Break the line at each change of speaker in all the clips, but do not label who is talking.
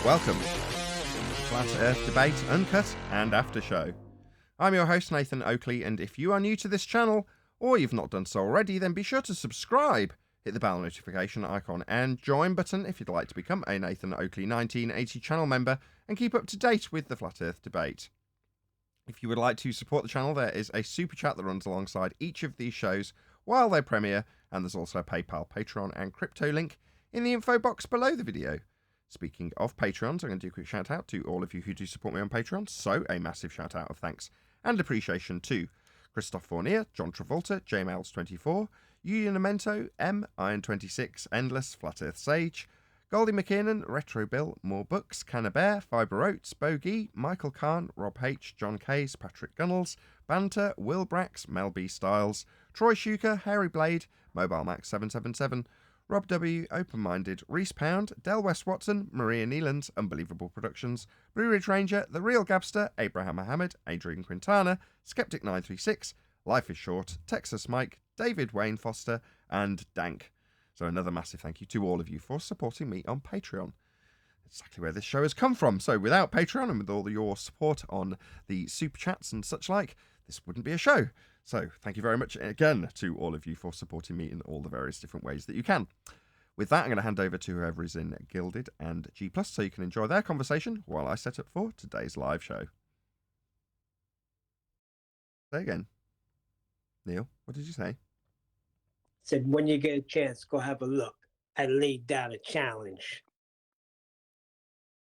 Welcome to Flat Earth Debate, Uncut and After Show. I'm your host Nathan Oakley, and if you are new to this channel, or you've not done so already, then be sure to subscribe, hit the bell notification icon and join button if you'd like to become a Nathan Oakley 1980 channel member and keep up to date with the Flat Earth Debate. If you would like to support the channel, there is a super chat that runs alongside each of these shows while they premiere, and there's also a PayPal, Patreon and crypto link in the info box below the video. Speaking of Patreons, I'm going to do a quick shout out to all of you who do support me on Patreon. So a massive shout out of thanks and appreciation to Christoph Fournier, John Travolta, JMels24, Yuya Memento, M, Iron26, Endless, Flat Earth Sage, Goldie McKiernan, Retro Bill, More Books, Cannabear, Fiber Oats, Bogey, Michael Kahn, Rob H, John Case, Patrick Gunnels, Banter, Will Brax, Mel B Styles, Troy Shuker, Harry Blade, Mobile Max 777, Rob W, Open Minded, Reese Pound, Del West Watson, Maria Neelands, Unbelievable Productions, Blue Ridge Ranger, The Real Gabster, Abraham Mohammed, Adrian Quintana, Skeptic 936, Life is Short, Texas Mike, David Wayne Foster, and Dank. So another massive thank you to all of you for supporting me on Patreon. Exactly where this show has come from. So without Patreon and with all your support on the super chats and such like, this wouldn't be a show. So thank you very much again to all of you for supporting me in all the various different ways that you can. With that, I'm going to hand over to whoever is in Gilded and G+, so you can enjoy their conversation while I set up for today's live show. Say again. Neil, what did you say?
Said when you get a chance, go have a look. I laid down a challenge.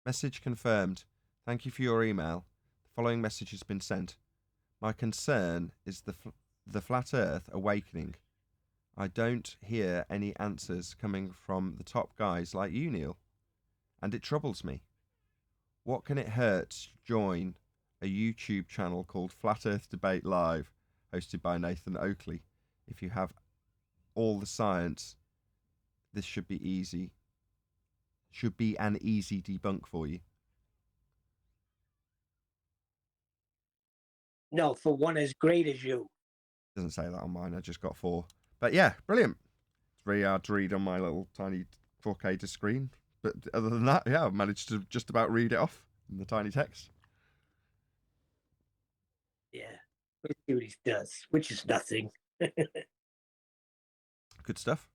Message confirmed. Thank you for your email. The following message has been sent. My concern is the flat earth awakening. I don't hear any answers coming from the top guys like you, Neil, and it troubles me. What can it hurt to join a YouTube channel called Flat Earth Debate Live, hosted by Nathan Oakley? If you have all the science, this should be easy. Should be an easy debunk for you.
No, for one as great as you.
Doesn't say that on mine. I just got 4. But yeah, brilliant. It's very hard to read on my little tiny 4K screen. But other than that, yeah, I've managed to just about read it off in the tiny text.
Yeah, let's see what he does, which is nothing.
Good stuff.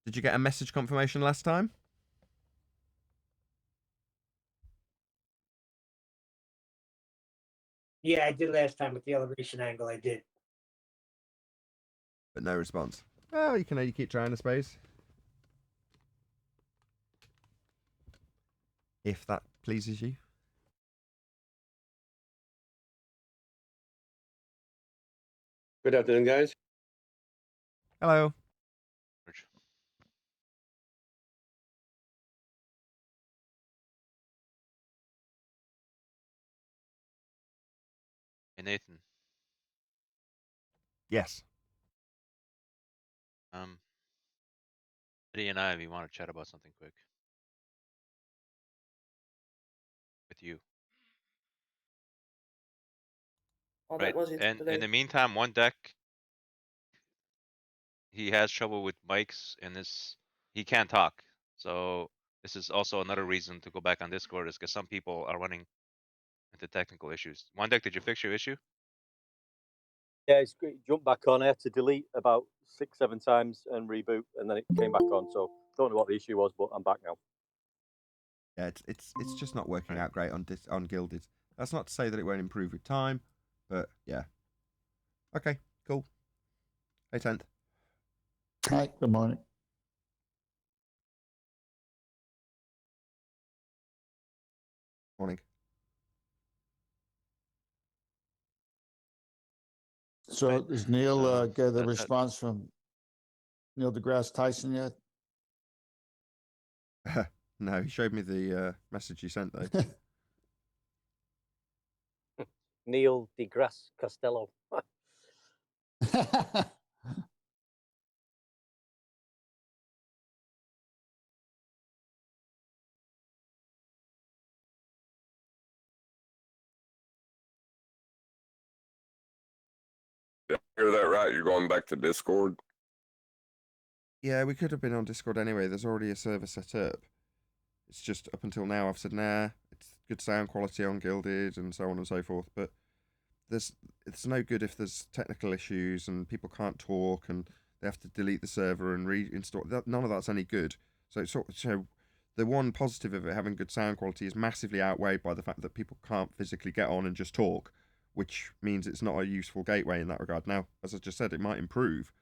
Did you get a message confirmation last time?
Yeah, I did last time with the elevation angle. I did.
But no response. Well, you can only keep trying, I suppose. If that pleases you.
Good afternoon, guys.
Hello.
Hey, Nathan.
Yes.
Eddie and I, we want to chat about something quick. With you.
Oh,
Right.
that was it.
And in the meantime, one deck, he has trouble with mics and he can't talk. So this is also another reason to go back on Discord, is because some people are running into technical issues. One deck, did you fix your issue?
Yeah, it's great. Jump back on. I had to delete about 6-7 times and reboot, and then it came back on. So don't know what the issue was, but I'm back now.
Yeah, it's just not working out great on Gilded. That's not to say that it won't improve with time, but yeah. Okay, cool. Hey, 10th.
Hi, good morning.
Morning.
So does Neil get a response from Neil deGrasse Tyson yet?
No, he showed me the message you sent, though.
Neil deGrasse Costello.
Hear that right? You're going back to Discord?
Yeah, we could have been on Discord anyway. There's already a server set up. It's just up until now I've said, nah, it's good sound quality on Gilded and so on and so forth. But it's no good if there's technical issues and people can't talk and they have to delete the server and reinstall. None of that's any good. So the one positive of it having good sound quality is massively outweighed by the fact that people can't physically get on and just talk, which means it's not a useful gateway in that regard. Now, as I just said, it might improve,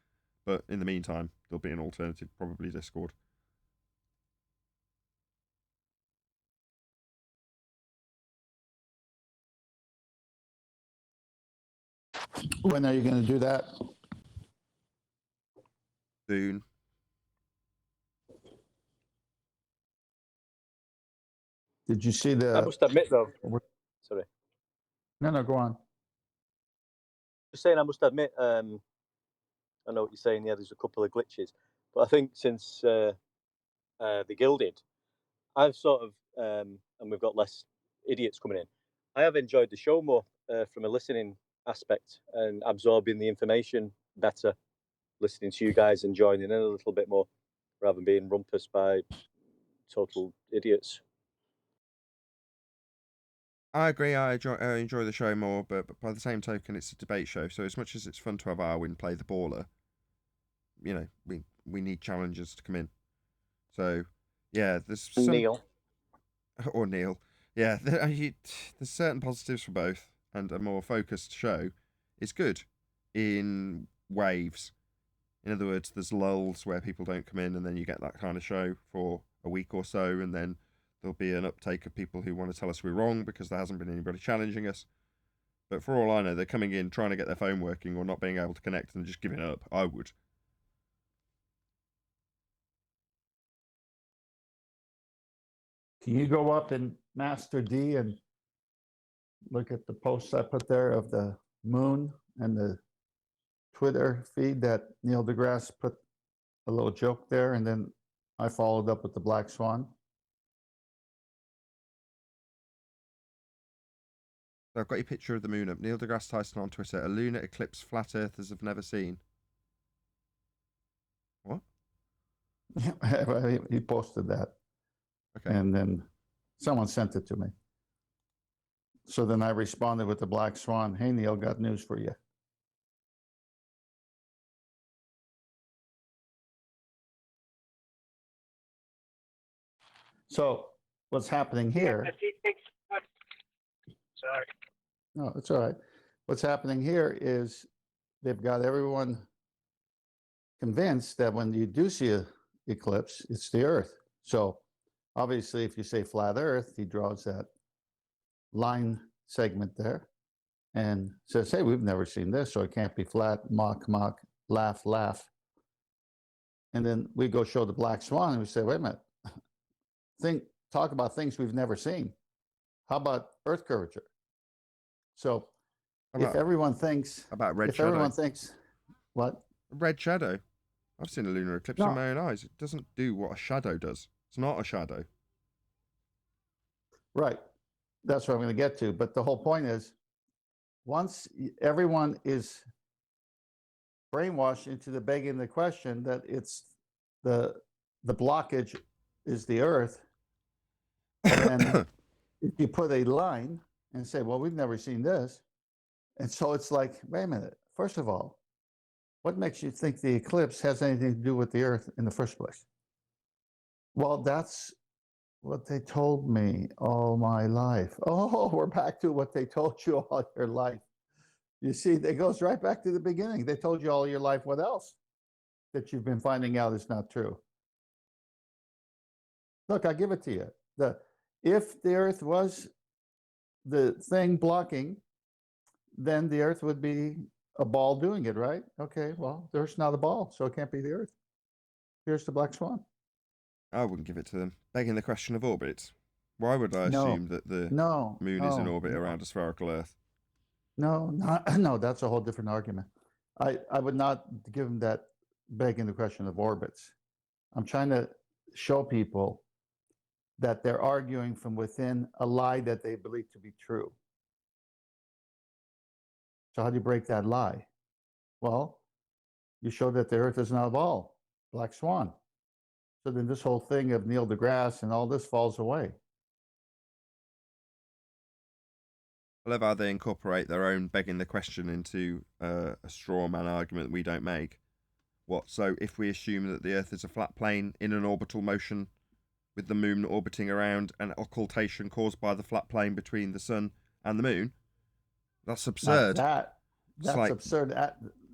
but in the meantime, there'll be an alternative, probably Discord.
When are you going to do that?
Soon.
Did you see
I
the?
must admit, though. Sorry.
No, go on.
Just saying, I must admit, I know what you're saying. Yeah, there's a couple of glitches, but I think since the Gilded, I've sort of, and we've got less idiots coming in. I have enjoyed the show more from a listening aspect and absorbing the information better, listening to you guys and joining in a little bit more, rather than being rumpus by total idiots.
I agree. I enjoy the show more, but by the same token, it's a debate show. So as much as it's fun to have Arwin play the baller, you know, we need challengers to come in. So yeah, there's some...
Neil
or Neil. Yeah, there's certain positives for both, and a more focused show is good in waves. In other words, there's lulls where people don't come in, and then you get that kind of show for a week or so, and then there'll be an uptake of people who want to tell us we're wrong because there hasn't been anybody challenging us. But for all I know, they're coming in trying to get their phone working or not being able to connect and just giving up. I would.
Can you go up in Master D and look at the posts I put there of the moon and the Twitter feed that Neil deGrasse put a little joke there, and then I followed up with the Black Swan?
So I've got your picture of the moon up. Neil deGrasse Tyson on Twitter. A lunar eclipse flat earthers have never seen. What?
He posted that.
Okay.
And then someone sent it to me. So then I responded with the Black Swan. Hey, Neil, got news for you. So what's happening here?
Sorry.
No, it's all right. What's happening here is they've got everyone convinced that when you do see an eclipse, it's the Earth. So obviously, if you say flat Earth, he draws that line segment there and says, hey, we've never seen this, so it can't be flat. Mock, mock, laugh, laugh. And then we go show the Black Swan and we say, wait a minute, talk about things we've never seen. How about Earth curvature? So if everyone thinks
about red
if
shadow.
everyone thinks what?
Red shadow. I've seen a lunar eclipse in my own eyes. It doesn't do what a shadow does. It's not a shadow.
Right. That's what I'm going to get to. But the whole point is, once everyone is brainwashed into the begging the question that it's the blockage is the Earth, and if you put a line and say, well, we've never seen this. And so it's like, wait a minute. First of all, what makes you think the eclipse has anything to do with the Earth in the first place? Well, that's what they told me all my life. Oh, we're back to what they told you all your life. You see, it goes right back to the beginning. They told you all your life what else that you've been finding out is not true. Look, I give it to you. If the Earth was the thing blocking, then the Earth would be a ball doing it, right? Okay, well, the Earth's not a ball, so it can't be the Earth. Here's the Black Swan.
I wouldn't give it to them. Begging the question of orbit. Why would I assume that the moon is in orbit around a spherical Earth?
No, that's a whole different argument. I would not give them that begging the question of orbits. I'm trying to show people that they're arguing from within a lie that they believe to be true. So how do you break that lie? Well, you show that the Earth is not a ball, black swan. So then this whole thing of Neil deGrasse and all this falls away.
I love how they incorporate their own begging the question into a straw man argument we don't make. What, so if we assume that the Earth is a flat plane in an orbital motion with the moon orbiting around an occultation caused by the flat plane between the sun and the moon, that's absurd.
That's
like,
absurd.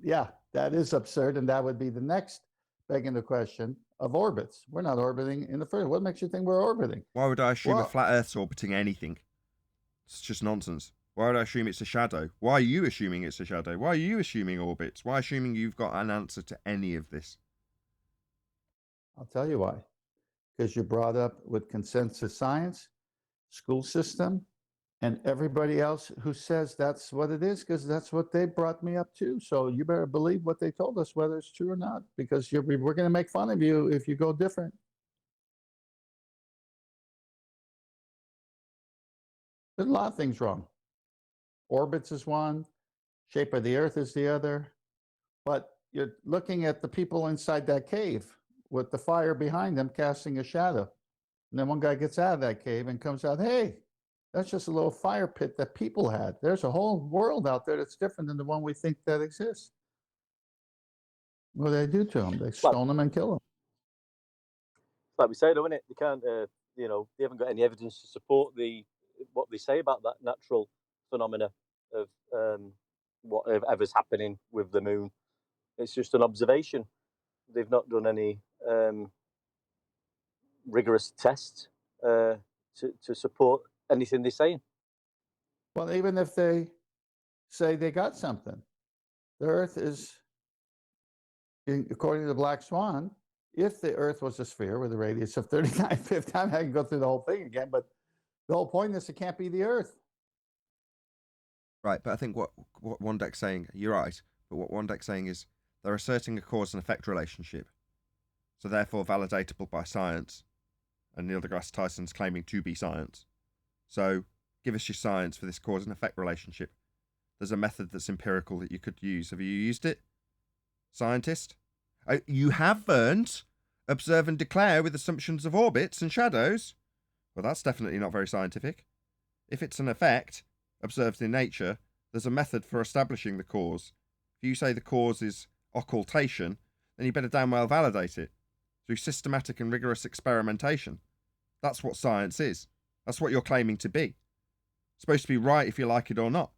Yeah, that is absurd, and that would be the next begging the question of orbits. We're not orbiting in the first. What makes you think we're orbiting?
Why would I assume
Well,
a flat Earth's orbiting anything? It's just nonsense. Why would I assume it's a shadow? Why are you assuming it's a shadow? Why are you assuming orbits? Why assuming you've got an answer to any of this?
I'll tell you why. Because you're brought up with consensus science, school system, and everybody else who says that's what it is, because that's what they brought me up to. So you better believe what they told us, whether it's true or not, because we're going to make fun of you if you go different. There's a lot of things wrong. Orbits is one, shape of the Earth is the other, but you're looking at the people inside that cave with the fire behind them casting a shadow. And then one guy gets out of that cave and comes out, hey, that's just a little fire pit that people had. There's a whole world out there that's different than the one we think that exists. What do they do to them? They stone them and kill them.
Like we said, isn't it? They can't, they haven't got any evidence to support what they say about that natural phenomena of whatever's happening with the moon. It's just an observation. They've not done any rigorous tests to support anything they're saying.
Well, even if they say they got something, the Earth is, according to the Black Swan, if the Earth was a sphere with a radius of 39/5 times, I can go through the whole thing again, but the whole point is it can't be the Earth.
Right, but I think what Wandek's saying, you're right, but what Wandek's saying is they're asserting a cause and effect relationship, so therefore validatable by science, and Neil deGrasse Tyson's claiming to be science. So give us your science for this cause and effect relationship. There's a method that's empirical that you could use. Have you used it, scientist? You haven't. Observe and declare with assumptions of orbits and shadows. Well, that's definitely not very scientific. If it's an effect observed in nature, there's a method for establishing the cause. If you say the cause is occultation, then you better damn well validate it through systematic and rigorous experimentation. That's what science is. That's what you're claiming to be. It's supposed to be right if you like it or not.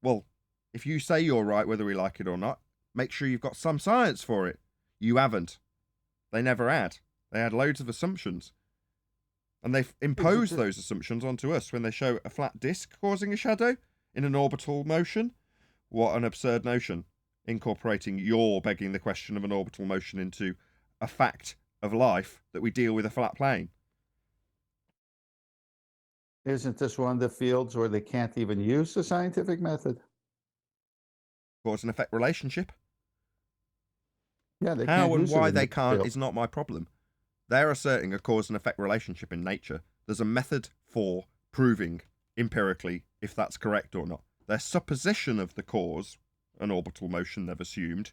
Well, if you say you're right whether we like it or not, make sure you've got some science for it. You haven't. They never had. They had loads of assumptions. And they've imposed those assumptions onto us when they show a flat disk causing a shadow in an orbital motion. What an absurd notion. Incorporating your begging the question of an orbital motion into a fact of life that we deal with a flat plane.
Isn't this one of the fields where they can't even use the scientific method?
Cause and effect relationship.
Yeah, they
How
can't
and
use it
why
in
they
this
can't
field.
is not my problem. They're asserting a cause and effect relationship in nature. There's a method for proving empirically if that's correct or not. Their supposition of the cause, an orbital motion they've assumed,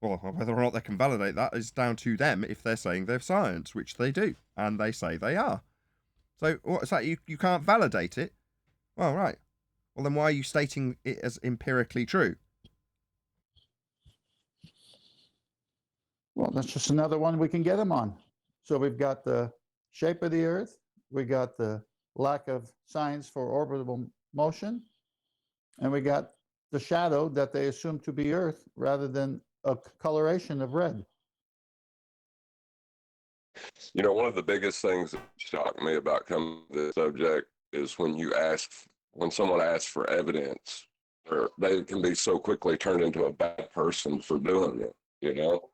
well, whether or not they can validate that is down to them if they're saying they're science, which they do, and they say they are. So what's that? You can't validate it? Well, right. Well, then why are you stating it as empirically true?
Well, that's just another one we can get them on. So we've got the shape of the Earth, we got the lack of science for orbital motion, and we got the shadow that they assume to be Earth rather than a coloration of red.
You know, one of the biggest things that shocked me about coming to this subject is when someone asks for evidence, or they can be so quickly turned into a bad person for doing it, you know?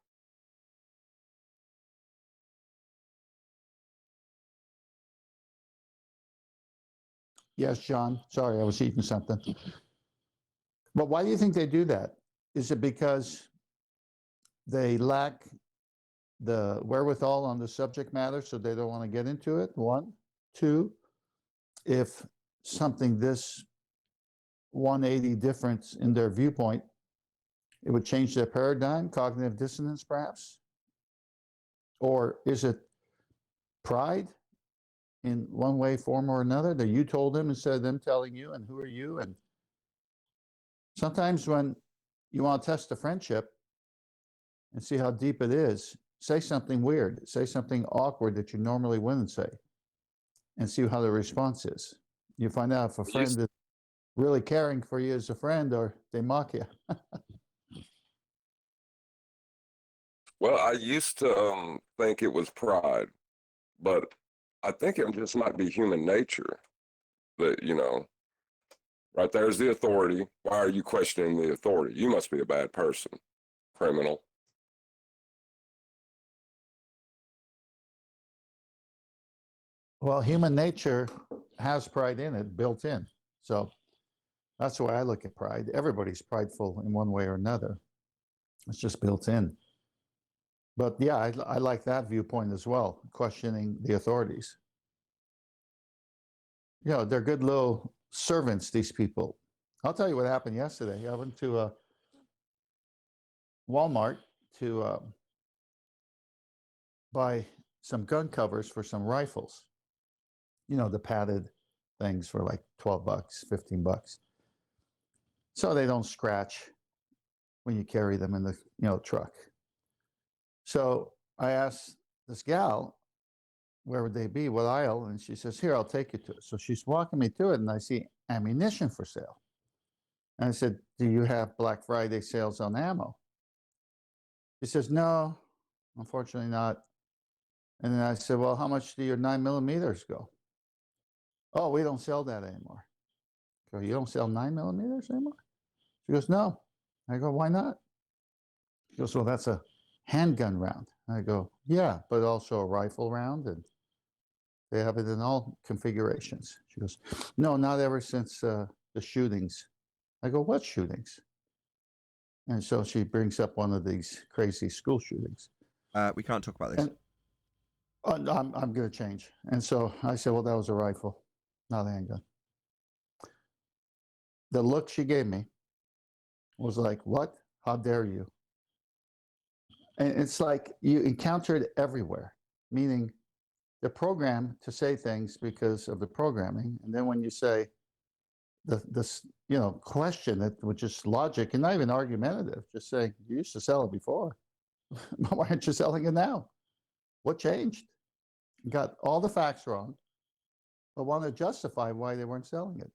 Yes, John. Sorry, I was eating something. But why do you think they do that? is it because they lack the wherewithal on the subject matter, so they don't want to get into it? One. Two, if something this 180 difference in their viewpoint, it would change their paradigm, cognitive dissonance perhaps? Or is it pride in one way, form, or another, that you told them instead of them telling you, and who are you? And sometimes when you want to test a friendship and see how deep it is, say something weird, say something awkward that you normally wouldn't say, and see how the response is. You find out if a friend is really caring for you as a friend, or they mock you.
Well, I used to think it was pride, but I think it just might be human nature that, right there's the authority. Why are you questioning the authority? You must be a bad person, criminal.
Well, human nature has pride in it, built in. So that's the way I look at pride. Everybody's prideful in one way or another. It's just built in. But yeah, I like that viewpoint as well, questioning the authorities. They're good little servants, these people. I'll tell you what happened yesterday. I went to Walmart to buy some gun covers for some rifles. The padded things for like $12, $15. So they don't scratch when you carry them in the truck. So I asked this gal, where would they be, what aisle? And she says, here, I'll take you to it. So she's walking me to it, and I see ammunition for sale. And I said, do you have Black Friday sales on ammo? She says, no, unfortunately not. And then I said, well, how much do your 9mm go? Oh, we don't sell that anymore. I go, you don't sell 9mm anymore? She goes, no. I go, why not? She goes, well, that's a handgun round. I go, yeah, but also a rifle round, and they have it in all configurations. She goes, no, not ever since the shootings. I go, what shootings? And so she brings up one of these crazy school shootings.
We can't talk about this.
And I'm going to change. And so I said, well, that was a rifle, not a handgun. The look she gave me was like, what? How dare you? And it's like you encounter it everywhere, meaning they're programmed to say things because of the programming. And then when you say this, question that which is logic and not even argumentative, just saying, you used to sell it before. Why aren't you selling it now? What changed? You got all the facts wrong, but want to justify why they weren't selling it.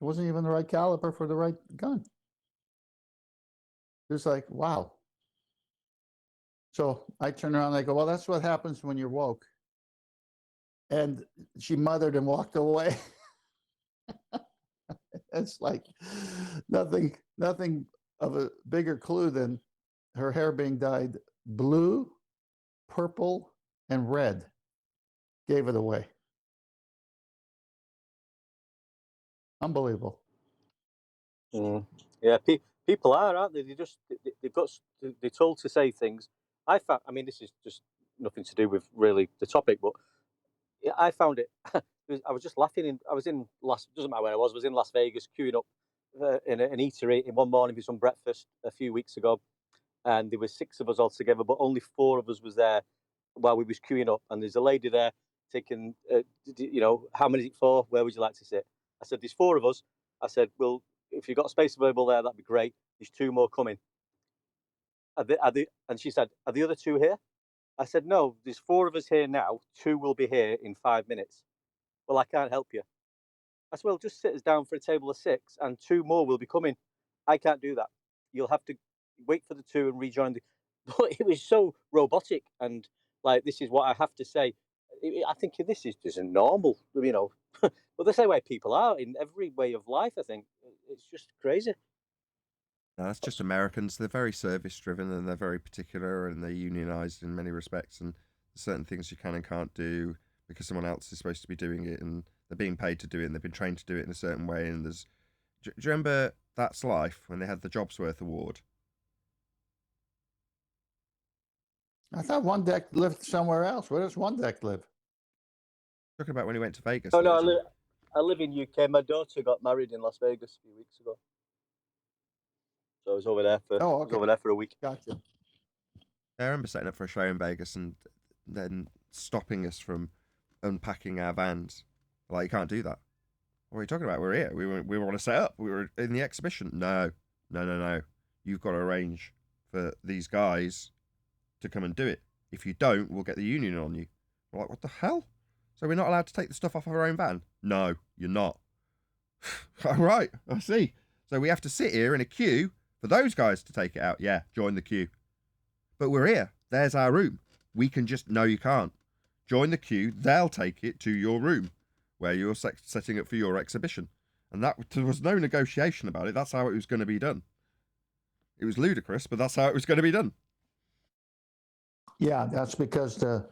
It wasn't even the right caliber for the right gun. It's like, wow. So I turn around and I go, well, that's what happens when you're woke. And she muttered and walked away. It's like nothing of a bigger clue than her hair being dyed blue, purple, and red. Gave it away. Unbelievable.
Yeah, people are, aren't they? They're told to say things. I mean, this is just nothing to do with really the topic, but I found it. I was just laughing. Doesn't matter where I was in Las Vegas, queuing up in an eatery in one morning for some breakfast a few weeks ago, and there were 6 of us all together, but only 4 of us was there while we was queuing up. And there's a lady there taking, how many is it for? Where would you like to sit? I said, there's 4 of us. I said, well, if you've got space available there, that'd be great. There's 2 more coming. And she said, are the other 2 here? I said, no, there's 4 of us here now. 2 will be here in 5 minutes. Well, I can't help you. I said, well, just sit us down for a table of 6 and 2 more will be coming. I can't do that. You'll have to wait for the 2 and rejoin the. But it was so robotic, and like, this is what I have to say. I think this isn't normal, But the same way people are in every way of life. I think it's just crazy.
No, that's just Americans. They're very service-driven and they're very particular and they're unionized in many respects. And there's certain things you can and can't do because someone else is supposed to be doing it and they're being paid to do it and they've been trained to do it in a certain way. And do you remember That's Life when they had the Jobsworth Award?
I thought One Deck lived somewhere else. Where does One Deck live?
Talking about when he went to Vegas.
No,
there, isn't
I live in UK. My daughter got married in Las Vegas a few weeks ago, so I was over there for
Oh, okay.
a week.
Gotcha.
I remember setting up for a show in Vegas and then stopping us from unpacking our vans. Like, you can't do that. What are you talking about? We're here. We want to set up. We were in the exhibition. No. You've got to arrange for these guys to come and do it. If you don't, we'll get the union on you. We're like, what the hell? So we're not allowed to take the stuff off of our own van? No, you're not. All right, I see. So we have to sit here in a queue for those guys to take it out. Yeah, join the queue. But we're here. There's our room. We can just, no, you can't. Join the queue. They'll take it to your room where you're setting up for your exhibition. And there was no negotiation about it. That's how it was going to be done. It was ludicrous, but that's how it was going to be done.
Yeah, that's because the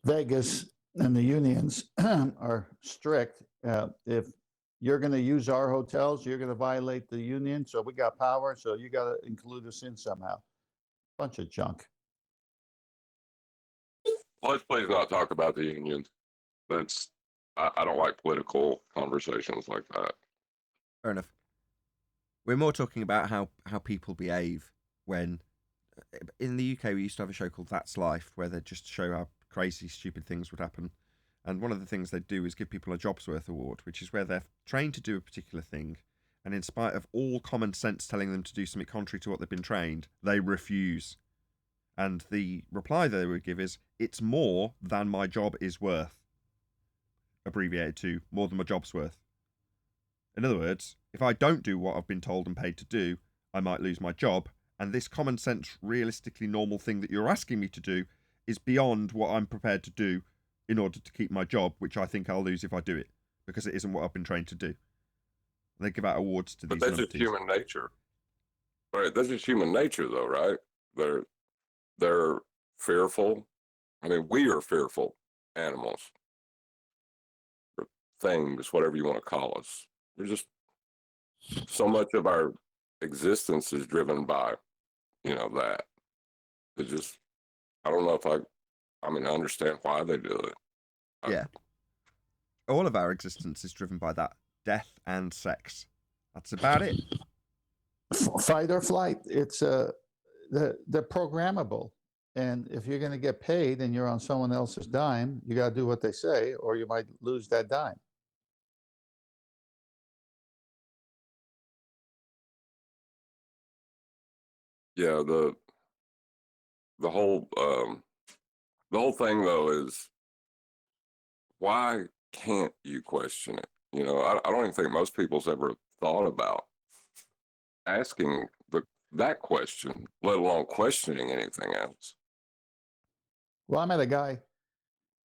Vegas and the unions are strict. If you're going to use our hotels, you're going to violate the union. So we got power. So you got to include us in somehow. Bunch of junk.
Let's please not talk about the unions. I don't like political conversations like that.
Fair enough. We're more talking about how people behave when... In the UK, we used to have a show called That's Life, where they'd just show how crazy, stupid things would happen. And one of the things they'd do is give people a Jobsworth Award, which is where they're trained to do a particular thing, and in spite of all common sense telling them to do something contrary to what they've been trained, they refuse. And the reply they would give is, it's more than my job is worth. Abbreviated to, more than my job's worth. In other words, if I don't do what I've been told and paid to do, I might lose my job, and this common sense, realistically normal thing that you're asking me to do is beyond what I'm prepared to do in order to keep my job, which I think I'll lose if I do it, because it isn't what I've been trained to do. They give out awards to these.
But that's just human nature. Right, that's just human nature, though, right? They're fearful. I mean, we are fearful animals, or things, whatever you want to call us. There's just so much of our existence is driven by, that. It's just, I don't know if I understand why they do it.
Yeah. All of our existence is driven by that. Death and sex. That's about it.
Fight or flight. It's they're programmable. And if you're going to get paid and you're on someone else's dime, you got to do what they say, or you might lose that dime.
Yeah, the whole thing though is, why can't you question it? I don't even think most people's ever thought about asking that question, let alone questioning anything else.
Well, I met a guy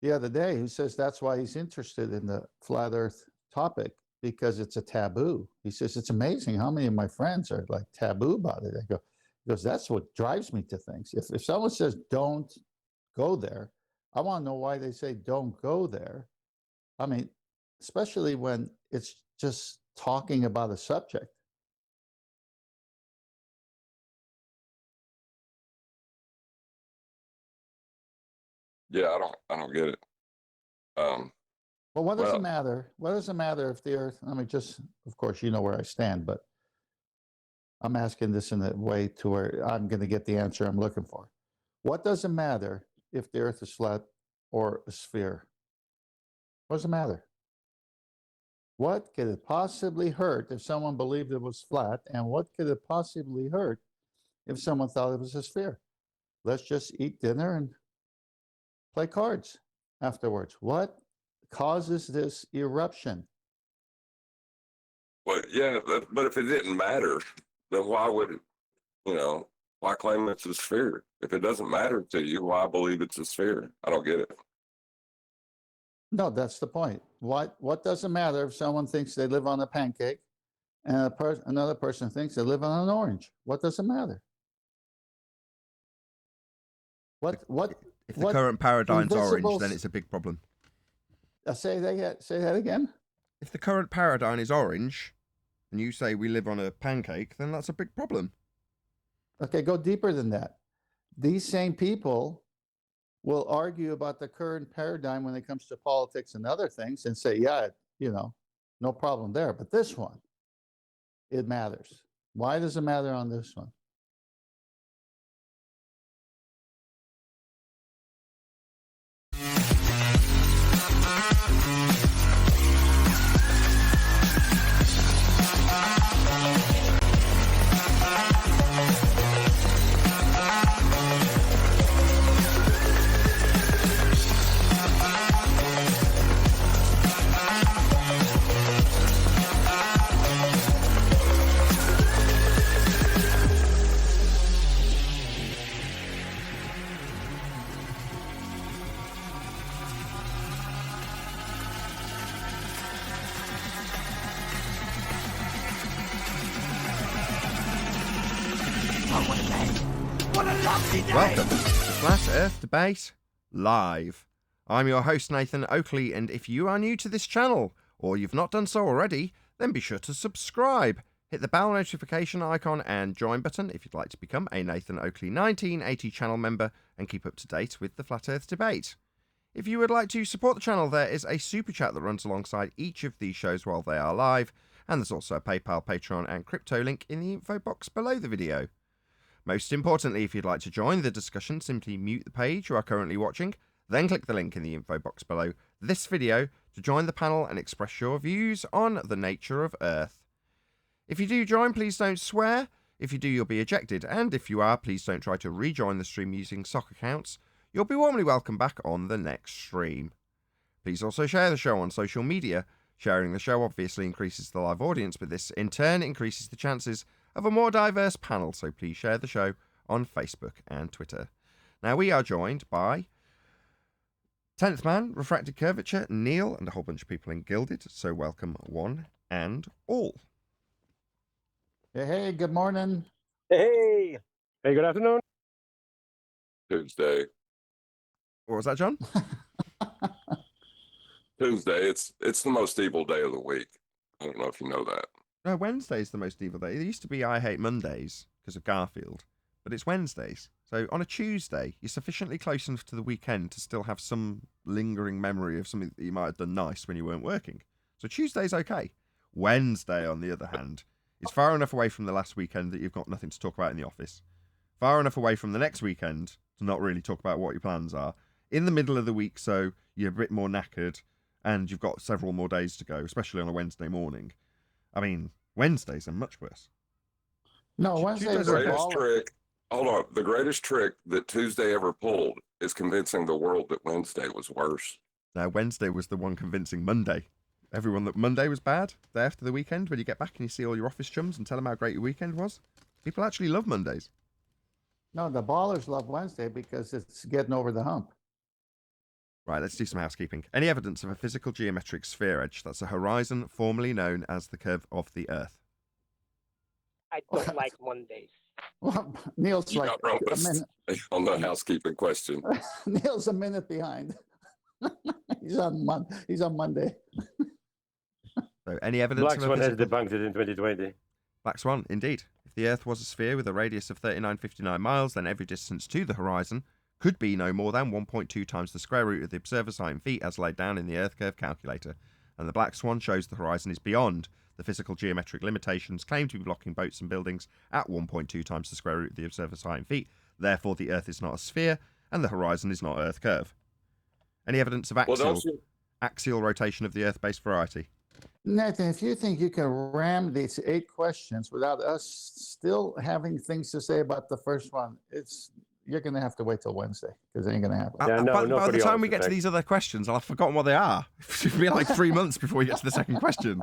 the other day who says that's why he's interested in the flat earth topic, because it's a taboo. He says, it's amazing how many of my friends are like taboo about it. I go, because that's what drives me to things. If someone says, don't go there, I want to know why they say, don't go there. I mean, especially when it's just talking about a subject.
Yeah, I don't get it.
Well, what does it matter? What does it matter if the earth, I mean, just, of course, you know where I stand, but I'm asking this in a way to where I'm going to get the answer I'm looking for. What does it matter if the earth is flat or a sphere? What does it matter? What could it possibly hurt if someone believed it was flat? And what could it possibly hurt if someone thought it was a sphere? Let's just eat dinner and play cards afterwards. What causes this eruption?
Well, yeah, but if it didn't matter, then why would it, why claim it's a sphere? If it doesn't matter to you, why believe it's a sphere? I don't get it.
No, that's the point. What does it matter if someone thinks they live on a pancake and another person thinks they live on an orange? What does it matter?
If the current paradigm's orange, then it's a big problem.
Say that again.
If the current paradigm is orange, and you say we live on a pancake, then that's a big problem.
Okay, go deeper than that. These same people will argue about the current paradigm when it comes to politics and other things and say, yeah, no problem there. But this one, it matters. Why does it matter on this one?
Welcome to Flat Earth Debate Live. I'm your host Nathan Oakley, and if you are new to this channel, or you've not done so already, then be sure to subscribe. Hit the bell notification icon and join button if you'd like to become a Nathan Oakley 1980 channel member and keep up to date with the Flat Earth Debate. If you would like to support the channel, there is a super chat that runs alongside each of these shows while they are live, and there's also a PayPal, Patreon and crypto link in the info box below the video. Most importantly, if you'd like to join the discussion, simply mute the page you are currently watching, then click the link in the info box below this video to join the panel and express your views on the nature of Earth. If you do join, please don't swear. If you do, you'll be ejected, and if you are, please don't try to rejoin the stream using sock accounts. You'll be warmly welcome back on the next stream. Please also share the show on social media. Sharing the show obviously increases the live audience, but this in turn increases the chances of a more diverse panel, so please share the show on Facebook and Twitter. Now, we are joined by 10th Man, Refracted Curvature, Neil, and a whole bunch of people in Gilded, so welcome one and all.
Hey, good morning.
Hey,
Hey, good afternoon.
Tuesday.
What was that, John?
Tuesday. It's the most evil day of the week. I don't know if you know that.
No, Wednesday's the most evil day. It used to be I Hate Mondays because of Garfield, but it's Wednesdays. So on a Tuesday, you're sufficiently close enough to the weekend to still have some lingering memory of something that you might have done nice when you weren't working. So Tuesday's okay. Wednesday, on the other hand, is far enough away from the last weekend that you've got nothing to talk about in the office. Far enough away from the next weekend to not really talk about what your plans are. In the middle of the week, so you're a bit more knackered, and you've got several more days to go, especially on a Wednesday morning. I mean, Wednesdays are much worse.
No,
Tuesdays
Wednesdays
are
are
okay.
Greatest trick. Hold on. The greatest trick that Tuesday ever pulled is convincing the world that Wednesday was worse.
Now, Wednesday was the one convincing Monday. Everyone that Monday was bad. Day after the weekend, when you get back and you see all your office chums and tell them how great your weekend was. People actually love Mondays.
No, the ballers love Wednesday because it's getting over the hump.
Right, let's do some housekeeping. Any evidence of a physical geometric sphere edge, that's a horizon formerly known as the curve of the Earth?
I don't like Mondays.
Well, Neil's
You
like
got
a
Rumpus
minute.
on the housekeeping question.
Neil's a minute behind. He's on Monday.
So, any evidence
Black
of a
Swan has
physical...
debunked it in 2020.
Black Swan, indeed. If the Earth was a sphere with a radius of 3959 miles, then every distance to the horizon could be no more than 1.2 times the square root of the observer's height in feet as laid down in the Earth curve calculator. And the Black Swan shows the horizon is beyond the physical geometric limitations claimed to be blocking boats and buildings at 1.2 times the square root of the observer's height in feet. Therefore, the Earth is not a sphere, and the horizon is not Earth curve. Any evidence of axial rotation of the Earth-based variety?
Nathan, if you think you can ram these 8 questions without us still having things to say about the first one, you're going to have to wait till Wednesday because it ain't going to happen.
Yeah, no,
by the time we
nobody
get to
else,
these other questions, I'll have forgotten what they are. It'll be like 3 months before we get to the second question.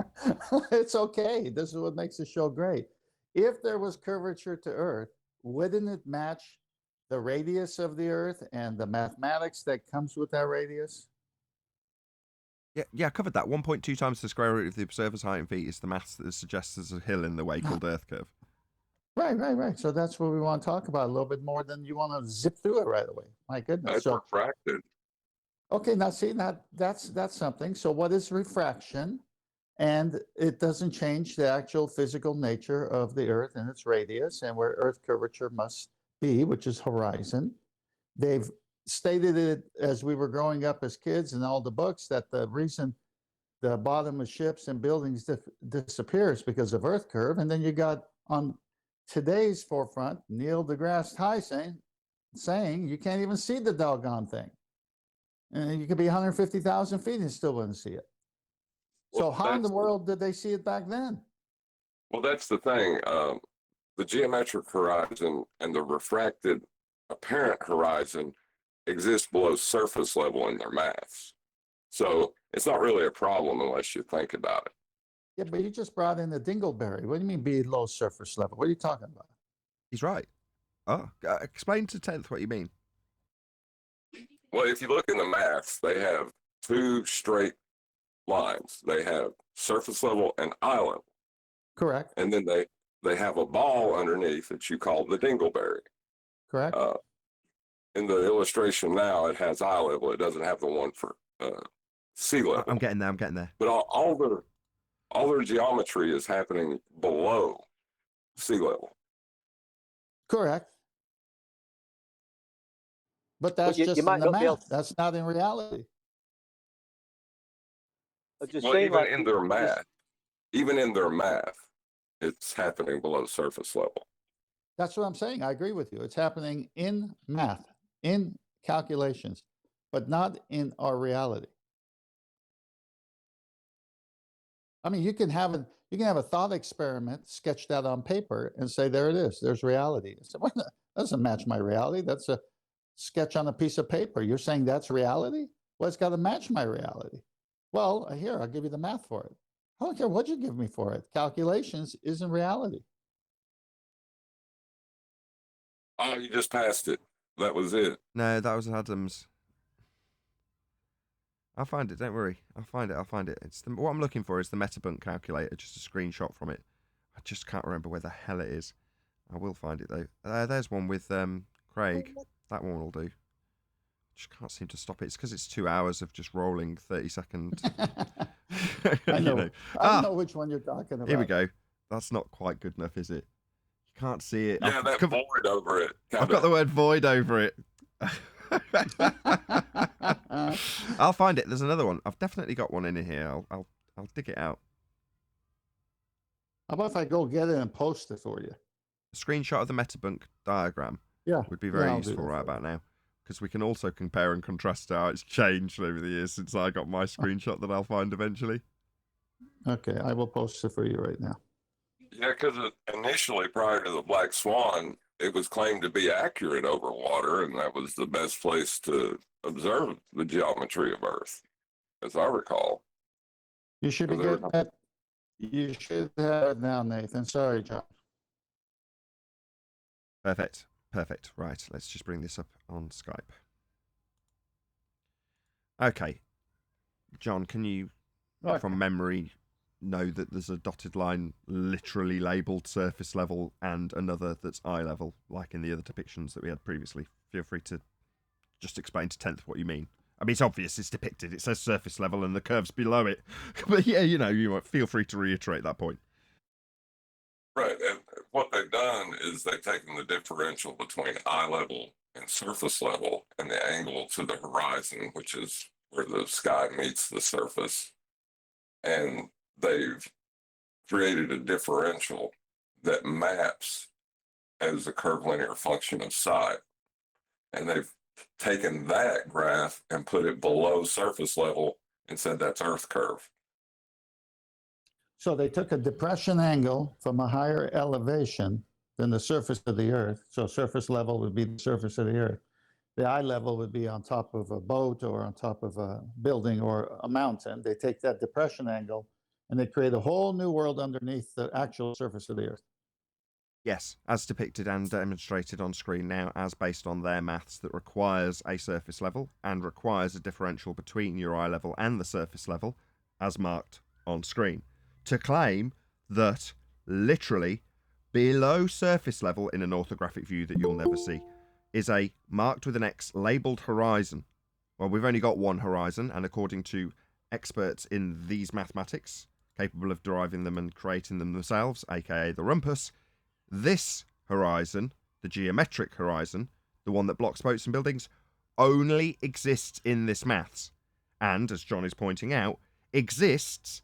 It's okay. This is what makes the show great. If there was curvature to Earth, wouldn't it match the radius of the Earth and the mathematics that comes with that radius?
Yeah, I covered that. 1.2 times the square root of the observer's height in feet is the maths that suggests there's a hill in the way called Earth curve.
Right. So that's what we want to talk about a little bit more than you want to zip through it right away. My goodness.
That's
So,
refracted.
okay, now see, that's something. So what is refraction? And it doesn't change the actual physical nature of the Earth and its radius and where Earth curvature must be, which is horizon. They've stated it as we were growing up as kids in all the books that the reason the bottom of ships and buildings disappears because of Earth curve. And then you got on today's forefront, Neil deGrasse Tyson saying you can't even see the doggone thing. And you could be 150,000 feet and still wouldn't see it. So
Well,
how in the
that's-
world did they see it back then?
Well, that's the thing. The geometric horizon and the refracted apparent horizon exist below surface level in their maths. So it's not really a problem unless you think about it.
Yeah, but you just brought in the dingleberry. What do you mean below surface level? What are you talking about?
He's right. Oh, explain to 10th what you mean.
Well, if you look in the maths, they have two straight lines. They have surface level and eye level.
Correct.
And then they have a ball underneath that you call the dingleberry.
Correct.
In the illustration now, it has eye level. It doesn't have the one for sea level.
I'm getting there.
But all their geometry is happening below sea level.
Correct. But that's
you
just
might
in the
not be able
math. That's not in reality.
I'm just
Well,
saying,
even
like,
in their math, it's happening below surface level.
That's what I'm saying. I agree with you. It's happening in math, in calculations, but not in our reality. I mean, you can have a thought experiment sketched out on paper and say, there it is. There's reality. So, well, that doesn't match my reality. That's a sketch on a piece of paper. You're saying that's reality? Well, it's got to match my reality. Well, here, I'll give you the math for it. I don't care what you give me for it. Calculations isn't reality.
Oh, you just passed it. That was it.
No, that was Adams. I'll find it. Don't worry. I'll find it. It's what I'm looking for is the Metabunk calculator. Just a screenshot from it. I just can't remember where the hell it is. I will find it though. There's one with Craig. That one will do. Just can't seem to stop it. It's because it's 2 hours of just rolling 30-second.
I know.
know.
I know which one you're talking about.
Here we go. That's not quite good enough, is it? You can't see it.
Yeah, that void over it.
I've got the word void over it. I'll find it. There's another one. I've definitely got one in here. I'll dig it out.
How about if I go get it and post it for you?
A screenshot of the Metabunk diagram would be very useful right about now. Because we can also compare and contrast how it's changed over the years since I got my screenshot that I'll find eventually.
Okay, I will post it for you right now.
Yeah, because initially, prior to the Black Swan, it was claimed to be accurate over water, and that was the best place to observe the geometry of Earth, as I recall.
You should be getting that. You should have it now, Nathan. Sorry, John.
Perfect. Right, let's just bring this up on Skype. Okay. John, can you, from memory, know that there's a dotted line literally labelled surface level and another that's eye level, like in the other depictions that we had previously? Feel free to just explain to 10th what you mean. I mean, it's obvious, it's depicted. It says surface level and the curve's below it. But yeah, you might feel free to reiterate that point.
Right, and what they've done is they've taken the differential between eye level and surface level and the angle to the horizon, which is where the sky meets the surface, and they've created a differential that maps as a curvilinear function of sight. And they've taken that graph and put it below surface level and said that's Earth curve.
So they took a depression angle from a higher elevation than the surface of the Earth. So surface level would be the surface of the Earth. The eye level would be on top of a boat or on top of a building or a mountain. They take that depression angle and they create a whole new world underneath the actual surface of the Earth.
Yes, as depicted and demonstrated on screen now, as based on their maths that requires a surface level and requires a differential between your eye level and the surface level, as marked on screen. To claim that literally below surface level in an orthographic view that you'll never see is a marked with an X labelled horizon. Well, we've only got one horizon, and according to experts in these mathematics, capable of deriving them and creating them themselves, aka the rumpus. This horizon, the geometric horizon, the one that blocks boats and buildings, only exists in this maths. And, as John is pointing out, exists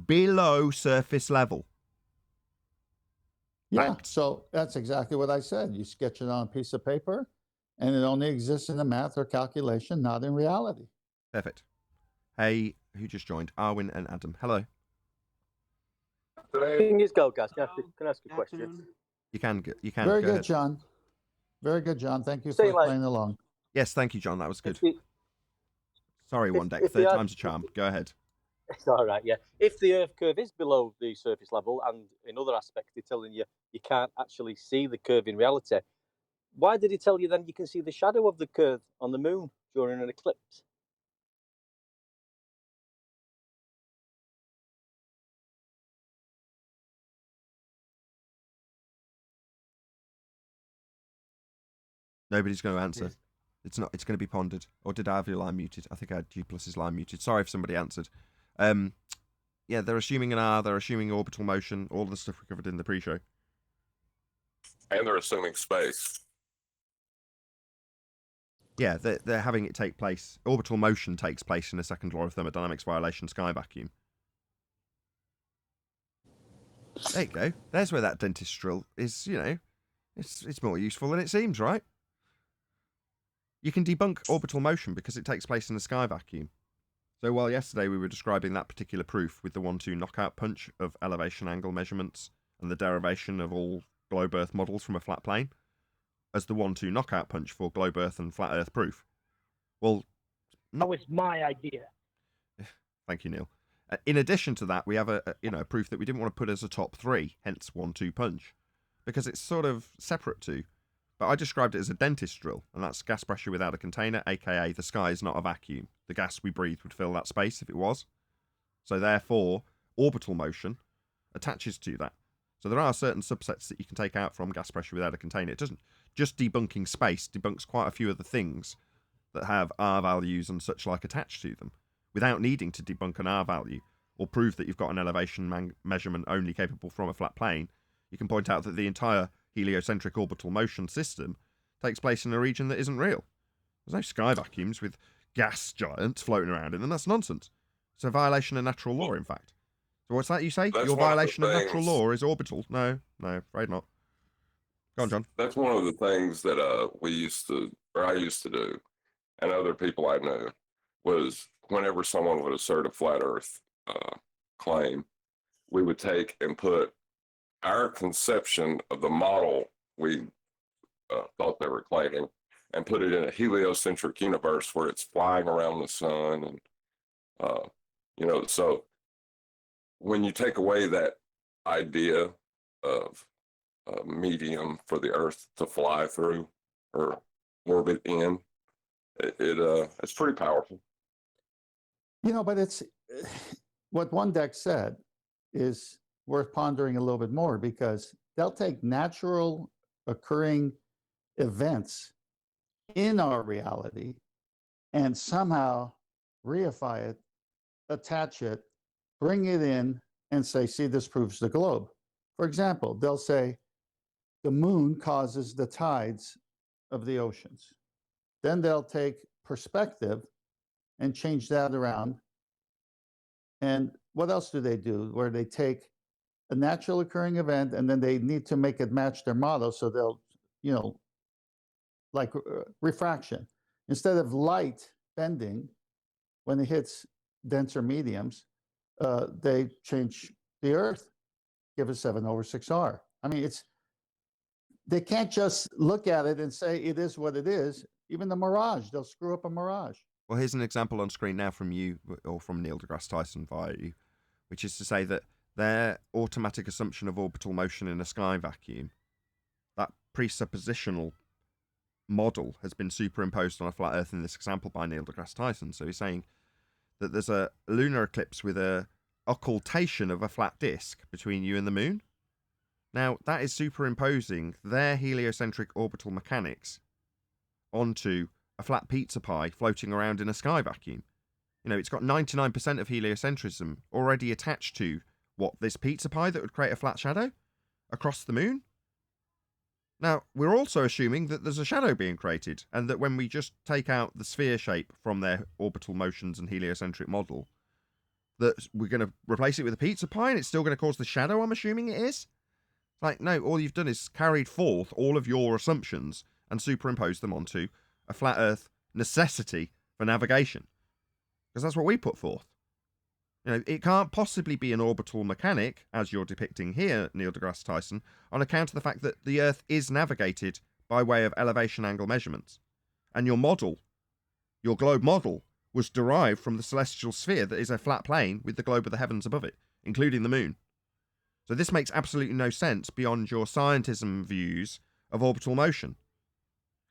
below surface level.
Yeah,
Fact.
so that's exactly what I said. You sketch it on a piece of paper, and it only exists in the math or calculation, not in reality.
Perfect. Hey, who just joined? Arwin and Adam. Hello.
Thing is, go, guys. Can I ask a question?
You can.
Very
go
good,
ahead.
John. Very good, John. Thank you
Say,
for
like-
playing along.
Yes, thank you, John. That was good. Sorry, one deck.
if
Third
the
time's a charm. Go ahead.
It's all right, yeah. If the Earth curve is below the surface level, and in other aspects they're telling you you can't actually see the curve in reality, why did he tell you then you can see the shadow of the curve on the moon during an eclipse?
Nobody's going to answer. It's not. It's going to be pondered. Or did I have your line muted? I think I had G+'s line muted. Sorry if somebody answered. Yeah, they're assuming an R. They're assuming orbital motion. All the stuff we covered in the pre-show.
And they're assuming space.
Yeah, they're having it take place. Orbital motion takes place in a second law of thermodynamics violation sky vacuum. There you go. There's where that dentist drill is, it's more useful than it seems, right? You can debunk orbital motion because it takes place in a sky vacuum. So while yesterday we were describing that particular proof with the 1-2 knockout punch of elevation angle measurements and the derivation of all globe Earth models from a flat plane as the 1-2 knockout punch for globe Earth and flat Earth proof. Well,
That was my idea.
thank you, Neil. In addition to that, we have a proof that we didn't want to put as a top 3, hence 1-2 punch, because it's sort of separate to. But I described it as a dentist drill, and that's gas pressure without a container, aka the sky is not a vacuum. The gas we breathe would fill that space if it was. So therefore, orbital motion attaches to that. So there are certain subsets that you can take out from gas pressure without a container. It doesn't just debunking space debunks quite a few of the things that have R values and such like attached to them, without needing to debunk an R value or prove that you've got an elevation measurement only capable from a flat plane. You can point out that the entire heliocentric orbital motion system takes place in a region that isn't real. There's no sky vacuums with gas giants floating around in them. That's nonsense. It's a violation of natural law, in fact. So what's that you say?
That's
Your
one of the
violation of natural
things-
law is orbital? No, afraid not. Go on, John.
That's one of the things that I used to do, and other people I know, was whenever someone would assert a flat Earth claim, we would take and put our conception of the model we thought they were claiming and put it in a heliocentric universe where it's flying around the sun, and so when you take away that idea of a medium for the Earth to fly through or orbit in, it's pretty powerful.
But it's what one deck said is worth pondering a little bit more, because they'll take natural occurring events in our reality and somehow reify it, attach it, bring it in, and say, see, this proves the globe. For example, they'll say the moon causes the tides of the oceans. Then they'll take perspective and change that around. And what else do they do? Where they take a natural occurring event and then they need to make it match their model. So they'll, like refraction. Instead of light bending when it hits denser mediums, they change the Earth, give it 7/6R. I mean, they can't just look at it and say it is what it is. Even the mirage, they'll screw up a mirage.
Well, here's an example on screen now from you, or from Neil deGrasse Tyson via you, which is to say that their automatic assumption of orbital motion in a sky vacuum, that presuppositional model has been superimposed on a flat Earth in this example by Neil deGrasse Tyson. So he's saying that there's a lunar eclipse with a occultation of a flat disk between you and the moon. Now, that is superimposing their heliocentric orbital mechanics onto a flat pizza pie floating around in a sky vacuum. It's got 99% of heliocentrism already attached to this pizza pie that would create a flat shadow across the moon? Now, we're also assuming that there's a shadow being created, and that when we just take out the sphere shape from their orbital motions and heliocentric model, that we're going to replace it with a pizza pie and it's still going to cause the shadow, I'm assuming it is? Like, no, all you've done is carried forth all of your assumptions and superimposed them onto a flat Earth necessity for navigation. Because that's what we put forth. You know, it can't possibly be an orbital mechanic, as you're depicting here, Neil deGrasse Tyson, on account of the fact that the Earth is navigated by way of elevation angle measurements. And your model, your globe model, was derived from the celestial sphere that is a flat plane with the globe of the heavens above it, including the moon. So this makes absolutely no sense beyond your scientism views of orbital motion.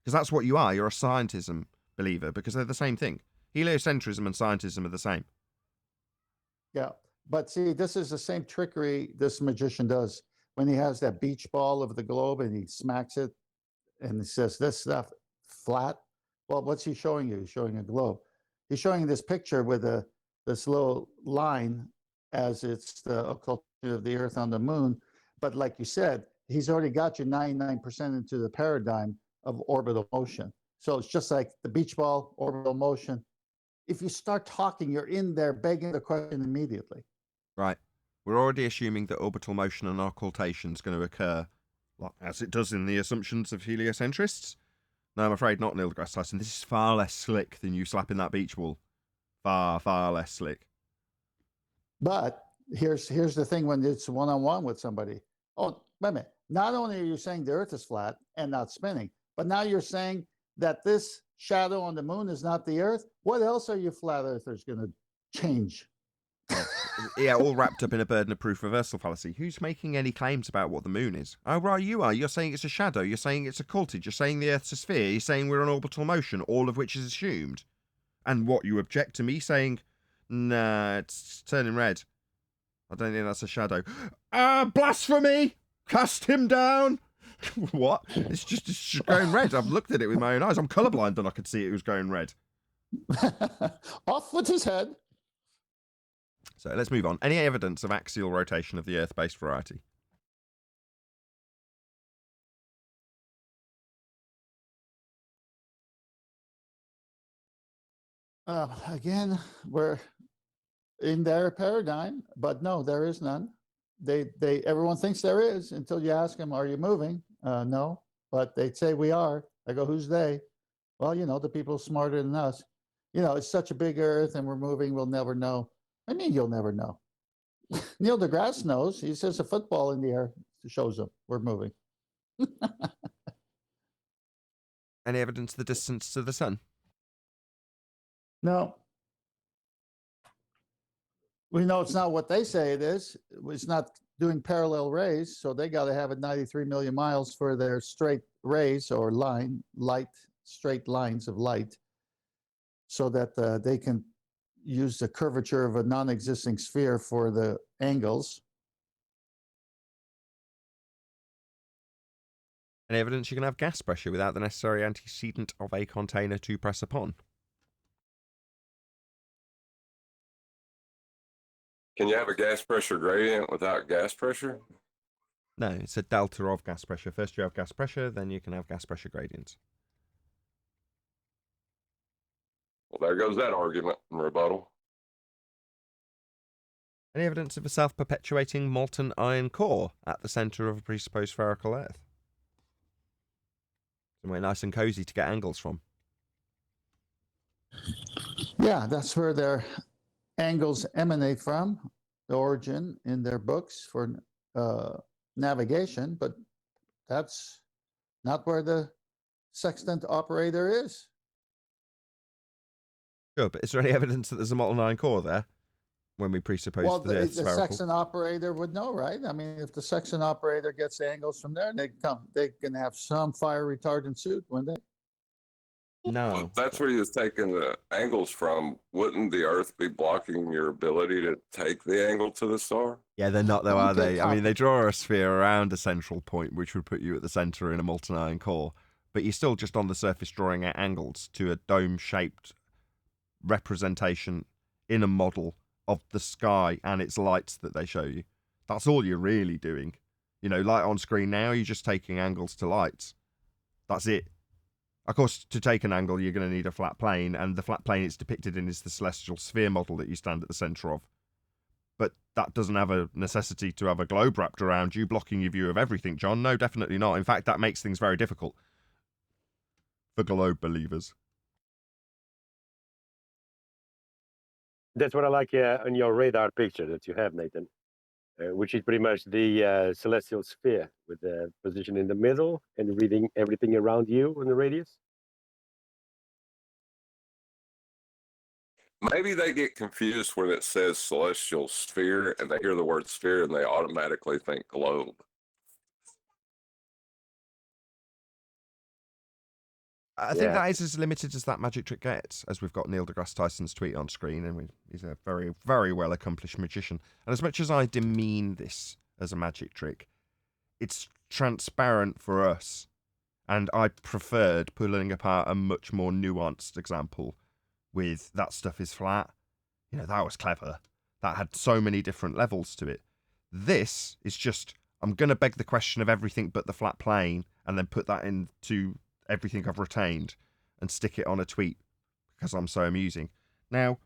Because that's what you are. You're a scientism believer, because they're the same thing. Heliocentrism and scientism are the same.
Yeah, but see, this is the same trickery this magician does when he has that beach ball of the globe and he smacks it and he says, this stuff flat. Well, what's he showing you? He's showing a globe. He's showing you this picture with this little line as it's the occultation of the Earth on the moon. But like you said, he's already got you 99% into the paradigm of orbital motion. So it's just like the beach ball, orbital motion. If you start talking, you're in there begging the question immediately.
Right. We're already assuming that orbital motion and occultation is going to occur, as it does in the assumptions of heliocentrists. No, I'm afraid not, Neil deGrasse Tyson. This is far less slick than you slapping that beach ball. Far, far less slick.
But here's the thing when it's one-on-one with somebody. Oh, wait a minute. Not only are you saying the Earth is flat and not spinning, but now you're saying that this shadow on the moon is not the Earth. What else are you flat earthers going to change?
Yeah, all wrapped up in a burden of proof reversal fallacy. Who's making any claims about what the moon is? Oh, right, you are. You're saying it's a shadow. You're saying it's occulted. You're saying the Earth's a sphere. You're saying we're on orbital motion, all of which is assumed. And what, you object to me saying, nah, it's turning red. I don't think that's a shadow. Blasphemy! Cast him down! What? It's just going red. I've looked at it with my own eyes. I'm colourblind and I could see it was going red.
Off with his head.
So let's move on. Any evidence of axial rotation of the Earth-based variety?
Again, we're in their paradigm, but no, there is none. Everyone thinks there is until you ask them, are you moving? No, but they'd say we are. I go, who's they? Well, the people smarter than us. It's such a big Earth and we're moving, we'll never know. I mean, you'll never know. Neil deGrasse knows. He says a football in the air shows him we're moving.
Any evidence of the distance to the sun?
No. We know it's not what they say it is. It's not doing parallel rays, so they got to have it 93 million miles for their straight rays or light, straight lines of light, so that they can use the curvature of a non-existing sphere for the angles.
Any evidence you can have gas pressure without the necessary antecedent of a container to press upon?
Can you have a gas pressure gradient without gas pressure?
No, it's a delta of gas pressure. First you have gas pressure, then you can have gas pressure gradients.
Well, there goes that argument and rebuttal.
Any evidence of a self-perpetuating molten iron core at the centre of a presupposed spherical Earth? Somewhere nice and cosy to get angles from.
Yeah, that's where their angles emanate from, the origin in their books for navigation, but that's not where the sextant operator is.
Sure, but is there any evidence that there's a molten iron core there when we presuppose
Well,
the
the
Earth's spherical?
sextant operator would know, right? I mean, if the sextant operator gets the angles from there, they can have some fire retardant suit, wouldn't they?
No.
Well, that's where you're taking the angles from. Wouldn't the Earth be blocking your ability to take the angle to the star?
Yeah, they're not though,
Don't
are
get
they? I mean,
caught.
they draw a sphere around a central point, which would put you at the centre in a molten iron core, but you're still just on the surface drawing out angles to a dome-shaped representation in a model of the sky and its lights that they show you. That's all you're really doing. You know, light on screen now, you're just taking angles to lights. That's it. Of course, to take an angle, you're going to need a flat plane, and the flat plane it's depicted in is the celestial sphere model that you stand at the centre of. But that doesn't have a necessity to have a globe wrapped around you, blocking your view of everything, John. No, definitely not. In fact, that makes things very difficult for globe believers.
That's what I like on your radar picture that you have, Nathan, which is pretty much the celestial sphere with the position in the middle and reading everything around you in the radius.
Maybe they get confused when it says celestial sphere and they hear the word sphere and they automatically think globe.
I think that is as limited as that magic trick gets, as we've got Neil deGrasse Tyson's tweet on screen, and he's a very, very well accomplished magician. And as much as I demean this as a magic trick, it's transparent for us. And I preferred pulling apart a much more nuanced example with that stuff is flat. You know, that was clever. That had so many different levels to it. This is just, I'm going to beg the question of everything but the flat plane and then put that into everything I've retained and stick it on a tweet because I'm so amusing. Now,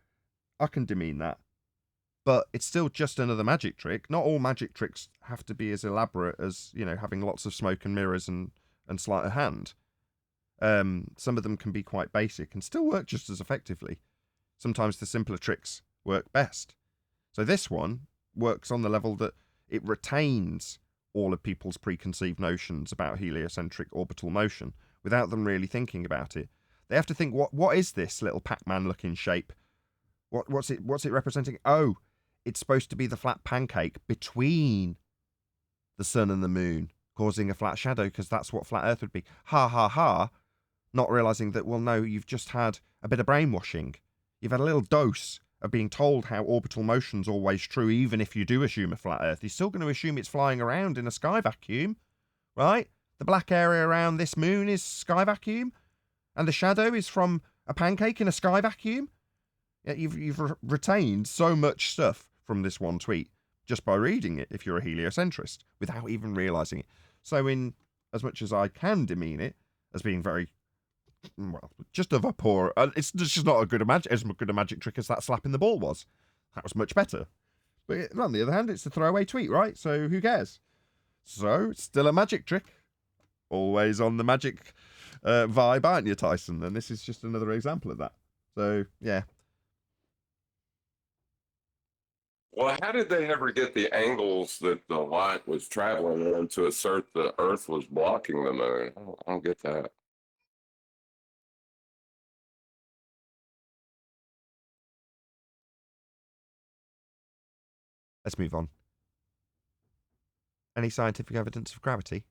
I can demean that, but it's still just another magic trick. Not all magic tricks have to be as elaborate as, you know, having lots of smoke and mirrors and sleight of hand. Some of them can be quite basic and still work just as effectively. Sometimes the simpler tricks work best. So this one works on the level that it retains all of people's preconceived notions about heliocentric orbital motion without them really thinking about it. They have to think, what is this little Pac-Man looking shape? What's it representing? Oh, it's supposed to be the flat pancake between the sun and the moon, causing a flat shadow, because that's what flat Earth would be. Ha ha ha. Not realizing that, well, no, you've just had a bit of brainwashing. You've had a little dose of being told how orbital motion's always true, even if you do assume a flat Earth. You're still going to assume it's flying around in a sky vacuum, right? The black area around this moon is sky vacuum, and the shadow is from a pancake in a sky vacuum. You've retained so much stuff from this one tweet just by reading it, if you're a heliocentrist, without even realizing it. So in as much as I can demean it as being very, well, just of a poor, it's just not as good a magic trick as that slapping the ball was. That was much better. But on the other hand, it's a throwaway tweet, right? So who cares? So it's still a magic trick. Always on the magic vibe, aren't you, Tyson? And this is just another example of that. So, yeah.
Well, how did they ever get the angles that the light was traveling in to assert the Earth was blocking the moon? I don't get that.
Let's move on. Any scientific evidence of gravity?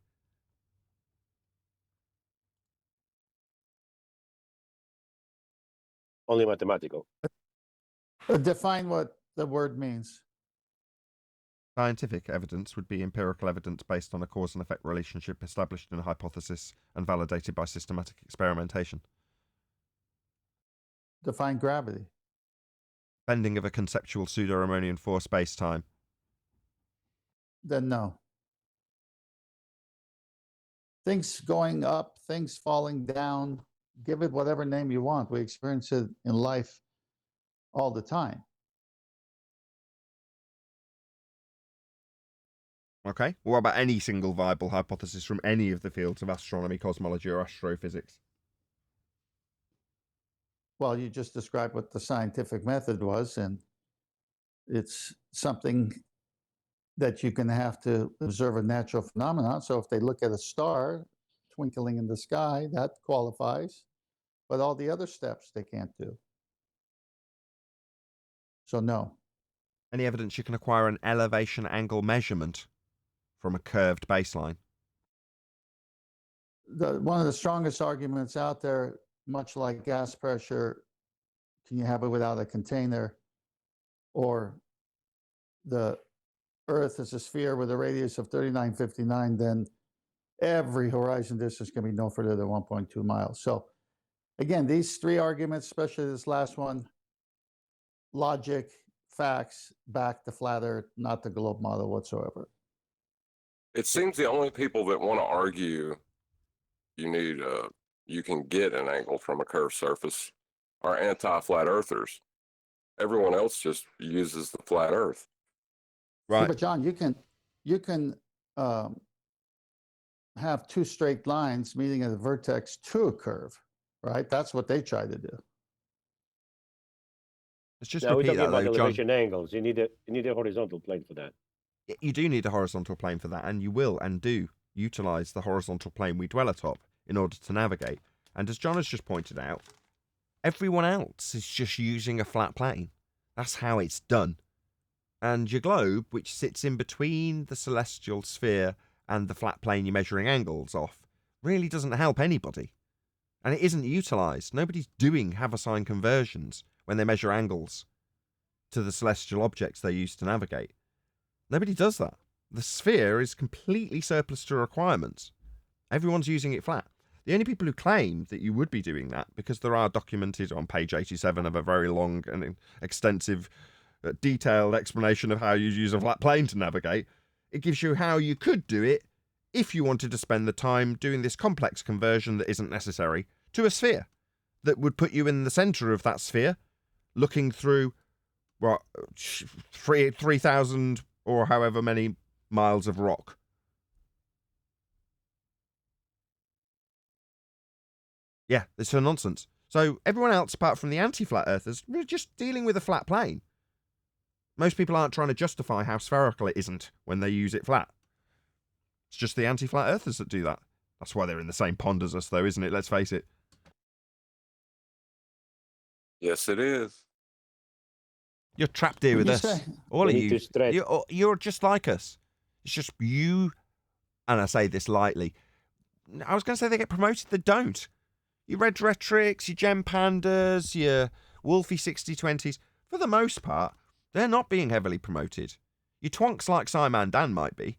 Only mathematical.
Define what the word means.
Scientific evidence would be empirical evidence based on a cause and effect relationship established in a hypothesis and validated by systematic experimentation.
Define gravity.
Bending of a conceptual pseudo-Riemannian force space-time.
Then no. Things going up, things falling down, give it whatever name you want. We experience it in life all the time.
Okay. What about any single viable hypothesis from any of the fields of astronomy, cosmology, or astrophysics?
Well, you just described what the scientific method was, and it's something that you can have to observe a natural phenomenon. So if they look at a star twinkling in the sky, that qualifies. But all the other steps they can't do. So no.
Any evidence you can acquire an elevation angle measurement from a curved baseline?
One of the strongest arguments out there, much like gas pressure, can you have it without a container? Or the Earth is a sphere with a radius of 3959, then every horizon distance can be no further than 1.2 miles. So again, these three arguments, especially this last one, logic, facts back the flat Earth, not the globe model whatsoever.
It seems the only people that want to argue you can get an angle from a curved surface are anti-flat earthers. Everyone else just uses the flat Earth.
Yeah,
Right.
but John, you can have two straight lines meeting at a vertex to a curve, right? That's what they try to do.
Let's just
Now we're
repeat
talking
that,
about
though, John.
elevation angles. You need a horizontal plane for that.
You do need a horizontal plane for that, and you will and do utilize the horizontal plane we dwell atop in order to navigate. And as John has just pointed out, everyone else is just using a flat plane. That's how it's done. And your globe, which sits in between the celestial sphere and the flat plane you're measuring angles off, really doesn't help anybody. And it isn't utilized. Nobody's doing Haversine conversions when they measure angles to the celestial objects they use to navigate. Nobody does that. The sphere is completely surplus to requirements. Everyone's using it flat. The only people who claim that you would be doing that, because there are documented on page 87 of a very long and extensive, detailed explanation of how you use a flat plane to navigate, it gives you how you could do it if you wanted to spend the time doing this complex conversion that isn't necessary to a sphere that would put you in the center of that sphere, looking through 3,000 or however many miles of rock. Yeah, it's a nonsense. So everyone else, apart from the anti-flat earthers, we're just dealing with a flat plane. Most people aren't trying to justify how spherical it isn't when they use it flat. It's just the anti-flat earthers that do that. That's why they're in the same pond as us, though, isn't it? Let's face it.
Yes, it is.
You're trapped here with
You
us.
say-
All of
We need
you.
to stretch.
You're just like us. It's just you, and I say this lightly. I was going to say they get promoted. They don't. Your Red Retrix, your Gem Pandas, your Wolfie 6020s, for the most part, they're not being heavily promoted. Your twonks like Simon Dan might be.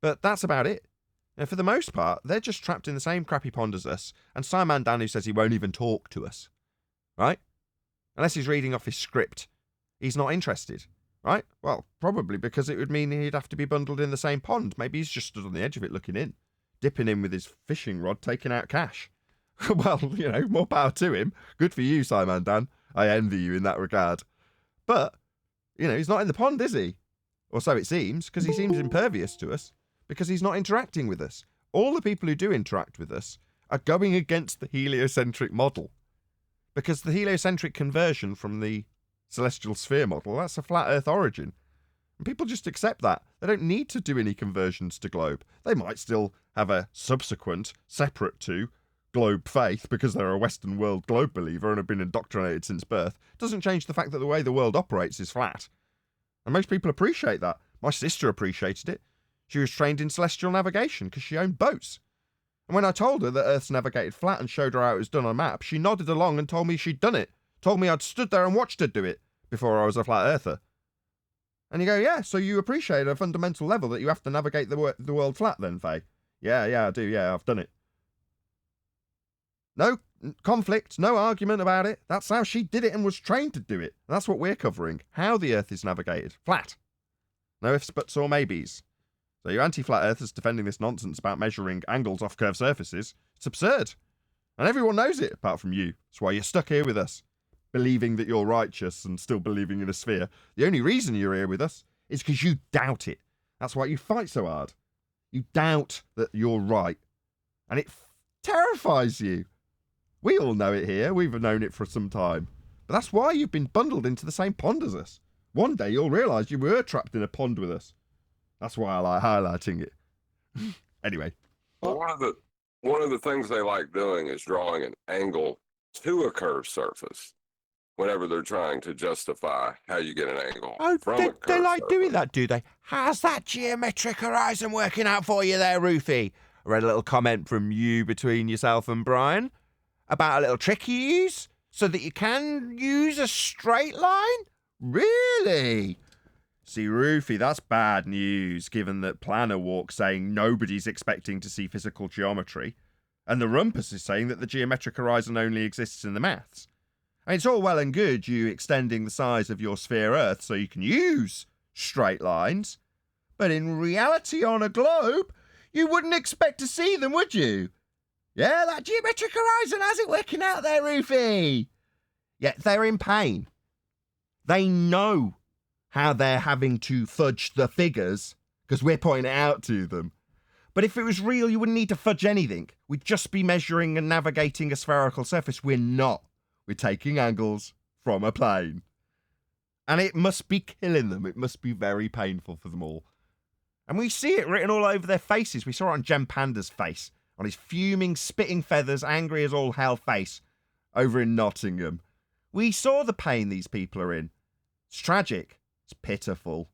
But that's about it. And for the most part, they're just trapped in the same crappy pond as us, and Simon Dan who says he won't even talk to us. Right? Unless he's reading off his script. He's not interested. Right? Well, probably because it would mean he'd have to be bundled in the same pond. Maybe he's just stood on the edge of it looking in, dipping in with his fishing rod, taking out cash. Well, more power to him. Good for you, Simon Dan. I envy you in that regard. But, he's not in the pond, is he? Or so it seems, because he seems impervious to us, because he's not interacting with us. All the people who do interact with us are going against the heliocentric model. Because the heliocentric conversion from the celestial sphere model, that's a flat Earth origin. And people just accept that. They don't need to do any conversions to globe. They might still have a subsequent, separate to, globe faith because they're a Western world globe believer and have been indoctrinated since birth. Doesn't change the fact that the way the world operates is flat. And most people appreciate that. My sister appreciated it. She was trained in celestial navigation because she owned boats. And when I told her that Earth's navigated flat and showed her how it was done on a map, she nodded along and told me she'd done it. Told me I'd stood there and watched her do it before I was a flat earther. And you go, yeah, so you appreciate at a fundamental level that you have to navigate the world flat then, Faye? Yeah, I do. Yeah, I've done it. No conflict, no argument about it. That's how she did it and was trained to do it. And that's what we're covering. How the Earth is navigated. Flat. No ifs, buts, or maybes. So you anti-flat earthers defending this nonsense about measuring angles off curved surfaces, it's absurd. And everyone knows it, apart from you. That's why you're stuck here with us, believing that you're righteous and still believing in a sphere. The only reason you're here with us is because you doubt it. That's why you fight so hard. You doubt that you're right. And it terrifies you. We all know it here. We've known it for some time. But that's why you've been bundled into the same pond as us. One day you'll realise you were trapped in a pond with us. That's why I like highlighting it. Anyway.
Well, one of the things they like doing is drawing an angle to a curved surface whenever they're trying to justify how you get an angle from a curved
They like doing
surface.
that, do they? How's that geometric horizon working out for you there, Roofy? I read a little comment from you between yourself and Brian about a little trick you use so that you can use a straight line? Really? See, Roofy, that's bad news, given that Planner Walk's saying nobody's expecting to see physical geometry, and the Rumpus is saying that the geometric horizon only exists in the maths. And it's all well and good you extending the size of your sphere Earth so you can use straight lines, but in reality on a globe, you wouldn't expect to see them, would you? Yeah, that geometric horizon has it working out there, Rufy. Yet they're in pain. They know how they're having to fudge the figures because we're pointing it out to them. But if it was real, you wouldn't need to fudge anything. We'd just be measuring and navigating a spherical surface. We're not. We're taking angles from a plane. And it must be killing them. It must be very painful for them all. And we see it written all over their faces. We saw it on Jem Panda's face, on his fuming, spitting feathers, angry as all hell face over in Nottingham. We saw the pain these people are in. It's tragic. It's pitiful.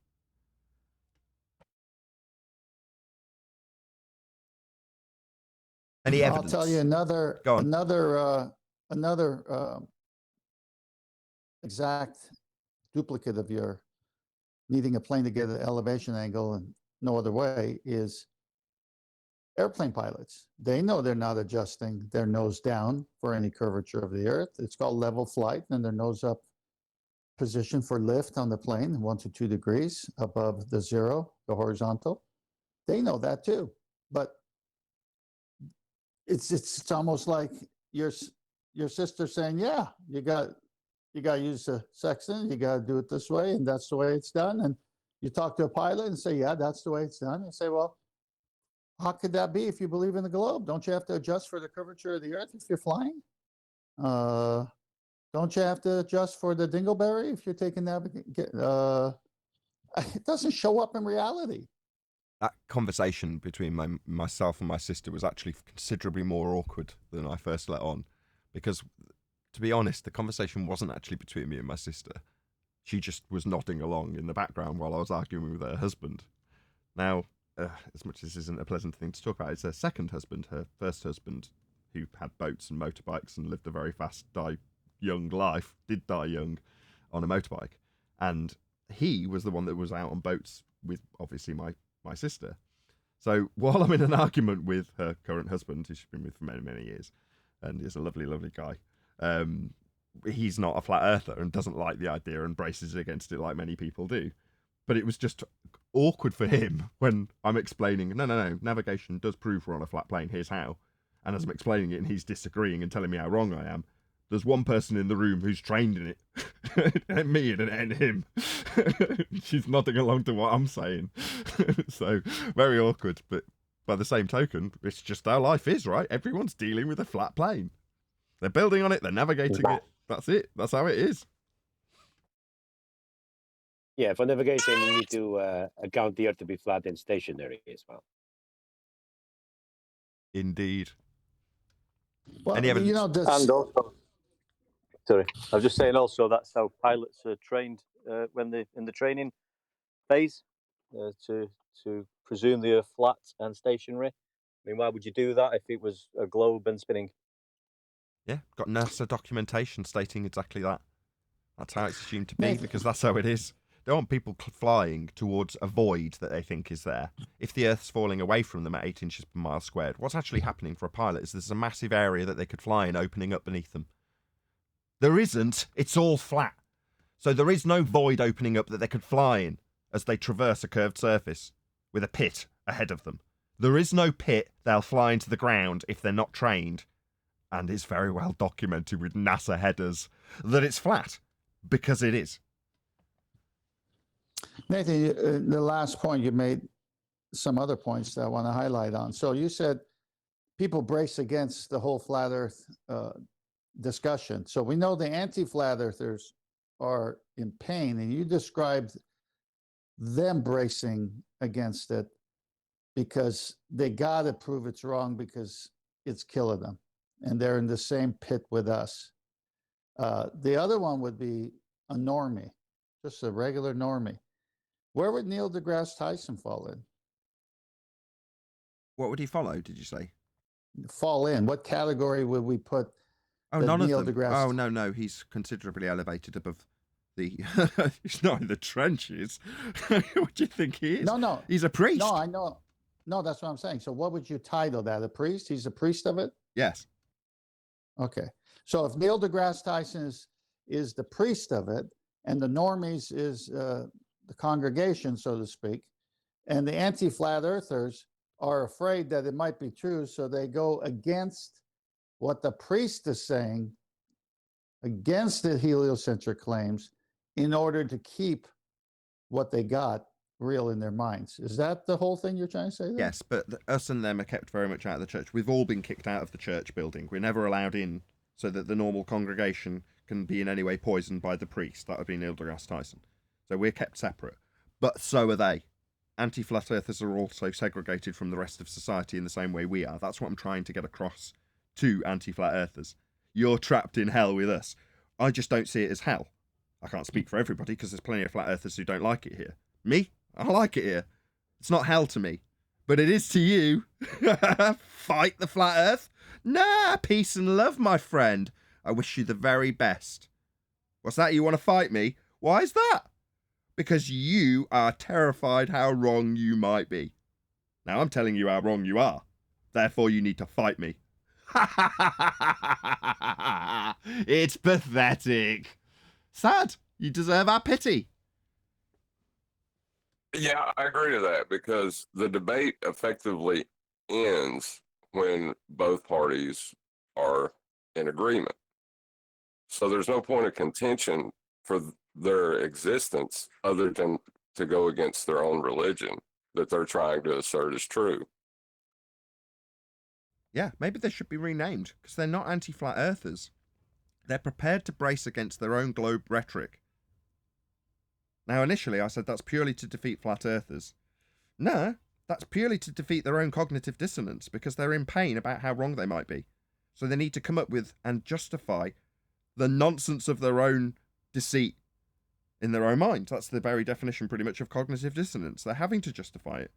Any evidence?
I'll tell you another exact duplicate of your needing a plane to get an elevation angle and no other way is airplane pilots. They know they're not adjusting their nose down for any curvature of the earth. It's called level flight, and their nose up position for lift on the plane, 1 to 2 degrees above the zero, the horizontal. They know that too, but it's almost like your sister saying, "Yeah, you got to use the sextant. You got to do it this way, and that's the way it's done." And you talk to a pilot and say, "Yeah, that's the way it's done." And say, "Well, how could that be if you believe in the globe? Don't you have to adjust for the curvature of the earth if you're flying? Don't you have to adjust for the dingleberry if you're taking that?" It doesn't show up in reality.
That conversation between myself and my sister was actually considerably more awkward than I first let on. Because, to be honest, the conversation wasn't actually between me and my sister. She just was nodding along in the background while I was arguing with her husband. Now, as much as this isn't a pleasant thing to talk about, it's her second husband, her first husband, who had boats and motorbikes and lived a very fast, young life, did die young on a motorbike. And he was the one that was out on boats with, obviously, my sister. So while I'm in an argument with her current husband, who she's been with for many, many years, and is a lovely, lovely guy, he's not a flat earther and doesn't like the idea and braces against it like many people do. But it was just awkward for him when I'm explaining, no, navigation does prove we're on a flat plane, here's how. And as I'm explaining it and he's disagreeing and telling me how wrong I am, there's one person in the room who's trained in it, and me and him. She's nodding along to what I'm saying. So, very awkward. But by the same token, it's just how life is, right? Everyone's dealing with a flat plane. They're building on it, they're navigating it. That's it. That's how it is.
Yeah, for navigation, you need to account the Earth to be flat and stationary as well.
Indeed.
Well,
Any evidence?
And also, sorry, I was just saying also that's how pilots are trained when they in the training phase to presume the Earth flat and stationary. I mean, why would you do that if it was a globe and spinning?
Yeah, got NASA documentation stating exactly that. That's how it's assumed to be, because that's how it is. They want people flying towards a void that they think is there. If the Earth's falling away from them at 8 inches per mile squared, what's actually happening for a pilot is there's a massive area that they could fly in opening up beneath them. There isn't. It's all flat. So there is no void opening up that they could fly in as they traverse a curved surface with a pit ahead of them. There is no pit they'll fly into the ground if they're not trained. And it's very well documented with NASA headers that it's flat, because it is.
Nathan, the last point you made, some other points that I want to highlight on. So you said people brace against the whole flat Earth discussion. So we know the anti-flat earthers are in pain, and you described them bracing against it because they got to prove it's wrong because it's killing them, and they're in the same pit with us. The other one would be a normie, just a regular normie. Where would Neil deGrasse Tyson fall in?
What would he follow, did you say?
Fall in. What category would we put?
Oh, none
Neil
of them.
deGrasse...
Oh, no. He's considerably elevated above the... He's not in the trenches. What do you think he is?
No.
He's a priest.
No, I know. No, that's what I'm saying. So what would you title that? A priest? He's a priest of it?
Yes.
Okay. So if Neil deGrasse Tyson is is the priest of it, and the normies is the congregation, so to speak. And the anti-flat earthers are afraid that it might be true, so they go against what the priest is saying, against the heliocentric claims, in order to keep what they got real in their minds. Is that the whole thing you're trying to say there?
Yes, but us and them are kept very much out of the church. We've all been kicked out of the church building. We're never allowed in so that the normal congregation can be in any way poisoned by the priest. That would be Neil deGrasse Tyson. So we're kept separate. But so are they. Anti-flat earthers are also segregated from the rest of society in the same way we are. That's what I'm trying to get across to anti-flat earthers. You're trapped in hell with us. I just don't see it as hell. I can't speak for everybody because there's plenty of flat earthers who don't like it here. Me? I like it here. It's not hell to me. But it is to you. Fight the flat earth? Nah, peace and love, my friend. I wish you the very best. What's that? You want to fight me? Why is that? Because you are terrified how wrong you might be. Now I'm telling you how wrong you are. Therefore you need to fight me. It's pathetic. Sad. You deserve our pity.
Yeah, I agree to that because the debate effectively ends when both parties are in agreement. So there's no point of contention for their existence other than to go against their own religion that they're trying to assert is true.
Yeah, maybe they should be renamed because they're not anti-flat earthers. They're prepared to brace against their own globe rhetoric. Now, initially, I said that's purely to defeat flat earthers. No, that's purely to defeat their own cognitive dissonance because they're in pain about how wrong they might be. So they need to come up with and justify the nonsense of their own deceit in their own minds. That's the very definition, pretty much, of cognitive dissonance. They're having to justify it.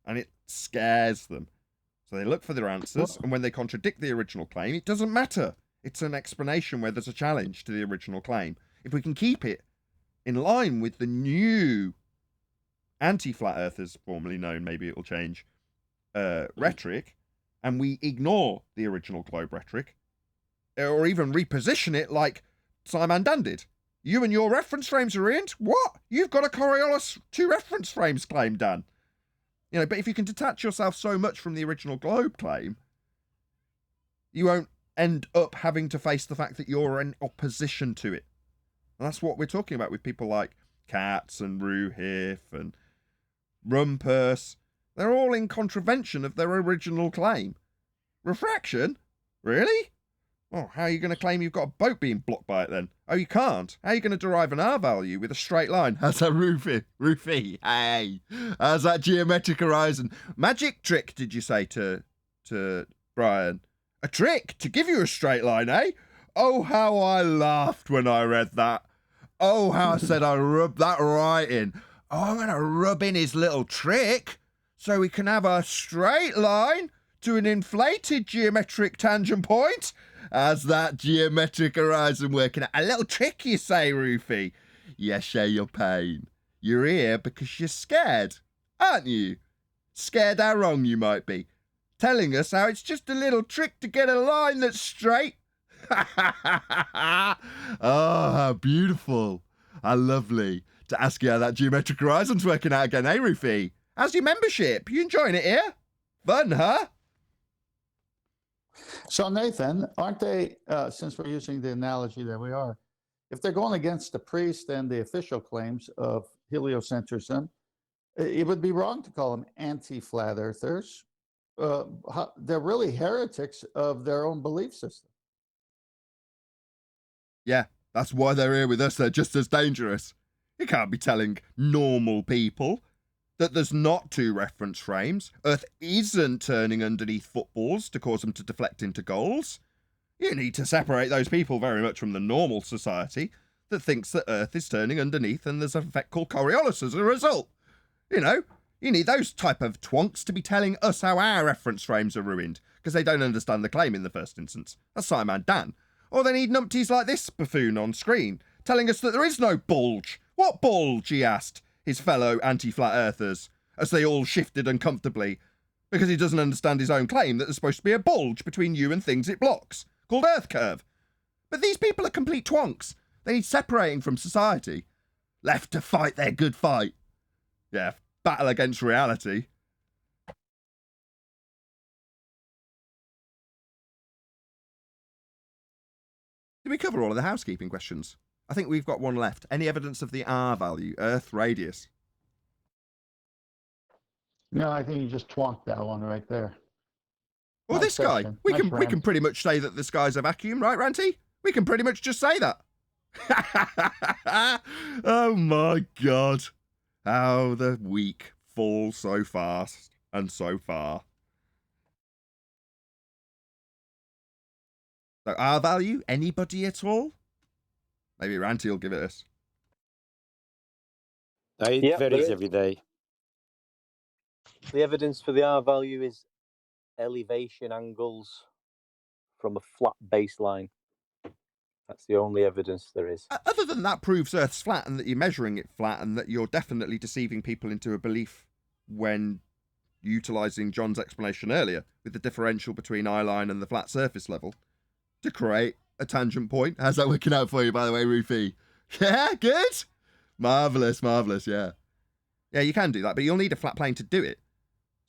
And it scares them. So they look for their answers, and when they contradict the original claim, it doesn't matter. It's an explanation where there's a challenge to the original claim. If we can keep it in line with the new anti-flat earthers, formerly known, maybe it'll change, rhetoric, and we ignore the original globe rhetoric, or even reposition it like Simon Dan did. You and your reference frames are in? What? You've got a Coriolis 2 reference frames claim, Dan. You know, but if you can detach yourself so much from the original globe claim, you won't end up having to face the fact that you're in opposition to it. And that's what we're talking about with people like Katz and Ruhif and Rumpus. They're all in contravention of their original claim. Refraction? Really? Oh, how are you going to claim you've got a boat being blocked by it then? Oh, you can't. How are you going to derive an R value with a straight line? How's that, Roofy? Hey, how's that geometric horizon? Magic trick, did you say to Brian? A trick to give you a straight line, eh? Oh, how I laughed when I read that. Oh, how I said I rubbed that right in. Oh, I'm going to rub in his little trick so we can have a straight line to an inflated geometric tangent point. How's that geometric horizon working out? A little trick, you say, Roofy? Yeah, share your pain. You're here because you're scared, aren't you? Scared how wrong you might be. Telling us how it's just a little trick to get a line that's straight. Oh, how beautiful. How lovely. To ask you how that geometric horizon's working out again, eh, Roofy? How's your membership? You enjoying it here? Fun, huh?
So, Nathan, aren't they, since we're using the analogy that we are, if they're going against the priest and the official claims of heliocentrism, it would be wrong to call them anti-flat earthers. They're really heretics of their own belief system.
Yeah, that's why they're here with us. They're just as dangerous. You can't be telling normal people that there's not 2 reference frames. Earth isn't turning underneath footballs to cause them to deflect into goals. You need to separate those people very much from the normal society that thinks that Earth is turning underneath and there's an effect called Coriolis as a result. You know, you need those type of twonks to be telling us how our reference frames are ruined because they don't understand the claim in the first instance. That's Simon Dan. Or they need numpties like this buffoon on screen telling us that there is no bulge. What bulge, he asked his fellow anti-flat earthers, as they all shifted uncomfortably, because he doesn't understand his own claim that there's supposed to be a bulge between you and things it blocks, called Earth curve. But these people are complete twonks. They need separating from society. Left to fight their good fight. Yeah, battle against reality. Did we cover all of the housekeeping questions? I think we've got one left. Any evidence of the R value, Earth radius?
No, I think you just twonked that one right there.
Well,
Nice
this guy,
question.
we
Nice
can
rant.
pretty much say that the sky's a vacuum, right, Ranty? We can pretty much just say that. Oh my God. How the week falls so fast and so far. So R value, anybody at all? Maybe Ranty will give it us.
It
Yeah, there
varies
is.
every day.
The evidence for the R value is elevation angles from a flat baseline. That's the only evidence there is.
Other than that proves Earth's flat and that you're measuring it flat and that you're definitely deceiving people into a belief when utilising John's explanation earlier with the differential between eye line and the flat surface level to create a tangent point. How's that working out for you, by the way, Rufy? Yeah, good? Marvellous, marvellous, yeah. Yeah, you can do that, but you'll need a flat plane to do it.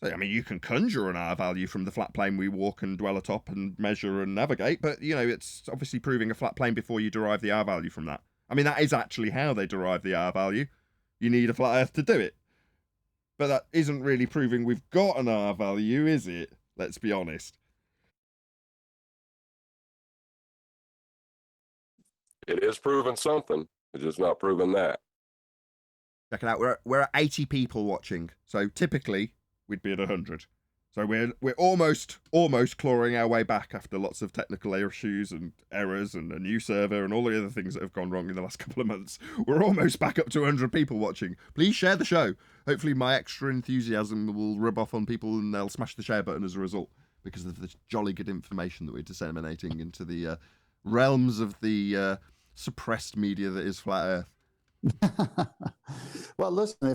So, I mean, you can conjure an R value from the flat plane we walk and dwell atop and measure and navigate, but, you know, it's obviously proving a flat plane before you derive the R value from that. I mean, that is actually how they derive the R value. You need a flat Earth to do it. But that isn't really proving we've got an R value, is it? Let's be honest.
It is proving something. It's just not proving that.
Check it out. We're at 80 people watching. So typically we'd be at 100. So we're almost clawing our way back after lots of technical issues and errors and a new server and all the other things that have gone wrong in the last couple of months. We're almost back up to 100 people watching. Please share the show. Hopefully my extra enthusiasm will rub off on people and they'll smash the share button as a result because of the jolly good information that we're disseminating into the realms of the suppressed media that is Flat Earth.
Well, listen,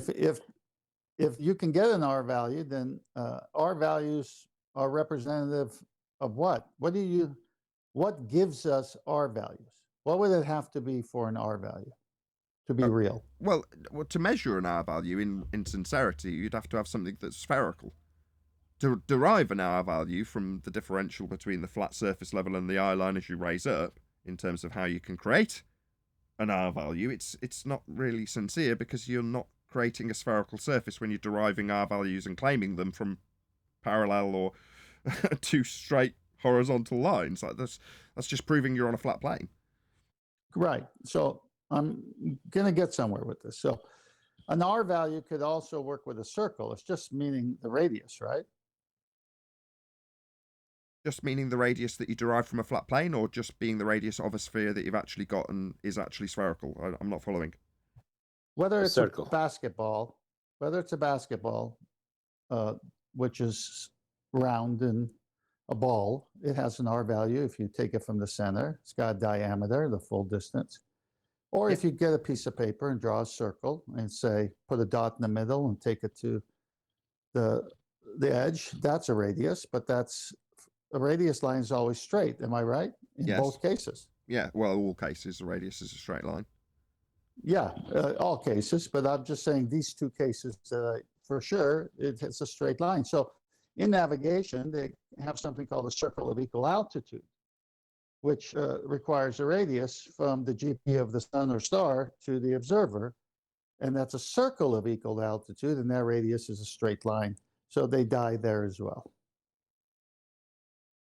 if you can get an R value, then R values are representative of what? What gives us R values? What would it have to be for an R value to be real?
Well, to measure an R value in sincerity, you'd have to have something that's spherical. To derive an R value from the differential between the flat surface level and the eye line as you raise up, in terms of how you can create an R value, it's not really sincere because you're not creating a spherical surface when you're deriving R values and claiming them from parallel or two straight horizontal lines. Like that's just proving you're on a flat plane.
Right. So I'm going to get somewhere with this. So an R value could also work with a circle. It's just meaning the radius, right?
Just meaning the radius that you derive from a flat plane, or just being the radius of a sphere that you've actually got and is actually spherical? I'm not following.
Whether it's
circle.
a basketball, which is round and a ball, it has an R value if you take it from the center. It's got a diameter, the full distance. Or if you get a piece of paper and draw a circle and say, put a dot in the middle and take it to the edge, that's a radius, but a radius line is always straight. Am I right? In
Yes.
both cases.
Yeah, well, all cases, the radius is a straight line.
Yeah, all cases, but I'm just saying these two cases, for sure, it's a straight line. So in navigation, they have something called a circle of equal altitude, which requires a radius from the GP of the sun or star to the observer. And that's a circle of equal altitude, and that radius is a straight line. So they die there as well.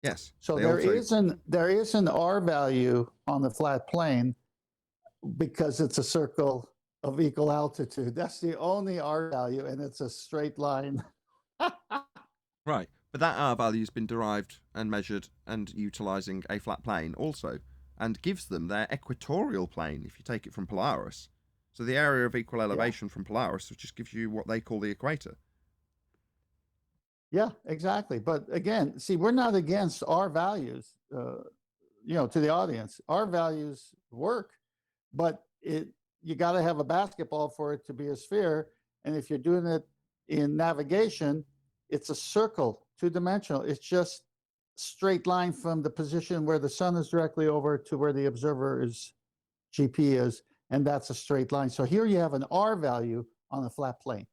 Yes.
So there is an R value on the flat plane because it's a circle of equal altitude. That's the only R value, and it's a straight line.
Right. But that R value has been derived and measured and utilising a flat plane also, and gives them their equatorial plane if you take it from Polaris. So the area of equal elevation from Polaris just gives you what they call the equator.
Yeah, exactly. But again, see, we're not against R values, to the audience. R values work, but you got to have a basketball for it to be a sphere. And if you're doing it in navigation, it's a circle, two-dimensional. It's just straight line from the position where the sun is directly over to where the observer is GP is, and that's a straight line. So here you have an R value on a flat plane.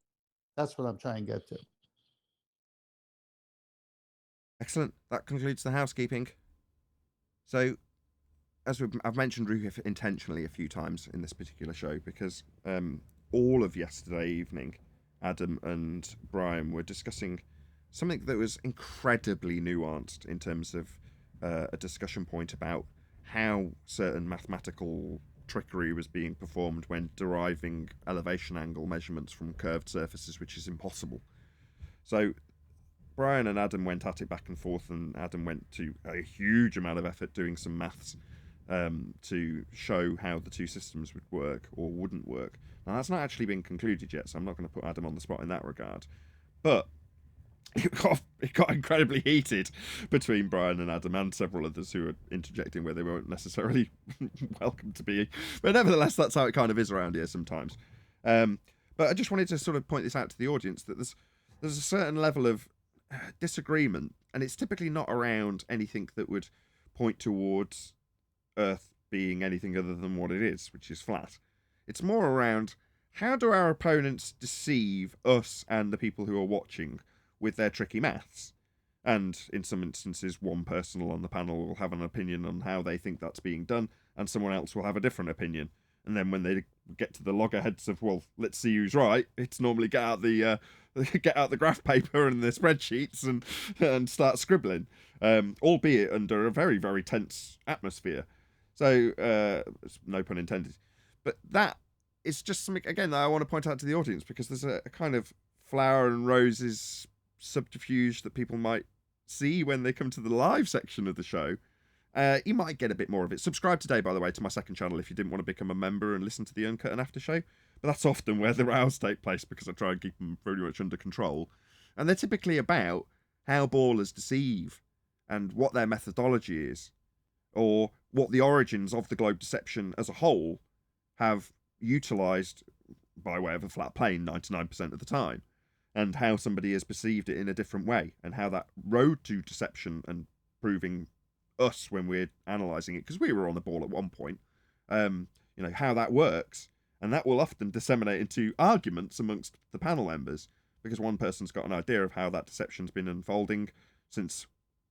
That's what I'm trying to get to.
Excellent. That concludes the housekeeping. So, as I've mentioned Roof intentionally a few times in this particular show, because all of yesterday evening, Adam and Brian were discussing something that was incredibly nuanced in terms of a discussion point about how certain mathematical trickery was being performed when deriving elevation angle measurements from curved surfaces, which is impossible. So Brian and Adam went at it back and forth, and Adam went to a huge amount of effort doing some maths to show how the two systems would work or wouldn't work. Now, that's not actually been concluded yet, so I'm not going to put Adam on the spot in that regard. But it got incredibly heated between Brian and Adam and several others who were interjecting where they weren't necessarily welcome to be. But nevertheless, that's how it kind of is around here sometimes. But I just wanted to sort of point this out to the audience, that there's a certain level of disagreement, and it's typically not around anything that would point towards Earth being anything other than what it is, which is flat. It's more around, how do our opponents deceive us and the people who are watching with their tricky maths? And in some instances, one person on the panel will have an opinion on how they think that's being done, and someone else will have a different opinion. And then when they get to the loggerheads of, well, let's see who's right, it's normally get out the graph paper and the spreadsheets and start scribbling, albeit under a very, very tense atmosphere. So, no pun intended. But that is just something, again, that I want to point out to the audience, because there's a kind of flower and roses subterfuge that people might see when they come to the live section of the show. You might get a bit more of it. Subscribe today, by the way, to my second channel if you didn't want to become a member and listen to the Uncut and After show. But that's often where the rows take place, because I try and keep them very much under control. And they're typically about how ballers deceive and what their methodology is, or what the origins of the globe deception as a whole have utilised by way of a flat plane 99% of the time, and how somebody has perceived it in a different way, and how that road to deception and proving us when we're analysing it, because we were on the ball at one point, how that works. And that will often disseminate into arguments amongst the panel members, because one person's got an idea of how that deception's been unfolding since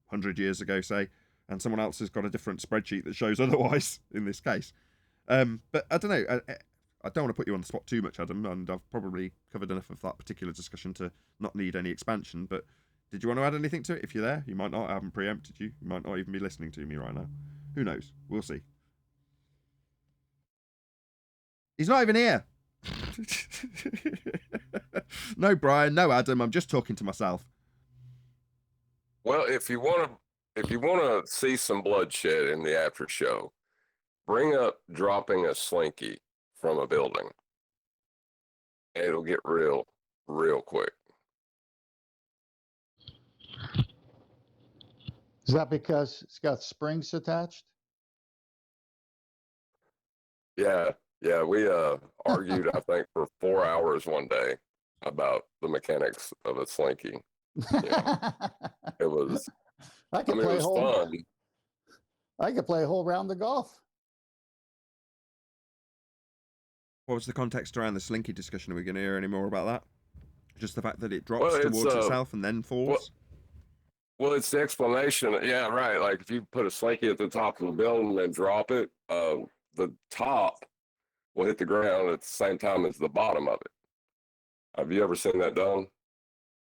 100 years ago, say, and someone else has got a different spreadsheet that shows otherwise in this case. But I don't know, I don't want to put you on the spot too much, Adam, and I've probably covered enough of that particular discussion to not need any expansion, but did you want to add anything to it? If you're there, you might not. I haven't preempted you. You might not even be listening to me right now. Who knows? We'll see. He's not even here. No, Brian. No, Adam. I'm just talking to myself.
Well, if you want to see some bloodshed in the after show, bring up dropping a slinky from a building. It'll get real quick.
Is that because it's got springs attached?
Yeah, we argued, I think, for 4 hours one day about the mechanics of a slinky. Yeah. It was,
I
it was fun.
I could play a whole round of golf.
What was the context around the slinky discussion? Are we going to hear any more about that? Just the fact that it drops towards itself and then falls?
Well, it's the explanation. Yeah, right. Like if you put a slinky at the top of the building and drop it, the top will hit the ground at the same time as the bottom of it. Have you ever seen that done?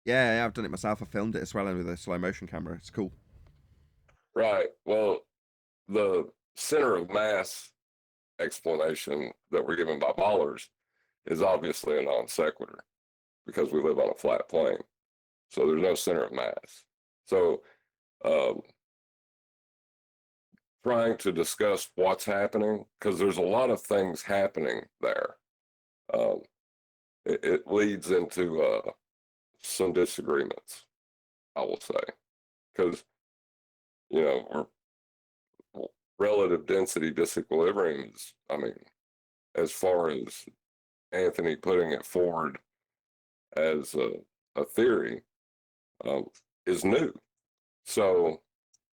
Yeah, I've done it myself. I filmed it as well with a slow motion camera. It's cool.
Right. Well, the center of mass explanation that we're given by ballers is obviously a non sequitur, because we live on a flat plane. So there's no center of mass. So trying to discuss what's happening, because there's a lot of things happening there. It leads into some disagreements, I will say, because, relative density disequilibrium is, as far as Anthony putting it forward as a theory, is new. So,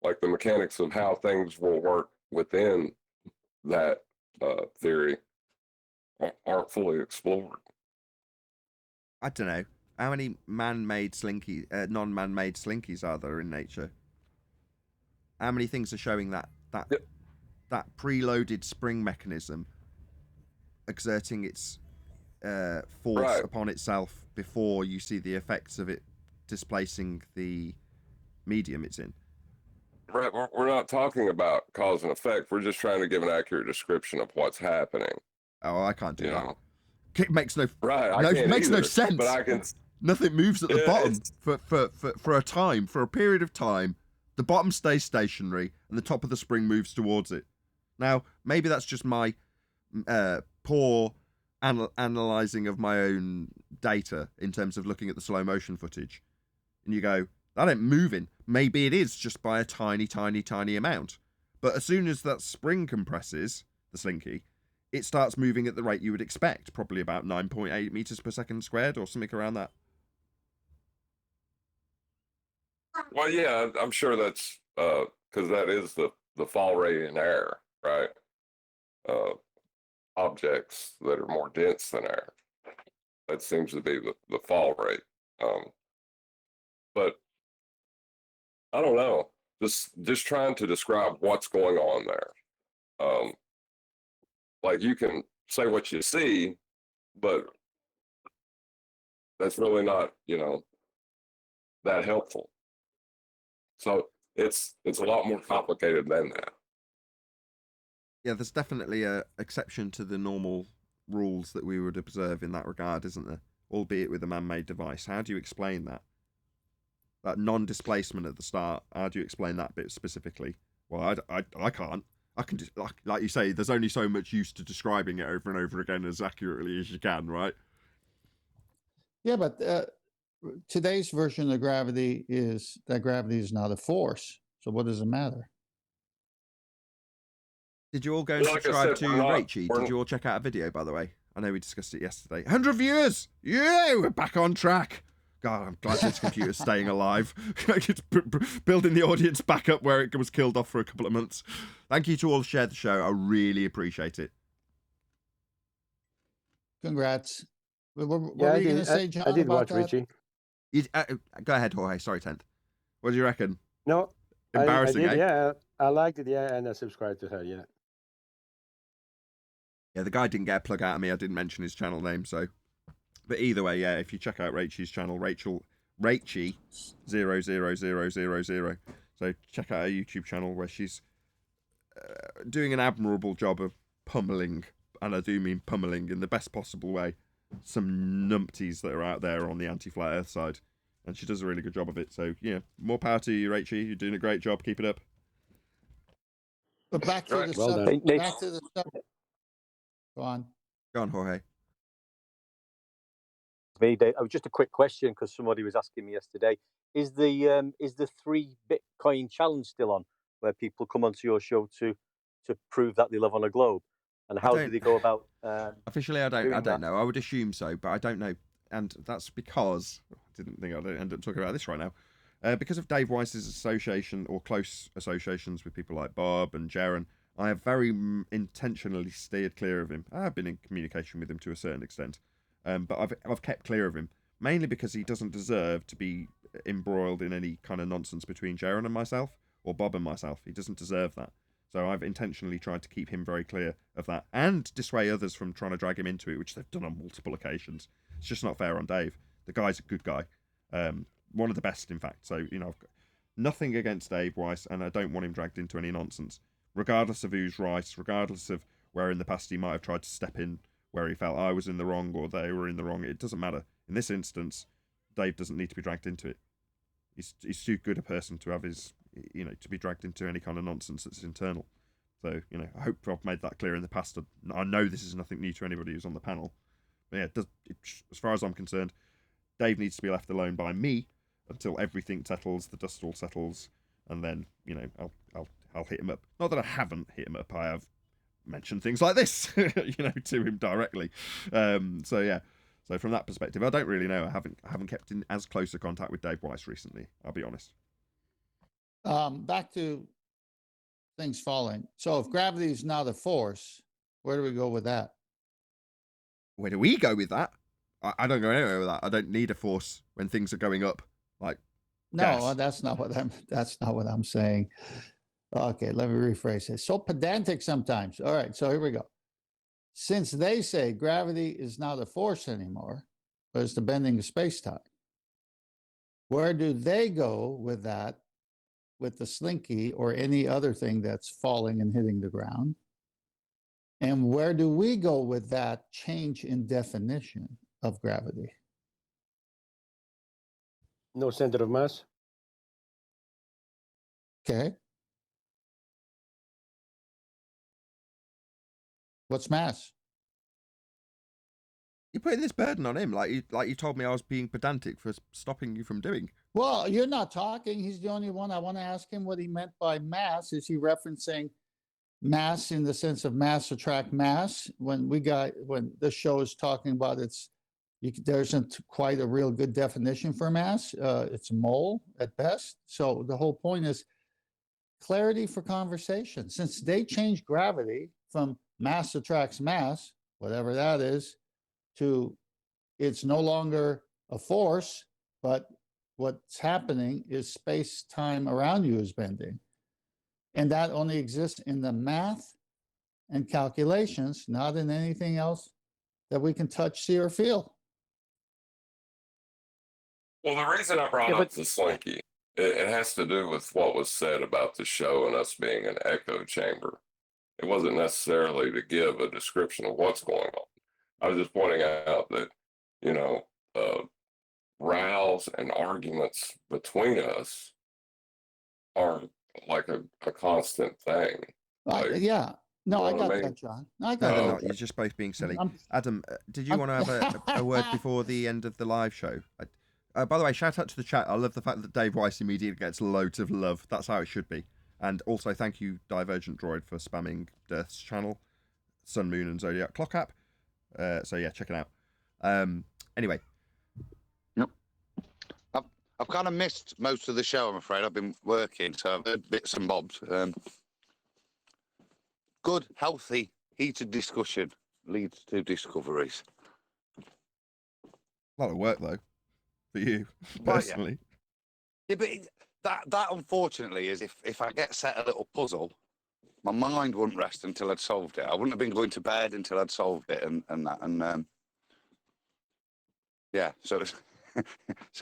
like the mechanics of how things will work within that theory aren't fully explored.
I don't know. How many man-made non-man-made slinkies are there in nature? How many things are showing that
Yep.
that preloaded spring mechanism exerting its force
Right.
upon itself before you see the effects of it displacing the medium it's in?
Right. We're not talking about cause and effect. We're just trying to give an accurate description of what's happening.
Oh, I can't do
You
that.
know.
It makes no
Right. I
no
can't
makes no
either,
sense.
But I can.
Nothing moves at the
Yeah,
bottom
it's-
for a time, for a period of time. The bottom stays stationary and the top of the spring moves towards it. Now, maybe that's just my poor analyzing of my own data in terms of looking at the slow motion footage. And you go, that ain't moving. Maybe it is just by a tiny, tiny, tiny amount. But as soon as that spring compresses, the slinky, it starts moving at the rate you would expect, probably about 9.8 meters per second squared or something around that.
Well, yeah, I'm sure that's because that is the fall rate in air, right? Objects that are more dense than air. That seems to be the fall rate. But I don't know. Just trying to describe what's going on there. Like you can say what you see, but that's really not, that helpful. So it's a lot more complicated than that.
Yeah, there's definitely a exception to the normal rules that we would observe in that regard, isn't there? Albeit with a man-made device. How do you explain that? That non-displacement at the start. How do you explain that bit specifically? Well, I can't. I can just, like you say, there's only so much use to describing it over and over again as accurately as you can, right?
Yeah, but today's version of gravity is that gravity is not a force. So what does it matter?
Did you all go and
Like I
subscribe
said,
to Rachie? Did you all check out a video, by the way? I know we discussed it yesterday. 100 viewers! Yeah, we're back on track. God, I'm glad this computer's staying alive. It's building the audience back up where it was killed off for a couple of months. Thank you to all who shared the show. I really appreciate it.
Congrats. What
Yeah,
were you going to say, John,
I did
about
watch
that?
Richie.
Go ahead, Jorge. Sorry, Tent. What do you reckon?
No,
Embarrassing,
I did,
eh?
yeah. I liked it, yeah, and I subscribed to her, yeah.
Yeah, the guy didn't get a plug out of me. I didn't mention his channel name, so. But either way, yeah, if you check out Rachie's channel, Rachie 00000. So check out her YouTube channel where she's doing an admirable job of pummeling, and I do mean pummeling in the best possible way, some numpties that are out there on the anti-flat Earth side, and she does a really good job of it. So yeah, more power to you, Rachie. You're doing a great job. Keep it up.
But back to the
Well done.
subject. Back to the subject. Go on.
Go on, Jorge.
Me, Dave. Oh, just a quick question because somebody was asking me yesterday: is the 3 Bitcoin challenge still on, where people come onto your show to prove that they live on a globe, and how do they go about?
Officially, I
doing
don't
that?
know. I would assume so, but I don't know, and that's because I didn't think I'd end up talking about this right now. Because of Dave Weiss's association or close associations with people like Bob and Jaron, I have very intentionally steered clear of him. I have been in communication with him to a certain extent, but I've kept clear of him, mainly because he doesn't deserve to be embroiled in any kind of nonsense between Jaron and myself, or Bob and myself. He doesn't deserve that. So I've intentionally tried to keep him very clear of that, and dissuade others from trying to drag him into it, which they've done on multiple occasions. It's just not fair on Dave. The guy's a good guy. One of the best, in fact. So, I've got nothing against Dave Weiss, and I don't want him dragged into any nonsense. Regardless of who's right, regardless of where in the past he might have tried to step in where he felt I was in the wrong or they were in the wrong, it doesn't matter. In this instance, Dave doesn't need to be dragged into it. He's too good a person to have his, to be dragged into any kind of nonsense that's internal. So, I hope I've made that clear in the past. I know this is nothing new to anybody who's on the panel. But yeah, as far as I'm concerned, Dave needs to be left alone by me until everything settles, the dust all settles, and then, I'll hit him up. Not that I haven't hit him up, I have mentioned things like this, to him directly. So yeah. So from that perspective, I don't really know. I haven't kept in as close a contact with Dave Weiss recently, I'll be honest.
Back to things falling. So if gravity is not a force, Where do we go with that?
Where do we go with that? I don't go anywhere with that. I don't need a force when things are going up. Like,
No,
gas.
that's not what I'm saying. Okay, let me rephrase it. So pedantic sometimes. All right, so here we go. Since they say gravity is not a force anymore, but it's the bending of space-time, where do they go with that, with the slinky or any other thing that's falling and hitting the ground? And where do we go with that change in definition of gravity?
No center of mass.
Okay. What's mass?
You're putting this burden on him, like you told me I was being pedantic for stopping you from doing.
Well, you're not talking. He's the only one. I want to ask him what he meant by mass. Is he referencing mass in the sense of mass attract mass? When the show is talking about there isn't quite a real good definition for mass. It's a mole at best. So the whole point is clarity for conversation. Since they changed gravity from mass attracts mass, whatever that is, to it's no longer a force, but what's happening is space-time around you is bending. And that only exists in the math and calculations, not in anything else that we can touch, see, or feel.
Well, the reason I brought up the slinky, it has to do with what was said about the show and us being an echo chamber. It wasn't necessarily to give a description of what's going on. I was just pointing out that, you know, rows and arguments between us are like a constant thing. Like,
Yeah. No, I
you know what
got
I mean?
that, John. I
No,
got
they're
that.
not. You're just both being silly.
I'm-
Adam, did you
I'm-
want to have a word before the end of the live show? By the way, shout out to the chat. I love the fact that Dave Weiss immediately gets loads of love. That's how it should be. And also, thank you, Divergent Droid, for spamming Death's channel, Sun, Moon, and Zodiac Clock app. So yeah, check it out. Anyway,
I've kind of missed most of the show, I'm afraid. I've been working, so I've heard bits and bobs. Good, healthy, heated discussion leads to discoveries.
a lot of work though for you
Well, yeah.
personally.
Yeah, but that unfortunately is if I get set a little puzzle, my mind wouldn't rest until I'd solved it. I wouldn't have been going to bed until I'd solved it and that. And yeah, so it's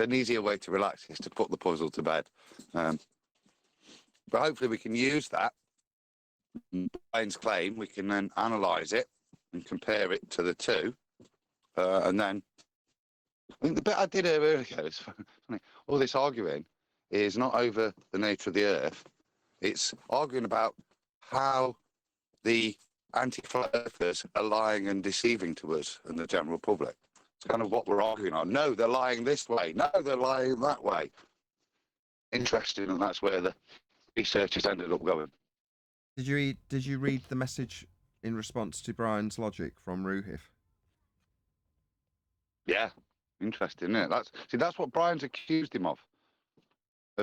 an easier way to relax is to put the puzzle to bed. But hopefully we can use that. Brian's claim, we can then analyse it and compare it to the two. And then, I think the bit I did earlier is funny. All this arguing is not over the nature of the Earth. It's arguing about how the anti-flat earthers are lying and deceiving to us and the general public. It's kind of what we're arguing on. No, they're lying this way. No, they're lying that way. Interesting, and that's where the researchers ended up going.
Did you read the message in response to Brian's logic from Ruhif?
Yeah, interesting, isn't it? That's what Brian's accused him of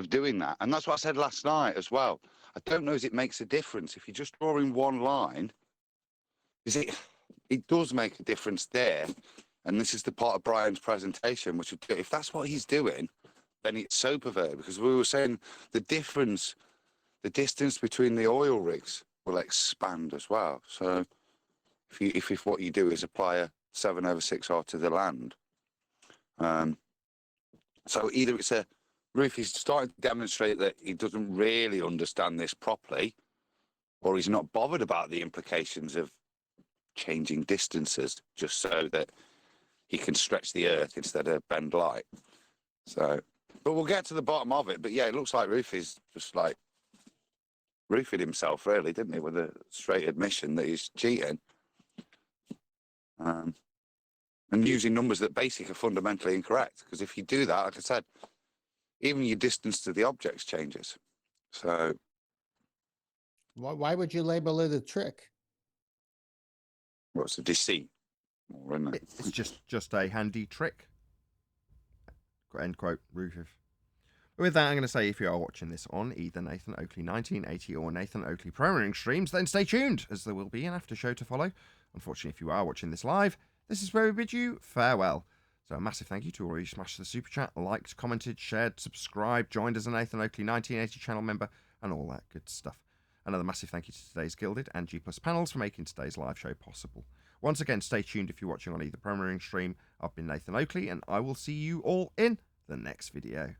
doing that. And that's what I said last night as well. I don't know if it makes a difference. If you're just drawing one line, it does make a difference there. And this is the part of Brian's presentation, which if that's what he's doing, then it's so perverted, because we were saying the distance between the oil rigs will expand as well. So if what you do is apply a 7/6R to the land, so either it's Ruth is starting to demonstrate that he doesn't really understand this properly, or he's not bothered about the implications of changing distances just so that he can stretch the Earth instead of bend light. So, but we'll get to the bottom of it. But yeah, it looks like Ruth is just like roofing himself, really, didn't he, with a straight admission that he's cheating. And using numbers that basically are fundamentally incorrect. Because if you do that, like I said, even your distance to the objects changes. So
Why would you label it a trick?
well, it's a deceit, more, isn't it?
It's just a handy trick. End quote, Ruhif. With that, I'm going to say if you are watching this on either Nathan Oakley 1980 or Nathan Oakley programming streams, then stay tuned, as there will be an after show to follow. Unfortunately, if you are watching this live, this is where we bid you farewell. So a massive thank you to all you smashed the super chat, liked, commented, shared, subscribed, joined as a Nathan Oakley 1980 channel member, and all that good stuff. Another massive thank you to today's Gilded and G Plus panels for making today's live show possible. Once again, stay tuned if you're watching on either premiering stream. I've been Nathan Oakley, and I will see you all in the next video.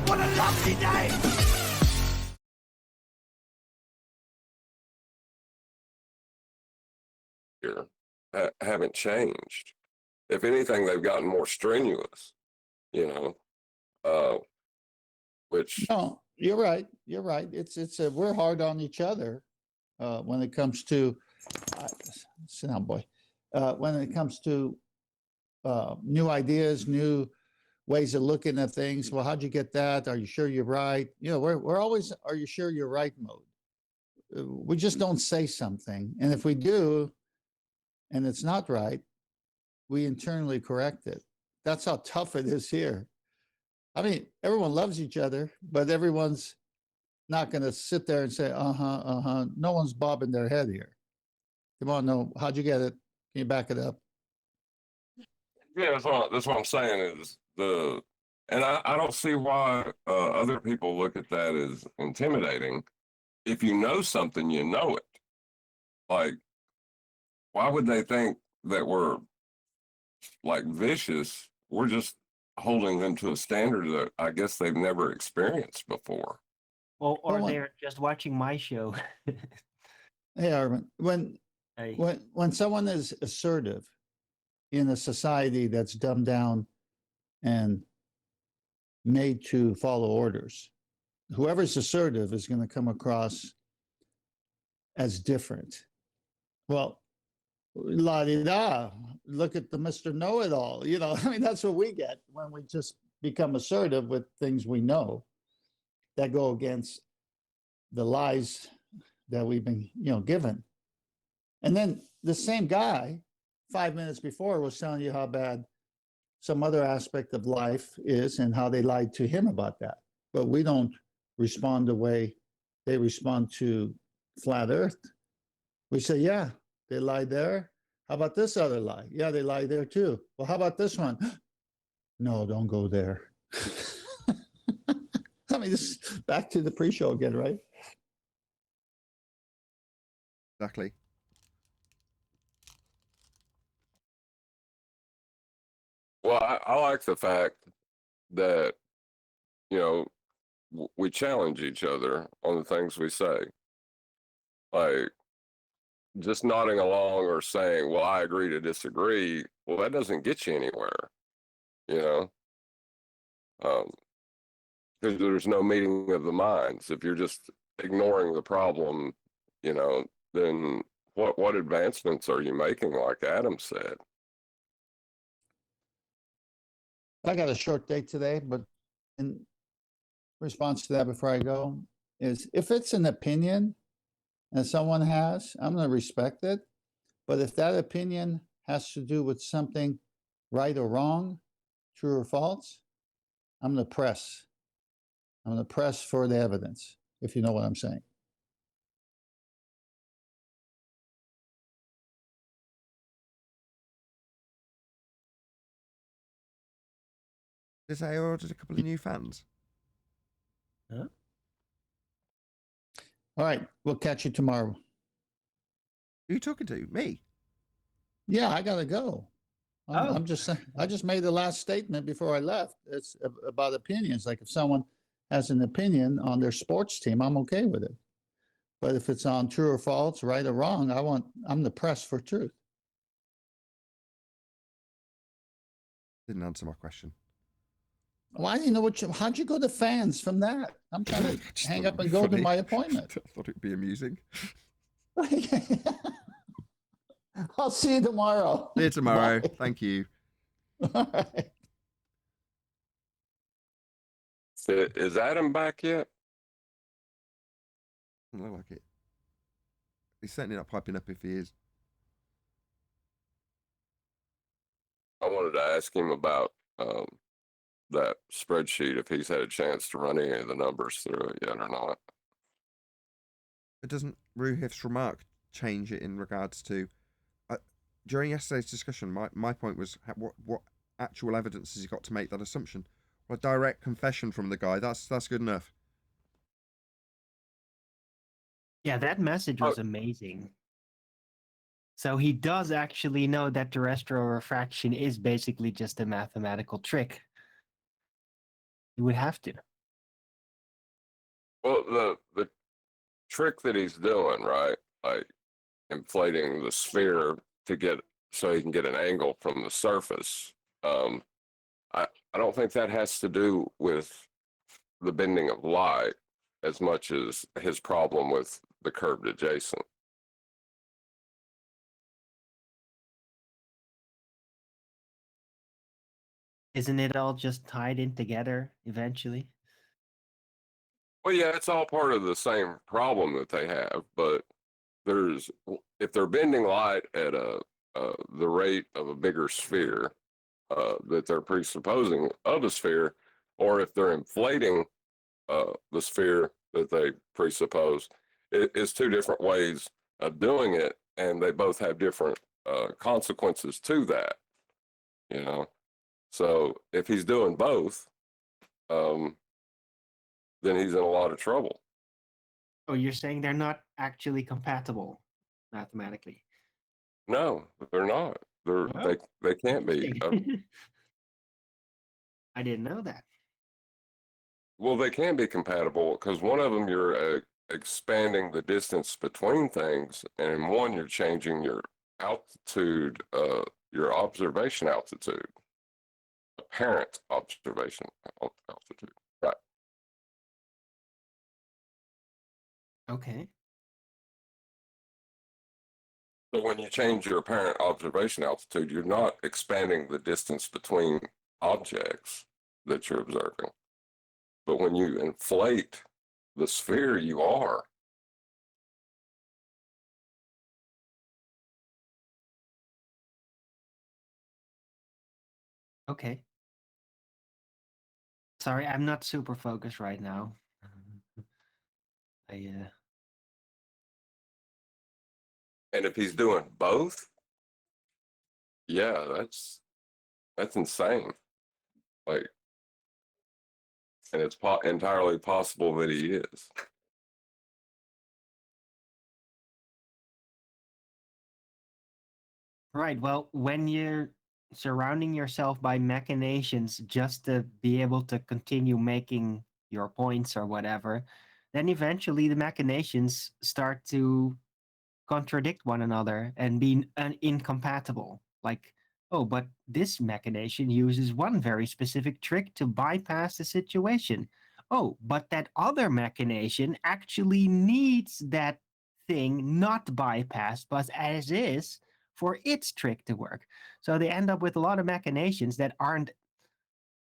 What a lovely day!
Here haven't changed. If anything, they've gotten more strenuous, you know, which
No, you're right. You're right. We're hard on each other when it comes to sit down, boy. When it comes to new ideas, new ways of looking at things. Well, how'd you get that? Are you sure you're right? You know, we're always, are you sure you're right mode. We just don't say something. And if we do, and it's not right, we internally correct it. That's how tough it is here. I mean, everyone loves each other, but everyone's not going to sit there and say, no one's bobbing their head here. Come on, no, how'd you get it? Can you back it up?
yeah, that's what I'm saying is and I don't see why other people look at that as intimidating. If you know something, you know it. Like, why would they think that we're like vicious? We're just holding them to a standard that I guess they've never experienced before.
Or
Well,
they're just watching my show.
Hey, Arvin,
Hey.
when someone is assertive in a society that's dumbed down and made to follow orders, whoever's assertive is going to come across as different. Well, la-di-da, look at the Mr. Know-it-all. You know, I mean, that's what we get when we just become assertive with things we know that go against the lies that we've been, given. And then the same guy 5 minutes before was telling you how bad some other aspect of life is and how they lied to him about that. But we don't respond the way they respond to flat earth. We say, yeah, they lied there. How about this other lie? Yeah, they lied there too. Well, how about this one? No, don't go there. I mean, this is back to the pre-show again, right?
Exactly.
Well, I like the fact that, we challenge each other on the things we say. Like, just nodding along or saying, well, I agree to disagree, well, that doesn't get you anywhere, because there's no meeting of the minds. If you're just ignoring the problem, then what advancements are you making, like Adam said?
I got a short date today, but in response to that, before I go, is if it's an opinion that someone has, I'm going to respect it. But if that opinion has to do with something right or wrong, true or false, I'm going to press. I'm going to press for the evidence, if you know what I'm saying.
Did I ordered a couple of new fans?
Huh?
All right, we'll catch you tomorrow.
Who you talking to? Me?
Yeah, I gotta go.
Oh.
I'm just saying. I just made the last statement before I left. It's about opinions. Like if someone has an opinion on their sports team, I'm okay with it. But if it's on true or false, right or wrong, I'm the press for truth.
Didn't answer my question.
Well, I didn't know how'd you go to fans from that? I'm trying
I
to
just
hang
thought
up
it'd
and
be
go to
funny.
my appointment.
I thought it'd be amusing.
I'll see you tomorrow.
See you tomorrow.
Bye.
Thank you.
All right.
Is Adam back yet?
Doesn't look like it. He's certainly not piping up if he is.
I wanted to ask him about that spreadsheet, if he's had a chance to run any of the numbers through it yet or not.
But doesn't Ruhif's remark change it in regards to... during yesterday's discussion, my point was what actual evidence has he got to make that assumption? Well, a direct confession from the guy, that's good enough.
Yeah, that message was amazing. So he does actually know that terrestrial refraction is basically just a mathematical trick. You would have to.
Well, the trick that he's doing, right? Like inflating the sphere to get so he can get an angle from the surface. I don't think that has to do with the bending of light as much as his problem with the curved adjacent.
Isn't it all just tied in together eventually?
Well, yeah, it's all part of the same problem that they have, but if they're bending light at the rate of a bigger sphere that they're presupposing of a sphere, or if they're inflating the sphere that they presuppose, it's two different ways of doing it, and they both have different consequences to that. You know, so if he's doing both, then he's in a lot of trouble.
Oh, you're saying they're not actually compatible mathematically?
No, they're not. They can't be.
I didn't know that.
Well, they can be compatible because one of them you're expanding the distance between things, and in one you're changing your altitude, your observation altitude, apparent observation altitude. Right.
Okay.
So when you change your apparent observation altitude, you're not expanding the distance between objects that you're observing. But when you inflate the sphere, you are.
Okay. Sorry, I'm not super focused right now.
And if he's doing both, yeah, that's insane. Like, and it's entirely possible that he is.
Right. Well, when you're surrounding yourself by machinations just to be able to continue making your points or whatever, then eventually the machinations start to contradict one another and be incompatible. Like, oh, but this machination uses one very specific trick to bypass the situation. Oh, but that other machination actually needs that thing not bypassed, but as is for its trick to work. So they end up with a lot of machinations that aren't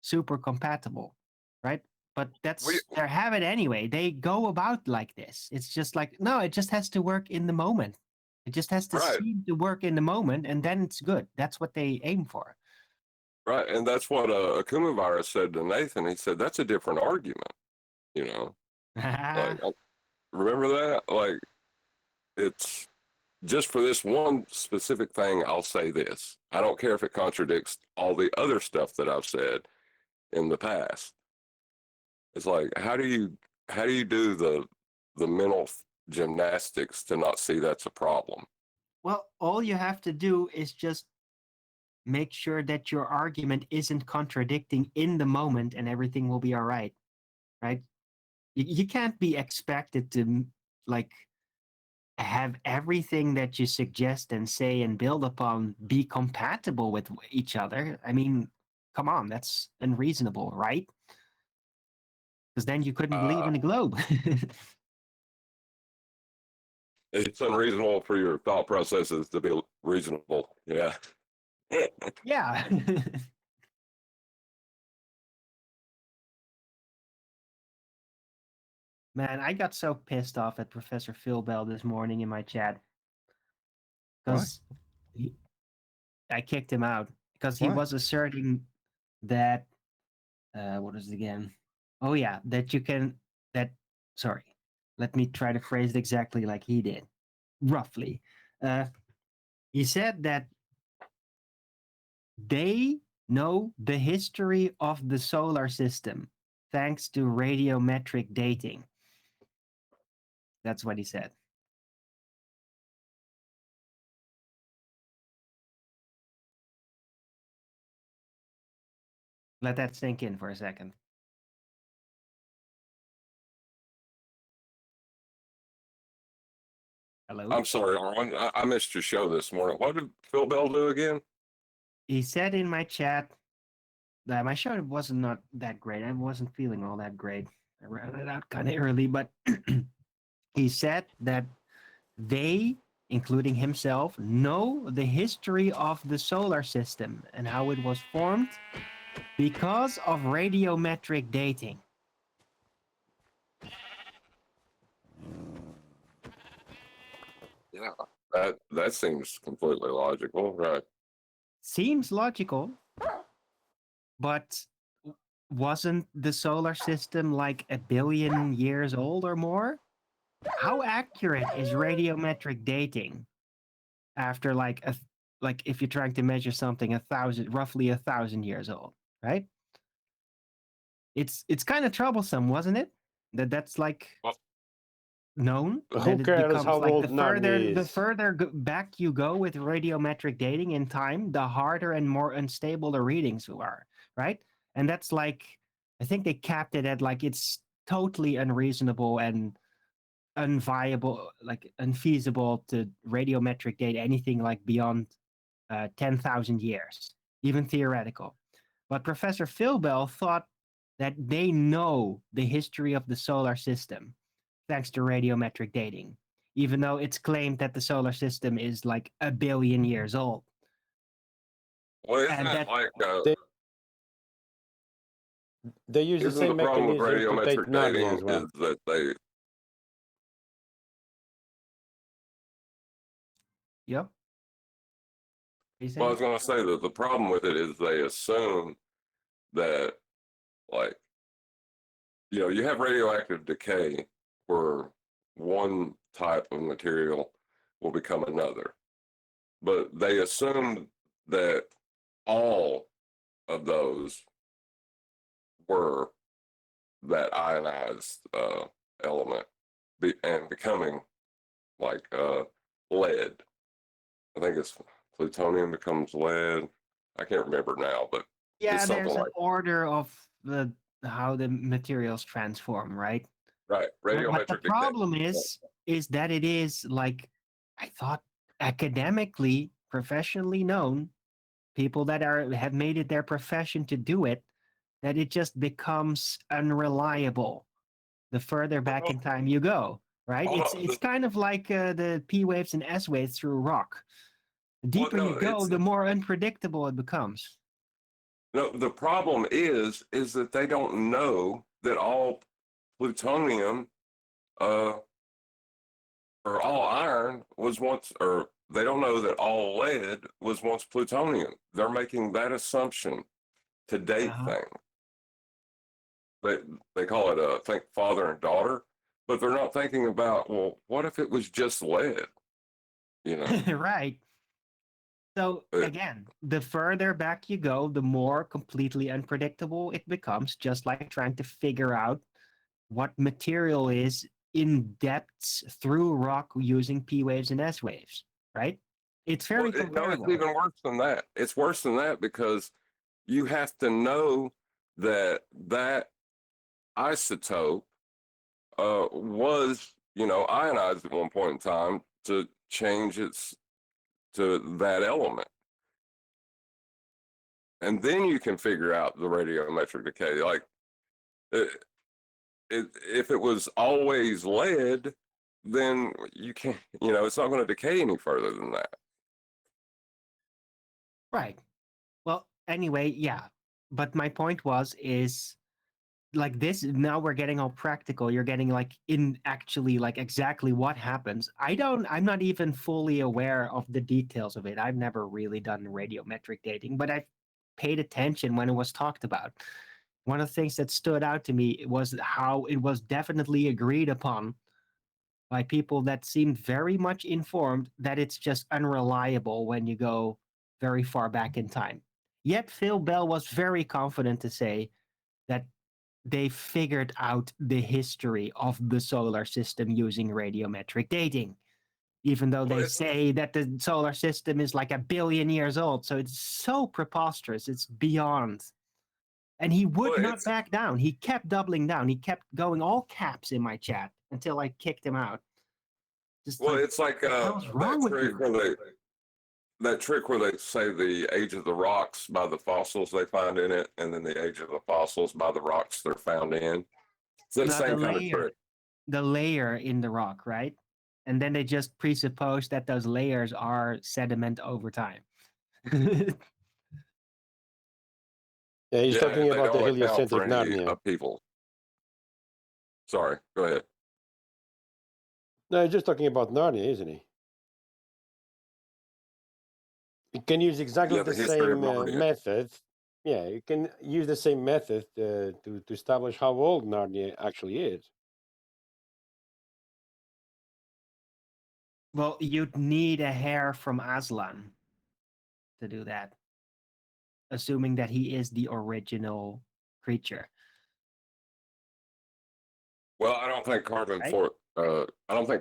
super compatible, right? But that's their habit anyway. They go about like this. It's just like, no, it just has to work in the moment. It just has to seem to work in the moment, and then it's good. That's what they aim for.
Right, and that's what Akuma Virus said to Nathan. He said, that's a different argument, you know? Like, remember that? Like, it's just for this one specific thing, I'll say this. I don't care if it contradicts all the other stuff that I've said in the past. It's like, how do you do the mental gymnastics to not see that's a problem?
Well, all you have to do is just make sure that your argument isn't contradicting in the moment, and everything will be all right. Right? You can't be expected to like have everything that you suggest and say and build upon be compatible with each other. I mean, come on, that's unreasonable, right? Because then you couldn't believe in the globe.
It's unreasonable for your thought processes to be reasonable. Yeah.
Yeah. Man, I got so pissed off at Professor Phil Bell this morning in my chat because I kicked him out because he
Why?
was asserting that what is it again? Oh yeah, that you can sorry. Let me try to phrase it exactly like he did. Roughly. He said that they know the history of the solar system thanks to radiometric dating. That's what he said. Let that sink in for a second. Hello?
I'm sorry, Arlen. I missed your show this morning. What did Phil Bell do again?
He said in my chat that my show wasn't not that great. I wasn't feeling all that great. I ran it out kind of early, but he said that they, including himself, know the history of the solar system and how it was formed because of radiometric dating.
Yeah, that seems completely logical, right?
Seems logical, but wasn't the solar system like 1 billion years old or more? How accurate is radiometric dating after like if you're trying to measure something roughly 1,000 years old, right? It's kind of troublesome, wasn't it? That's like
Well,
known
Who
that it
cares
becomes
how
like
old none is?
back you go with radiometric dating in time, the harder and more unstable the readings are, right? And that's like, I think they capped it at like it's totally unreasonable and unviable, like unfeasible to radiometric date anything like beyond 10,000 years, even theoretical. But Professor Phil Bell thought that they know the history of the solar system thanks to radiometric dating, even though it's claimed that the solar system is like 1 billion years old.
well, isn't
And
that
that
like
They use the
isn't the
same
problem with
mechanism to date
radiometric
none
dating
as well.
is that they
yep.
well, I was going to say that the problem with it is they assume that, like, you have radioactive decay where one type of material will become another. But they assume that all of those were that ionized element and becoming like lead. I think it's plutonium becomes lead. I can't remember now, but
yeah,
it's something
there's an
like
order of how the materials transform, right?
right.
But the
Radiometric decay.
problem is that it is like, I thought, academically, professionally known, people that have made it their profession to do it, that it just becomes unreliable the further back in time you go, right?
Hold
It's
on.
kind of like the P waves and S waves through rock. The deeper
no,
you go,
it's
the more unpredictable it becomes.
no. The problem is that they don't know that all plutonium or all iron was once, or they don't know that all lead was once plutonium. They're making that assumption to date things. They call it I think father and daughter, but they're not thinking about, well, what if it was just lead?
Right. So again, the further back you go, the more completely unpredictable it becomes, just like trying to figure out what material is in depths through rock using P waves and S waves, right? It's
Well,
very
it's
comparable.
even worse than that. It's worse than that because you have to know that isotope was ionized at one point in time to change its to that element. And then you can figure out the radiometric decay. Like, if it was always lead, then you can't, it's not going to decay any further than that.
Right. Well, anyway, yeah. But my point is like this, now we're getting all practical. You're getting like in actually like exactly what happens. I'm not even fully aware of the details of it. I've never really done radiometric dating, but I've paid attention when it was talked about. One of the things that stood out to me was how it was definitely agreed upon by people that seemed very much informed that it's just unreliable when you go very far back in time. Yet Phil Bell was very confident to say that they figured out the history of the solar system using radiometric dating, even though they say that the solar system is like 1 billion years old. So it's so preposterous. It's beyond. And he would not back down. He kept doubling down. He kept going all caps in my chat until I kicked him out.
Just it's like that trick where they say the age of the rocks by the fossils they find in it, and then the age of the fossils by the rocks they're found in. It's the same kind of trick.
The layer in the rock, right? And then they just presuppose that those layers are sediment over time.
Yeah, he's talking about the heliocentric Narnia.
People. Sorry, go ahead.
No, he's just talking about Narnia, isn't he? You can use exactly the same method. Yeah, you can use the same method to establish how old Narnia actually is.
Well, you'd need a hair from Aslan to do that, assuming that he is the original creature.
Well, I don't think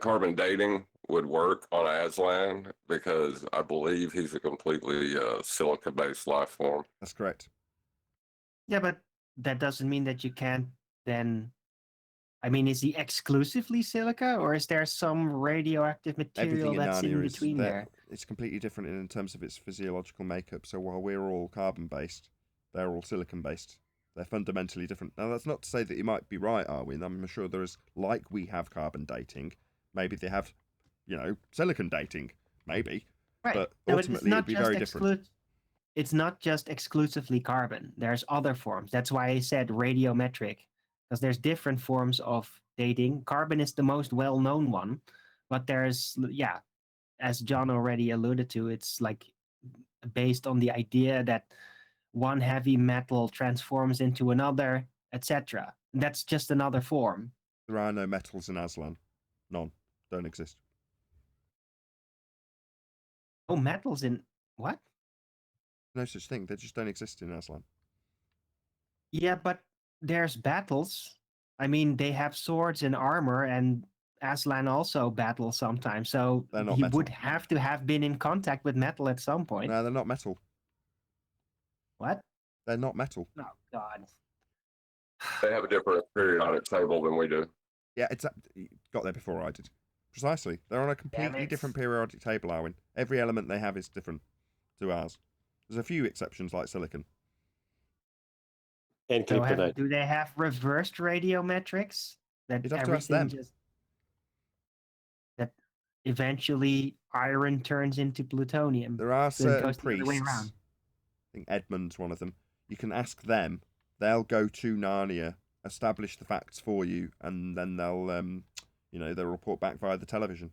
carbon dating would work on Aslan because I believe he's a completely silica-based life form.
That's correct.
Yeah, but that doesn't mean that you can't then. I mean, is he exclusively silica, or is there some radioactive material that's in between there?
It's completely different in terms of its physiological makeup. So while we're all carbon-based, they're all silicon-based. They're fundamentally different. Now, that's not to say that you might be right, Arwin. I'm sure there is, like we have carbon dating, maybe they have, silicon dating, maybe.
Right.
But ultimately, it'd be very different.
It's not just exclusively carbon. There's other forms. That's why I said radiometric, because there's different forms of dating. Carbon is the most well-known one, but there's, as John already alluded to, it's like based on the idea that one heavy metal transforms into another, etc. That's just another form.
There are no metals in Aslan. None. Don't exist.
Oh, metals in what?
No such thing. They just don't exist in Aslan.
Yeah, but there's battles. I mean, they have swords and armor, and Aslan also battles sometimes. So he would have to have been in contact with metal at some point.
No, they're not metal.
What?
They're not metal.
Oh, God.
They have a different periodic table than we do.
Yeah, you got there before I did. Precisely. They're on a completely different periodic table, Arwin. Every element they have is different to ours. There's a few exceptions like silicon.
And kryptonite.
Do they have reversed radiometrics? That
you'd have to ask them.
That eventually iron turns into plutonium.
There are certain priests.
The other way around.
I think Edmund's one of them. You can ask them. They'll go to Narnia, establish the facts for you, and then they'll, they'll report back via the television.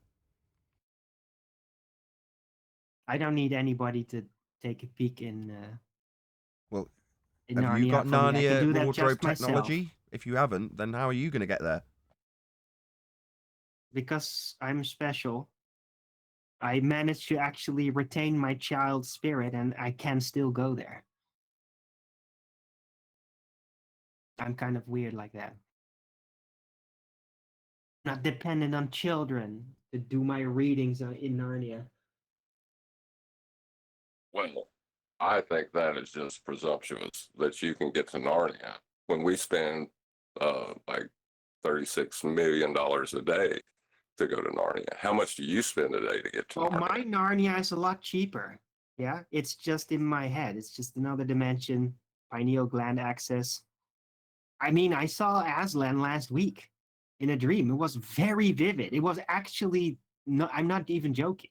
I don't need anybody to take a peek in.
Well,
in
have
Narnia
you got Narnia wardrobe
technology?
Myself. If you haven't, then how are you going to get there?
Because I'm special. I managed to actually retain my child spirit, and I can still go there. I'm kind of weird like that. Not dependent on children to do my readings in Narnia.
Well, I think that is just presumptuous that you can get to Narnia when we spend like $36 million a day to go to Narnia? How much do you spend a day to get to
Well,
Narnia?
my Narnia is a lot cheaper. Yeah, it's just in my head. It's just another dimension, pineal gland access. I mean, I saw Aslan last week in a dream. It was very vivid. It was actually no, I'm not even joking.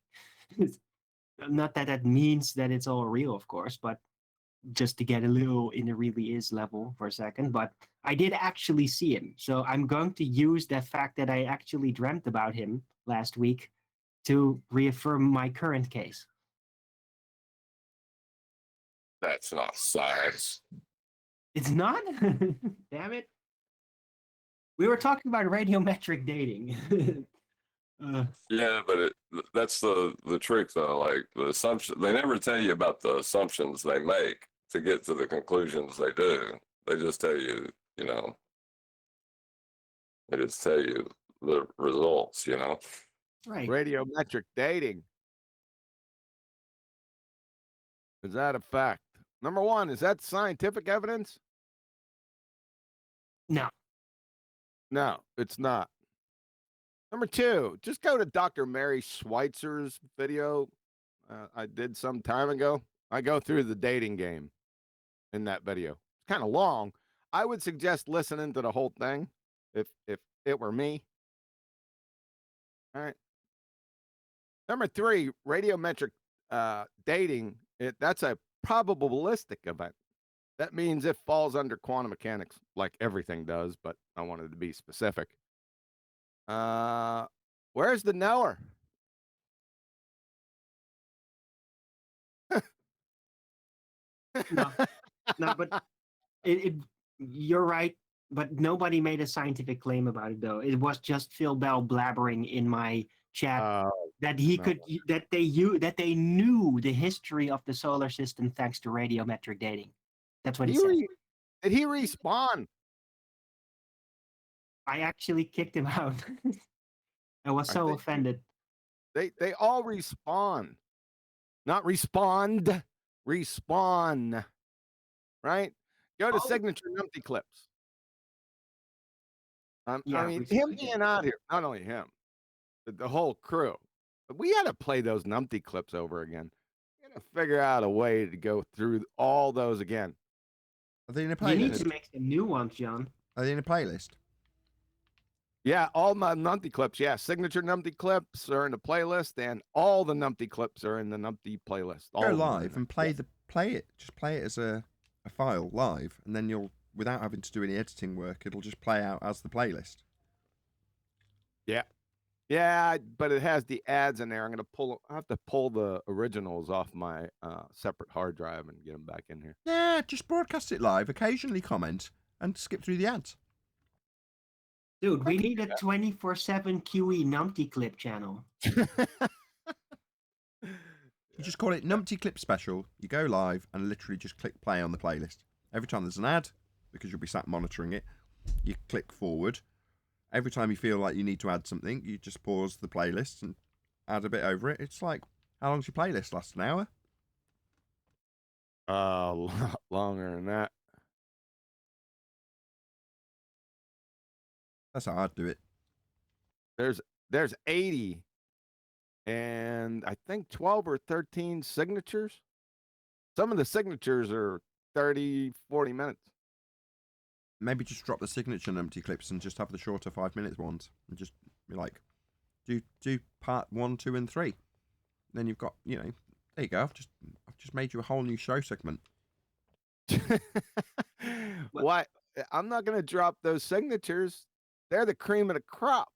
Not that that means that it's all real, of course, but just to get a little in the really is level for a second. But I did actually see him. So I'm going to use the fact that I actually dreamt about him last week to reaffirm my current case.
That's not science.
It's not? Damn it. We were talking about radiometric dating.
Yeah, but that's the trick though. Like the assumption, they never tell you about the assumptions they make to get to the conclusions they do. They just tell you, you know, they just tell you the results, you know.
Right.
Radiometric dating. Is that a fact? Number one, is that scientific evidence?
No.
No, it's not. Number two, just go to Dr. Mary Schweitzer's video I did some time ago. I go through the dating game in that video. It's kind of long. I would suggest listening to the whole thing if it were me. All right. Number three, radiometric dating, that's a probabilistic event. That means it falls under quantum mechanics, like everything does, but I wanted to be specific. Where's the knower?
No, no, but you're right. But nobody made a scientific claim about it, though. It was just Phil Bell blabbering in my chat that he
no.
could that they knew the history of the solar system thanks to radiometric dating. That's what he said.
Did he respawn?
I actually kicked him out. I was so offended.
They all respawn, not respond. Respawn, right? Go to signature numpty clips.
Yeah,
I mean, him being out here, not only him, the whole crew. But we had to play those numpty clips over again. We had to figure out a way to go through all those again.
Are they in a
You need
playlist?
to make some new ones, John.
Are they in a playlist?
Yeah, all my numpty clips. Yeah, signature numpty clips are in the playlist, and all the numpty clips are in the numpty playlist. All
Go
of them are in
live
there.
and play it. Just play it as a file live, and then you'll, without having to do any editing work, it'll just play out as the playlist.
Yeah, but it has the ads in there. I have to pull the originals off my separate hard drive and get them back in here.
Yeah, just broadcast it live, occasionally comment, and skip through the ads.
Dude, we need a 24/7 QE numpty clip channel.
You just call it Numpty Clip Special. You go live and literally just click play on the playlist. Every time there's an ad, because you'll be sat monitoring it, you click forward. Every time you feel like you need to add something, you just pause the playlist and add a bit over it. It's like, how long's your playlist? Last an hour?
A lot longer than that.
That's how I'd do it.
There's 80 and I think 12 or 13 signatures. Some of the signatures are 30, 40 minutes.
Maybe just drop the signature numpty clips and just have the shorter 5 minutes ones. And just be like, do part 1, 2, and 3. Then you've got, there you go. I've just made you a whole new show segment.
Why? I'm not going to drop those signatures. They're the cream of the crop.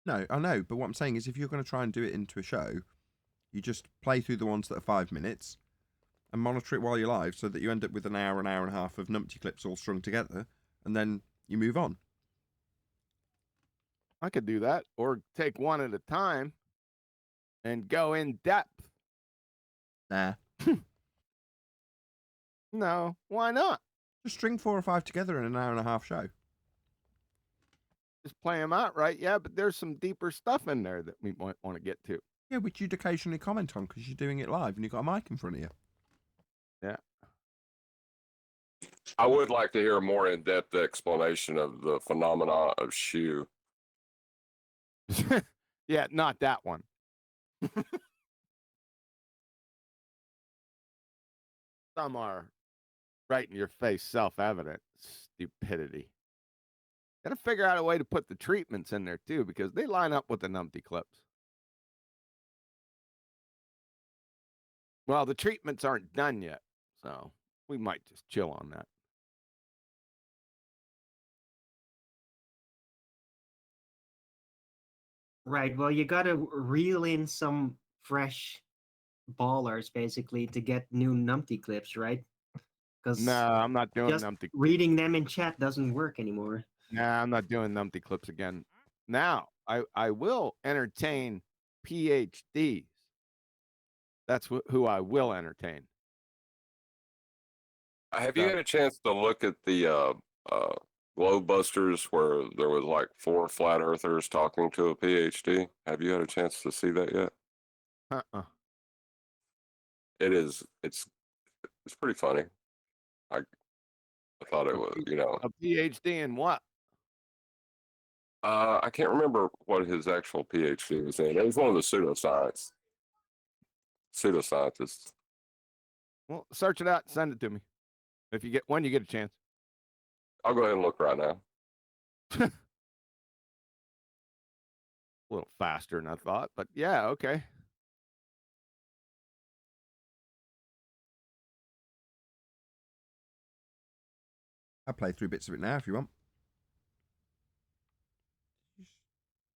No, I know, but what I'm saying is if you're going to try and do it into a show, you just play through the ones that are 5 minutes and monitor it while you're live so that you end up with an hour and a half of numpty clips all strung together, and then you move on.
I could do that, or take one at a time and go in depth.
Nah.
No, why not?
Just string 4 or 5 together in an hour and a half show.
Just play them out, right? Yeah, but there's some deeper stuff in there that we might want to get to.
Yeah, which you'd occasionally comment on because you're doing it live and you've got a mic in front of you.
Yeah.
I would like to hear a more in-depth explanation of the phenomena of shoe.
Yeah, not that one. Some are right in your face, self-evident stupidity. Got to figure out a way to put the treatments in there too, because they line up with the numpty clips. Well, the treatments aren't done yet, so we might just chill on that.
Right. Well, you got to reel in some fresh ballers basically to get new numpty clips, right? Because
No, I'm not doing
just
numpty.
reading them in chat doesn't work anymore.
Nah, I'm not doing numpty clips again. Now, I will entertain PhDs. That's who I will entertain.
Have you had a chance to look at the Globe Busters where there was like 4 flat earthers talking to a PhD? Have you had a chance to see that yet?
Uh-uh.
It's pretty funny. I thought it was,
A PhD in what?
I can't remember what his actual PhD was in. It was one of the pseudoscientists.
Well, search it out and send it to me. When you get a chance.
I'll go ahead and look right now.
A little faster than I thought, but yeah, okay.
I'll play through bits of it now if you want.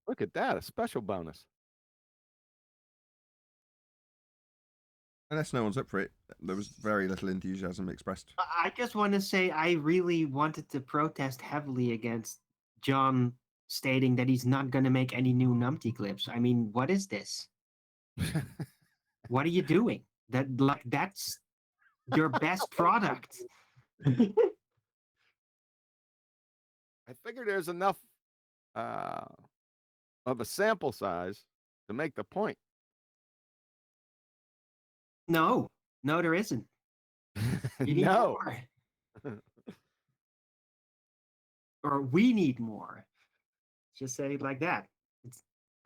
Look at that, a special bonus.
Unless no one's up for it, there was very little enthusiasm expressed.
I just want to say I really wanted to protest heavily against John stating that he's not going to make any new numpty clips. I mean, what is this? What are you doing? That's your best product.
I figure there's enough of a sample size to make the point.
No, there isn't. You need
No.
more. Or we need more. Just say it like that.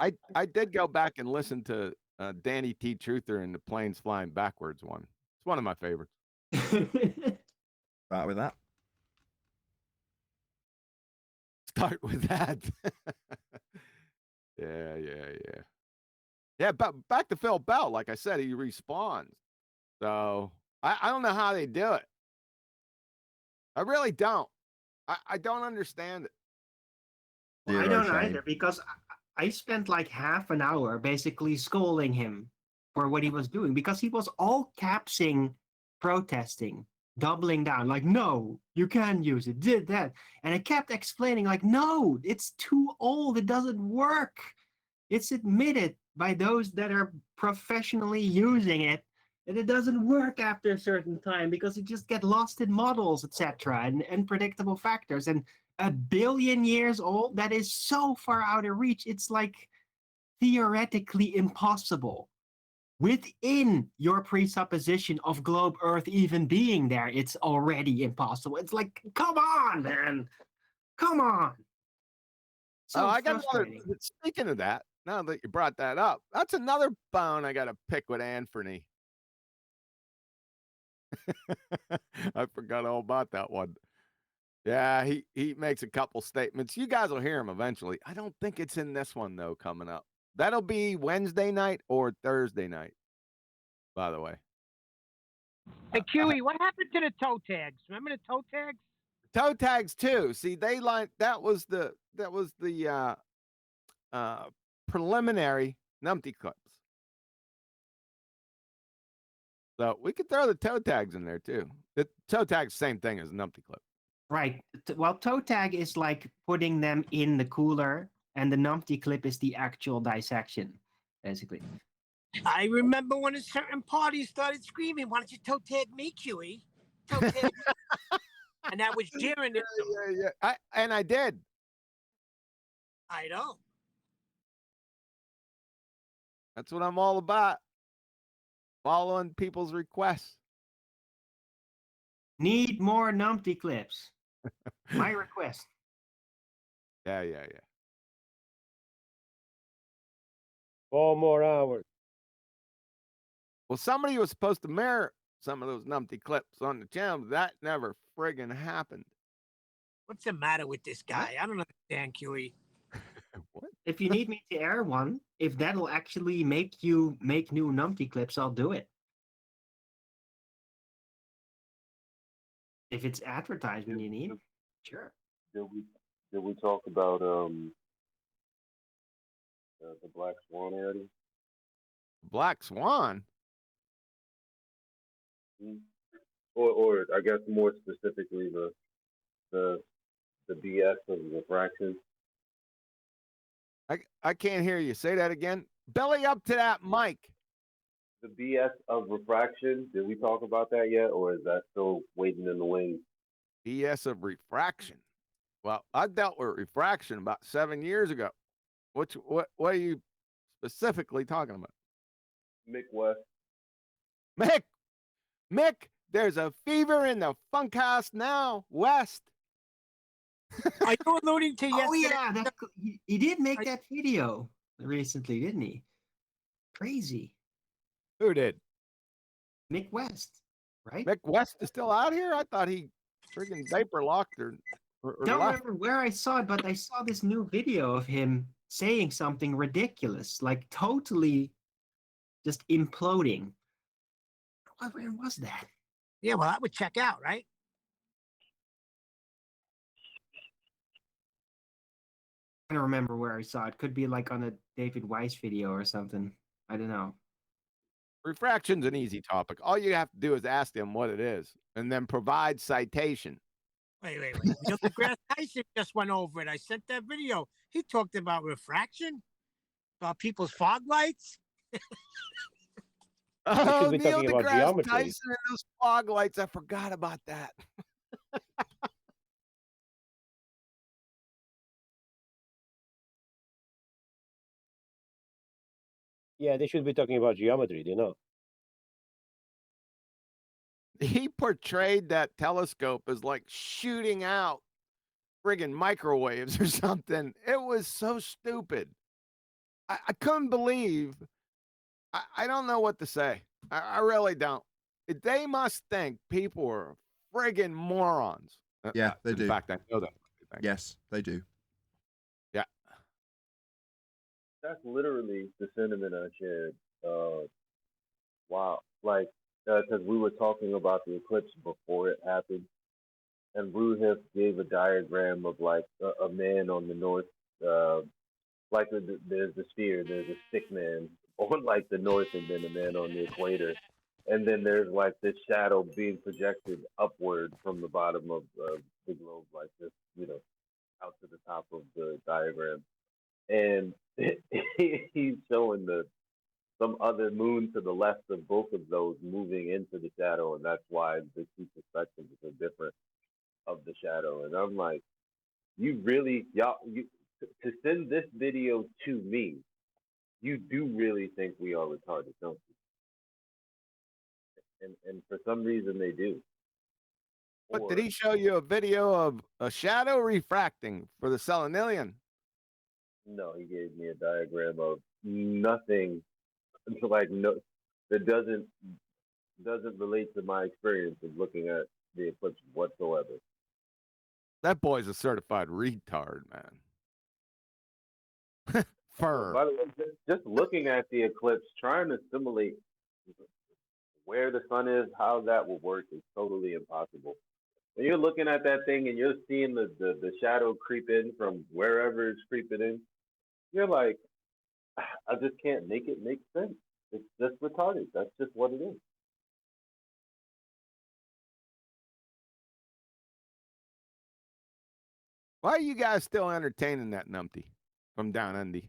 I did go back and listen to Danny T. Truther and the Planes Flying Backwards one. It's one of my favorites.
Start with that.
Start with that. Yeah. Yeah, but back to Phil Bell. Like I said, he respawns. So I don't know how they do it. I really don't. I don't understand it.
Well, I don't either, because I spent like half an hour basically scolding him for what he was doing, because he was all capsing protesting, doubling down, like, no, you can't use it, did that. And I kept explaining, like, no, it's too old, it doesn't work. It's admitted by those that are professionally using it that it doesn't work after a certain time because it just get lost in models, etc., and unpredictable factors. And 1 billion years old, that is so far out of reach. It's like theoretically impossible. Within your presupposition of globe Earth even being there, it's already impossible. It's like, come on, man. Come on. So
I got another.
frustrating.
Speaking of that, now that you brought that up, that's another bone I got to pick with Anthony. I forgot all about that one. Yeah, he makes a couple statements. You guys will hear him eventually. I don't think it's in this one though. Coming up, that'll be Wednesday night or Thursday night. By the way,
Hey, QE, what happened to the toe tags? Remember the toe tags?
toe tags too. See, they line that was the preliminary numpty clips. So we could throw the toe tags in there too. The toe tag's same thing as numpty clip.
Right. Well, toe tag is like putting them in the cooler, and the numpty clip is the actual dissection, basically.
I remember when a certain party started screaming, "Why don't you toe tag me, QE? Toe tag." And that was jeering it.
Yeah. I did.
I know.
That's what I'm all about. Following people's requests.
Need more numpty clips. My request.
Yeah.
4 more hours.
Well, somebody was supposed to mirror some of those numpty clips on the channel. But that never friggin' happened.
What's the matter with this guy? I don't understand, QE.
What?
If you need me to air one, if that'll actually make you make new numpty clips, I'll do it. If it's advertisement you need, sure.
Did we talk about the Black Swan already?
Black Swan?
Or I guess more specifically the BS of refraction.
I can't hear you. Say that again. Belly up to that mic.
The BS of refraction. Did we talk about that yet, or is that still waiting in the wings?
BS of refraction. Well, I dealt with refraction about 7 years ago. What are you specifically talking about?
Mick West.
Mick, there's a fever in the funk house now, West.
Are you alluding to
Oh
yesterday?
yeah, he did make that video recently, didn't he? Crazy.
Who did?
Mick West, right?
Mick West is still out here? I thought he freaking diaper locked or
Don't
left.
remember where I saw it, but I saw this new video of him saying something ridiculous, like totally just imploding. Where was that?
Yeah, well, that would check out, right?
I don't remember where I saw it. Could be like on a David Weiss video or something. I don't know.
Refraction's an easy topic. All you have to do is ask them what it is and then provide citation.
Wait. Neil deGrasse Tyson just went over it. I sent that video. He talked about refraction, about people's fog lights.
Oh,
be
Neil
talking about
deGrasse
geometry.
Tyson and those fog lights. I forgot about that.
Yeah, they should be talking about geometry. Do you know?
He portrayed that telescope as like shooting out friggin' microwaves or something. It was so stupid. I couldn't believe. I don't know what to say. I really don't. They must think people are friggin' morons.
Yeah, they do.
In fact, I know that.
Yes, they do.
Yeah.
That's literally the sentiment I shared. Wow. Like, because we were talking about the eclipse before it happened, and Bruhif gave a diagram of like a man on the north, like there's the sphere, there's a stick man on like the north, and then a man on the equator, and then there's like this shadow being projected upward from the bottom of the globe, like this, out to the top of the diagram, and he's showing some other moon to the left of both of those moving into the shadow, and that's why the two perspectives are different of the shadow. And I'm like, you really, to send this video to me, you do really think we are retarded, don't you? And for some reason they do.
But did he show you a video of a shadow refracting for the selenilian?
No, he gave me a diagram of nothing, like no, that doesn't relate to my experience of looking at the eclipse whatsoever.
That boy's a certified retard, man. Fur.
By the way, just looking at the eclipse, trying to simulate where the sun is, how that will work is totally impossible. When you're looking at that thing and you're seeing the shadow creep in from wherever it's creeping in, you're like, I just can't make it make sense. It's just retarded. That's just what it is.
Why are you guys still entertaining that numpty from down under?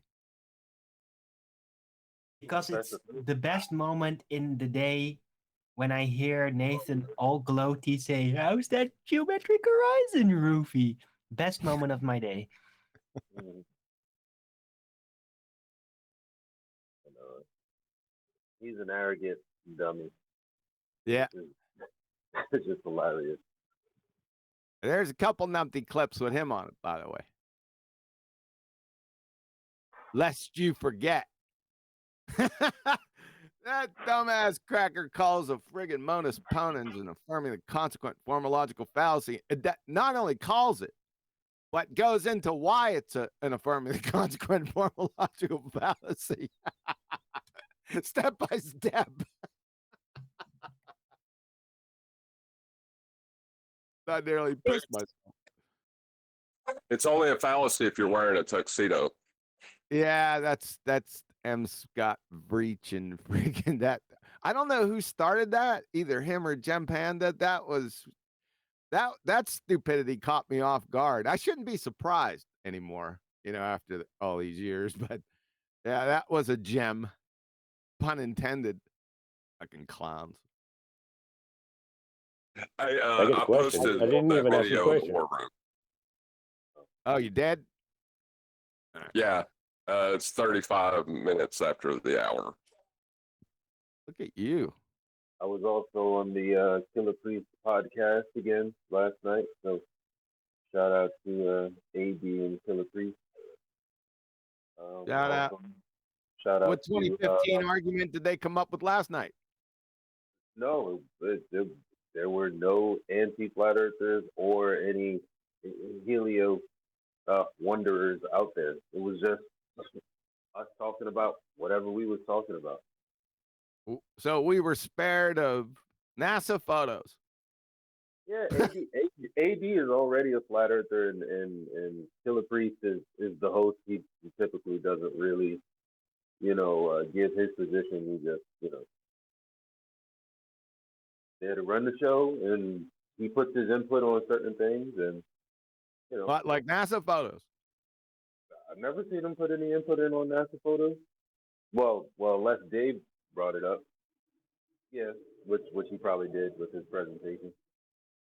Because it's the best moment in the day when I hear Nathan all gloaty say, "How's that geometric horizon, Roofy?" Best moment of my day.
He's an arrogant dummy.
Yeah.
It's just hilarious.
There's a couple numpty clips with him on it, by the way. Lest you forget. That dumbass cracker calls a friggin' modus ponens and affirming the consequent formological fallacy. That not only calls it, but goes into why it's an affirming the consequent formological fallacy. Step by step. I nearly pissed myself.
It's only a fallacy if you're wearing a tuxedo.
Yeah, that's M. Scott Breach and freaking that. I don't know who started that, either him or Gem Panda. That stupidity caught me off guard. I shouldn't be surprised anymore, after all these years. But yeah, that was a gem, pun intended. Fucking clowns.
I posted
I didn't
that
even ask you a
video in the
question.
war room.
Oh, you did?
Yeah, it's 35 minutes after the hour.
Look at you.
I was also on the Killer Priest podcast again last night, so shout out to AB and Killer Priest.
Shout out.
Shout out
What
to
2015 argument did they come up with last night?
no, there were no anti-flat earthers or any helio wanderers out there. It was just us talking about whatever we was talking about.
So we were spared of NASA photos.
Yeah, AB is already a flat earther, and Killer Priest is the host. He typically doesn't really, give his position. He just, there to run the show, and he puts his input on certain things, and
What, like NASA photos?
I've never seen him put any input in on NASA photos. Well, unless Dave brought it up. Yeah, which he probably did with his presentation.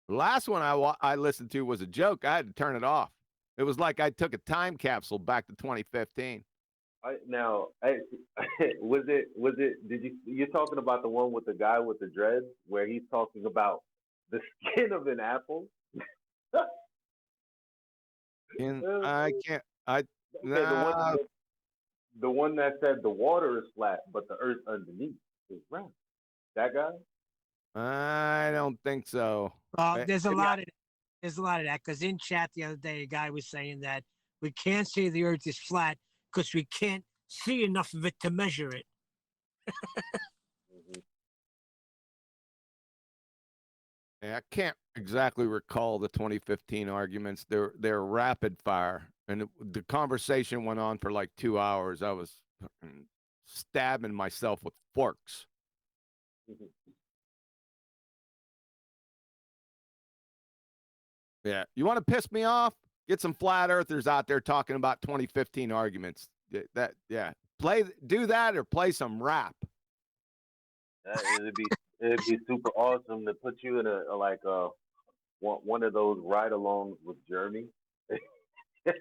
The last one I listened to was a joke. I had to turn it off. It was like I took a time capsule back to 2015.
Was it? You're talking about the one with the guy with the dreads, where he's talking about the skin of an apple?
I can't.
The one that said the water is flat, but the earth underneath is round. That guy?
I don't think so.
There's a lot of that, because in chat the other day, a guy was saying that we can't say the earth is flat because we can't see enough of it to measure it.
Yeah, I can't exactly recall the 2015 arguments. They're rapid fire, and the conversation went on for like 2 hours. I was stabbing myself with forks. Yeah, you want to piss me off? Get some flat earthers out there talking about 2015 arguments. Do that or play some rap.
It'd be super awesome to put you in a one of those ride-alongs with Jeremy.
With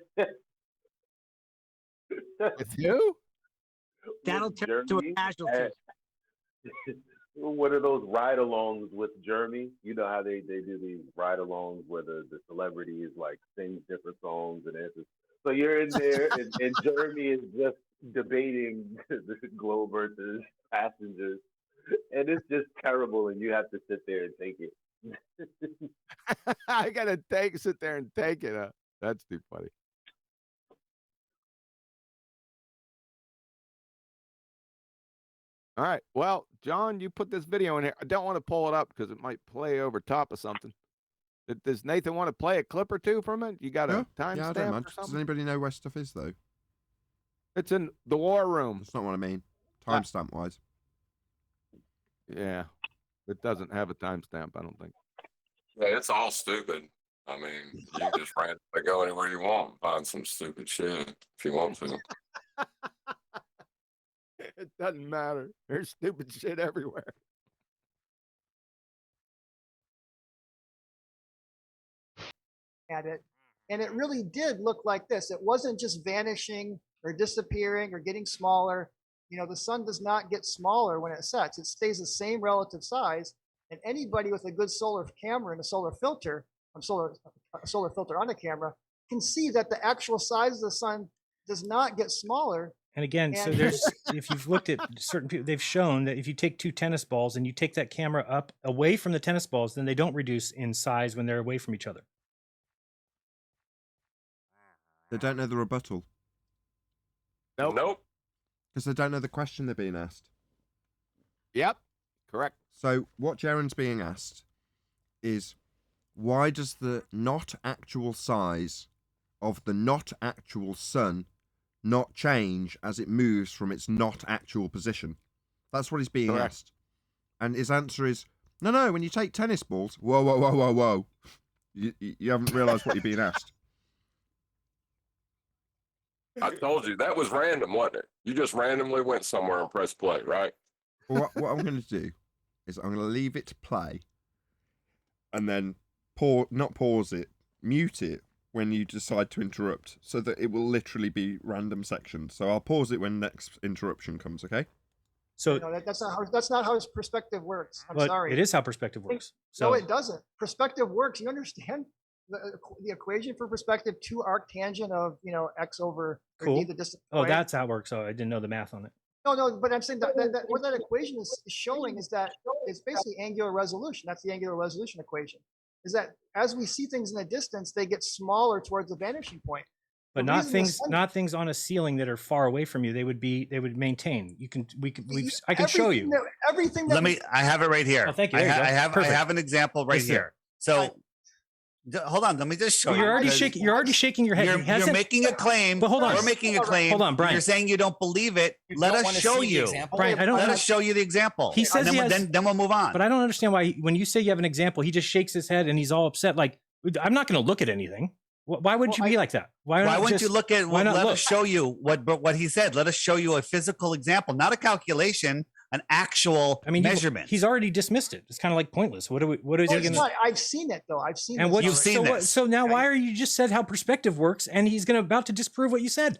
who?
That'll turn into a casualty.
One of those ride-alongs with Jeremy. You know how they do these ride-alongs where the celebrity is like sings different songs and answers. So you're in there, and Jeremy is just debating the globe versus passengers, and it's just terrible, and you have to sit there and take it.
I gotta sit there and take it. That's too funny. All right. Well, John, you put this video in here. I don't want to pull it up because it might play over top of something. Does Nathan want to play a clip or two from it? You got a timestamp
I don't mind.
or something?
Does anybody know where stuff is, though?
It's in the war room.
That's not what I mean. Timestamp wise.
Yeah. It doesn't have a timestamp, I don't think.
Yeah, it's all stupid. I mean, you can just randomly go anywhere you want and find some stupid shit if you want to.
It doesn't matter. There's stupid shit everywhere.
At it, and it really did look like this. It wasn't just vanishing or disappearing or getting smaller. The sun does not get smaller when it sets. It stays the same relative size. And anybody with a good solar camera and a solar filter, a solar filter on a camera, can see that the actual size of the sun does not get smaller.
And again, so
And-
there's if you've looked at certain people, they've shown that if you take 2 tennis balls and you take that camera up away from the tennis balls, then they don't reduce in size when they're away from each other.
They don't know the rebuttal
Nope.
because they don't know the question they're being asked.
Yep. Correct.
So what Jaren's being asked is, why does the not actual size of the not actual sun not change as it moves from its not actual position? That's what he's being
Correct.
asked. And his answer is, no, when you take tennis balls, whoa. You haven't realised what you're being asked.
I told you that was random, wasn't it? You just randomly went somewhere and pressed play, right?
Well, what I'm going to do is I'm going to leave it to play and then not pause it, mute it when you decide to interrupt, so that it will literally be random sections. So I'll pause it when next interruption comes, okay?
So
No, that's not how his perspective works. I'm
but
sorry.
it is how perspective works. So
No, it doesn't. Perspective works. You understand the equation for perspective, 2 arctangent of x over or
cool.
d the distance.
Oh,
away.
that's how it works. Oh, I didn't know the math on it.
No, but I'm saying that what that equation is showing is that it's basically angular resolution. That's the angular resolution equation. Is that as we see things in the distance, they get smaller towards the vanishing point.
But
The
not
reason the
things,
sun-
not things on a ceiling that are far away from you. They would maintain. I can show
everything
you.
that- everything that
Let me. I have it right here.
Oh, thank you.
I,
There you go.
I have.
Perfect.
I have an example right
Yes, sir.
here. So, hold on. Let me just show
Well,
you.
you're already
because
shaking. You're already shaking your head.
You're,
He hasn't-
you're making a claim.
But hold on.
We're making a claim.
Hold on, Brian.
You're saying you don't believe it.
You
Let
don't
us
wanna
show
see the
you.
example?
Brian, I don't.
Let us show you the example.
He says
and
he
then,
has-
then we'll move on.
But I don't understand why when you say you have an example, he just shakes his head and he's all upset. Like, I'm not going to look at anything. Why would you be like that?
Why
not
wouldn't
just-
you look at?
why not
Let
look?
us show you what he said. Let us show you a physical example, not a calculation, an actual measurement.
He's already dismissed it. It's kind of like pointless. What is
Well,
he
it's
going
not. I've seen it though. I've seen.
And
this
what
You've
already.
seen
so
this.
So now, why are you just said how perspective works, and he's going to about to disprove what you said?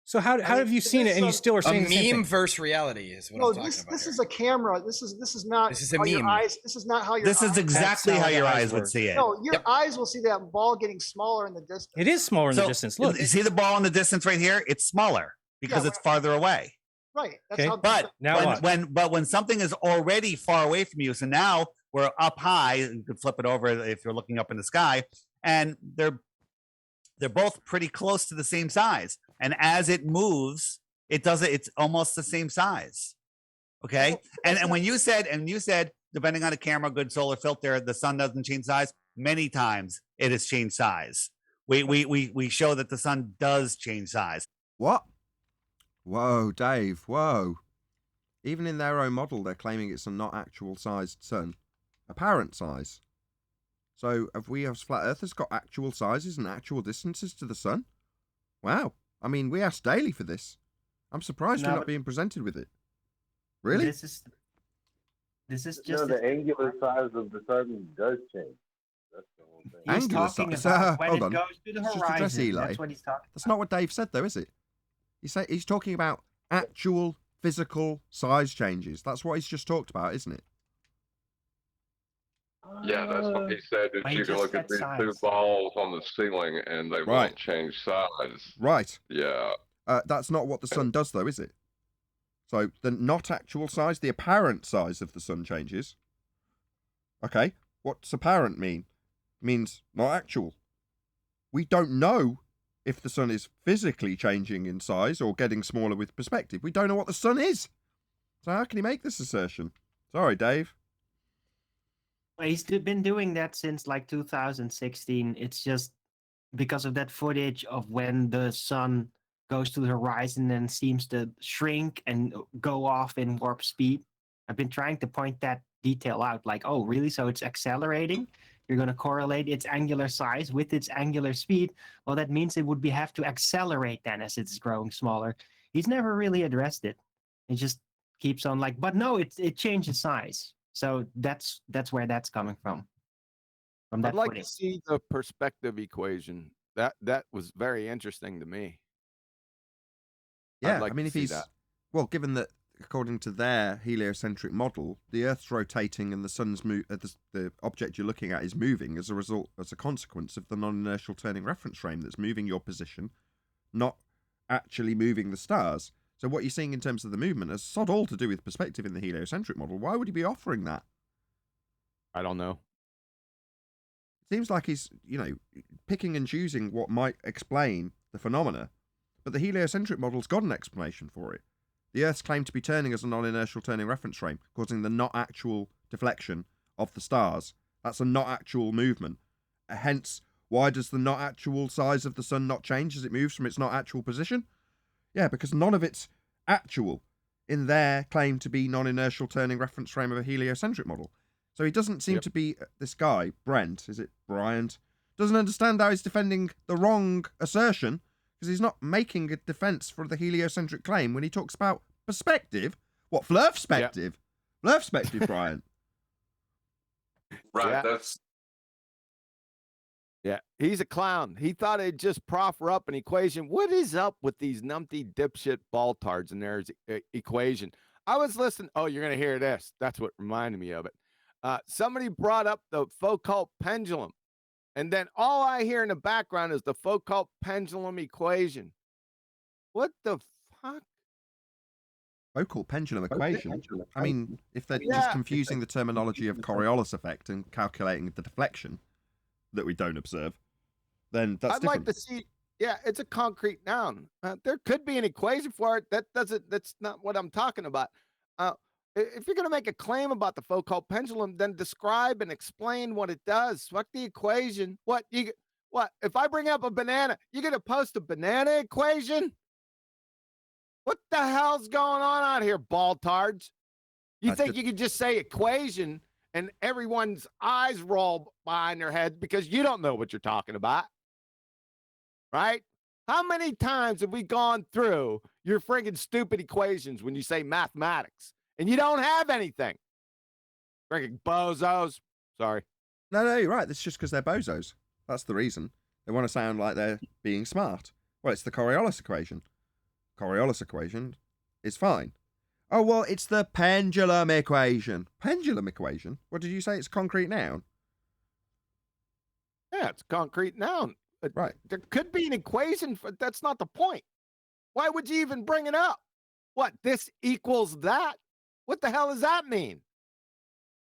So how have you seen it, and you still are saying
a
the same
meme
thing?
versus reality is what
No,
I'm talking
this
about.
this
here.
is a camera. This is not.
This is a
how your
meme.
eyes. This is not how your.
This is
eyes-
exactly
That's
how
how
your
the eyes
eyes would
work.
see it.
No, your eyes will see that ball getting smaller in the distance.
It is smaller in the distance. Look,
you see the ball in the distance right here? It's smaller because
Yeah,
it's farther away.
Right. That's
Okay.
how.
But
Now watch.
when something is already far away from you, so now we're up high. You could flip it over if you're looking up in the sky, and they're both pretty close to the same size. And as it moves, it's almost the same size. Okay. And when you said depending on the camera, good solar filter, the sun doesn't change size. Many times it has changed size. We show that the sun does change size.
What? Whoa, Dave, whoa. Even in their own model, they're claiming it's a not actual sized sun. Apparent size. So have we as flat earthers got actual sizes and actual distances to the sun? Wow. I mean, we asked daily for this. I'm surprised
No,
we're
but-
not being presented with it. Really?
This is just
No, the angular size of the sun does change. That's the whole thing.
he's
Angular
talking
size.
about when
Hold
it
on.
goes to the
Let's just address
horizon.
Eli.
That's what he's talking.
That's not what Dave said, though, is it? He's talking about actual physical size changes. That's what he's just talked about, isn't it?
Yeah, that's what he said.
But
That
he
you can
just
look at
said
these two
size.
balls on the ceiling and they
Right.
won't change size.
Right.
Yeah.
That's not what the sun does, though, is it? So the not actual size, the apparent size of the sun changes. Okay, what's apparent mean? Means not actual. We don't know if the sun is physically changing in size or getting smaller with perspective. We don't know what the sun is. So how can he make this assertion? Sorry, Dave.
Well, he's been doing that since like 2016. It's just because of that footage of when the sun goes to the horizon and seems to shrink and go off in warp speed. I've been trying to point that detail out, like, oh, really? So it's accelerating? You're going to correlate its angular size with its angular speed. Well, that means it would have to accelerate then as it's growing smaller. He's never really addressed it. It just keeps on like, but no, it changes size. So that's where that's coming from. From that
I'd like
footage.
to see the perspective equation. That was very interesting to me.
Yeah,
I'd like
I mean,
to
if
see
he's
that.
well, given that according to their heliocentric model, the Earth's rotating and the sun's the object you're looking at is moving as a consequence of the non-inertial turning reference frame that's moving your position, not actually moving the stars. So what you're seeing in terms of the movement has sod all to do with perspective in the heliocentric model. Why would he be offering that?
I don't know.
Seems like he's, picking and choosing what might explain the phenomena. But the heliocentric model's got an explanation for it. The Earth's claimed to be turning as a non-inertial turning reference frame, causing the not actual deflection of the stars. That's a not actual movement. Hence, why does the not actual size of the sun not change as it moves from its not actual position? Yeah, because none of it's actual in their claim to be non-inertial turning reference frame of a heliocentric model. So he doesn't seem to be, this guy, Brent, is it Bryant, doesn't understand how he's defending the wrong assertion, because he's not making a defense for the heliocentric claim when he talks about perspective. What, flurfspective? Flurfspective, Bryant.
Right.
Yeah.
That's
Yeah, he's a clown. He thought he'd just proffer up an equation. What is up with these numpty dipshit baltards and their equation? I was listening. Oh, you're going to hear this. That's what reminded me of it. Somebody brought up the Foucault pendulum. And then all I hear in the background is the Foucault pendulum equation. What the fuck?
Foucault pendulum equation. I mean, if they're just confusing the terminology of Coriolis effect and calculating the deflection that we don't observe, then that's different.
I'd like to see, it's a concrete noun. There could be an equation for it. That's not what I'm talking about. If you're going to make a claim about the Foucault pendulum, then describe and explain what it does. Fuck the equation. What? If I bring up a banana, you're going to post a banana equation? What the hell's going on out here, baltards? You think you could just say equation and everyone's eyes roll behind their heads because you don't know what you're talking about? Right? How many times have we gone through your friggin' stupid equations when you say mathematics and you don't have anything? Friggin' bozos. Sorry.
No, you're right. That's just because they're bozos. That's the reason. They want to sound like they're being smart. Well, it's the Coriolis equation. Coriolis equation is fine. Oh, well, it's the pendulum equation. Pendulum equation? What did you say? It's concrete noun?
Yeah, it's a concrete noun.
Right.
There could be an equation, but that's not the point. Why would you even bring it up? What, this equals that? What the hell does that mean?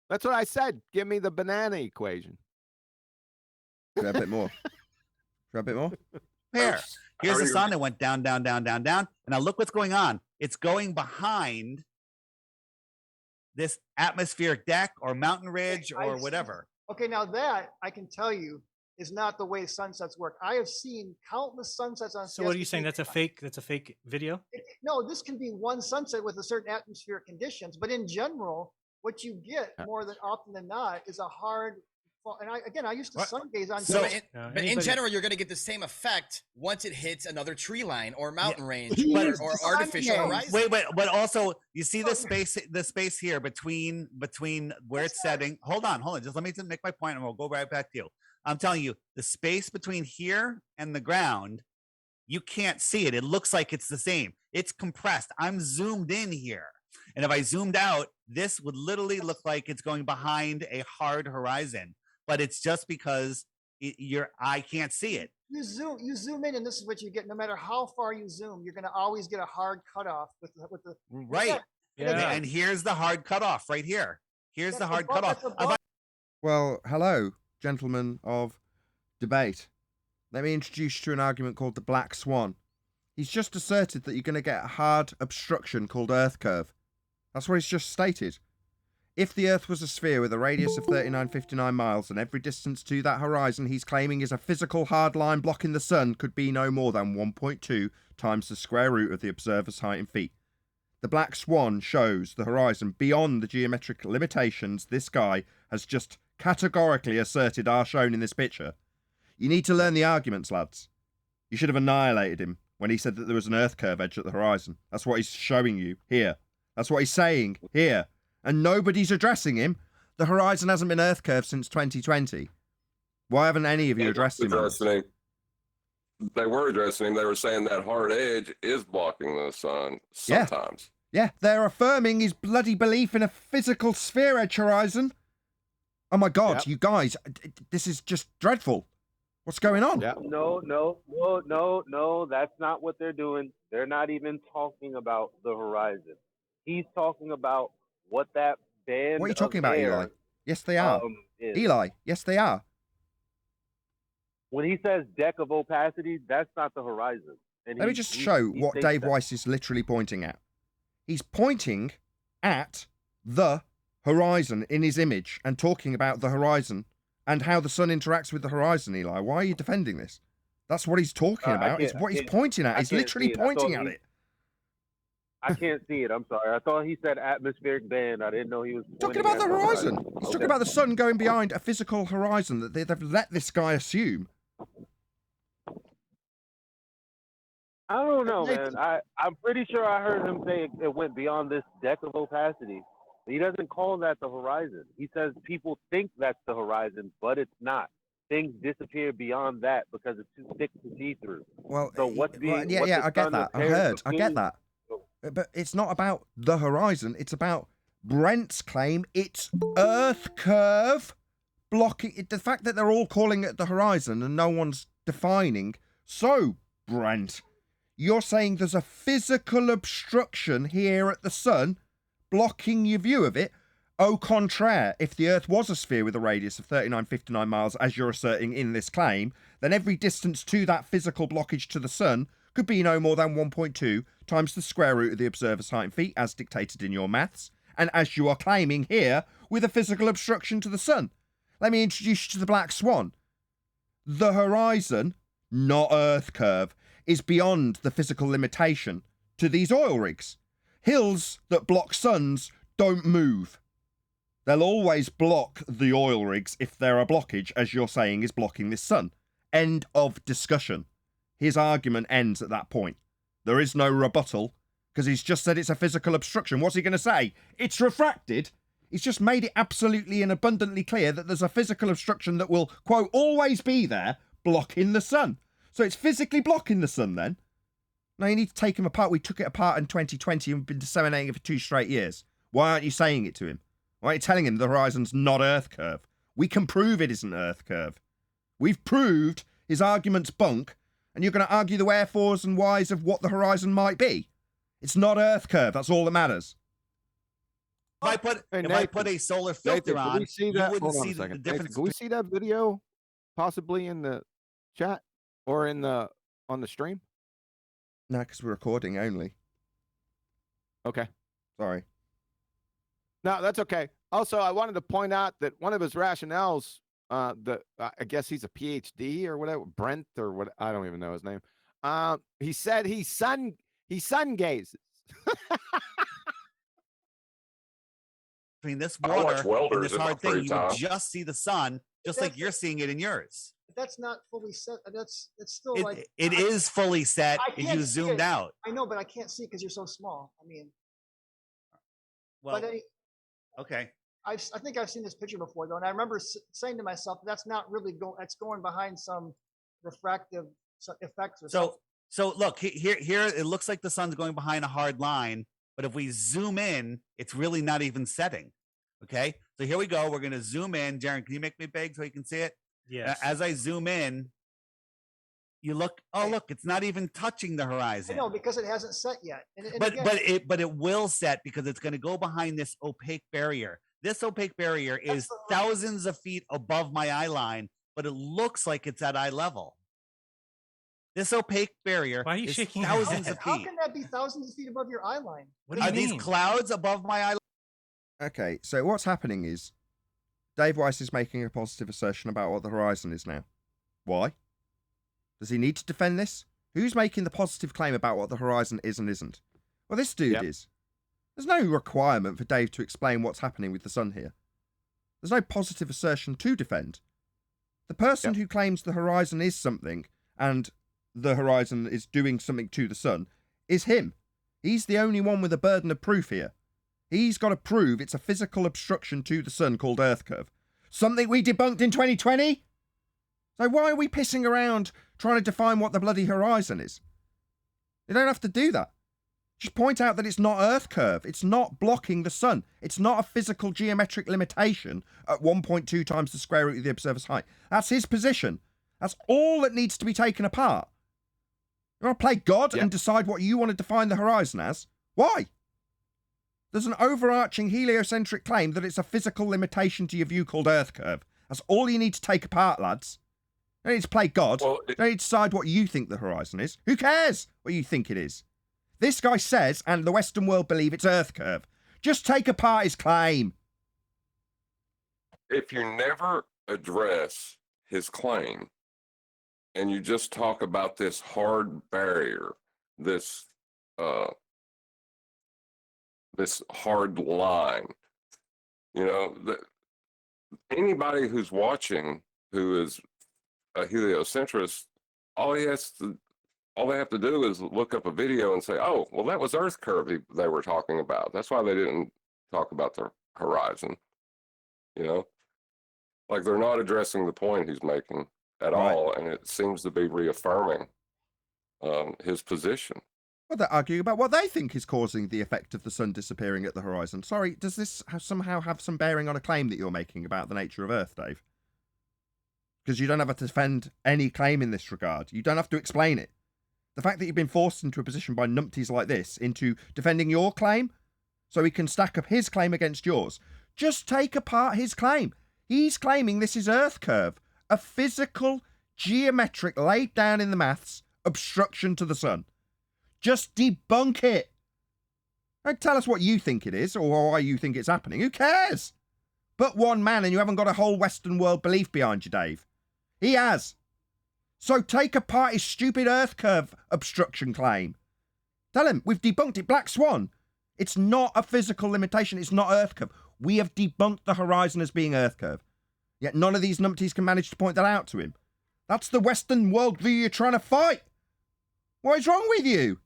That's what I said. Give me the banana equation.
Should we have a bit more? Should we have a bit more?
Here. Here's the sun that went down, down, down, down, down. And now look what's going on. It's going behind this atmospheric deck or mountain ridge or whatever.
Okay, now that I can tell you is not the way sunsets work. I have seen countless sunsets on.
So what are you saying? That's a fake. That's a fake video.
No, this can be one sunset with a certain atmospheric conditions, but in general, what you get more than often than not is a hard. And I used to sun gaze on.
So, but in general, you're going to get the same effect once it hits another tree line or mountain range or artificial horizon.
Wait, but also you see the space here between where it's setting. Hold on. Just let me make my point, and we'll go right back to you. I'm telling you, the space between here and the ground, you can't see it. It looks like it's the same. It's compressed. I'm zoomed in here, and if I zoomed out, this would literally look like it's going behind a hard horizon. But it's just because your eye can't see it.
You zoom in, and this is what you get. No matter how far you zoom, you're going to always get a hard cutoff with the
right. Yeah. And here's the hard cutoff right here. Here's the hard cutoff.
Well, hello, gentlemen of debate. Let me introduce you to an argument called the Black Swan. He's just asserted that you're going to get a hard obstruction called Earth curve. That's what he's just stated. If the Earth was a sphere with a radius of 3959 miles and every distance to that horizon he's claiming is a physical hard line blocking the sun could be no more than 1.2 times the square root of the observer's height in feet. The Black Swan shows the horizon beyond the geometric limitations this guy has just categorically asserted are shown in this picture. You need to learn the arguments, lads. You should have annihilated him when he said that there was an Earth curve edge at the horizon. That's what he's showing you here. That's what he's saying here. And nobody's addressing him. The horizon hasn't been Earth curved since 2020. Why haven't any of you addressed him?
They were addressing him. They were saying that hard edge is blocking the sun sometimes.
Yeah, they're affirming his bloody belief in a physical sphere edge horizon. Oh my God, you guys, this is just dreadful. What's going on?
Yeah.
No. That's not what they're doing. They're not even talking about the horizon. He's talking about what that band
What are you
of
talking about, Eli?
air,
Yes, they are.
is.
Eli, yes, they are.
When he says deck of opacity, that's not the horizon. And
Let me just show what
thinks
Dave
that.
Weiss is literally pointing at. He's pointing at the horizon in his image and talking about the horizon and how the sun interacts with the horizon, Eli. Why are you defending this? That's what he's talking about. It's what he's pointing at. He's literally pointing at it.
I can't see it. I'm sorry. I thought he said atmospheric band. I didn't know he was
Talking about the horizon. He's talking about the sun going behind a physical horizon that they've let this guy assume.
I don't know, man. I'm pretty sure I heard him say it went beyond this deck of opacity. He doesn't call that the horizon. He says people think that's the horizon, but it's not. Things disappear beyond that because it's too thick to see through.
Well,
so what's being?
yeah,
what
yeah,
the
I get
sun
that. I
appears
heard. I get
between-
that. But it's not about the horizon. It's about Brent's claim. It's Earth curve blocking it. The fact that they're all calling it the horizon and no one's defining. So, Brent, you're saying there's a physical obstruction here at the sun blocking your view of it. Au contraire, if the Earth was a sphere with a radius of 3959 miles, as you're asserting in this claim, then every distance to that physical blockage to the sun could be no more than 1.2 times the square root of the observer's height in feet, as dictated in your maths, and as you are claiming here, with a physical obstruction to the sun. Let me introduce you to the black swan. The horizon, not Earth curve, is beyond the physical limitation to these oil rigs. Hills that block suns don't move. They'll always block the oil rigs if there are blockage, as you're saying, is blocking this sun. End of discussion. His argument ends at that point. There is no rebuttal, because he's just said it's a physical obstruction. What's he going to say? It's refracted. He's just made it absolutely and abundantly clear that there's a physical obstruction that will, quote, always be there, blocking the sun. So it's physically blocking the sun then? Now you need to take him apart. We took it apart in 2020 and we've been disseminating it for 2 straight years. Why aren't you saying it to him? Why aren't you telling him the horizon's not Earth curve? We can prove it isn't Earth curve. We've proved his argument's bunk, and you're going to argue the wherefores and whys of what the horizon might be. It's not Earth curve. That's all that matters.
If I put a solar filter
Nathan, can
on,
we see
you
that?
wouldn't
Hold on
see
a
the
second.
difference.
Nathan, can we see that video possibly in the chat or on the stream?
No, because we're recording only.
Okay.
Sorry.
No, that's okay. Also, I wanted to point out that one of his rationales, I guess he's a PhD or whatever, Brent or what, I don't even know his name. He said he sun gazes.
Between this
I watch
water and
welders
this
in my
hard thing,
free
you would
time.
just see the sun, just like you're seeing it in yours.
That's not fully set. It's still
It,
like
it is fully set
I
if
can't
you
see
zoomed
it.
out.
I know, but I can't see it because you're so small. I mean,
Well,
but
okay.
I think I've seen this picture before though, and I remember saying to myself, "That's not really That's going behind some refractive effects or something."
So look here. It looks like the sun's going behind a hard line, but if we zoom in, it's really not even setting. Okay, so here we go. We're going to zoom in. Darren, can you make me big so you can see it?
Yes.
As I zoom in, you look. Oh, look, it's not even touching the
I
horizon.
know because it hasn't set yet. And
But
again,
it will set because it's going to go behind this opaque barrier. This opaque barrier is thousands of feet above my eye line, but it looks like it's at eye level. This opaque barrier
Why are you
is
shaking your
thousands
head?
of
how
feet.
can that be thousands of feet above your eye line?
What do you
Are
mean?
these clouds above my eye?
Okay, so what's happening is Dave Weiss is making a positive assertion about what the horizon is now. Why? Does he need to defend this? Who's making the positive claim about what the horizon is and isn't? Well, this dude is. There's no requirement for Dave to explain what's happening with the sun here. There's no positive assertion to defend. The person who claims the horizon is something and the horizon is doing something to the sun is him. He's the only one with a burden of proof here. He's got to prove it's a physical obstruction to the sun called Earth curve. Something we debunked in 2020? So why are we pissing around trying to define what the bloody horizon is? You don't have to do that. Just point out that it's not Earth curve. It's not blocking the sun. It's not a physical geometric limitation at 1.2 times the square root of the observer's height. That's his position. That's all that needs to be taken apart. You want to play God
Yep.
and decide what you want to define the horizon as? Why? There's an overarching heliocentric claim that it's a physical limitation to your view called Earth curve. That's all you need to take apart, lads. You don't need to play God.
Well,
You don't need to decide what you think the horizon is. Who cares what you think it is? This guy says, and the Western world believe it's Earth curve. Just take apart his claim.
if you never address his claim and you just talk about this hard barrier, this this hard line, you know, anybody who's watching who is a heliocentrist, all they have to do is look up a video and say, oh, well, that was Earth curve they were talking about. That's why they didn't talk about the horizon. You know, like they're not addressing the point he's making at all, and it seems to be reaffirming his position.
Well, they're arguing about what they think is causing the effect of the sun disappearing at the horizon. Sorry, does this somehow have some bearing on a claim that you're making about the nature of Earth, Dave? Because you don't have to defend any claim in this regard. You don't have to explain it. The fact that you've been forced into a position by numpties like this into defending your claim so he can stack up his claim against yours. Just take apart his claim. He's claiming this is Earth curve, a physical, geometric, laid down in the maths, obstruction to the sun. Just debunk it. Don't tell us what you think it is or why you think it's happening. Who cares? But one man and you haven't got a whole Western world belief behind you, Dave. He has. So take apart his stupid Earth curve obstruction claim. Tell him, we've debunked it. Black Swan. It's not a physical limitation. It's not Earth curve. We have debunked the horizon as being Earth curve. Yet none of these numpties can manage to point that out to him. That's the Western worldview you're trying to fight. What is wrong with you?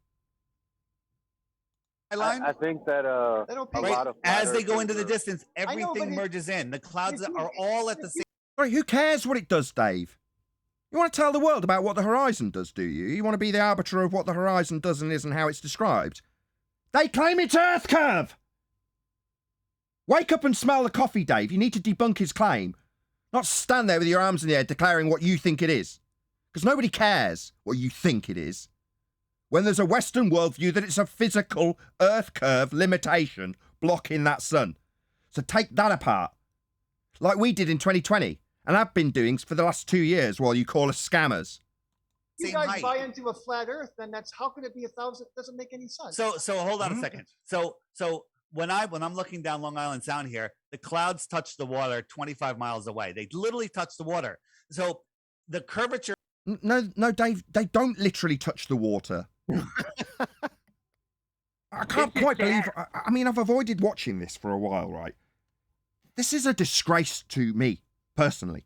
I think that a lot of
as they go
flat
into the
earthers
distance, everything merges in. The clouds are all at the same.
Right, who cares what it does, Dave? You want to tell the world about what the horizon does, do you? You want to be the arbiter of what the horizon does and isn't how it's described? They claim it's Earth curve! Wake up and smell the coffee, Dave. You need to debunk his claim. Not stand there with your arms in the air declaring what you think it is. Because nobody cares what you think it is. When there's a Western worldview that it's a physical Earth curve limitation blocking that sun. So take that apart. Like we did in 2020, and I've been doing for the last 2 years while you call us scammers.
If you guys buy into a flat Earth, then that's how can it be 1,000? It doesn't make any sense.
So hold on a second. So when I'm looking down Long Island Sound here, the clouds touch the water 25 miles away. They literally touch the water. So the curvature.
No, Dave, they don't literally touch the water. I can't quite believe. I mean, I've avoided watching this for a while, right? This is a disgrace to me, personally.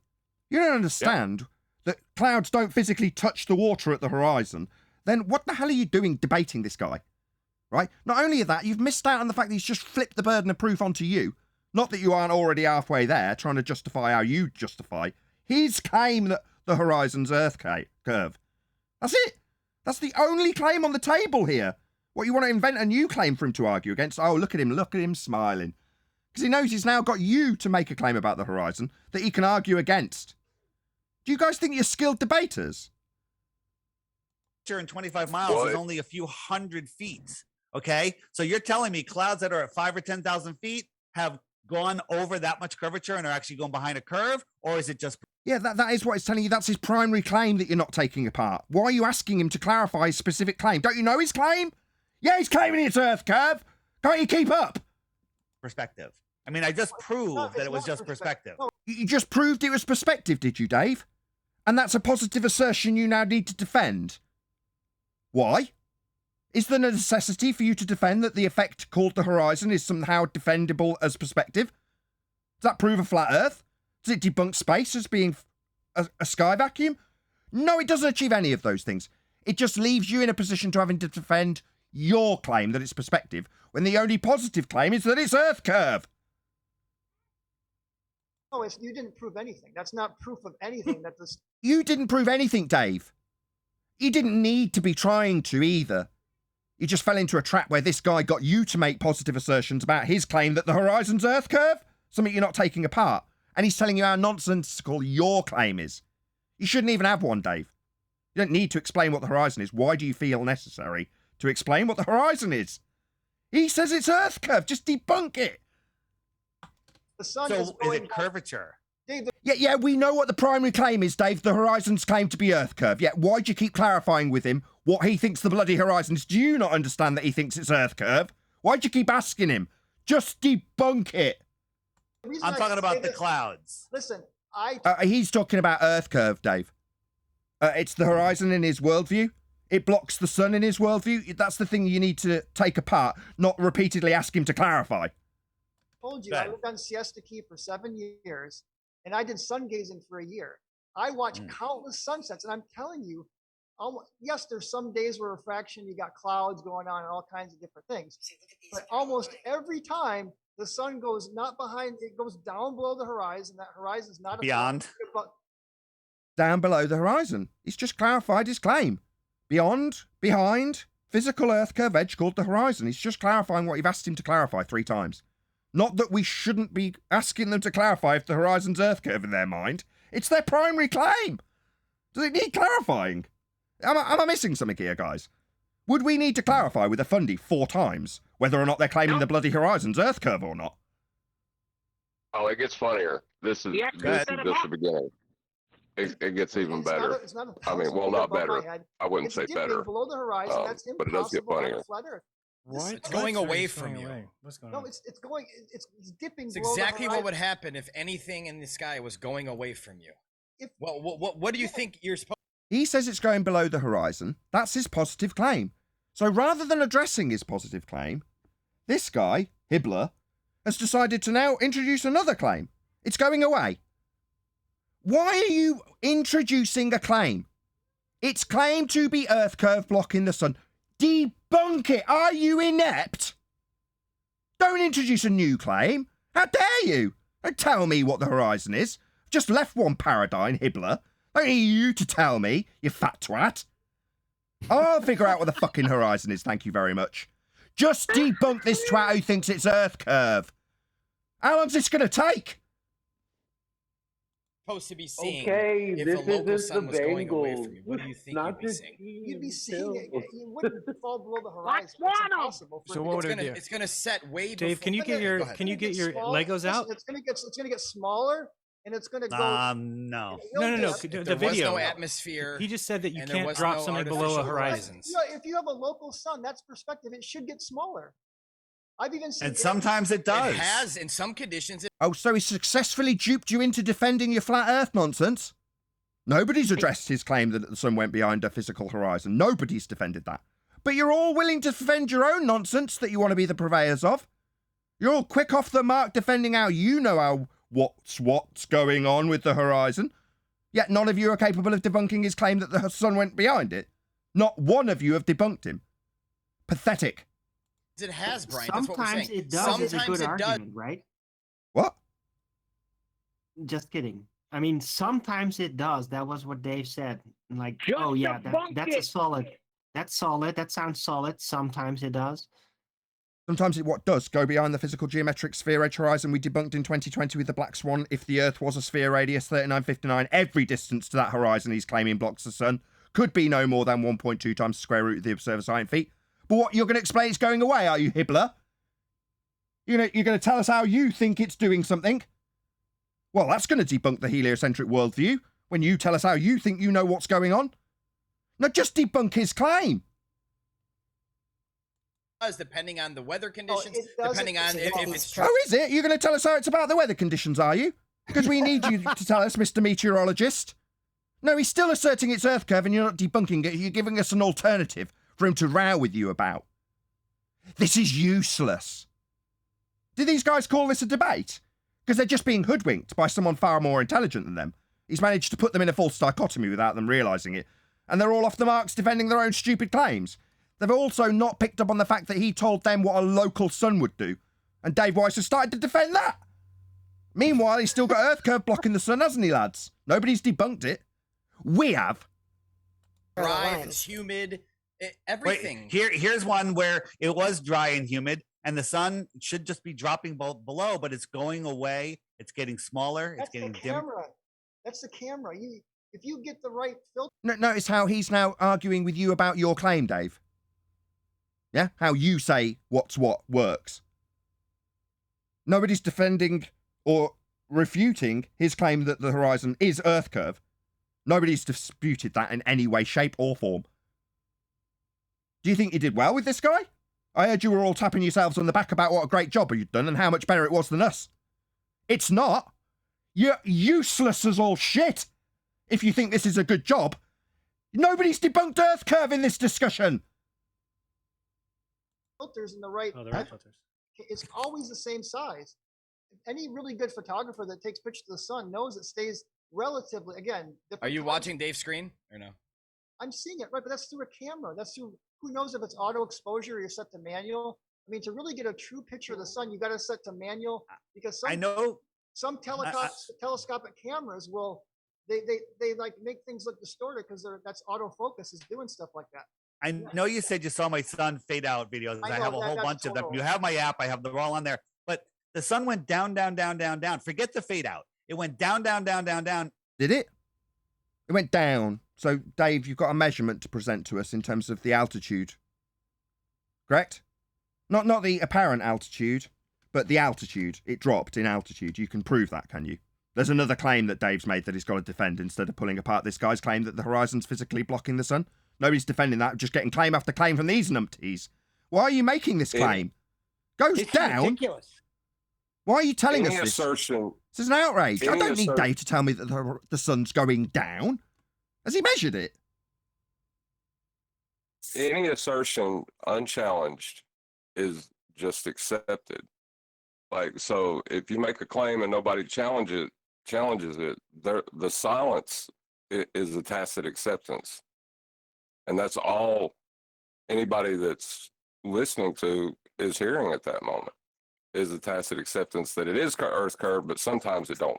You don't understand that clouds don't physically touch the water at the horizon. Then what the hell are you doing debating this guy? Right? Not only that, you've missed out on the fact that he's just flipped the burden of proof onto you. Not that you aren't already halfway there, trying to justify how you justify his claim that the horizon's Earth curve. That's it. That's the only claim on the table here. What, you want to invent a new claim for him to argue against? Oh, look at him smiling. Because he knows he's now got you to make a claim about the horizon that he can argue against. Do you guys think you're skilled debaters?
In 25 miles is only a few hundred feet. Okay, so you're telling me clouds that are at 5,000 or 10,000 feet have gone over that much curvature and are actually going behind a curve, or is it just?
Yeah, that is what it's telling you. That's his primary claim that you're not taking apart. Why are you asking him to clarify his specific claim? Don't you know his claim? Yeah, he's claiming it's Earth curve. Can't you keep up?
Perspective. I mean, I just proved that it was just perspective.
You just proved it was perspective, did you, Dave? And that's a positive assertion you now need to defend. Why? Is there a necessity for you to defend that the effect called the horizon is somehow defendable as perspective? Does that prove a flat Earth? Does it debunk space as being a sky vacuum? No, it doesn't achieve any of those things. It just leaves you in a position to having to defend your claim that it's perspective, when the only positive claim is that it's Earth curve.
No, you didn't prove anything. That's not proof of anything. That this.
You didn't prove anything, Dave. You didn't need to be trying to either. You just fell into a trap where this guy got you to make positive assertions about his claim that the horizon's Earth curve, something you're not taking apart. And he's telling you how nonsensical your claim is. You shouldn't even have one, Dave. You don't need to explain what the horizon is. Why do you feel necessary to explain what the horizon is? He says it's Earth curve. Just debunk it.
The sun
So
is
is
going
it curvature?
Dave,
Yeah, we know what the primary claim is, Dave. The horizon's claim to be Earth curve. Yeah, why'd you keep clarifying with him what he thinks the bloody horizon is? Do you not understand that he thinks it's Earth curve? Why'd you keep asking him? Just debunk it.
I'm talking about the clouds.
Listen,
He's talking about Earth curve, Dave. It's the horizon in his worldview. It blocks the sun in his worldview. That's the thing you need to take apart, not repeatedly ask him to clarify.
told you, I lived on Siesta Key for 7 years, and I did sun gazing for a year. I watched countless sunsets, and I'm telling you, yes, there's some days where refraction, you got clouds going on and all kinds of different things. But almost every time the sun goes not behind, it goes down below the horizon. That horizon is not
beyond.
Down below the horizon. He's just clarified his claim. Beyond, behind, physical Earth curve edge called the horizon. He's just clarifying what you've asked him to clarify 3 times. Not that we shouldn't be asking them to clarify if the horizon's Earth curve in their mind. It's their primary claim. Does it need clarifying? Am I missing something here, guys? Would we need to clarify with a fundy 4 times whether or not they're claiming the bloody horizon's Earth curve or not?
Oh, it gets funnier. This is just the beginning. It gets even better. I mean, well, not better. I wouldn't say better.
Below the horizon, that's
but it does get
impossible on a
funnier.
flat Earth.
What? It's going away from you.
What's going
No,
on?
it's going. It's dipping.
It's
below the
exactly what
horizon.
would happen if anything in the sky was going away from you.
If-
Well, what do you think you're supposed?
He says it's going below the horizon. That's his positive claim. So rather than addressing his positive claim, this guy, Hibbler, has decided to now introduce another claim. It's going away. Why are you introducing a claim? It's claimed to be Earth curve blocking the sun. Debunk it. Are you inept? Don't introduce a new claim. How dare you? Don't tell me what the horizon is. I've just left one paradigm, Hibbler. Don't need you to tell me, you fat twat. I'll figure out what the fucking horizon is, thank you very much. Just debunk this twat who thinks it's Earth curve. How long's this going to take?
Supposed to be seeing
Okay,
if
this
a local
isn't
sun
the
was going away
Bengals.
from you. What do you think
Not
you'd be
just
seeing?
You'd be seeing it. You wouldn't fall below the horizon. It's impossible.
So what would it do?
It's gonna set way.
Dave, can you
before-
get your
Go ahead.
can you get your
Smaller.
Legos
Listen,
out?
It's gonna get smaller, and it's gonna go.
No.
No.
There
The
was
video.
no atmosphere.
He just said that you
and there
can't
was
drop
no
something below a
artificial
horizon.
If you have a local sun, that's perspective. It should get smaller. I've even seen.
And sometimes it does.
It has in some conditions.
Oh, so he successfully duped you into defending your flat Earth nonsense? Nobody's addressed his claim that the sun went behind a physical horizon. Nobody's defended that. But you're all willing to defend your own nonsense that you want to be the purveyors of. You're all quick off the mark defending how you know what's going on with the horizon. Yet none of you are capable of debunking his claim that the sun went behind it. Not one of you have debunked him. Pathetic.
It has, Brian. That's what we're
Sometimes
saying.
it does. It's a
Sometimes
good
it does.
argument, right?
What?
Just kidding. I mean, sometimes it does. That was what Dave said. Like,
Just
oh yeah,
debunk
that's a
it.
solid. That's solid. That sounds solid. Sometimes it does.
Sometimes it what does go behind the physical geometric sphere edge horizon we debunked in 2020 with the Black Swan. If the Earth was a sphere radius 3959, every distance to that horizon he's claiming blocks the sun could be no more than 1.2 times the square root of the observer's height in feet. But what, you're going to explain it's going away, are you, Hibbler? You're going to tell us how you think it's doing something? Well, that's going to debunk the heliocentric worldview when you tell us how you think you know what's going on. No, just debunk his claim.
Depending on the weather conditions,
it doesn't-
depending on if it's true.
Oh, is it? You're going to tell us how it's about the weather conditions, are you? Because we need you to tell us, Mr. Meteorologist. No, he's still asserting it's Earth curve and you're not debunking it. You're giving us an alternative for him to row with you about. This is useless. Do these guys call this a debate? Because they're just being hoodwinked by someone far more intelligent than them. He's managed to put them in a false dichotomy without them realising it. And they're all off the marks defending their own stupid claims. They've also not picked up on the fact that he told them what a local sun would do. And Dave Weiss has started to defend that. Meanwhile, he's still got Earth curve blocking the sun, hasn't he, lads? Nobody's debunked it. We have.
dry, if it's humid, everything.
Wait, here's one where it was dry and humid, and the sun should just be dropping below, but it's going away. It's getting smaller.
That's
it's getting
the
dim.
camera. That's the camera. if you get the right filter.
Notice how he's now arguing with you about your claim, Dave. Yeah? How you say what works. Nobody's defending or refuting his claim that the horizon is Earth curve. Nobody's disputed that in any way, shape, or form. Do you think you did well with this guy? I heard you were all tapping yourselves on the back about what a great job you'd done and how much better it was than us. It's not. You're useless as all shit if you think this is a good job. Nobody's debunked Earth curve in this discussion.
Filters in the right.
Oh, the right filters.
It's always the same size. Any really good photographer that takes pictures of the sun knows it stays relatively, again.
Are you watching Dave's screen or no?
I'm seeing it, right, but that's through a camera. That's through, who knows if it's auto exposure or you're set to manual. I mean, to really get a true picture of the sun, you got to set to manual, because
I know
some telescopic cameras will, they like make things look distorted because that's autofocus is doing stuff like that.
I know you said you saw my sun fade out videos. I have a whole bunch of them. You have my app. I have them all on there. But the sun went down, down, down, down, down. Forget the fade out. It went down, down, down, down, down.
Did it? It went down. So, Dave, you've got a measurement to present to us in terms of the altitude. Correct? Not the apparent altitude, but the altitude. It dropped in altitude. You can prove that, can you? There's another claim that Dave's made that he's got to defend instead of pulling apart this guy's claim that the horizon's physically blocking the sun. Nobody's defending that, just getting claim after claim from these numpties. Why are you making this claim? Goes
It's
down?
ridiculous.
Why are you telling us
Any
this?
assertion,
This is an outrage. I
any
don't need
assert-
Dave to tell me that the sun's going down. Has he measured it?
any assertion unchallenged is just accepted. Like, so if you make a claim and nobody challenges it, the silence is a tacit acceptance. And that's all anybody that's listening to is hearing at that moment, is a tacit acceptance that it is Earth curve, but sometimes it don't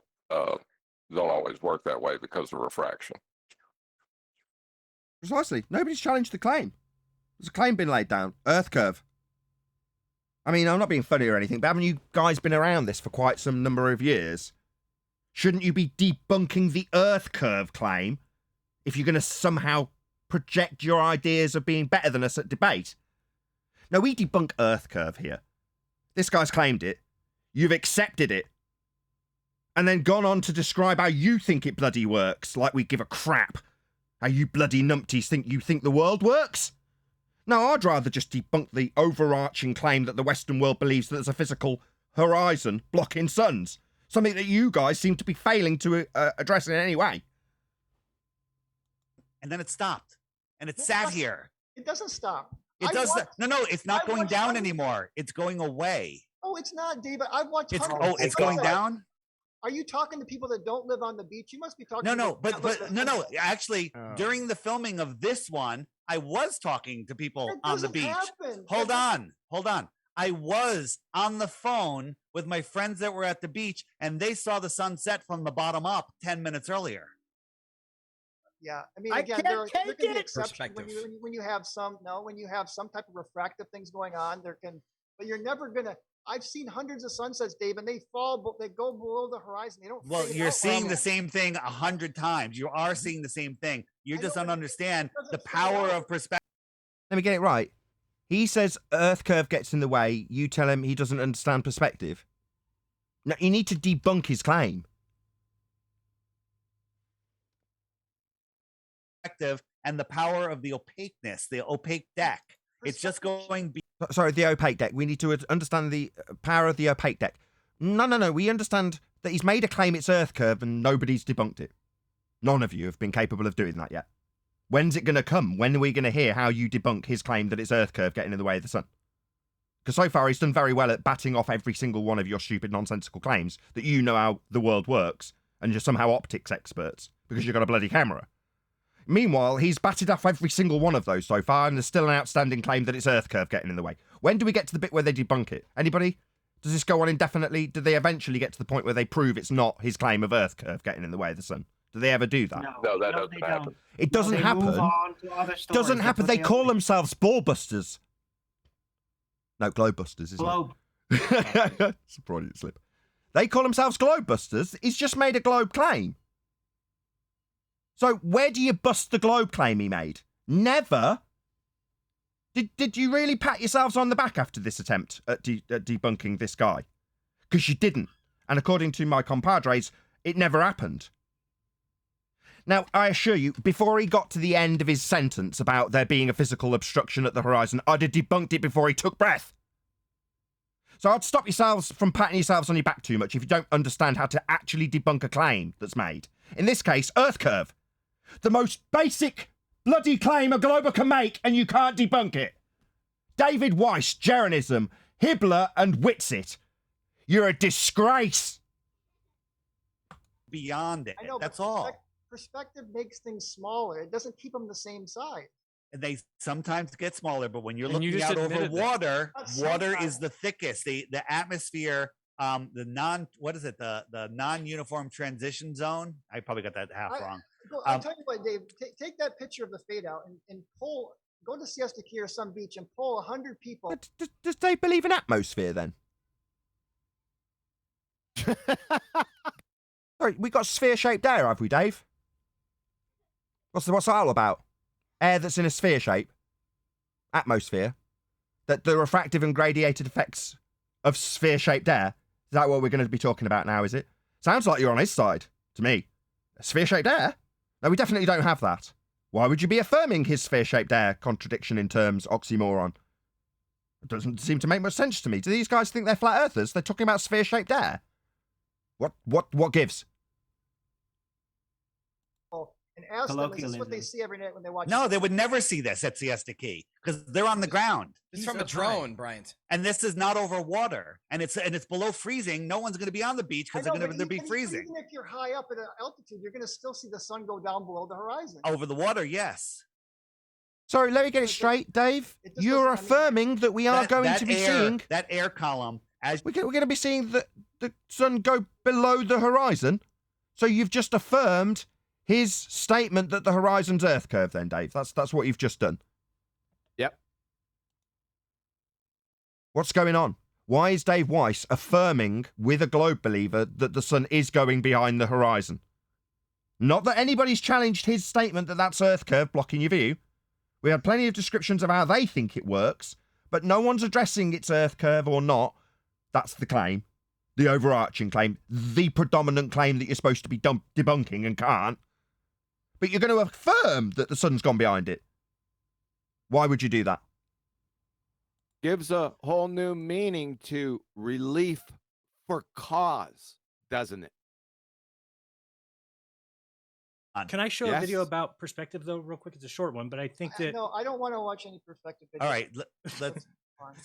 always work that way because of refraction.
Precisely. Nobody's challenged the claim. There's a claim been laid down. Earth curve. I mean, I'm not being funny or anything, but haven't you guys been around this for quite some number of years? Shouldn't you be debunking the Earth curve claim if you're going to somehow project your ideas of being better than us at debate? No, we debunk Earth curve here. This guy's claimed it. You've accepted it. And then gone on to describe how you think it bloody works, like we give a crap. How you bloody numpties think the world works? No, I'd rather just debunk the overarching claim that the Western world believes that there's a physical horizon blocking suns. Something that you guys seem to be failing to address in any way.
And then it stopped. And it sat here.
It doesn't stop.
It does. No, it's not
I
going
watched
down
hundreds-
anymore. It's going away.
Oh, it's not, David. I've watched.
It's
hundreds of
it's going
sunsets.
down.
Are you talking to people that don't live on the beach? You must be talking.
No,
to
no,
people that live
but
in
no.
sunsets.
Actually,
Oh.
during the filming of this one, I was talking to people
That
on the
doesn't
beach.
happen.
Hold
That
on. I was on the phone with my friends that were at the beach, and they saw the sunset from the bottom up 10 minutes earlier.
Yeah, I mean,
I
again,
can't
there
take
can be
it.
exceptions when you have some. No, when you have some type of refractive things going on, there can. But you're never gonna. I've seen hundreds of sunsets, Dave, and they fall. They go below the horizon. They don't.
Well,
fade
you're
out
seeing
like
the
that.
same thing 100 times. You are seeing the same thing. You
I
just
know,
don't
but it
understand
doesn't
the
fade
power
out.
of perspective.
Let me get it right. He says Earth curve gets in the way. You tell him he doesn't understand perspective. No, you need to debunk his claim.
And the power of the opaqueness, the opaque deck. It's just going.
Sorry, the opaque deck. We need to understand the power of the opaque deck. No. We understand that he's made a claim it's Earth curve and nobody's debunked it. None of you have been capable of doing that yet. When's it going to come? When are we going to hear how you debunk his claim that it's Earth curve getting in the way of the sun? Because so far he's done very well at batting off every single one of your stupid nonsensical claims that you know how the world works and you're somehow optics experts because you've got a bloody camera. Meanwhile, he's batted off every single one of those so far, and there's still an outstanding claim that it's Earth curve getting in the way. When do we get to the bit where they debunk it? Anybody? Does this go on indefinitely? Do they eventually get to the point where they prove it's not his claim of Earth curve getting in the way of the sun? Do they ever do that?
No, that doesn't happen.
It doesn't
They
happen.
move on to other stories.
Doesn't
That's
happen.
what
They
they
call
always-
themselves ballbusters. No, globebusters, isn't
Globe.
it? It's a Freudian slip. They call themselves globebusters. He's just made a globe claim. So where do you bust the globe claim he made? Never. Did you really pat yourselves on the back after this attempt at debunking this guy? Because you didn't. And according to my compadres, it never happened. Now, I assure you, before he got to the end of his sentence about there being a physical obstruction at the horizon, I'd have debunked it before he took breath. So I'd stop yourselves from patting yourselves on your back too much if you don't understand how to actually debunk a claim that's made. In this case, Earth curve. The most basic bloody claim a glober can make, and you can't debunk it. David Weiss, Jeranism, Hibbler, and Whitsitt. You're a disgrace.
Beyond it.
I know,
That's
but
all.
Perspective makes things smaller. It doesn't keep them the same size.
And they sometimes get smaller, but when you're
And you
looking
just
out over
admitted that.
water,
Not
water
sometimes.
is the thickest. The atmosphere, the non-uniform transition zone. I probably got that half wrong.
I'll tell you what, Dave. Take that picture of the fade out and pull. Go to Siesta Key or some beach and pull 100 people.
Does Dave believe in atmosphere then? Sorry, we got sphere-shaped air, have we, Dave? What's that all about? Air that's in a sphere shape? Atmosphere? That the refractive and gradiated effects of sphere-shaped air? Is that what we're going to be talking about now, is it? Sounds like you're on his side, to me. Sphere-shaped air? No, we definitely don't have that. Why would you be affirming his sphere-shaped air contradiction in terms, oxymoron? It doesn't seem to make much sense to me. Do these guys think they're flat earthers? They're talking about sphere-shaped air. What gives?
And ask them, is this what they see every night when they watch?
No, they would never see this at Siesta Key because they're on the ground.
It's from a drone, Bryant.
And this is not over water, and it's below freezing. No one's going to be on the beach because they're going to be freezing.
Even if you're high up at an altitude, you're going to still see the sun go down below the horizon.
Over the water, yes.
Sorry, let me get it straight, Dave. You're affirming that we are going to be seeing
that air column as
we're going to be seeing the sun go below the horizon. So you've just affirmed his statement that the horizon's Earth curve, then, Dave. That's what you've just done.
Yep.
What's going on? Why is Dave Weiss affirming with a globe believer that the sun is going behind the horizon? Not that anybody's challenged his statement that that's Earth curve blocking your view. We had plenty of descriptions of how they think it works, but no one's addressing its Earth curve or not. That's the claim. The overarching claim. The predominant claim that you're supposed to be debunking and can't. But you're going to affirm that the sun's gone behind it. Why would you do that?
Gives a whole new meaning to relief for cause, doesn't it?
Can I show a video about perspective, though, real quick? It's a short one, but I think that...
No, I don't want to watch any perspective videos.
All right, let's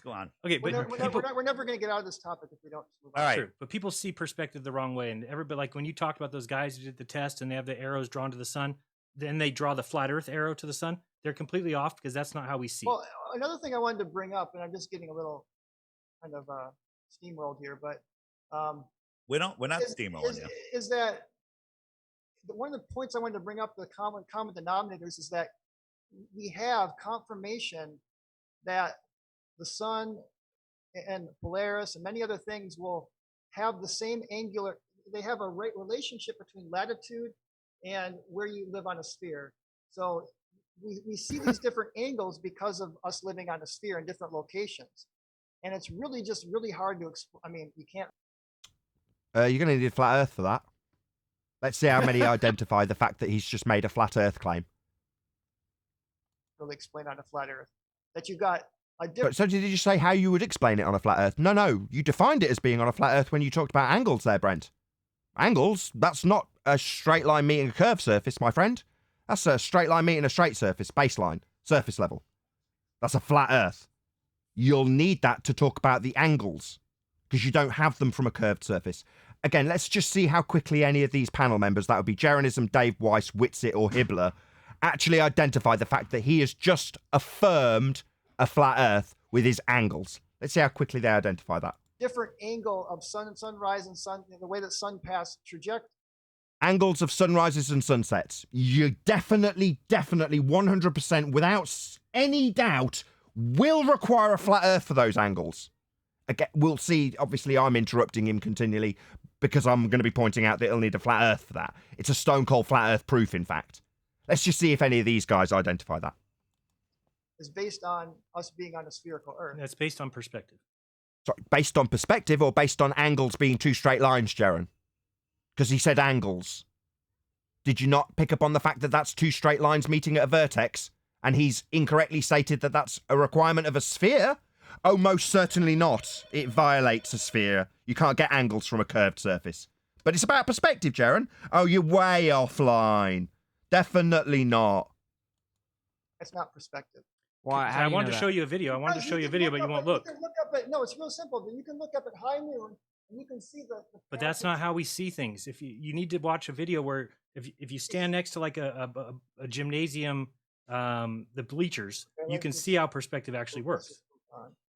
go on.
Okay, but
we're never going to get out of this topic if we don't.
All right.
True, but people see perspective the wrong way, and everybody, like when you talked about those guys who did the test and they have the arrows drawn to the sun, then they draw the flat Earth arrow to the sun. They're completely off because that's not how we see.
Well, another thing I wanted to bring up, and I'm just getting a little kind of steamrolled here, but
we're not steamrolling you.
Is that one of the points I wanted to bring up? The common denominators is that we have confirmation that the sun and Polaris and many other things will have the same angular. They have a relationship between latitude and where you live on a sphere. So we see these different angles because of us living on a sphere in different locations. And it's really just really hard to explain. I mean, you can't.
You're going to need a flat Earth for that. Let's see how many identify the fact that he's just made a flat Earth claim.
Really explain on a flat Earth that you got a different.
So did you say how you would explain it on a flat Earth? No, you defined it as being on a flat Earth when you talked about angles there, Brent. Angles? That's not a straight line meeting a curved surface, my friend. That's a straight line meeting a straight surface, baseline, surface level. That's a flat Earth. You'll need that to talk about the angles because you don't have them from a curved surface. Again, let's just see how quickly any of these panel members, that would be Jeranism, Dave Weiss, Whitsitt, or Hibbler, actually identify the fact that he has just affirmed a flat Earth with his angles. Let's see how quickly they identify that.
Different angle of sun and sunrise and sun, the way that sun pass trajectory.
Angles of sunrises and sunsets. You definitely, 100%, without any doubt, will require a flat Earth for those angles. Again, we'll see. Obviously, I'm interrupting him continually because I'm going to be pointing out that he'll need a flat Earth for that. It's a stone cold flat Earth proof, in fact. Let's just see if any of these guys identify that.
Is based on us being on a spherical Earth.
That's based on perspective.
Sorry, based on perspective or based on angles being two straight lines, Jaron? Because he said angles. Did you not pick up on the fact that that's two straight lines meeting at a vertex? And he's incorrectly stated that that's a requirement of a sphere? Oh, most certainly not. It violates a sphere. You can't get angles from a curved surface. But it's about perspective, Jaron. Oh, you're way offline. Definitely not.
That's not perspective.
Why?
I wanted to show you a video. I wanted to show you a video, but you won't look.
You can look up at, no, it's real simple. You can look up at high noon and you can see the
But that's not how we see things. If you need to watch a video where if you stand next to like a gymnasium, the bleachers, you can see how perspective actually works.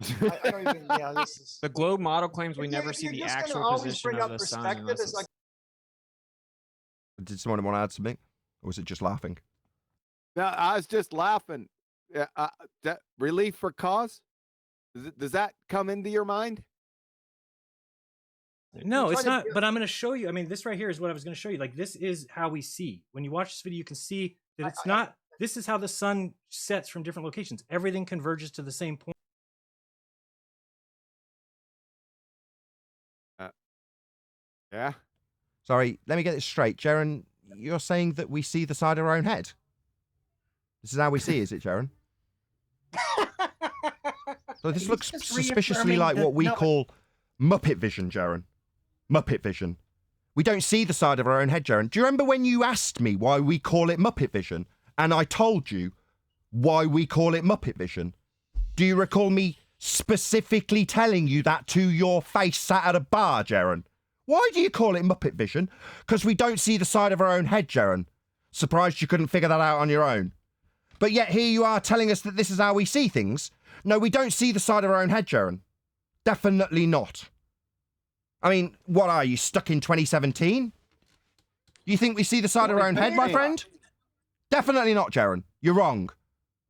I don't even, yeah, this is...
The globe model claims we
If
never
if
see
you're
the
just gonna
actual
always
position
bring
of
up
the sun.
perspective,
Unless
it's like
Did someone want to add something? Or was it just laughing?
No, I was just laughing. That relief for cause? Does that come into your mind?
No, it's not. But I'm going to show you. I mean, this right here is what I was going to show you. Like, this is how we see. When you watch this video, you can see that it's not. This is how the sun sets from different locations. Everything converges to the same point.
Yeah.
Sorry, let me get this straight. Jaron, you're saying that we see the side of our own head? This is how we see, is it, Jaron? So this looks suspiciously like what we call Muppet vision, Jaron. Muppet vision. We don't see the side of our own head, Jaron. Do you remember when you asked me why we call it Muppet vision? And I told you why we call it Muppet vision. Do you recall me specifically telling you that to your face sat at a bar, Jaron? Why do you call it Muppet vision? Because we don't see the side of our own head, Jaron. Surprised you couldn't figure that out on your own. But yet here you are telling us that this is how we see things. No, we don't see the side of our own head, Jaron. Definitely not. I mean, what are you, stuck in 2017? You think we see the side of our own head, my friend? Definitely not, Jaron. You're wrong.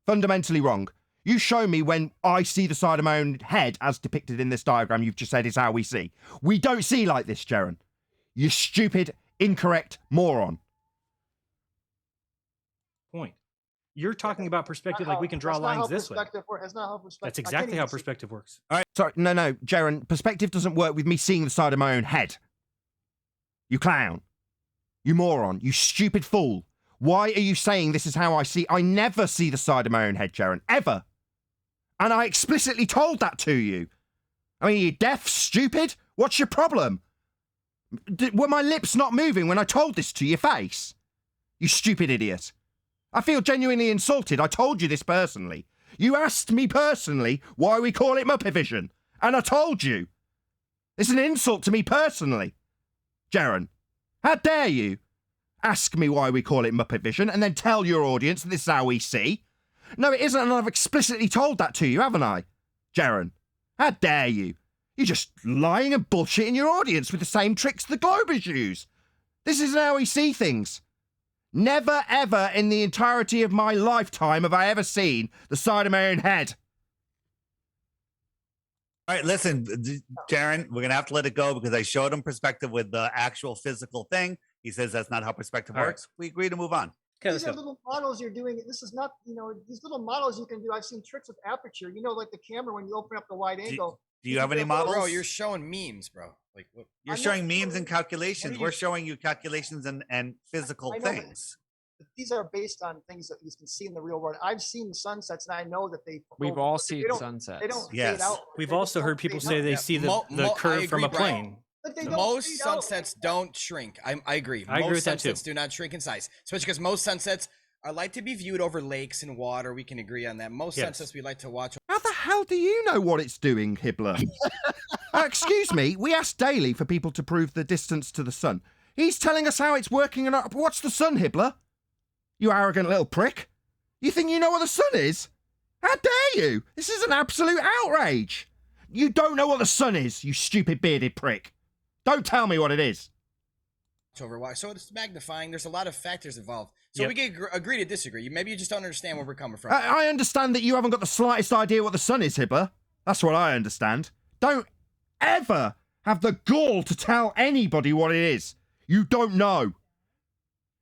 Fundamentally wrong. You show me when I see the side of my own head as depicted in this diagram you've just said is how we see. We don't see like this, Jaron. You stupid, incorrect moron.
Point. You're talking about perspective like we can draw lines this way.
That's not how perspective.
That's exactly how perspective works.
All right. Sorry, no, Jaron, perspective doesn't work with me seeing the side of my own head. You clown. You moron. You stupid fool. Why are you saying this is how I see? I never see the side of my own head, Jaron. Ever. And I explicitly told that to you. I mean, are you deaf, stupid? What's your problem? Were my lips not moving when I told this to your face? You stupid idiot. I feel genuinely insulted. I told you this personally. You asked me personally why we call it Muppet Vision. And I told you. It's an insult to me personally. Jaron, how dare you ask me why we call it Muppet Vision and then tell your audience that this is how we see? No, it isn't, and I've explicitly told that to you, haven't I? Jaron, how dare you? You're just lying and bullshitting your audience with the same tricks the Globers use. This isn't how we see things. Never, ever in the entirety of my lifetime have I ever seen the side of my own head.
All right, listen, Jaron, we're going to have to let it go because I showed him perspective with the actual physical thing. He says that's not how perspective works. We agree to move on.
Okay, these are little models you're doing. This is not, these little models you can do. I've seen tricks with aperture. Like the camera when you open up the wide angle.
Do you have any models?
Bro, you're showing memes, bro. Like what?
You're showing memes and calculations. We're showing you calculations and physical things.
But these are based on things that you can see in the real world. I've seen sunsets, and I know that
we've all seen sunsets.
They don't fade out.
We've also heard people say they see the curve from a plane.
Most sunsets don't shrink. I agree.
I agree with that too.
Sunsets do not shrink in size, especially because most sunsets are like to be viewed over lakes and water. We can agree on that. Most sunsets we like to watch.
How the hell do you know what it's doing, Hibbler? Excuse me, we ask daily for people to prove the distance to the sun. He's telling us how it's working and what's the sun, Hibbler? You arrogant little prick. You think you know what the sun is? How dare you? This is an absolute outrage. You don't know what the sun is, you stupid bearded prick. Don't tell me what it is.
So it's magnifying. There's a lot of factors involved. So we can agree to disagree. Maybe you just don't understand where we're coming from.
I understand that you haven't got the slightest idea what the sun is, Hibbler. That's what I understand. Don't ever have the gall to tell anybody what it is. You don't know.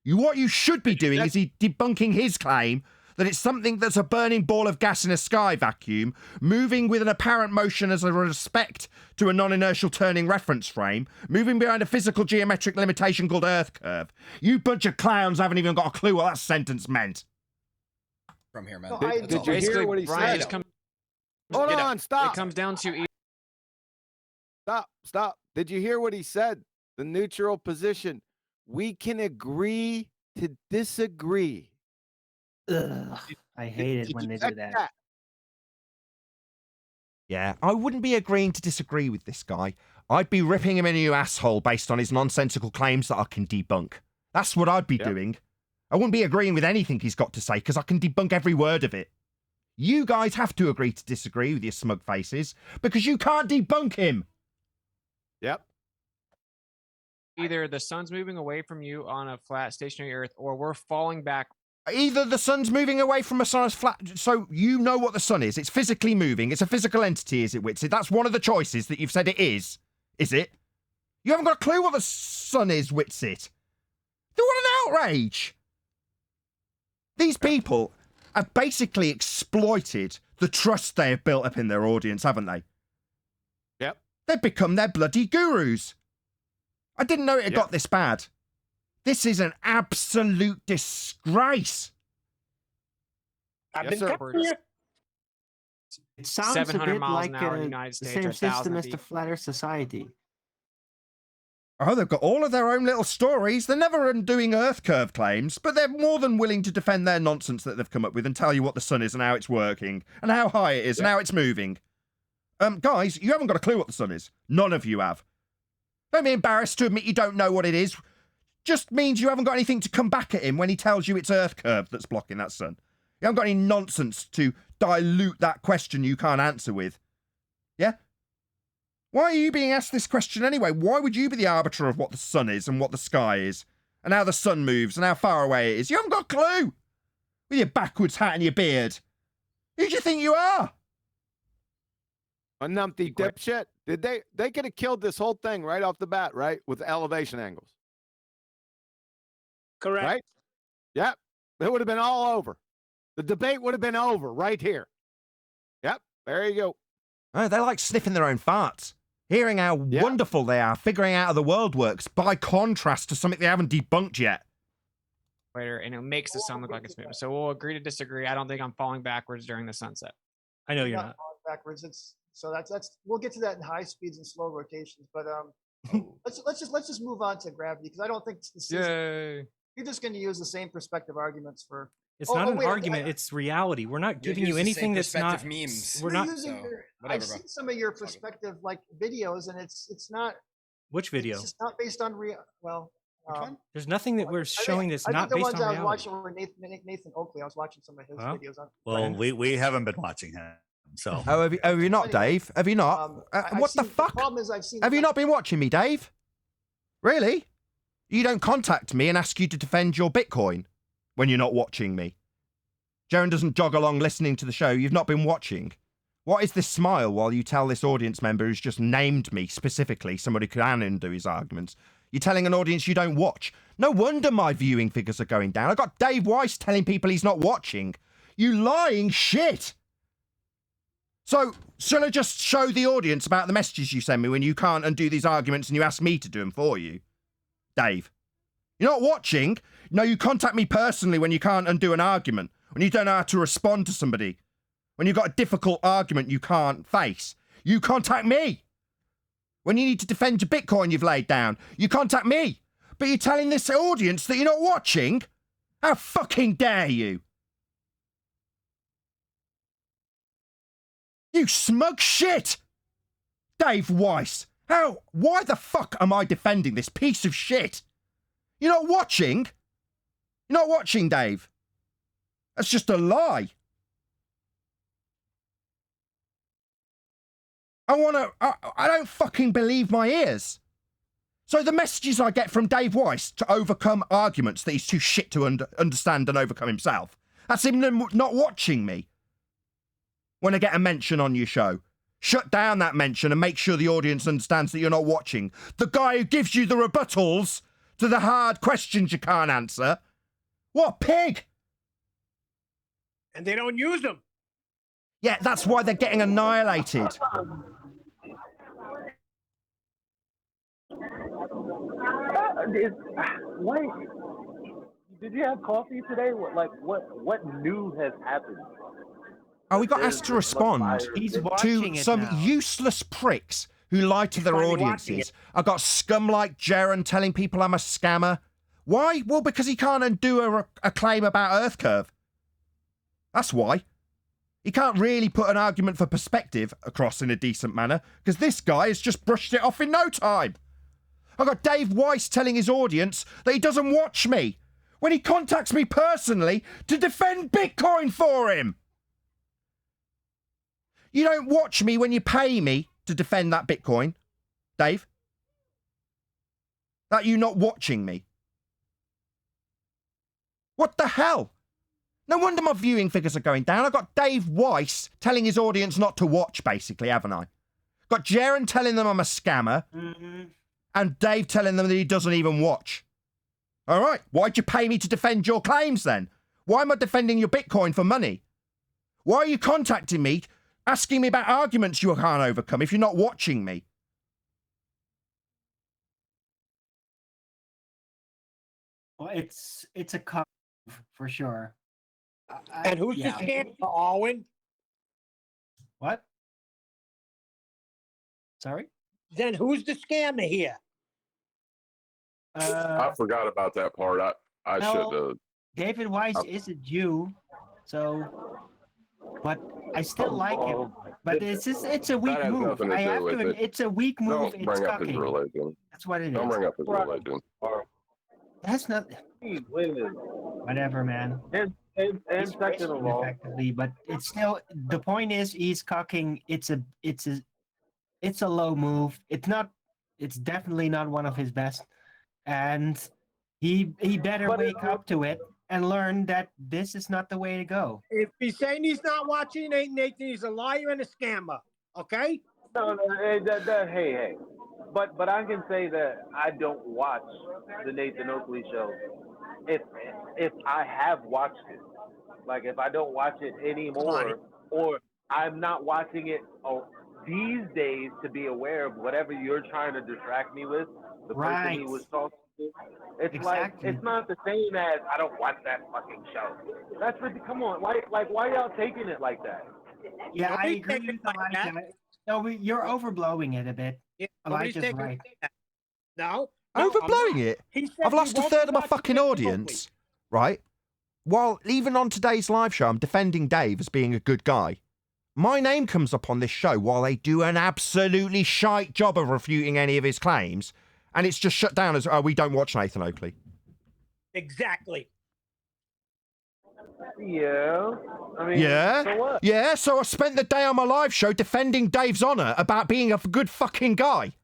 What you should be doing is debunking his claim that it's something that's a burning ball of gas in a sky vacuum, moving with an apparent motion as a respect to a non-inertial turning reference frame, moving behind a physical geometric limitation called Earth curve. You bunch of clowns haven't even got a clue what that sentence meant.
From here, man.
No,
Did you hear what he said? Hold on, stop.
It comes down to
Stop. Did you hear what he said? The neutral position. We can agree to disagree.
Ugh, I hate it when they do that.
Yeah, I wouldn't be agreeing to disagree with this guy. I'd be ripping him a new asshole based on his nonsensical claims that I can debunk. That's what I'd be doing. I wouldn't be agreeing with anything he's got to say because I can debunk every word of it. You guys have to agree to disagree with your smug faces because you can't debunk him.
Yep.
Either the sun's moving away from you on a flat stationary Earth, or we're falling back.
Either the sun's moving away from a sun's flat, so you know what the sun is. It's physically moving. It's a physical entity, is it, Witsy? That's one of the choices that you've said it is. Is it? You haven't got a clue what the sun is, Witsit. What an outrage! These people have basically exploited the trust they have built up in their audience, haven't they?
Yep.
They've become their bloody gurus. I didn't know it had got this bad. This is an absolute disgrace.
Yes, sir.
It sounds a
700
bit
miles
like
an hour in the United
the
States,
same
or 1,000
system as the
feet.
Flat Earth Society.
Oh, they've got all of their own little stories. They're never doing Earth curve claims, but they're more than willing to defend their nonsense that they've come up with and tell you what the sun is and how it's working and how high it is and how it's moving. Guys, you haven't got a clue what the sun is. None of you have. Don't be embarrassed to admit you don't know what it is. Just means you haven't got anything to come back at him when he tells you it's Earth curve that's blocking that sun. You haven't got any nonsense to dilute that question you can't answer with. Yeah? Why are you being asked this question anyway? Why would you be the arbiter of what the sun is and what the sky is and how the sun moves and how far away it is? You haven't got a clue. With your backwards hat and your beard. Who do you think you are?
A numpty dipshit. They could have killed this whole thing right off the bat, right? With elevation angles.
Correct.
Right? Yep. It would have been all over. The debate would have been over right here. Yep. There you go.
Oh, they like sniffing their own farts. Hearing how wonderful they are, figuring out how the world works, by contrast to something they haven't debunked yet.
And it makes the sun look like it's moving. So we'll agree to disagree. I don't think I'm falling backwards during the sunset.
I know you're not.
Falling backwards. That's we'll get to that in high speeds and slow rotations. But let's just move on to gravity because I don't think this
Yay.
you're just going to use the same perspective arguments for.
It's not an argument. It's reality. We're not giving you anything that's not.
Memes.
We're not.
I've seen some of your perspective like videos, and it's not.
Which video?
It's just not based on real. Well,
there's nothing that we're showing that's not
the
based
ones
on
I was
reality.
watching were Nathan Oakley. I was watching some of his videos on.
Well, we haven't been watching him. So.
Oh, have you not, Dave? Have you not? What the fuck?
The problem is I've seen.
Have you not been watching me, Dave? Really? You don't contact me and ask you to defend your Bitcoin when you're not watching me. Jaron doesn't jog along listening to the show. You've not been watching. What is this smile while you tell this audience member who's just named me specifically, somebody who can undo his arguments? You're telling an audience you don't watch. No wonder my viewing figures are going down. I got Dave Weiss telling people he's not watching. You lying shit. So, shall I just show the audience about the messages you send me when you can't undo these arguments and you ask me to do them for you? Dave, you're not watching? No, you contact me personally when you can't undo an argument, when you don't know how to respond to somebody, when you've got a difficult argument you can't face. You contact me. When you need to defend your Bitcoin you've laid down, you contact me. But you're telling this audience that you're not watching? How fucking dare you? You smug shit! Dave Weiss, why the fuck am I defending this piece of shit? You're not watching? You're not watching, Dave? That's just a lie. I don't fucking believe my ears. So the messages I get from Dave Weiss to overcome arguments that he's too shit to understand and overcome himself, that's him not watching me. When I get a mention on your show, shut down that mention and make sure the audience understands that you're not watching. The guy who gives you the rebuttals to the hard questions you can't answer. What pig?
And they don't use them.
Yeah, that's why they're getting annihilated.
Wait, did you have coffee today? What new has happened?
Oh, we got asked to respond to some useless pricks who lie to their audiences. I got scum like Jaren telling people I'm a scammer. Why? Well, because he can't undo a claim about Earth curve. That's why. He can't really put an argument for perspective across in a decent manner, because this guy has just brushed it off in no time. I got Dave Weiss telling his audience that he doesn't watch me when he contacts me personally to defend Bitcoin for him. You don't watch me when you pay me to defend that Bitcoin, Dave. That you not watching me. What the hell? No wonder my viewing figures are going down. I got Dave Weiss telling his audience not to watch, basically, haven't I? Got Jaren telling them I'm a scammer. And Dave telling them that he doesn't even watch. All right, why'd you pay me to defend your claims then? Why am I defending your Bitcoin for money? Why are you contacting me, asking me about arguments you can't overcome if you're not watching me?
Well, it's a cover for sure.
And who's the scammer, Alwyn?
What? Sorry?
Then who's the scammer here?
I forgot about that part. I should have.
David Weiss is a Jew, so, but I still like him. But it's a weak move. I have to admit, it's a weak move.
Don't bring up his religion.
That's what it is.
Don't bring up his religion.
That's not. Whatever, man.
And second of all,
effectively, but it's still the point is he's cocking. It's a low move. It's not. It's definitely not one of his best, and he better wake up to it and learn that this is not the way to go.
If he's saying he's not watching, ain't Nathan, he's a liar and a scammer. Okay?
No, hey. But I can say that I don't watch the Nathan Oakley show. If I have watched it, like if I don't watch it anymore, or I'm not watching it these days to be aware of whatever you're trying to distract me with, the person he was talking to. It's like it's not the same as I don't watch that fucking show. That's really, come on, why y'all taking it like that?
Yeah, I agree with Elijah. No, you're overblowing it a bit. Elijah's right.
No.
Overblowing it? I've lost a third of my fucking audience, right? While even on today's live show, I'm defending Dave as being a good guy. My name comes up on this show while they do an absolutely shite job of refuting any of his claims, and it's just shut down as, oh, we don't watch Nathan Oakley.
Exactly.
Yeah. I mean,
yeah?
So what?
Yeah, so I spent the day on my live show defending Dave's honour about being a good fucking guy.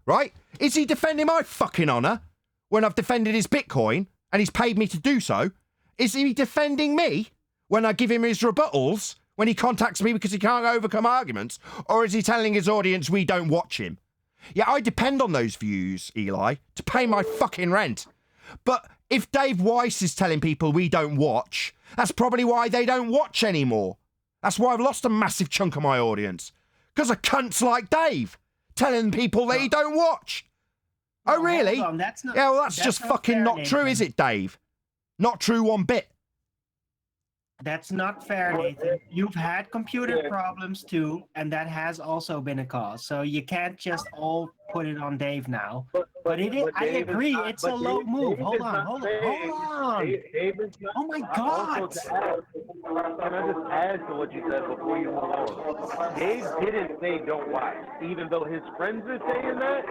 Right? Is he defending my fucking honour when I've defended his Bitcoin and he's paid me to do so? Is he defending me when I give him his rebuttals when he contacts me because he can't overcome arguments? Or is he telling his audience we don't watch him? Yeah, I depend on those views, Eli, to pay my fucking rent. But if Dave Weiss is telling people we don't watch, that's probably why they don't watch anymore. That's why I've lost a massive chunk of my audience. Because of cunts like Dave telling people that he don't watch. Oh, really?
That's not,
yeah, well, that's just fucking
fair,
not true,
Nathan.
is it, Dave? Not true one bit.
That's not fair, Nathan. You've had computer problems too, and that has also been a cause. So you can't just all put it on Dave now. But it is, I agree, it's a low move. Hold on. Oh my God.
Can I just add to what you said before you move on? Dave didn't say don't watch, even though his friends are saying that.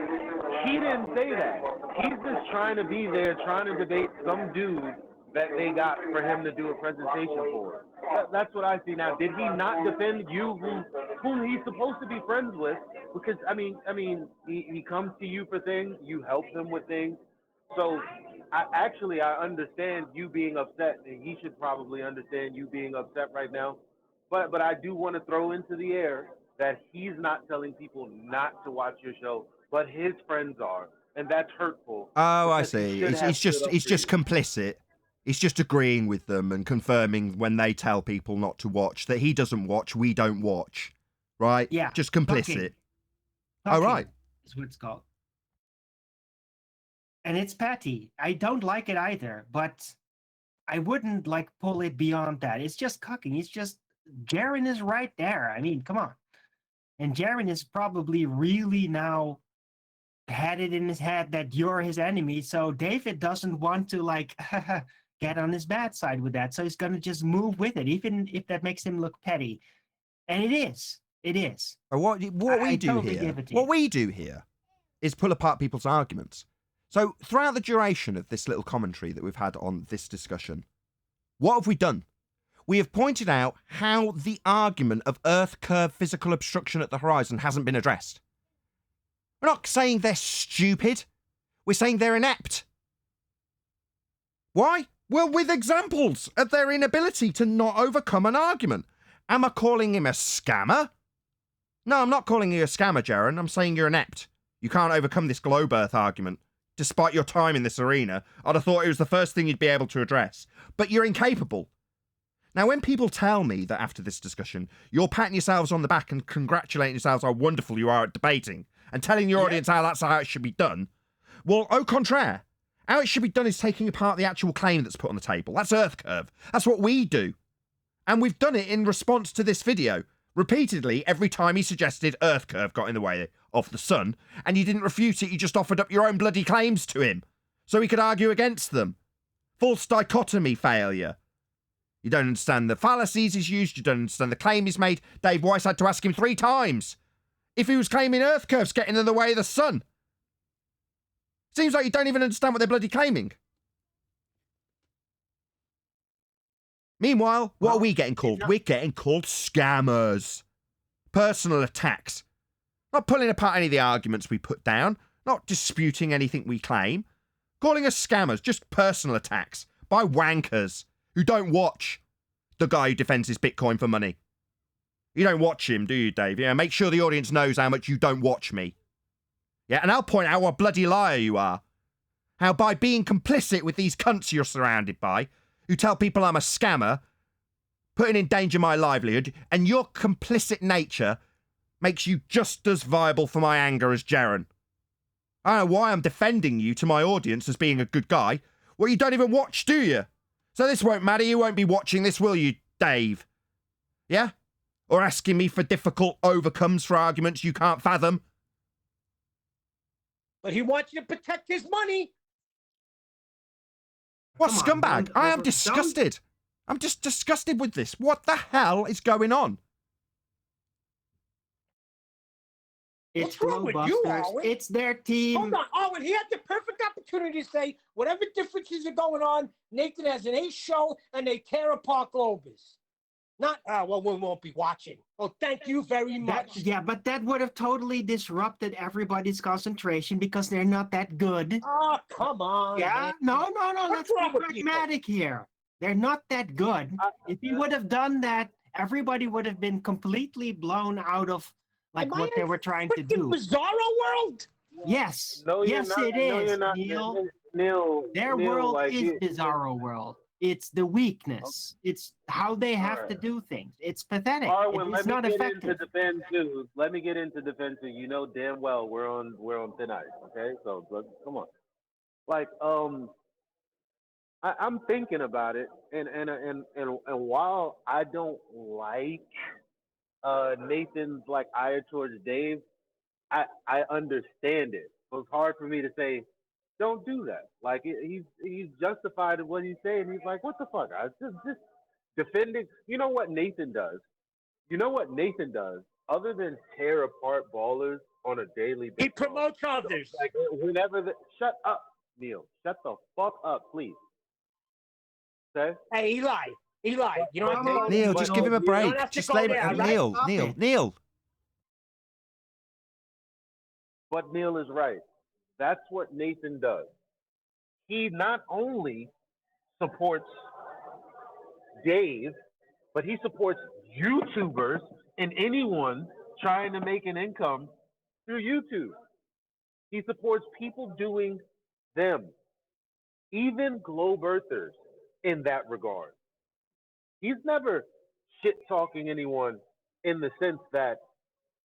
He didn't say that. He's just trying to be there, trying to debate some dude that they got for him to do a presentation for. That's what I see now. Did he not defend you, whom he's supposed to be friends with? Because I mean, he comes to you for things. You help him with things. So I understand you being upset, and he should probably understand you being upset right now. But I do want to throw into the air that he's not telling people not to watch your show, but his friends are. and that's hurtful.
Oh, I
because he
see.
should have
He's just
stood up
he's
for
just
you.
complicit. He's just agreeing with them and confirming when they tell people not to watch that he doesn't watch, we don't watch, right?
Yeah,
just complicit. Oh,
Talking
right.
is what it's called. And it's petty. I don't like it either, but I wouldn't like pull it beyond that. It's just cucking. It's just Jaren is right there. I mean, come on. And Jaren is probably really now had it in his head that you're his enemy. So David doesn't want to like get on his bad side with that. So he's gonna just move with it, even if that makes him look petty. And it is. It is.
What we
I
do
totally
here,
give it to
what
you.
we do here, is pull apart people's arguments. So throughout the duration of this little commentary that we've had on this discussion, what have we done? We have pointed out how the argument of Earth curve physical obstruction at the horizon hasn't been addressed. We're not saying they're stupid. We're saying they're inept. Why? Well, with examples of their inability to not overcome an argument. Am I calling him a scammer? No, I'm not calling you a scammer, Jaren. I'm saying you're inept. You can't overcome this globe Earth argument. Despite your time in this arena, I'd have thought it was the first thing you'd be able to address. But you're incapable. Now, when people tell me that after this discussion, you're patting yourselves on the back and congratulating yourselves how wonderful you are at debating and telling your audience how that's how it should be done, well, au contraire. How it should be done is taking apart the actual claim that's put on the table. That's Earth curve. That's what we do. And we've done it in response to this video. Repeatedly, every time he suggested Earth curve got in the way of the sun, and you didn't refute it, you just offered up your own bloody claims to him, so he could argue against them. False dichotomy failure. You don't understand the fallacies he's used, you don't understand the claim he's made. Dave Weiss had to ask him 3 times if he was claiming Earth curves getting in the way of the sun. Seems like you don't even understand what they're bloody claiming. Meanwhile, what are we getting called? We're getting called scammers. Personal attacks. Not pulling apart any of the arguments we put down. Not disputing anything we claim. Calling us scammers. Just personal attacks. By wankers. Who don't watch the guy who defends his Bitcoin for money. You don't watch him, do you, Dave? Yeah, make sure the audience knows how much you don't watch me. Yeah, and I'll point out what a bloody liar you are. How by being complicit with these cunts you're surrounded by, who tell people I'm a scammer, putting in danger my livelihood, and your complicit nature makes you just as viable for my anger as Jaren. I don't know why I'm defending you to my audience as being a good guy. Well, you don't even watch, do you? So this won't matter. You won't be watching this, will you, Dave? Yeah? Or asking me for difficult overcomes for arguments you can't fathom?
But he wants you to protect his money.
What
Come on,
scumbag? I am disgusted. I'm just disgusted with this. What the hell is going on?
It's
What's wrong with you,
Glowbusters.
Owen?
It's their team.
Hold on, Owen. He had the perfect opportunity to say whatever differences are going on. Nathan has an ace show, and they tear apart Globus. Not, well, we won't be watching. Oh, thank you very much.
Yeah, but that would have totally disrupted everybody's concentration because they're not that good.
Oh, come on.
Yeah,
man.
no.
What's
Let's
wrong
be
with people?
pragmatic here. They're not that good. If he would have done that, everybody would have been completely blown out of like
Am
what
I
they were trying to
freaking
do.
Bizarro world?
Yes.
No, you're
Yes,
not.
it
No,
is,
you're not.
Neil.
Neil,
Their
Neil,
world
like,
is Bizarro world. It's the weakness. It's how they have to
Alright.
do things. It's pathetic.
Arwen,
It's
let me
not
get
effective.
into defend too. Let me get into defend too. You know damn well we're on thin ice. Okay, so come on. Like I'm thinking about it, and while I don't like Nathan's like eye towards Dave, I understand it. So it's hard for me to say don't do that. Like he's justified in what he's saying. He's like, what the fuck? I just defending. You know what Nathan does? You know what Nathan does? Other than tear apart ballers on a daily basis,
He promotes others.
like whenever shut up, Neil. Shut the fuck up, please. Okay.
Hey, Eli. You don't have to go
Neil,
there.
just give him a
You
break.
don't have to
Just
go
let
there,
him.
right?
Neil.
But Neil is right. That's what Nathan does. He not only supports Dave, but he supports YouTubers and anyone trying to make an income through YouTube. He supports people doing them, even globe earthers in that regard. He's never shit talking anyone in the sense that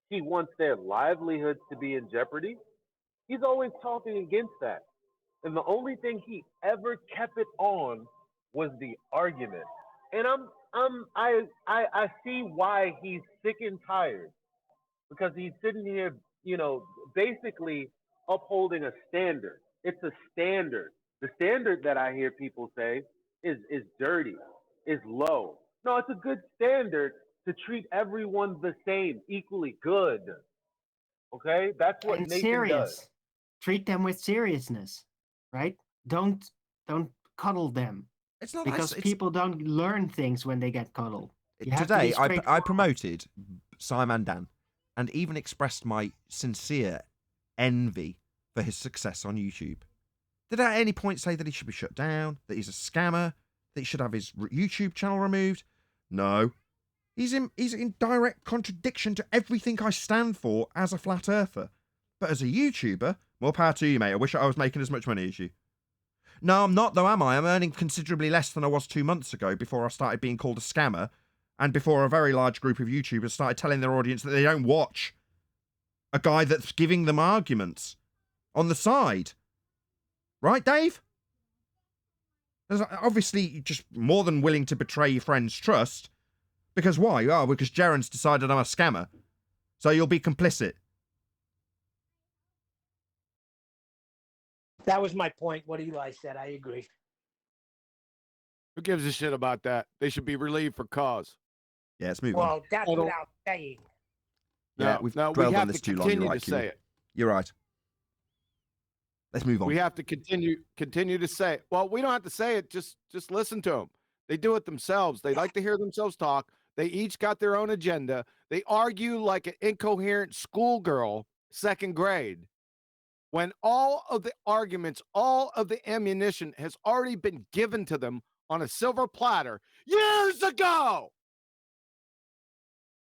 he wants their livelihoods to be in jeopardy. He's always talking against that. And the only thing he ever kept it on was the argument. And I see why he's sick and tired, because he's sitting here, basically upholding a standard. It's a standard. The standard that I hear people say is dirty, is low. No, it's a good standard to treat everyone the same, equally good. Okay? That's what
And
Nathan
serious.
does.
Treat them with seriousness, right? Don't cuddle them.
It's not
because
it's,
people don't learn things when they get cuddled. You have to be
Today, I
straightforward.
promoted Simon Dan and even expressed my sincere envy for his success on YouTube. Did I at any point say that he should be shut down, that he's a scammer, that he should have his YouTube channel removed? No. He's in direct contradiction to everything I stand for as a flat earther. But as a YouTuber, more power to you, mate. I wish I was making as much money as you. No, I'm not, though, am I? I'm earning considerably less than I was 2 months ago before I started being called a scammer and before a very large group of YouTubers started telling their audience that they don't watch a guy that's giving them arguments on the side. Right, Dave? There's obviously just more than willing to betray your friend's trust. Because why? Oh, because Jaren's decided I'm a scammer. So you'll be complicit.
That was my point. What Eli said, I agree.
Who gives a shit about that? They should be relieved for cause.
Yeah, let's move on.
Well, that's without saying.
Yeah,
No,
we've
no, we
dwelled on
have
this
to
too long. You're
continue
right,
to
Kiwi.
say it.
You're right. Let's move on.
We have to continue to say it. Well, we don't have to say it. Just listen to them. They do it themselves. They like to hear themselves talk. They each got their own agenda. They argue like an incoherent schoolgirl, second grade, when all of the arguments, all of the ammunition has already been given to them on a silver platter years ago.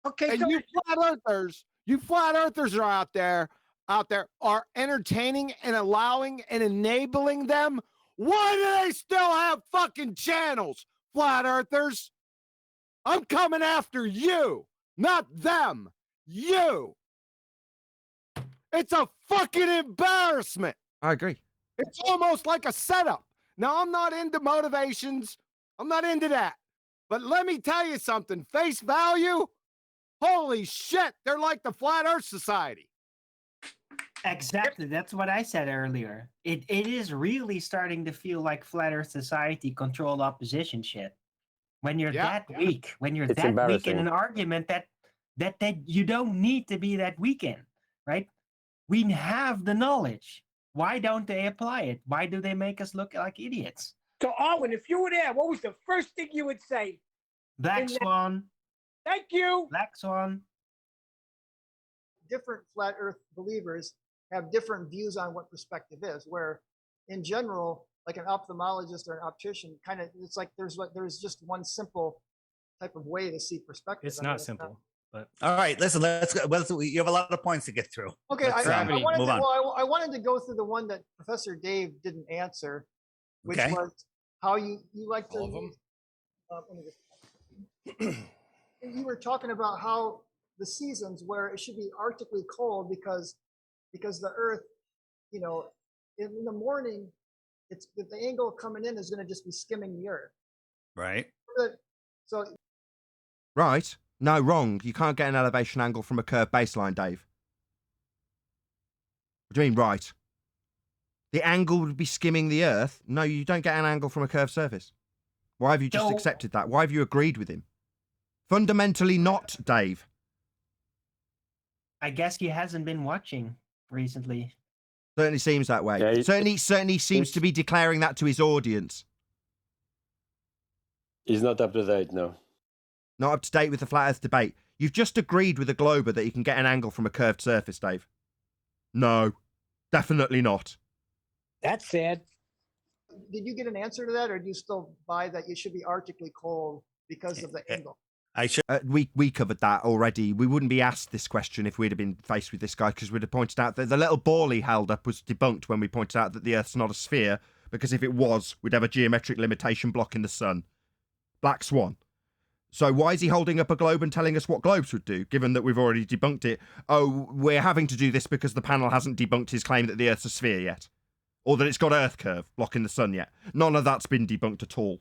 Okay,
and
so
you flat earthers are out there are entertaining and allowing and enabling them. Why do they still have fucking channels, flat earthers? I'm coming after you, not them. You. It's a fucking embarrassment.
I agree.
It's almost like a setup. Now, I'm not into motivations. I'm not into that. But let me tell you something. Face value, holy shit, they're like the Flat Earth Society.
Exactly. That's what I said earlier. It is really starting to feel like Flat Earth Society controlled opposition shit. When you're that weak, when you're
It's
that weak in
embarrassing.
an argument that you don't need to be that weak in, right? We have the knowledge. Why don't they apply it? Why do they make us look like idiots?
So, Arwen, if you were there, what was the first thing you would say?
Black Swan.
Thank you.
Black Swan.
Different flat earth believers have different views on what perspective is, where in general, like an ophthalmologist or an optician, kind of, it's like there's just one simple type of way to see perspective.
It's not simple, but
All right, listen, let's go. You have a lot of points to get through.
okay.
Let's,
I wanted
move
to,
on.
well, I wanted to go through the one that Professor Dave didn't answer, which
Okay.
was how you like to
All of them?
let me just- you were talking about how the seasons where it should be arctically cold because the Earth, in the morning, it's the angle coming in is going to just be skimming the Earth.
Right.
So
Right. No, wrong. You can't get an elevation angle from a curved baseline, Dave. What do you mean, right? The angle would be skimming the Earth. No, you don't get an angle from a curved surface. Why have you just accepted that? Why have you agreed with him? Fundamentally not, Dave.
I guess he hasn't been watching recently.
Certainly seems that way.
Yeah,
certainly seems to be declaring that to his audience.
He's not up to date now.
Not up to date with the flat Earth debate. You've just agreed with a glober that you can get an angle from a curved surface, Dave. No, definitely not.
That's sad.
did you get an answer to that, or do you still buy that you should be arctically cold because of the angle?
I should.
We covered that already. We wouldn't be asked this question if we'd have been faced with this guy, because we'd have pointed out that the little ball he held up was debunked when we pointed out that the Earth's not a sphere, because if it was, we'd have a geometric limitation blocking the sun. Black swan. So why is he holding up a globe and telling us what globes would do, given that we've already debunked it? Oh, we're having to do this because the panel hasn't debunked his claim that the Earth's a sphere yet, or that it's got Earth curve blocking the sun yet. None of that's been debunked at all.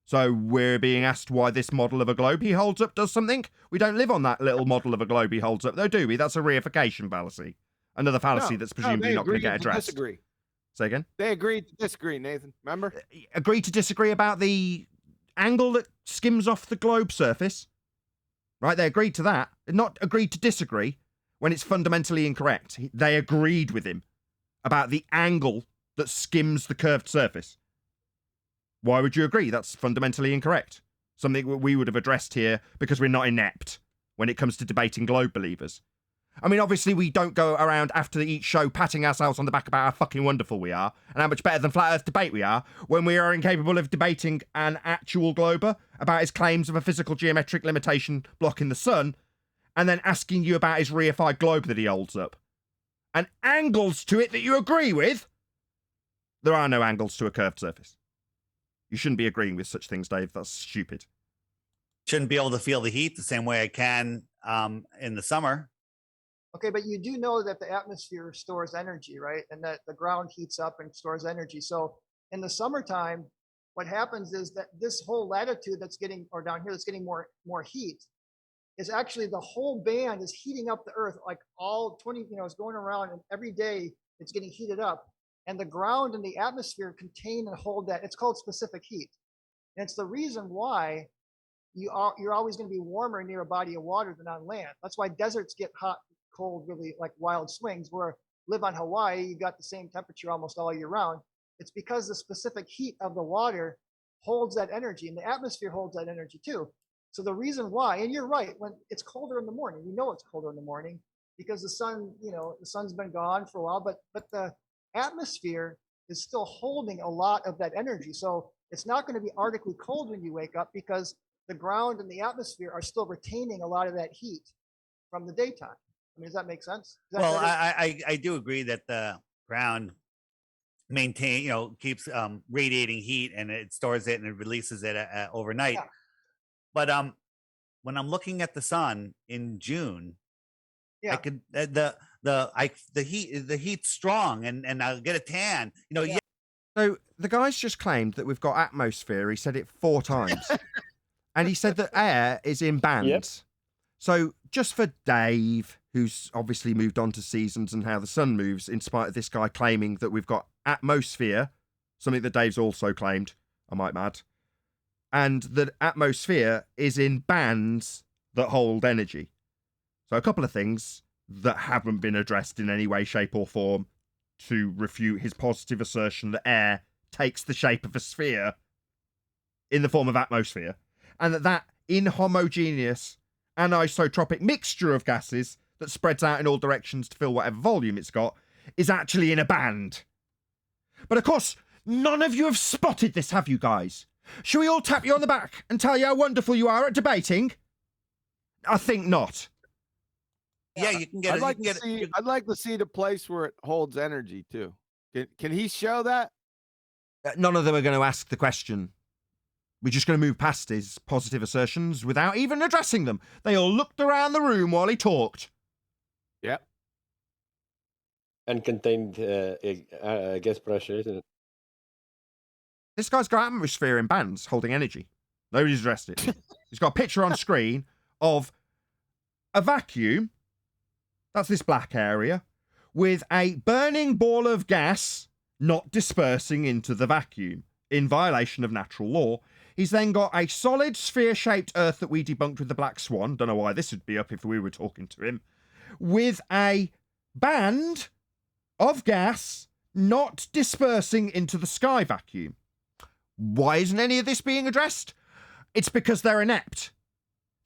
So we're being asked why this model of a globe he holds up does something? We don't live on that little model of a globe he holds up, though, do we? That's a reification fallacy. Another fallacy that's presumably not going to get addressed.
Disagree.
Say again?
They agreed to disagree, Nathan. Remember?
Agree to disagree about the angle that skims off the globe surface. Right? They agreed to that. Not agreed to disagree when it's fundamentally incorrect. They agreed with him about the angle that skims the curved surface. Why would you agree? That's fundamentally incorrect. Something we would have addressed here because we're not inept when it comes to debating globe believers. I mean, obviously, we don't go around after each show patting ourselves on the back about how fucking wonderful we are and how much better than Flat Earth debate we are when we are incapable of debating an actual glober about his claims of a physical geometric limitation blocking the sun, and then asking you about his reified globe that he holds up. And angles to it that you agree with? There are no angles to a curved surface. You shouldn't be agreeing with such things, Dave. That's stupid.
Shouldn't be able to feel the heat the same way I can in the summer.
Okay, but you do know that the atmosphere stores energy, right? And that the ground heats up and stores energy. So in the summertime, what happens is that this whole latitude that's getting, or down here that's getting more heat, is actually the whole band is heating up the Earth, like all 20, it's going around, and every day it's getting heated up. And the ground and the atmosphere contain and hold that. It's called specific heat. And it's the reason why you're always going to be warmer near a body of water than on land. That's why deserts get hot, cold, really like wild swings. Where live on Hawaii, you got the same temperature almost all year round. It's because the specific heat of the water holds that energy, and the atmosphere holds that energy too. So the reason why, and you're right, when it's colder in the morning, we know it's colder in the morning because the sun, the sun's been gone for a while, but the atmosphere is still holding a lot of that energy. So it's not going to be arctically cold when you wake up because the ground and the atmosphere are still retaining a lot of that heat from the daytime. I mean, does that make sense?
Well, I do agree that the ground keeps radiating heat, and it stores it and it releases it overnight. Yeah. But when I'm looking at the sun in June, I could the heat's strong and I'll get a tan.
So the guy's just claimed that we've got atmosphere. He said it 4 times, and he said that air is in bands. Yep. So just for Dave, who's obviously moved on to seasons and how the sun moves, in spite of this guy claiming that we've got atmosphere, something that Dave's also claimed, I might add, and that atmosphere is in bands that hold energy. So a couple of things that haven't been addressed in any way, shape or form to refute his positive assertion that air takes the shape of a sphere in the form of atmosphere, and that inhomogeneous anisotropic mixture of gases that spreads out in all directions to fill whatever volume it's got is actually in a band. But of course, none of you have spotted this, have you guys? Shall we all tap you on the back and tell you how wonderful you are at debating? I think not.
Yeah, you can get.
I'd like to see the place where it holds energy too. Can he show that?
None of them are going to ask the question. We're just going to move past his positive assertions without even addressing them. They all looked around the room while he talked.
Yep.
And contained gas pressure, isn't it?
This guy's got atmosphere in bands holding energy. Nobody's addressed it. He's got a picture on screen of a vacuum. That's this black area with a burning ball of gas not dispersing into the vacuum in violation of natural law. He's then got a solid sphere-shaped Earth that we debunked with the black swan. Don't know why this would be up if we were talking to him. With a band of gas not dispersing into the sky vacuum. Why isn't any of this being addressed? It's because they're inept.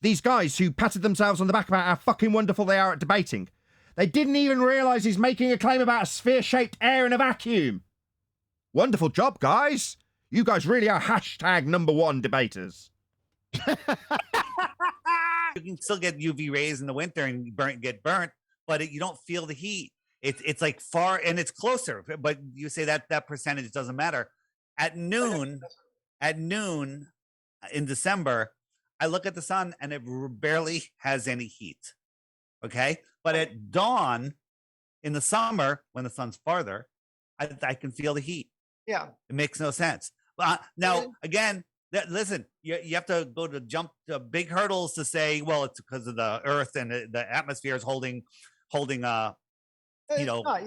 These guys who patted themselves on the back about how fucking wonderful they are at debating, they didn't even realise he's making a claim about a sphere-shaped air in a vacuum. Wonderful job, guys. You guys really are #1 debaters.
you can still get UV rays in the winter and get burnt, but you don't feel the heat. It's like far, and it's closer, but you say that percentage doesn't matter. At noon in December, I look at the sun and it barely has any heat. Okay. But at dawn in the summer, when the sun's farther, I can feel the heat.
Yeah.
It makes no sense. Now, again, listen, you have to jump to big hurdles to say, well, it's because of the earth and the atmosphere is holding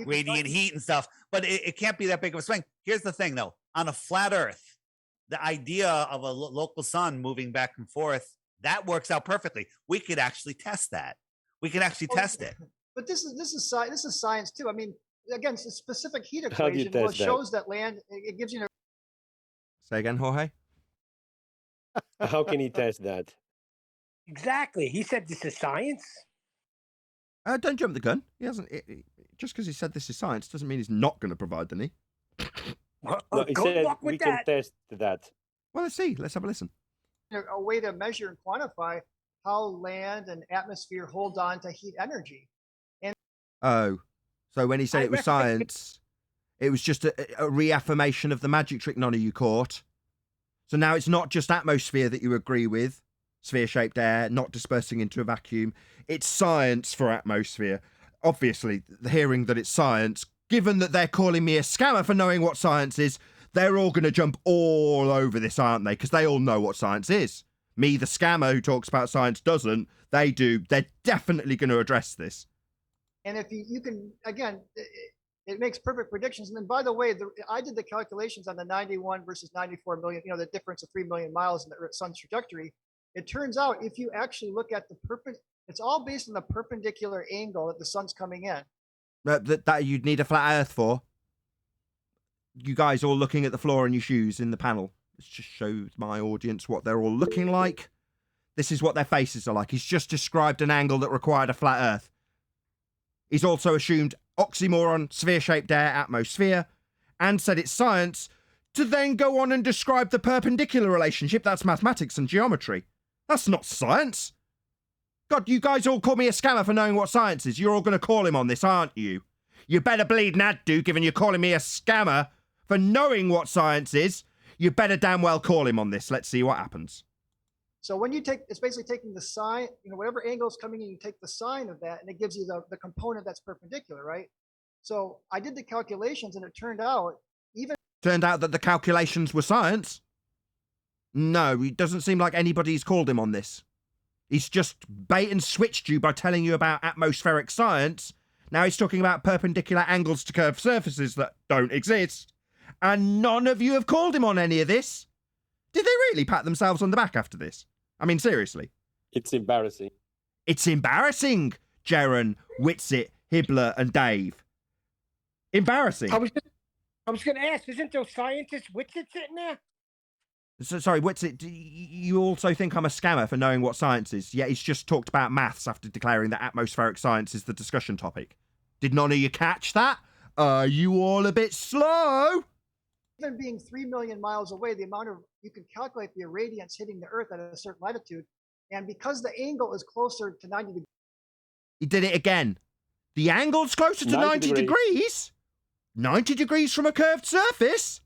radiant heat and stuff, but it can't be that big of a swing. Here's the thing though, on a flat earth, the idea of a local sun moving back and forth, that works out perfectly. We could actually test that. We can actually test it.
But this is science too. I mean, again, it's a specific heat
How do you
equation. Well, it
test that?
shows that land, it gives you
Say again, Jorge.
How can he test that?
Exactly. He said this is science.
Don't jump the gun. He hasn't. Just because he said this is science doesn't mean he's not going to provide any.
No, he said we can test that.
Well, let's see. Let's have a listen.
a way to measure and quantify how land and atmosphere hold on to heat energy. And
Oh, so when he said it was science, it was just a reaffirmation of the magic trick none of you caught. So now it's not just atmosphere that you agree with, sphere-shaped air, not dispersing into a vacuum. It's science for atmosphere. Obviously, hearing that it's science, given that they're calling me a scammer for knowing what science is, they're all going to jump all over this, aren't they? Because they all know what science is. Me, the scammer who talks about science, doesn't. They do. They're definitely going to address this.
And if you can, again, it makes perfect predictions. And then, by the way, I did the calculations on the 91 versus 94 million, the difference of 3 million miles in the sun's trajectory. It turns out if you actually look at it's all based on the perpendicular angle that the sun's coming in.
That you'd need a flat earth for. You guys all looking at the floor in your shoes in the panel. Let's just show my audience what they're all looking like. This is what their faces are like. He's just described an angle that required a flat earth. He's also assumed oxymoron, sphere-shaped air, atmosphere, and said it's science, to then go on and describe the perpendicular relationship. That's mathematics and geometry. That's not science. God, you guys all call me a scammer for knowing what science is. You're all going to call him on this, aren't you? You better bleed Nat do, given you're calling me a scammer for knowing what science is. You better damn well call him on this. Let's see what happens.
So when you it's basically taking the sine, whatever angle is coming in, you take the sine of that, and it gives you the component that's perpendicular, right? So I did the calculations, and it turned out
that the calculations were science. No, it doesn't seem like anybody's called him on this. He's just bait and switched you by telling you about atmospheric science. Now he's talking about perpendicular angles to curved surfaces that don't exist. And none of you have called him on any of this. Did they really pat themselves on the back after this? I mean, seriously.
It's embarrassing.
It's embarrassing, Jaren, Whitsitt, Hibbler, and Dave. Embarrassing.
I was going to ask, isn't there scientist Whitsitt sitting there?
So, sorry, Whitsitt, you also think I'm a scammer for knowing what science is? Yeah, he's just talked about maths after declaring that atmospheric science is the discussion topic. Did none of you catch that? Are you all a bit slow?
even being 3 million miles away, you can calculate the irradiance hitting the Earth at a certain latitude. And because the angle is closer to 90 degrees.
He did it again. The angle's closer to 90 degrees? 90 degrees from a curved surface?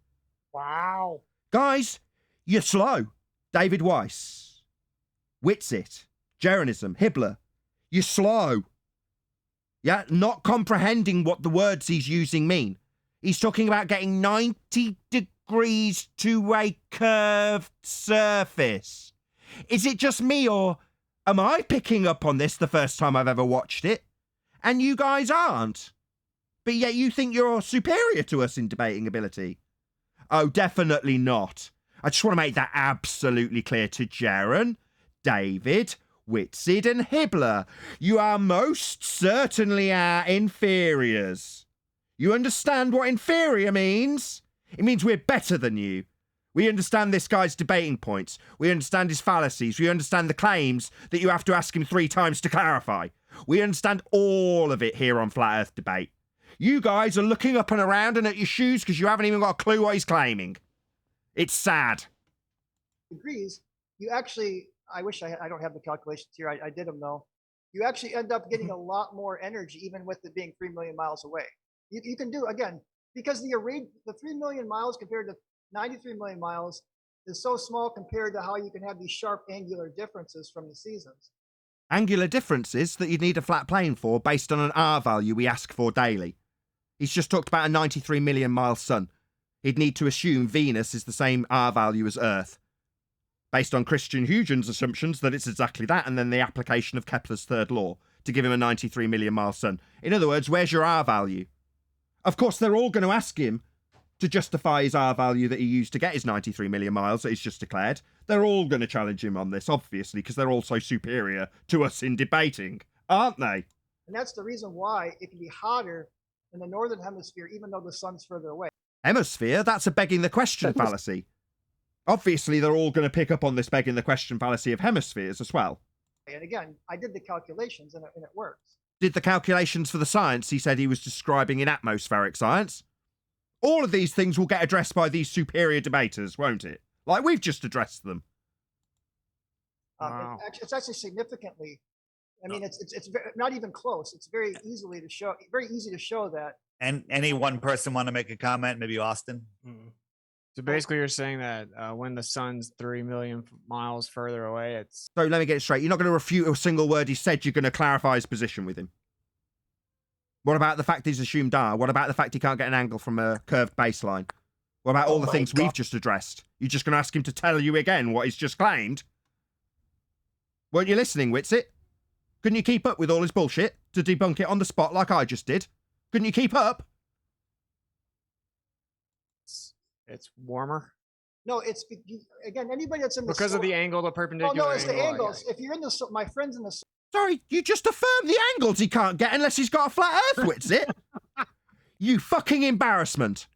Wow.
Guys, you're slow. David Weiss, Whitsitt, Jeranism, Hibbler. You're slow. Yeah, not comprehending what the words he's using mean. He's talking about getting 90 degrees to a curved surface. Is it just me, or am I picking up on this the first time I've ever watched it? And you guys aren't. But yet you think you're superior to us in debating ability. Oh, definitely not. I just want to make that absolutely clear to Jaren, David, Whitsitt and Hibbler. You are most certainly our inferiors. You understand what inferior means? It means we're better than you. We understand this guy's debating points. We understand his fallacies. We understand the claims that you have to ask him 3 times to clarify. We understand all of it here on Flat Earth Debate. You guys are looking up and around and at your shoes because you haven't even got a clue what he's claiming. It's sad.
Degrees, you actually I wish I don't have the calculations here. I did them though. You actually end up getting a lot more energy, even with it being 3 million miles away. You can do, again, because the 3 million miles compared to 93 million miles is so small compared to how you can have these sharp angular differences from the seasons.
Angular differences that you'd need a flat plane for based on an R value we ask for daily. He's just talked about a 93 million mile sun. He'd need to assume Venus is the same R value as Earth, based on Christian Huygens' assumptions that it's exactly that, and then the application of Kepler's third law to give him a 93 million mile sun. In other words, where's your R value? Of course, they're all going to ask him to justify his R value that he used to get his 93 million miles that he's just declared. They're all going to challenge him on this, obviously, because they're all so superior to us in debating, aren't they?
And that's the reason why it can be hotter in the northern hemisphere, even though the sun's further away.
Hemisphere? That's a begging the question fallacy. Obviously, they're all going to pick up on this begging the question fallacy of hemispheres as well.
And again, I did the calculations and it works.
Did the calculations for the science he said he was describing in atmospheric science? All of these things will get addressed by these superior debaters, won't it? Like we've just addressed them.
Wow.
It's actually significantly. I mean, it's not even close. It's very easy to show that.
And any one person want to make a comment? Maybe Austin.
So basically, you're saying that when the sun's 3 million miles further away, it's
So let me get it straight. You're not going to refute a single word he said. You're going to clarify his position with him. What about the fact he's assumed R? What about the fact he can't get an angle from a curved baseline? What about all the things we've just addressed? You're just going to ask him to tell you again what he's just claimed? Weren't you listening, Whitsit? Couldn't you keep up with all his bullshit to debunk it on the spot like I just did? Couldn't you keep up?
it's warmer
No, it's again, anybody that's in the
because of the angle, the perpendicular.
Oh no, it's the
angle.
angles. If you're in the, my friends in the.
Sorry, you just affirmed the angles he can't get unless he's got a flat earth, Whitsit. You fucking embarrassment.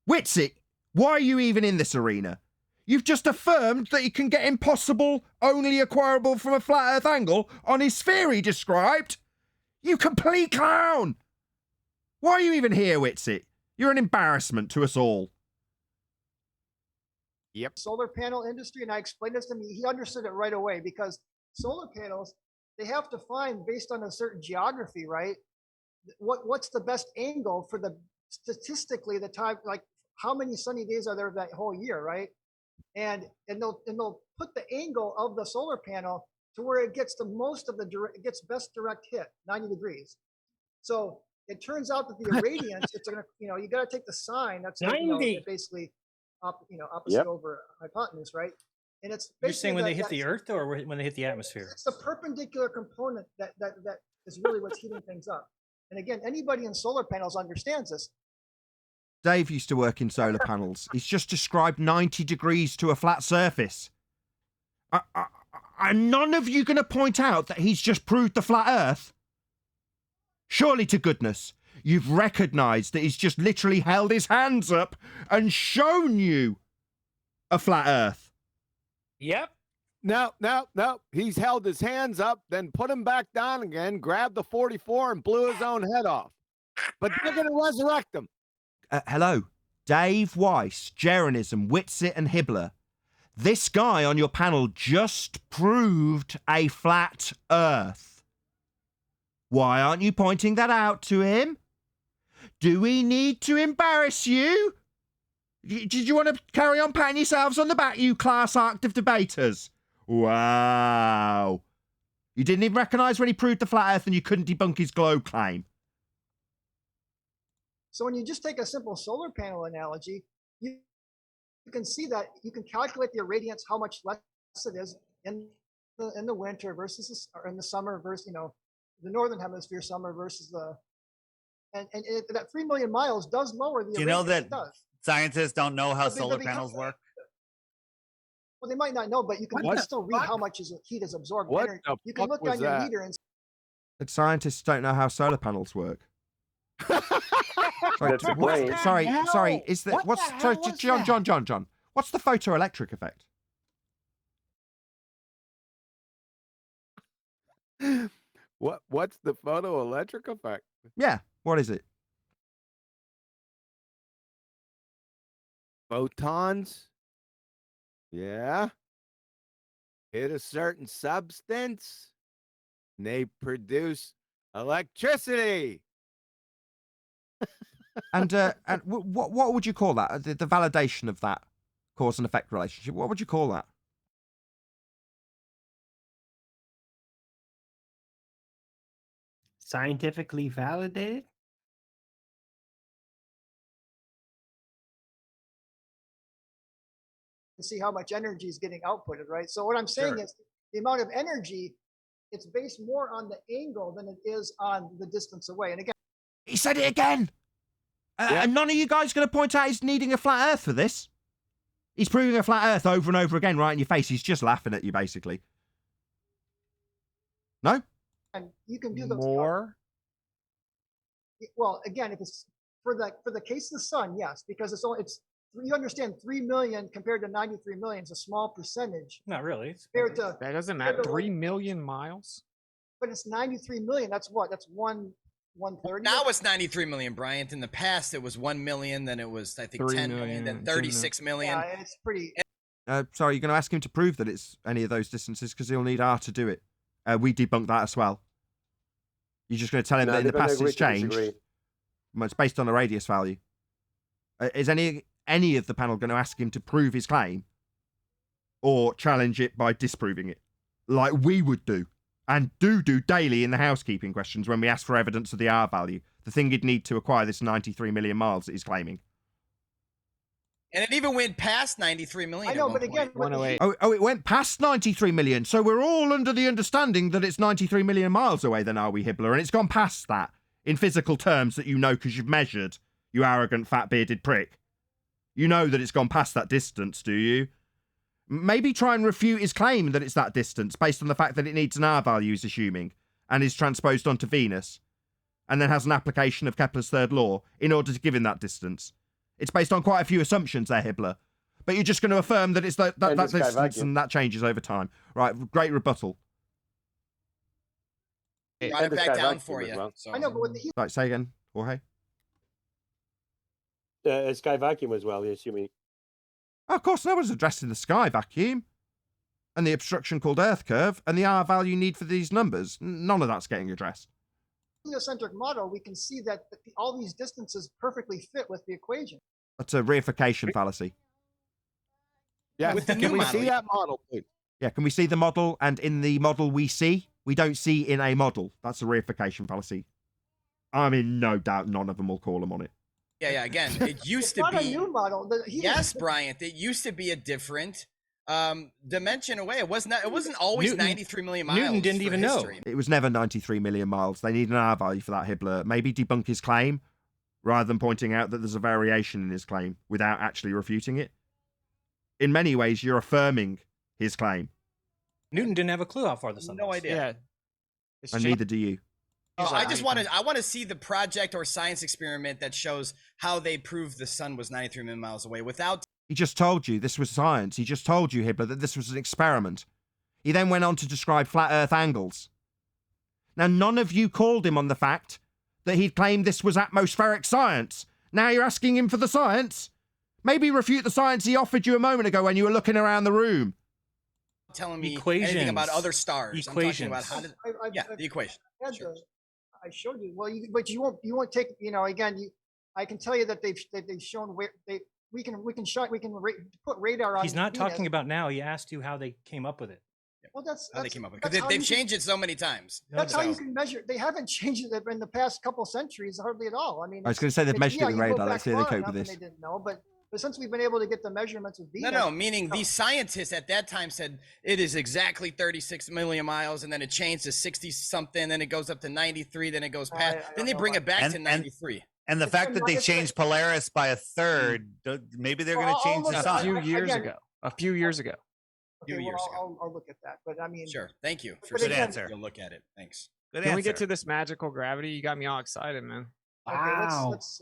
Whitsit, why are you even in this arena? You've just affirmed that he can get impossible, only acquirable from a flat earth angle on his sphere he described. You complete clown. Why are you even here, Whitsit? You're an embarrassment to us all.
Yep.
Solar panel industry, and I explained this to him. He understood it right away because solar panels, they have to find based on a certain geography, right? What's the best angle for the statistically the time, like how many sunny days are there that whole year, right? And they'll put the angle of the solar panel to where it gets the most of it gets best direct hit, 90 degrees. So it turns out that the irradiance, it's gonna, you got to take the sine. That's basically, opposite over hypotenuse, right? And it's
you're saying when they hit the Earth or when they hit the atmosphere?
It's the perpendicular component that is really what's heating things up. And again, anybody in solar panels understands this.
Dave used to work in solar panels. He's just described 90 degrees to a flat surface. Are none of you going to point out that he's just proved the flat Earth? Surely to goodness, you've recognised that he's just literally held his hands up and shown you a flat Earth.
Yep. No. He's held his hands up, then put him back down again, grabbed the 44 and blew his own head off. But they're going to resurrect him.
Hello, Dave Weiss, Jeranism, Whitsit and Hibbler. This guy on your panel just proved a flat Earth. Why aren't you pointing that out to him? Do we need to embarrass you? Did you want to carry on patting yourselves on the back, you class act of debaters? Wow. You didn't even recognise when he proved the flat Earth and you couldn't debunk his globe claim.
So when you just take a simple solar panel analogy, you can see that you can calculate the irradiance, how much less it is in the winter versus or in the summer versus the northern hemisphere summer versus and that 3 million miles does lower the.
Do you know that scientists don't know how solar panels work?
Well, they might not know, but you can still read how much heat is absorbed. You can look on your meter and.
That scientists don't know how solar panels work. Sorry. Is that John? What's the photoelectric effect?
What's the photoelectric effect?
Yeah, what is it?
Photons. Yeah. hit a certain substance, and they produce electricity.
And what would you call that? The validation of that cause and effect relationship. What would you call that?
Scientifically validated?
To see how much energy is getting outputted, right? So what I'm saying is the amount of energy, it's based more on the angle than it is on the distance away. And again,
He said it again. And none of you guys going to point out he's needing a flat Earth for this. He's proving a flat Earth over and over again, right in your face. He's just laughing at you, basically. No?
and you can do those
More?
well, again, if it's for the case of the sun, yes, because you understand 3 million compared to 93 million is a small percentage.
Not really.
Compared to,
That doesn't matter. 3 million miles?
but it's 93 million. That's what? That's 1/30.
Now it's 93 million, Bryant. In the past, it was 1 million. Then it was, I think,
3
10
million,
million, then
2
36 million.
Yeah, it's pretty.
Sorry, you're going to ask him to prove that it's any of those distances because he'll need R to do it. We debunked that as well. You're just going to tell him
No,
that in the
they're gonna
past
agree
it's
to
changed.
disagree.
Well, it's based on a radius value. Is any of the panel going to ask him to prove his claim or challenge it by disproving it, like we would do and do daily in the housekeeping questions when we ask for evidence of the R value, the thing you'd need to acquire this 93 million miles that he's claiming?
And it even went past 93 million.
I know,
at
but
one
again,
point.
108.
Oh, it went past 93 million. So we're all under the understanding that it's 93 million miles away, then, are we, Hibbler? And it's gone past that in physical terms that you know because you've measured, you arrogant, fat-bearded prick. You know that it's gone past that distance, do you? Maybe try and refute his claim that it's that distance based on the fact that it needs an R value, he's assuming, and is transposed onto Venus, and then has an application of Kepler's third law in order to give him that distance. It's based on quite a few assumptions there, Hibbler. But you're just going to affirm that it's that distance and that changes over time. Right, great rebuttal.
Brought it back down for you.
Well.
So.
I know, but with the
Right, say again, Jorge.
Sky vacuum as well, you mean?
Oh, of course, no one's addressing the sky vacuum and the obstruction called Earth curve and the R value need for these numbers. None of that's getting addressed.
heliocentric model, we can see that all these distances perfectly fit with the equation.
That's a reification fallacy.
Yeah,
With the
can
new
we
model,
see that model, please?
Yeah, can we see the model? And in the model we see, we don't see in a model. That's a reification fallacy. I'm in no doubt none of them will call them on it.
Yeah. Again, it used
It's
to
not a
be.
new model.
Yes, Bryant. It used to be a different dimension away. It wasn't always
Newton-
93 million miles.
Newton didn't
for
even know.
history.
It was never 93 million miles. They need an R value for that, Hibbler. Maybe debunk his claim rather than pointing out that there's a variation in his claim without actually refuting it. In many ways, you're affirming his claim,
Newton didn't have a clue how far the sun
No
was.
idea.
Yeah. It's
and
changed.
neither do you.
I just want to see the project or science experiment that shows how they proved the sun was 93 million miles away without.
He just told you this was science. He just told you, Hibbler, that this was an experiment. He then went on to describe flat Earth angles. Now, none of you called him on the fact that he'd claimed this was atmospheric science. Now you're asking him for the science? Maybe refute the science he offered you a moment ago when you were looking around the room.
Telling me
Equations.
anything about other stars. I'm talking about how did,
I've
the equation.
had
Sure.
I showed you. Well, but you won't take. Again, I can tell you that they've shown where we can put radar on.
He's not
Venus.
talking about now. He asked you how they came up with it.
Well, that's
How they came up with it.
that's
Because
how
they've
you can-
changed it so many times.
That's how you
So-
can measure. They haven't changed it in the past couple centuries hardly at all. I mean,
I was going to say they've measured it with
you go
radar.
back
Let's see how they
far
cope
enough
with
and
this.
They didn't know, but since we've been able to get the measurements with Venus,
No, meaning these scientists at that time said it is exactly 36 million miles, and then it changed to 60 something, then it goes up to 93, then it goes past, then they bring it back to 93.
And the fact that they changed Polaris by a third, maybe they're going to change the
A
sun.
few years ago. A few years ago.
Okay,
few
well,
years
I'll look at that. But I mean,
Sure. Thank you for
But
saying
again-
answer.
You'll look at it. Thanks.
Good
Can
answer.
we get to this magical gravity? You got me all excited, man.
Okay,
Wow.
let's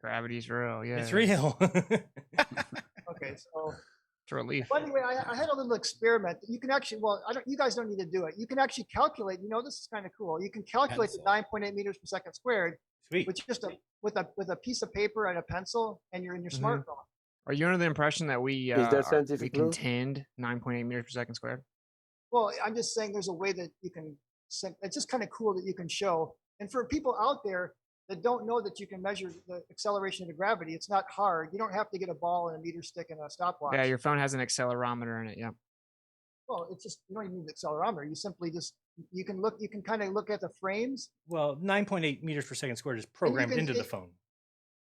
Gravity's real. Yeah.
It's real.
okay. So
It's a relief.
well, anyway, I had a little experiment that you can actually. Well, you guys don't need to do it. You can actually calculate. This is kind of cool. You can calculate the 9.8 meters per second squared
Sweet.
with just with a piece of paper and a pencil and your
Mhm.
smartphone.
Are you under the impression that we
Is that scientific
we
proof?
contend 9.8 meters per second squared?
Well, I'm just saying there's a way that you can. It's just kind of cool that you can show. And for people out there that don't know that you can measure the acceleration of the gravity, it's not hard. You don't have to get a ball and a meter stick and a stopwatch.
Yeah, your phone has an accelerometer in it. Yeah.
Well, it's just you don't even need the accelerometer. You simply just you can kind of look at the frames.
Well, 9.8 meters per second squared is programmed into the phone.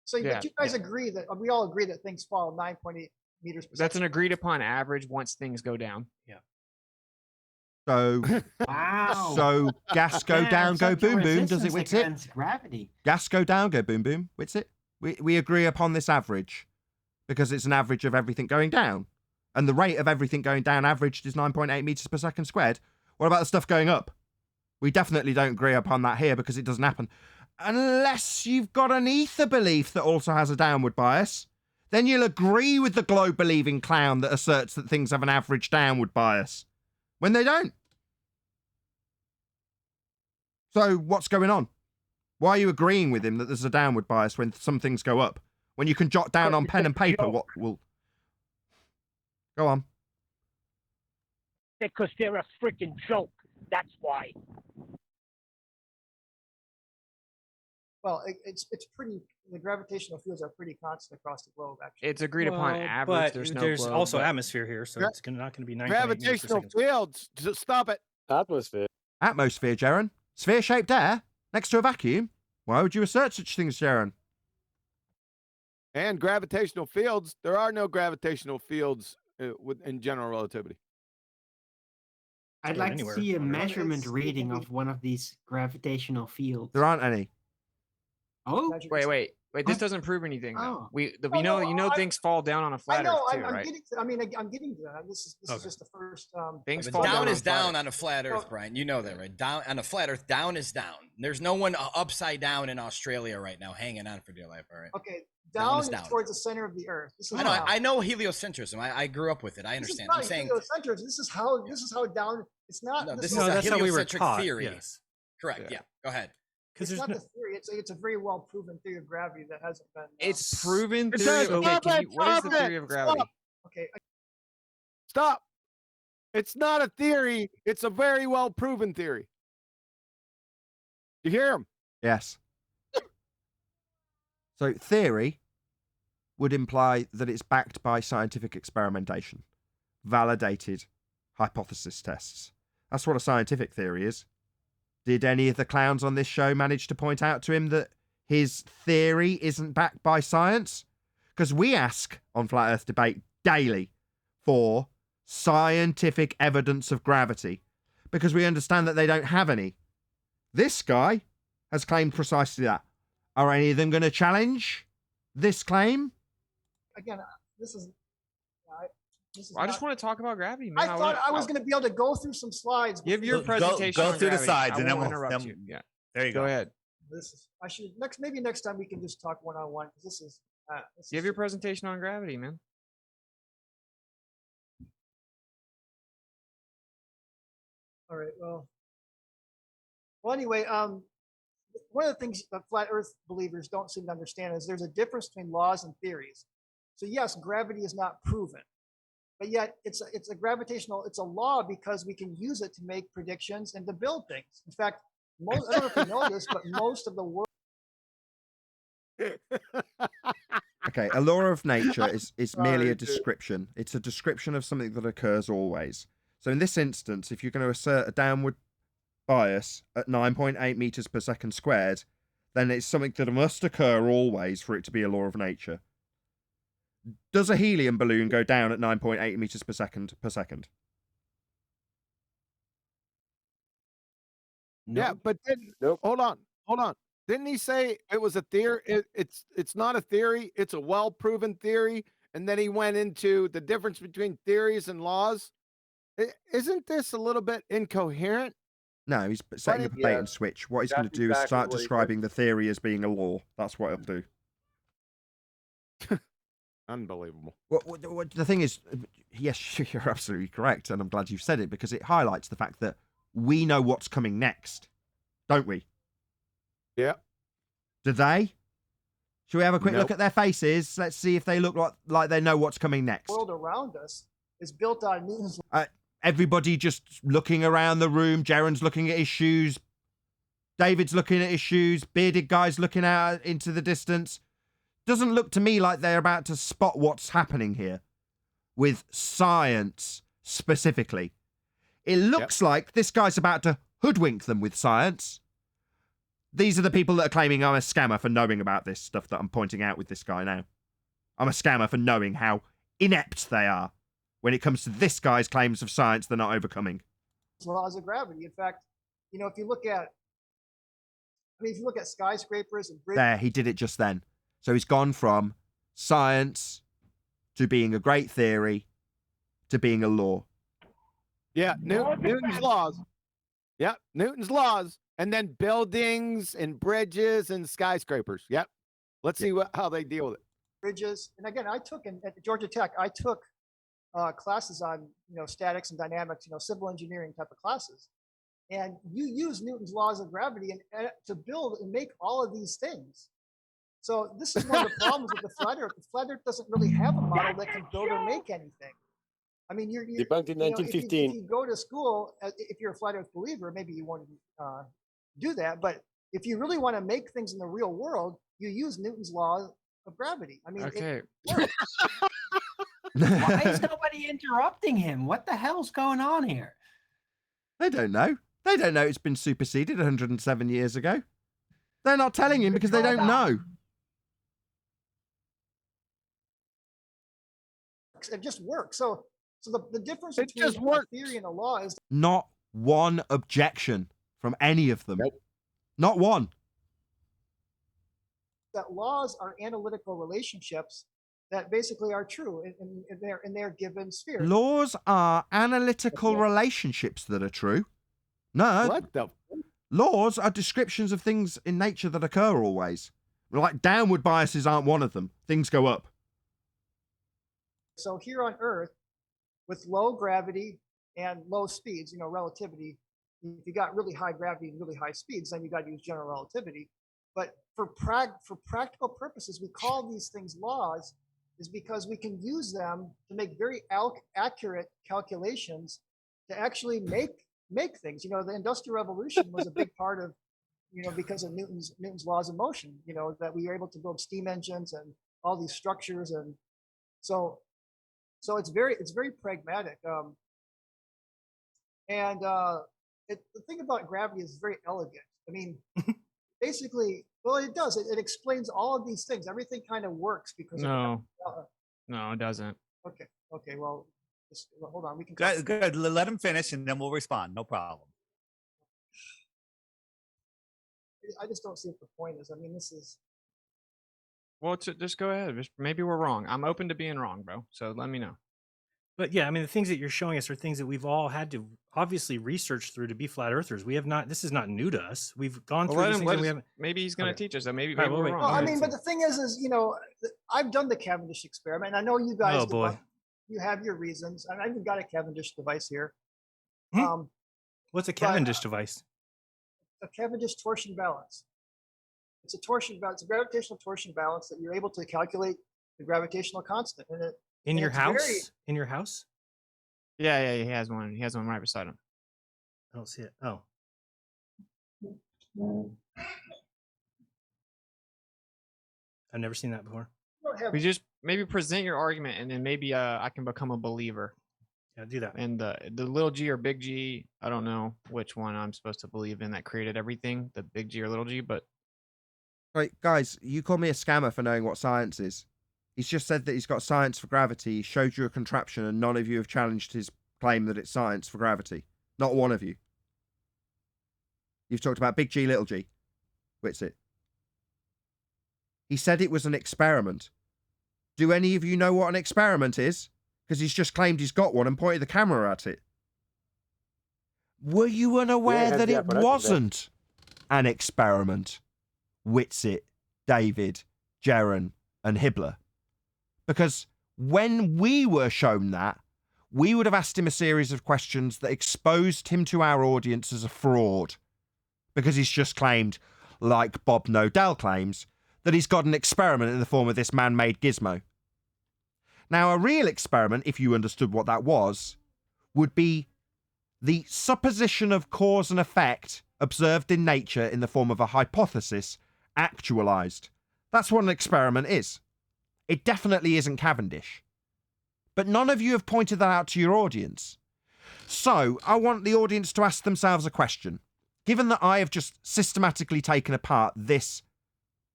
So
Yeah,
but you guys agree that we all agree that things fall 9.8 meters per second.
That's an agreed upon average once things go down.
Yeah.
So,
Wow.
so gas go
Yeah,
down, go
such a
boom boom. Does it
resistance
wits it?
against gravity.
Gas go down, go boom boom. Wits it? We agree upon this average because it's an average of everything going down, and the rate of everything going down averaged is 9.8 meters per second squared. What about the stuff going up? We definitely don't agree upon that here because it doesn't happen unless you've got an ether belief that also has a downward bias. Then you'll agree with the globe believing clown that asserts that things have an average downward bias when they don't. So what's going on? Why are you agreeing with him that there's a downward bias when some things go up? When you can jot down on pen and paper what will... Go on.
Because they're a freaking joke. That's why.
Well, it's pretty. The gravitational fields are pretty constant across the globe. Actually,
It's agreed upon
Well,
average.
but
There's no
there's
globe,
also
but-
atmosphere here, so it's not going to be 9.8 meters per
Gravitational
second squared.
fields. Just stop it.
Atmosphere.
Atmosphere, Jaren. Sphere-shaped air next to a vacuum. Why would you assert such things, Jaren?
And gravitational fields. There are no gravitational fields in general relativity.
I'd
Well,
like
anywhere.
to see a
Whatever.
measurement reading of one of these gravitational fields.
There aren't any.
Oh,
Wait. This doesn't prove anything
Oh.
though. We
No,
you know things fall down on a
I
flat
know.
Earth too,
I'm
right?
getting. I'm getting to that. This is
Okay.
just the first.
Things
But
fall
down
down
is
on flat
down
Earth.
on a flat Earth, Brian. You know that, right? Down on a flat Earth, down is down. There's no one upside down in Australia right now, hanging on for dear life. All right.
Okay,
Down
down
is
is
down.
towards the center of the Earth. This is
I know.
how.
I know heliocentrism. I grew up with it. I
This is
understand.
not
I'm saying
heliocentrism. This is how down. It's not.
no. This
is
is a
that's how we were
heliocentric
taught,
theory.
yes.
Correct.
Yeah.
Yeah. Go ahead.
Because
It's
there's
not
no,
the theory. It's a very well proven theory of gravity that hasn't been.
It's proven
It
theory.
does.
Okay,
Stop it,
what is the
stop
theory
it,
of gravity?
stop.
Okay.
Stop. It's not a theory. It's a very well proven theory. You hear him?
Yes. So theory would imply that it's backed by scientific experimentation, validated hypothesis tests. That's what a scientific theory is. Did any of the clowns on this show manage to point out to him that his theory isn't backed by science? Because we ask on Flat Earth Debate daily for scientific evidence of gravity, because we understand that they don't have any. This guy has claimed precisely that. Are any of them going to challenge this claim?
Again, this is.
I just want to talk about gravity, man.
I thought I was going to be able to go through some slides.
Give your
before-
presentation.
go
on
through the
gravity.
sides
I
and then
won't
we'll-
interrupt
then-
you. Yeah.
There you go.
Go ahead.
This is. I should maybe next time we can just talk one on one because this is.
Give your presentation on gravity, man.
All right. Well. Anyway, one of the things that flat Earth believers don't seem to understand is there's a difference between laws and theories. So yes, gravity is not proven, but yet it's a gravitational. It's a law because we can use it to make predictions and to build things. In fact, I don't know if you know this, but most of the world.
Okay, a law of nature is merely
Sorry,
a
dude.
description. It's a description of something that occurs always. So in this instance, if you're going to assert a downward bias at 9.8 meters per second squared, then it's something that must occur always for it to be a law of nature. Does a helium balloon go down at 9.8 meters per second
Yeah, but then hold on. Didn't he say it was a theory? It's not a theory. It's a well proven theory. And then he went into the difference between theories and laws. Isn't this a little bit incoherent?
No, he's setting up a bait and switch. What he's going to do is start describing the theory as being a law. That's what he'll do.
Unbelievable.
What the thing is, yes, you're absolutely correct, and I'm glad you've said it because it highlights the fact that we know what's coming next, don't we?
Yeah.
Do they? Shall we have a quick look
Nope.
at their faces? Let's see if they look like they know what's coming next.
world around us is built on Newton's
Everybody just looking around the room. Jaren's looking at his shoes. David's looking at his shoes. Bearded guy's looking out into the distance. Doesn't look to me like they're about to spot what's happening here with science specifically. It looks like this guy's about to hoodwink them with science. These are the people that are claiming I'm a scammer for knowing about this stuff that I'm pointing out with this guy now. I'm a scammer for knowing how inept they are when it comes to this guy's claims of science they're not overcoming.
laws of gravity. In fact, you know, if you look at skyscrapers and bridges.
There, he did it just then. So he's gone from science to being a great theory to being a law.
Yeah, Newton's laws. Yep, Newton's laws. And then buildings and bridges and skyscrapers. Yep. Let's see how they deal with it.
Bridges. And again, at Georgia Tech, I took classes on, statics and dynamics, civil engineering type of classes. And you use Newton's laws of gravity to build and make all of these things. So this is one of the problems with the flat Earth. The flat Earth doesn't really have a model that can build or make anything. I mean, you're
debunked in 1915.
If you go to school, if you're a flat Earth believer, maybe you won't do that. But if you really want to make things in the real world, you use Newton's law of gravity. I mean,
Okay.
Why is nobody interrupting him? What the hell's going on here?
They don't know. They don't know it's been superseded 107 years ago. They're not telling him because they don't know.
It just works. So the difference
It
between
just
a
works.
theory and a law is
Not one objection from any of them. Not one.
that laws are analytical relationships that basically are true in their given sphere.
Laws are analytical relationships that are true. No.
What the?
Laws are descriptions of things in nature that occur always. Like downward biases aren't one of them. Things go up.
So here on Earth, with low gravity and low speeds, relativity, if you got really high gravity and really high speeds, then you got to use general relativity. But for practical purposes, we call these things laws is because we can use them to make very accurate calculations to actually make things. The Industrial Revolution was a big part of, because of Newton's laws of motion, that we were able to build steam engines and all these structures. And so it's very pragmatic. The thing about gravity is very elegant. I mean, basically, well, it does. It explains all of these things. Everything kind of works because
No, it doesn't.
Okay. Well, just hold on. We can
Good. Let him finish, and then we'll respond. No problem.
I just don't see what the point is. I mean, this is.
Well, just go ahead. Maybe we're wrong. I'm open to being wrong, bro. So let me know.
But yeah, I mean, the things that you're showing us are things that we've all had to obviously research through to be flat earthers. We have not. This is not new to us. We've gone through these things. And we haven't.
Maybe he's going to teach us. So maybe
All right,
we're
wait.
wrong.
Well, I mean, but the thing is, I've done the Cavendish experiment. I know you guys.
Oh boy.
You have your reasons, and I've even got a Cavendish device here.
What's a Cavendish device?
A Cavendish torsion balance. It's a torsion balance, a gravitational torsion balance that you're able to calculate the gravitational constant.
In your house? In your house?
Yeah, he has one. He has one right beside him.
I don't see it. Oh. I've never seen that before.
We just maybe present your argument, and then maybe I can become a believer.
Yeah, do that.
And the little G or big G, I don't know which one I'm supposed to believe in that created everything, the big G or little G, but
Right, guys, you call me a scammer for knowing what science is. He's just said that he's got science for gravity. He showed you a contraption, and none of you have challenged his claim that it's science for gravity. Not one of you. You've talked about big G, little G. What's it? He said it was an experiment. Do any of you know what an experiment is? Because he's just claimed he's got one and pointed the camera at it. Were you unaware that it wasn't an experiment? Whitsitt, David, Jaren, and Hibbler. Because when we were shown that, we would have asked him a series of questions that exposed him to our audience as a fraud. Because he's just claimed, like Bob Nodell claims, that he's got an experiment in the form of this man-made gizmo. Now, a real experiment, if you understood what that was, would be the supposition of cause and effect observed in nature in the form of a hypothesis actualized. That's what an experiment is. It definitely isn't Cavendish. But none of you have pointed that out to your audience. So, I want the audience to ask themselves a question. Given that I have just systematically taken apart this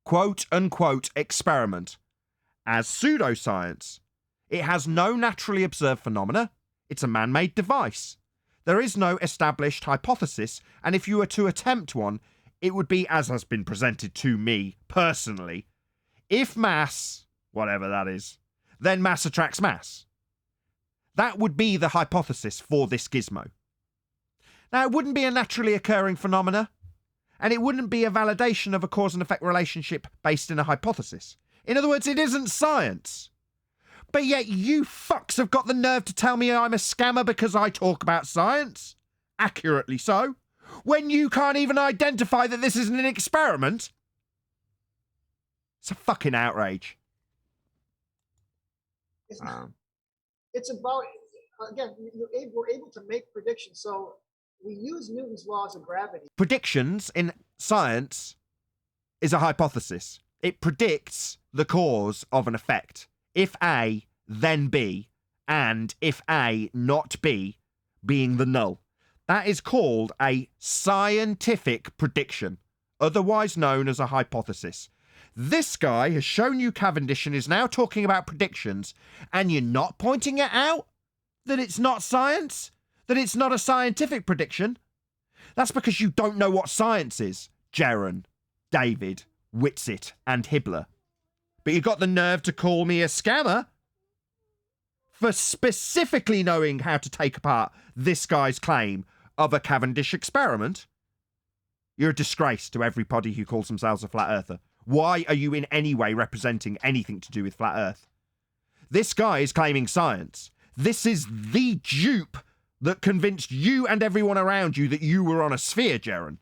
quote-unquote experiment as pseudoscience, it has no naturally observed phenomena. It's a man-made device. There is no established hypothesis, and if you were to attempt one, it would be, as has been presented to me personally, if mass, whatever that is, then mass attracts mass. That would be the hypothesis for this gizmo. Now, it wouldn't be a naturally occurring phenomena, and it wouldn't be a validation of a cause and effect relationship based in a hypothesis. In other words, it isn't science. But yet you fucks have got the nerve to tell me I'm a scammer because I talk about science, accurately so, when you can't even identify that this isn't an experiment. It's a fucking outrage.
It's about, again, we're able to make predictions. So we use Newton's laws of gravity.
Predictions in science is a hypothesis. It predicts the cause of an effect. If A, then B, and if A, not B, being the null. That is called a scientific prediction, otherwise known as a hypothesis. This guy has shown you Cavendish and is now talking about predictions, and you're not pointing it out? That it's not science? That it's not a scientific prediction? That's because you don't know what science is, Jaron, David, Whitsitt, and Hibbler. But you got the nerve to call me a scammer for specifically knowing how to take apart this guy's claim of a Cavendish experiment? You're a disgrace to everybody who calls themselves a flat earther. Why are you in any way representing anything to do with flat earth? This guy is claiming science. This is the dupe that convinced you and everyone around you that you were on a sphere, Jaron.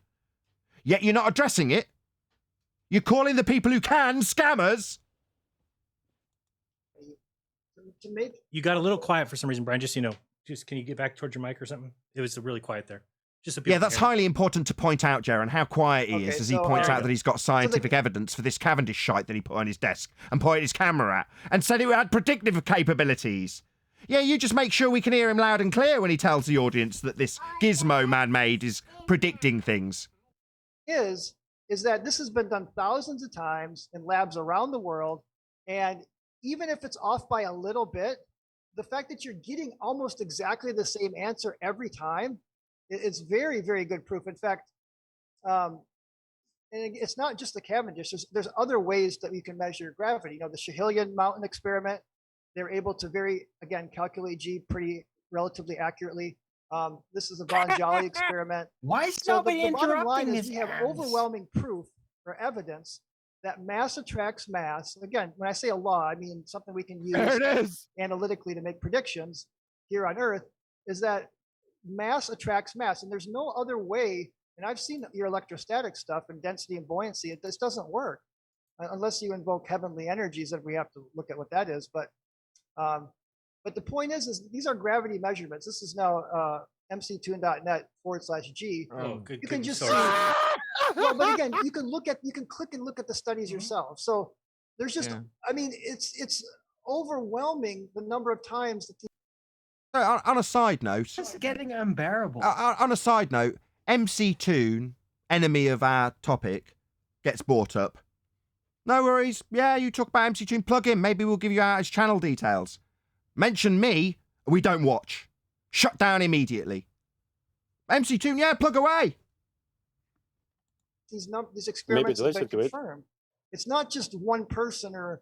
Yet you're not addressing it. You're calling the people who can scammers.
To make
You got a little quiet for some reason, Brian. Just so you know, just can you get back towards your mic or something? It was really quiet there. Just so people
Yeah,
can
that's
hear.
highly important to point out, Jaron, how quiet he is as he points
There
out
you
that
go.
he's got scientific evidence for this Cavendish shite that he put on his desk and pointed his camera at and said it had predictive capabilities. Yeah, you just make sure we can hear him loud and clear when he tells the audience that this gizmo man-made is predicting things.
is that this has been done thousands of times in labs around the world, and even if it's off by a little bit, the fact that you're getting almost exactly the same answer every time, it's very, very good proof. In fact, and it's not just the Cavendish. There's other ways that you can measure gravity. You know, the Schehillian mountain experiment, they're able to calculate G pretty relatively accurately. This is a Von Jolly experiment.
Why is
So
nobody
the bottom line
interrupting
is
his
we have
ass?
overwhelming proof or evidence that mass attracts mass. Again, when I say a law, I mean something we can use
There it is.
analytically to make predictions here on Earth, is that mass attracts mass. And there's no other way, and I've seen your electrostatic stuff and density and buoyancy, this doesn't work unless you invoke heavenly energies, and we have to look at what that is. But the point is these are gravity measurements. This is now mctune.net/G.
Oh, good.
You can
good
just
source.
see. Well, but again, you can click and look at the studies yourself. So there's just,
Yeah.
I mean, it's overwhelming the number of times that
On a side note,
It's getting unbearable.
on a side note, MC Toon, enemy of our topic, gets brought up. No worries. Yeah, you talk about MC Toon, plug in. Maybe we'll give you out his channel details. Mention me, we don't watch. Shut down immediately. MC Toon, yeah, plug away.
these experiments
they
have been
listen to it.
confirmed. It's not just one person or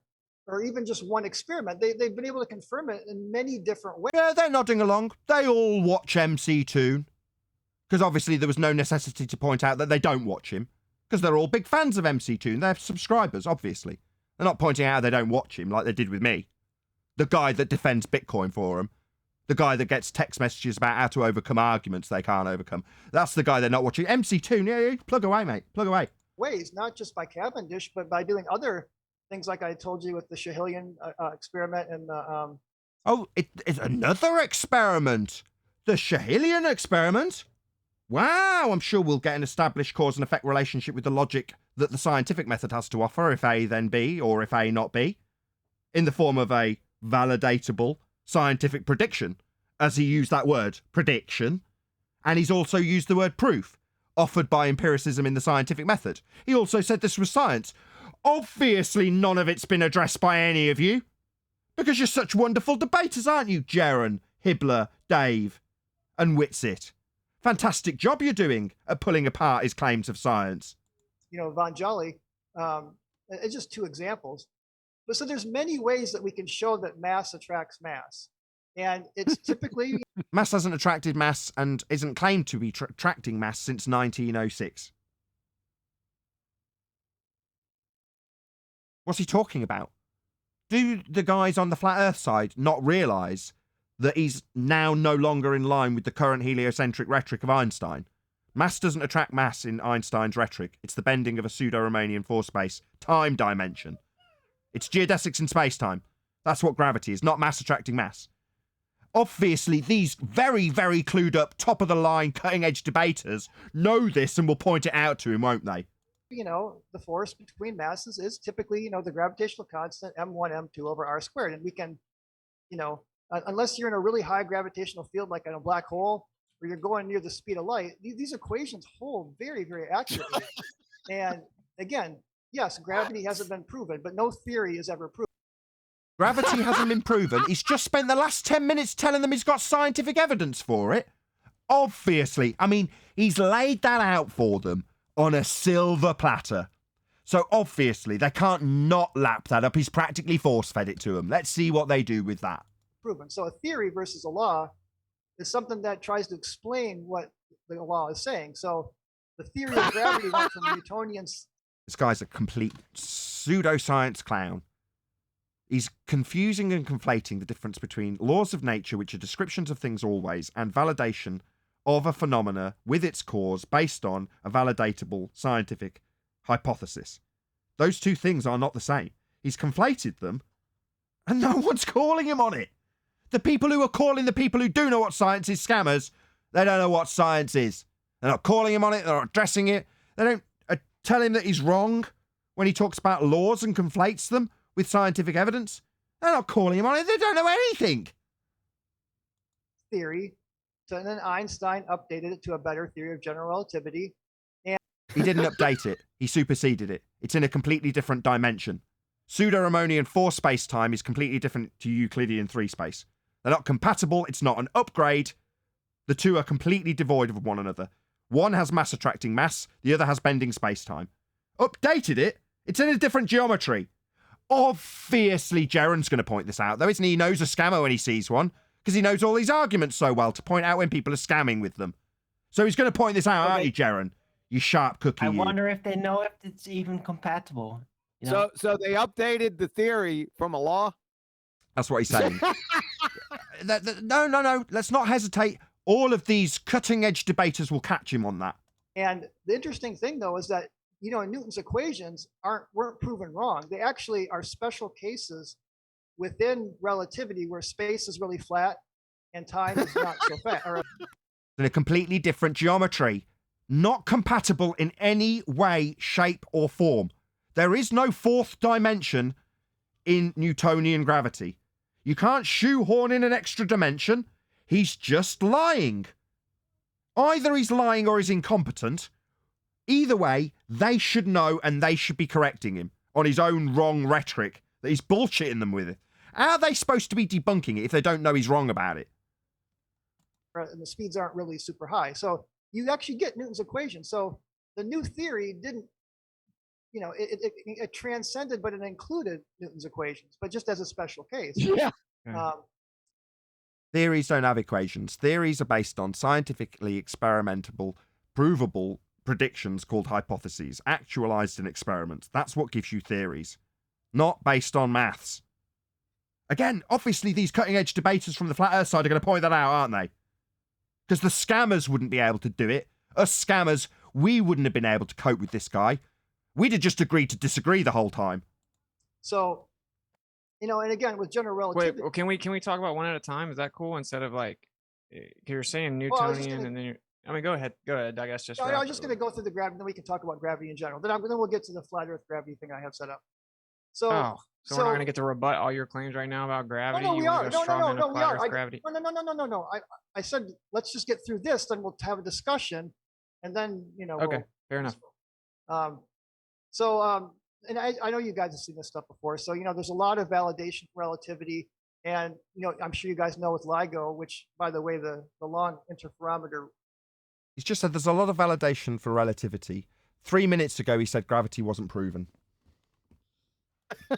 even just one experiment. They've been able to confirm it in many different ways.
Yeah, they're nodding along. They all watch MC Toon. Because obviously there was no necessity to point out that they don't watch him. Because they're all big fans of MC Toon. They're subscribers, obviously. They're not pointing out they don't watch him like they did with me. The guy that defends Bitcoin for them. The guy that gets text messages about how to overcome arguments they can't overcome. That's the guy they're not watching. MC Toon, yeah, plug away, mate. Plug away.
ways, not just by Cavendish, but by doing other things like I told you with the Schehillian experiment and the.
Oh, it's another experiment. The Schehillian experiment? Wow, I'm sure we'll get an established cause and effect relationship with the logic that the scientific method has to offer, if A then B, or if A not B, in the form of a validatable scientific prediction, as he used that word, prediction. And he's also used the word proof, offered by empiricism in the scientific method. He also said this was science. Obviously, none of it's been addressed by any of you, because you're such wonderful debaters, aren't you, Jaron, Hibbler, Dave, and Whitsitt? Fantastic job you're doing at pulling apart his claims of science.
Von Jolly, it's just two examples. But so there's many ways that we can show that mass attracts mass. And it's typically...
Mass hasn't attracted mass and isn't claimed to be attracting mass since 1906. What's he talking about? Do the guys on the flat earth side not realise that he's now no longer in line with the current heliocentric rhetoric of Einstein? Mass doesn't attract mass in Einstein's rhetoric. It's the bending of a pseudo-Riemannian four-space time dimension. It's geodesics in space-time. That's what gravity is, not mass attracting mass. Obviously, these very, very clued up, top-of-the-line, cutting-edge debaters know this and will point it out to him, won't they?
The force between masses is typically, the gravitational constant m1, m2 over r squared. And we can, unless you're in a really high gravitational field, like in a black hole, where you're going near the speed of light, these equations hold very, very accurately. And again, yes, gravity hasn't been proven, but no theory is ever proven.
Gravity hasn't been proven. He's just spent the last 10 minutes telling them he's got scientific evidence for it. Obviously. I mean, he's laid that out for them on a silver platter. So obviously, they can't not lap that up. He's practically force-fed it to them. Let's see what they do with that.
Proven. So a theory versus a law is something that tries to explain what the law is saying. So the theory of gravity went from Newtonian...
This guy's a complete pseudoscience clown. He's confusing and conflating the difference between laws of nature, which are descriptions of things always, and validation of a phenomena with its cause based on a validatable scientific hypothesis. Those two things are not the same. He's conflated them, and no one's calling him on it. The people who are calling the people who do know what science is scammers, they don't know what science is. They're not calling him on it, they're not addressing it. They don't tell him that he's wrong when he talks about laws and conflates them with scientific evidence. They're not calling him on it, they don't know anything.
Theory. So then Einstein updated it to a better theory of general relativity. And
he didn't update it. He superseded it. It's in a completely different dimension. Pseudo-Riemannian 4 space-time is completely different to Euclidean 3 space. They're not compatible. It's not an upgrade. The two are completely devoid of one another. One has mass attracting mass. The other has bending space-time. Updated it. It's in a different geometry. Obviously, Jaron's going to point this out, though, isn't he? He knows a scammer when he sees one, because he knows all these arguments so well to point out when people are scamming with them. So he's going to point this out, aren't you, Jaron? You sharp cookie.
I
you.
wonder if they know if it's even compatible. You know?
So they updated the theory from a law?
That's what he's saying. No. Let's not hesitate. All of these cutting-edge debaters will catch him on that.
And the interesting thing, though, is that, Newton's equations weren't proven wrong. They actually are special cases within relativity where space is really flat and time is not so fat.
In a completely different geometry. Not compatible in any way, shape, or form. There is no fourth dimension in Newtonian gravity. You can't shoehorn in an extra dimension. He's just lying. Either he's lying or he's incompetent. Either way, they should know and they should be correcting him on his own wrong rhetoric that he's bullshitting them with. How are they supposed to be debunking it if they don't know he's wrong about it?
And the speeds aren't really super high. So you actually get Newton's equation. So the new theory didn't, it transcended, but it included Newton's equations, but just as a special case.
Yeah.
Theories don't have equations. Theories are based on scientifically experimentable, provable predictions called hypotheses, actualized in experiments. That's what gives you theories, not based on maths. Again, obviously these cutting-edge debaters from the flat earth side are going to point that out, aren't they? Because the scammers wouldn't be able to do it. Us scammers, we wouldn't have been able to cope with this guy. We'd have just agreed to disagree the whole time.
So, and again, with general relativity.
Wait, can we talk about one at a time? Is that cool? Instead of like, you're saying
Well, I was
Newtonian,
just gonna-
and then go ahead. I guess just.
I
wrap
was
it
just
up.
going to go through the gravity, then we can talk about gravity in general. Then we'll get to the flat Earth gravity thing I have set up. So,
So we're not going to get to rebut all your claims right now about gravity.
No, we
You wanna
are.
go straw man
No,
of
we
flat
are.
Earth gravity.
No. I said let's just get through this, then we'll have a discussion, and then
Okay, fair enough.
And I know you guys have seen this stuff before. So there's a lot of validation for relativity, and I'm sure you guys know with LIGO, which by the way the long interferometer.
He's just said there's a lot of validation for relativity. 3 minutes ago, he said gravity wasn't proven.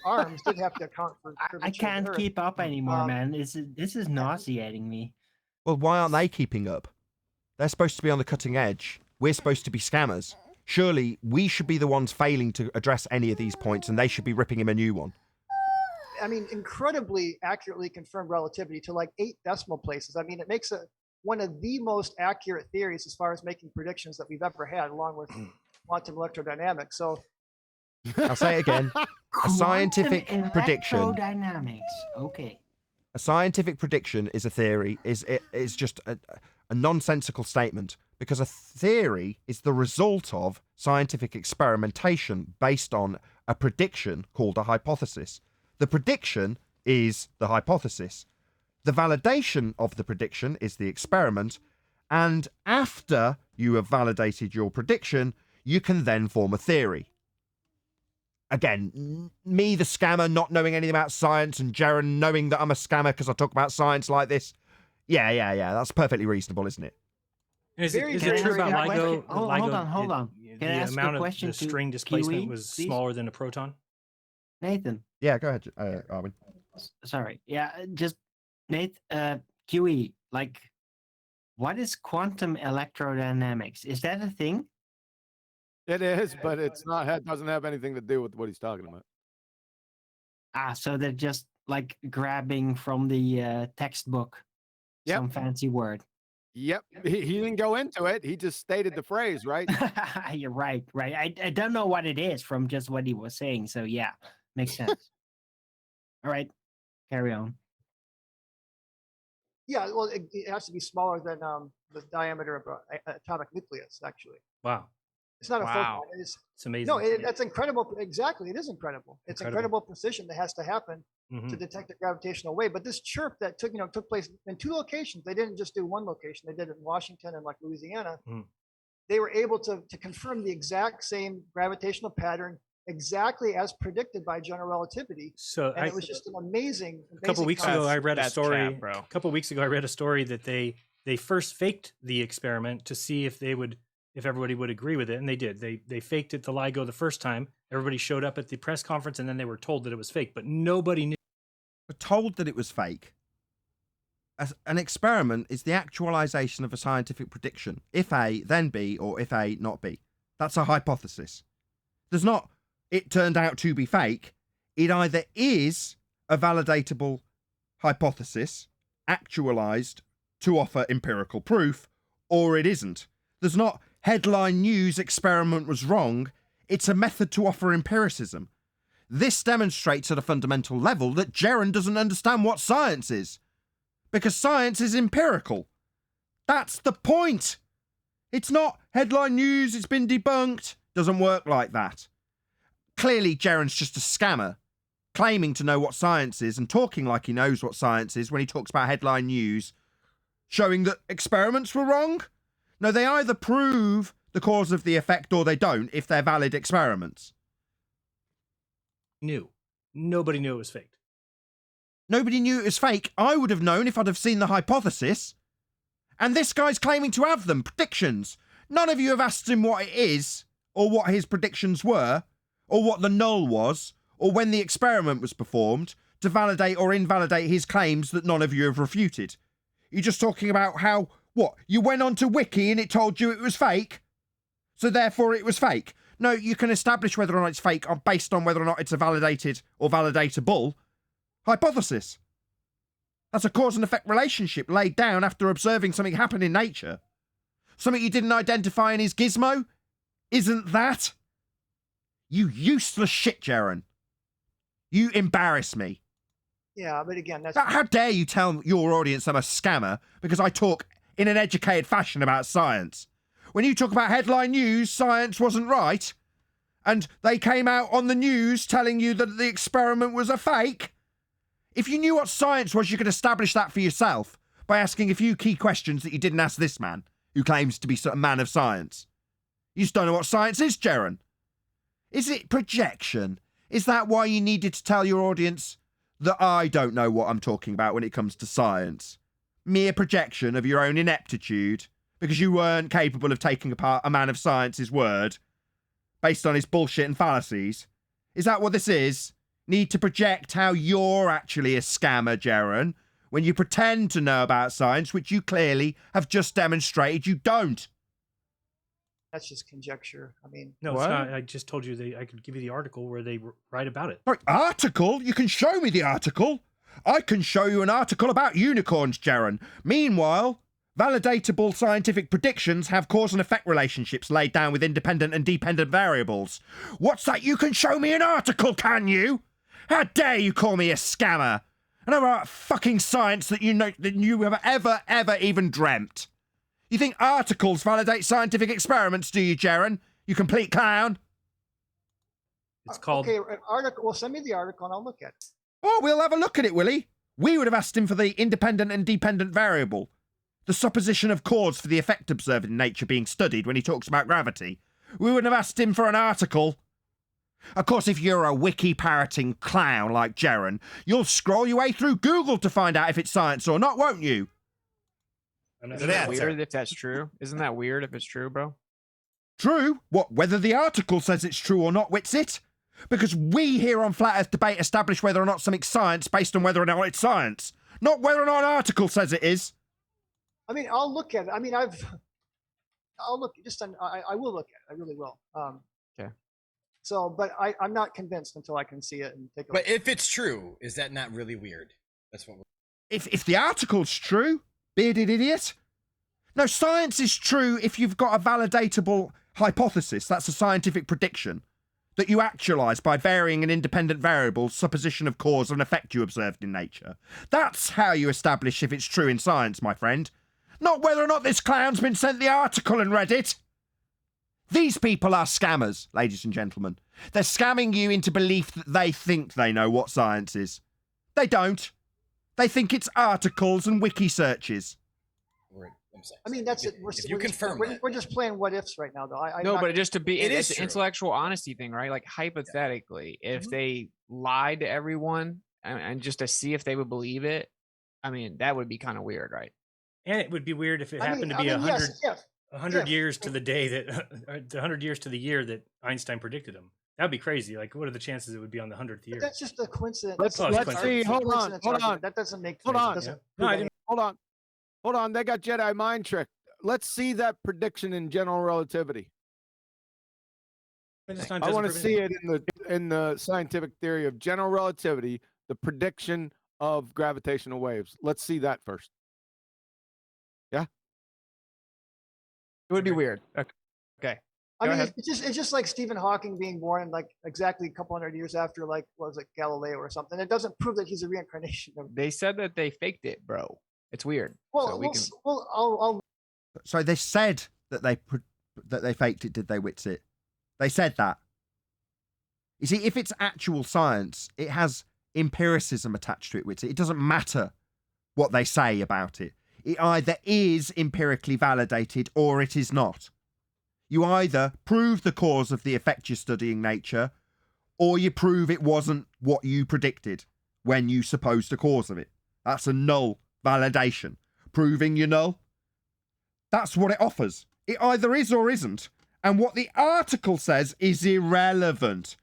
Arms did have to account for.
I
curvature of the
can't
Earth.
keep up anymore, man. This is nauseating me.
Well, why aren't they keeping up? They're supposed to be on the cutting edge. We're supposed to be scammers. Surely we should be the ones failing to address any of these points, and they should be ripping him a new one.
I mean, incredibly accurately confirmed relativity to like 8 decimal places. I mean, it makes it one of the most accurate theories as far as making predictions that we've ever had, along with quantum electrodynamics. So
I'll say it again. A scientific prediction.
Electrodynamics. Okay.
A scientific prediction is a theory. Is just a nonsensical statement, because a theory is the result of scientific experimentation based on a prediction called a hypothesis. The prediction is the hypothesis. The validation of the prediction is the experiment. And after you have validated your prediction, you can then form a theory. Again, me, the scammer, not knowing anything about science, and Jaren knowing that I'm a scammer because I talk about science like this. Yeah. That's perfectly reasonable, isn't it?
Is it true about LIGO?
Hold on. Can I ask
amount
a
of
question
the
to
string displacement
Kiwi,
was
please?
smaller than a proton?
Nathan.
Yeah, go ahead, Armin.
Sorry. Yeah, just Nate. QE. Like, what is quantum electrodynamics? Is that a thing?
It is, but it's not. It doesn't have anything to do with what he's talking about.
So they're just like grabbing from the textbook some fancy word.
Yep. He didn't go into it. He just stated the phrase, right?
You're right. I don't know what it is from just what he was saying. So yeah, makes sense. All right, carry on.
yeah, well, it has to be smaller than the diameter of an atomic nucleus. Actually,
Wow.
it's not a
Wow.
photon.
It's amazing.
No, that's incredible. Exactly, it is incredible. It's incredible precision that has to happen to detect a gravitational wave. But this chirp that took place in 2 locations. They didn't just do 1 location. They did it in Washington and like Louisiana. They were able to confirm the exact same gravitational pattern exactly as predicted by general relativity.
So
and it was just an amazing.
A couple weeks ago, I read a story.
bro.
A couple weeks ago, I read a story that they first faked the experiment to see if everybody would agree with it, and they did. They faked it to LIGO the first time. Everybody showed up at the press conference, and then they were told that it was fake, but nobody knew.
Were told that it was fake. An experiment is the actualization of a scientific prediction. If A, then B, or if A, not B. That's a hypothesis. There's not, it turned out to be fake. It either is a validatable hypothesis, actualized to offer empirical proof, or it isn't. There's not headline news experiment was wrong. It's a method to offer empiricism. This demonstrates at a fundamental level that Jaren doesn't understand what science is. Because science is empirical. That's the point. It's not headline news, it's been debunked. Doesn't work like that. Clearly, Jaren's just a scammer, claiming to know what science is and talking like he knows what science is when he talks about headline news, showing that experiments were wrong. No, they either prove the cause of the effect or they don't if they're valid experiments.
Nobody knew it was faked.
Nobody knew it was fake. I would have known if I'd have seen the hypothesis. And this guy's claiming to have them, predictions. None of you have asked him what it is, or what his predictions were, or what the null was, or when the experiment was performed, to validate or invalidate his claims that none of you have refuted. You're just talking about how, what, you went onto Wiki and it told you it was fake? So therefore it was fake? No, you can establish whether or not it's fake based on whether or not it's a validated or validatable hypothesis. That's a cause and effect relationship laid down after observing something happen in nature. Something you didn't identify in his gizmo? Isn't that? You useless shit, Jaren. You embarrass me.
Yeah, but again, that's
How dare you tell your audience I'm a scammer because I talk in an educated fashion about science? When you talk about headline news, science wasn't right, and they came out on the news telling you that the experiment was a fake. If you knew what science was, you could establish that for yourself by asking a few key questions that you didn't ask this man, who claims to be a man of science. You just don't know what science is, Jaren. Is it projection? Is that why you needed to tell your audience that I don't know what I'm talking about when it comes to science? Mere projection of your own ineptitude because you weren't capable of taking apart a man of science's word based on his bullshit and fallacies? Is that what this is? Need to project how you're actually a scammer, Jaren, when you pretend to know about science, which you clearly have just demonstrated you don't.
that's just conjecture. I mean,
No, it's not. I just told you I could give you the article where they write about it.
Right, article? You can show me the article. I can show you an article about unicorns, Jaren. Meanwhile, validatable scientific predictions have cause and effect relationships laid down with independent and dependent variables. What's that? You can show me an article, can you? How dare you call me a scammer? I know about fucking science that you have ever even dreamt. You think articles validate scientific experiments, do you, Jaren? You complete clown.
It's called...
Okay, article. Well, send me the article and I'll look at it.
Oh, we'll have a look at it, will he? We would have asked him for the independent and dependent variable. The supposition of cause for the effect observed in nature being studied when he talks about gravity. We wouldn't have asked him for an article. Of course, if you're a wiki-parroting clown like Jaren, you'll scroll your way through Google to find out if it's science or not, won't you?
Isn't that weird if that's true? Isn't that weird if it's true, bro?
True? What, whether the article says it's true or not, Witsit? Because we here on Flat Earth Debate establish whether or not something's science based on whether or not it's science, not whether or not an article says it is.
I mean, I'll look at it. I mean, I'll look. I will look at it. I really will.
Okay.
So, but I'm not convinced until I can see it and take a look.
But if it's true, is that not really weird? That's what.
If the article's true, bearded idiot. No, science is true if you've got a validatable hypothesis. That's a scientific prediction that you actualize by varying an independent variable's supposition of cause and effect you observed in nature. That's how you establish if it's true in science, my friend. Not whether or not this clown's been sent the article and read it. These people are scammers, ladies and gentlemen. They're scamming you into belief that they think they know what science is. They don't. They think it's articles and wiki searches.
I mean, that's it. We're just playing what ifs right now, though.
No, but just to be, it's an
true.
intellectual honesty thing, right? Like hypothetically, if they lied to everyone and just to see if they would believe it, I mean, that would be kind of weird, right?
And it would be weird if it happened to be 100 years to the day that, 100 years to the year that Einstein predicted him. That'd be crazy. Like, what are the chances it would be on the 100th year?
But that's just a coincidence.
Let's see. Hold on.
That doesn't make.
Hold on.
Hold on.
They got Jedi mind trick. Let's see that prediction in general relativity. I want to see it in the scientific theory of general relativity, the prediction of gravitational waves. Let's see that first. Yeah.
It would be weird. Okay.
I mean, it's just like Stephen Hawking being born like exactly a couple hundred years after, like, what was it, Galileo or something. It doesn't prove that he's a reincarnation of.
They said that they faked it, bro. It's weird.
So they said that they faked it, did they, Witsit? They said that. You see, if it's actual science, it has empiricism attached to it, Witsit. It doesn't matter what they say about it. It either is empirically validated or it is not. You either prove the cause of the effect you're studying nature, or you prove it wasn't what you predicted when you supposed the cause of it. That's a null validation. Proving you're null. That's what it offers. It either is or isn't. And what the article says is irrelevant.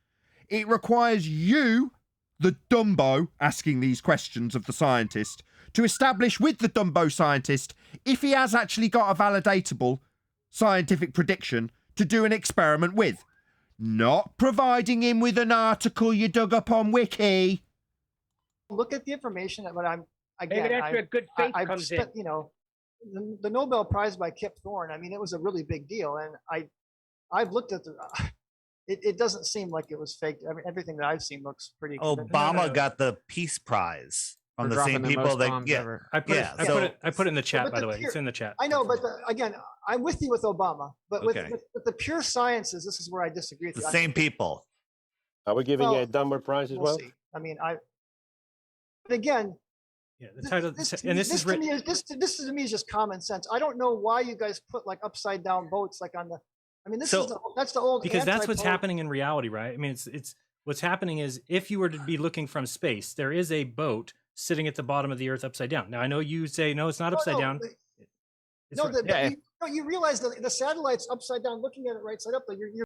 It requires you, the Dumbo, asking these questions of the scientist, to establish with the Dumbo scientist if he has actually got a validatable scientific prediction to do an experiment with. Not providing him with an article you dug up on Wiki.
Look at the information that
Maybe that's where good faith comes in.
You know, the Nobel Prize by Kip Thorne. I mean, it was a really big deal, and I've looked at it doesn't seem like it was faked. I mean, everything that I've seen looks pretty.
Obama got the Peace Prize from
For
the same
dropping the
people
most
that
bombs
yeah.
ever.
I put it in the chat,
But
by
the
the way.
pure-
It's in the chat.
I know, but again, I'm with you with Obama, but with,
Okay.
with the pure sciences, this is where I disagree with
The
you.
same people.
Are we giving
Well,
a dumber prize as well?
See. I mean, but again,
Yeah, the title,
this
is
to
written.
me is this to me is just common sense. I don't know why you guys put like upside down boats like on the. I mean, that's the old
Because that's what's
anti-pole-
happening in reality, right? I mean, it's what's happening is if you were to be looking from space, there is a boat sitting at the bottom of the Earth upside down. Now I know you say no, it's not upside down. It's
No,
right-
you realize that the satellite's upside down, looking at it right side up. Like you're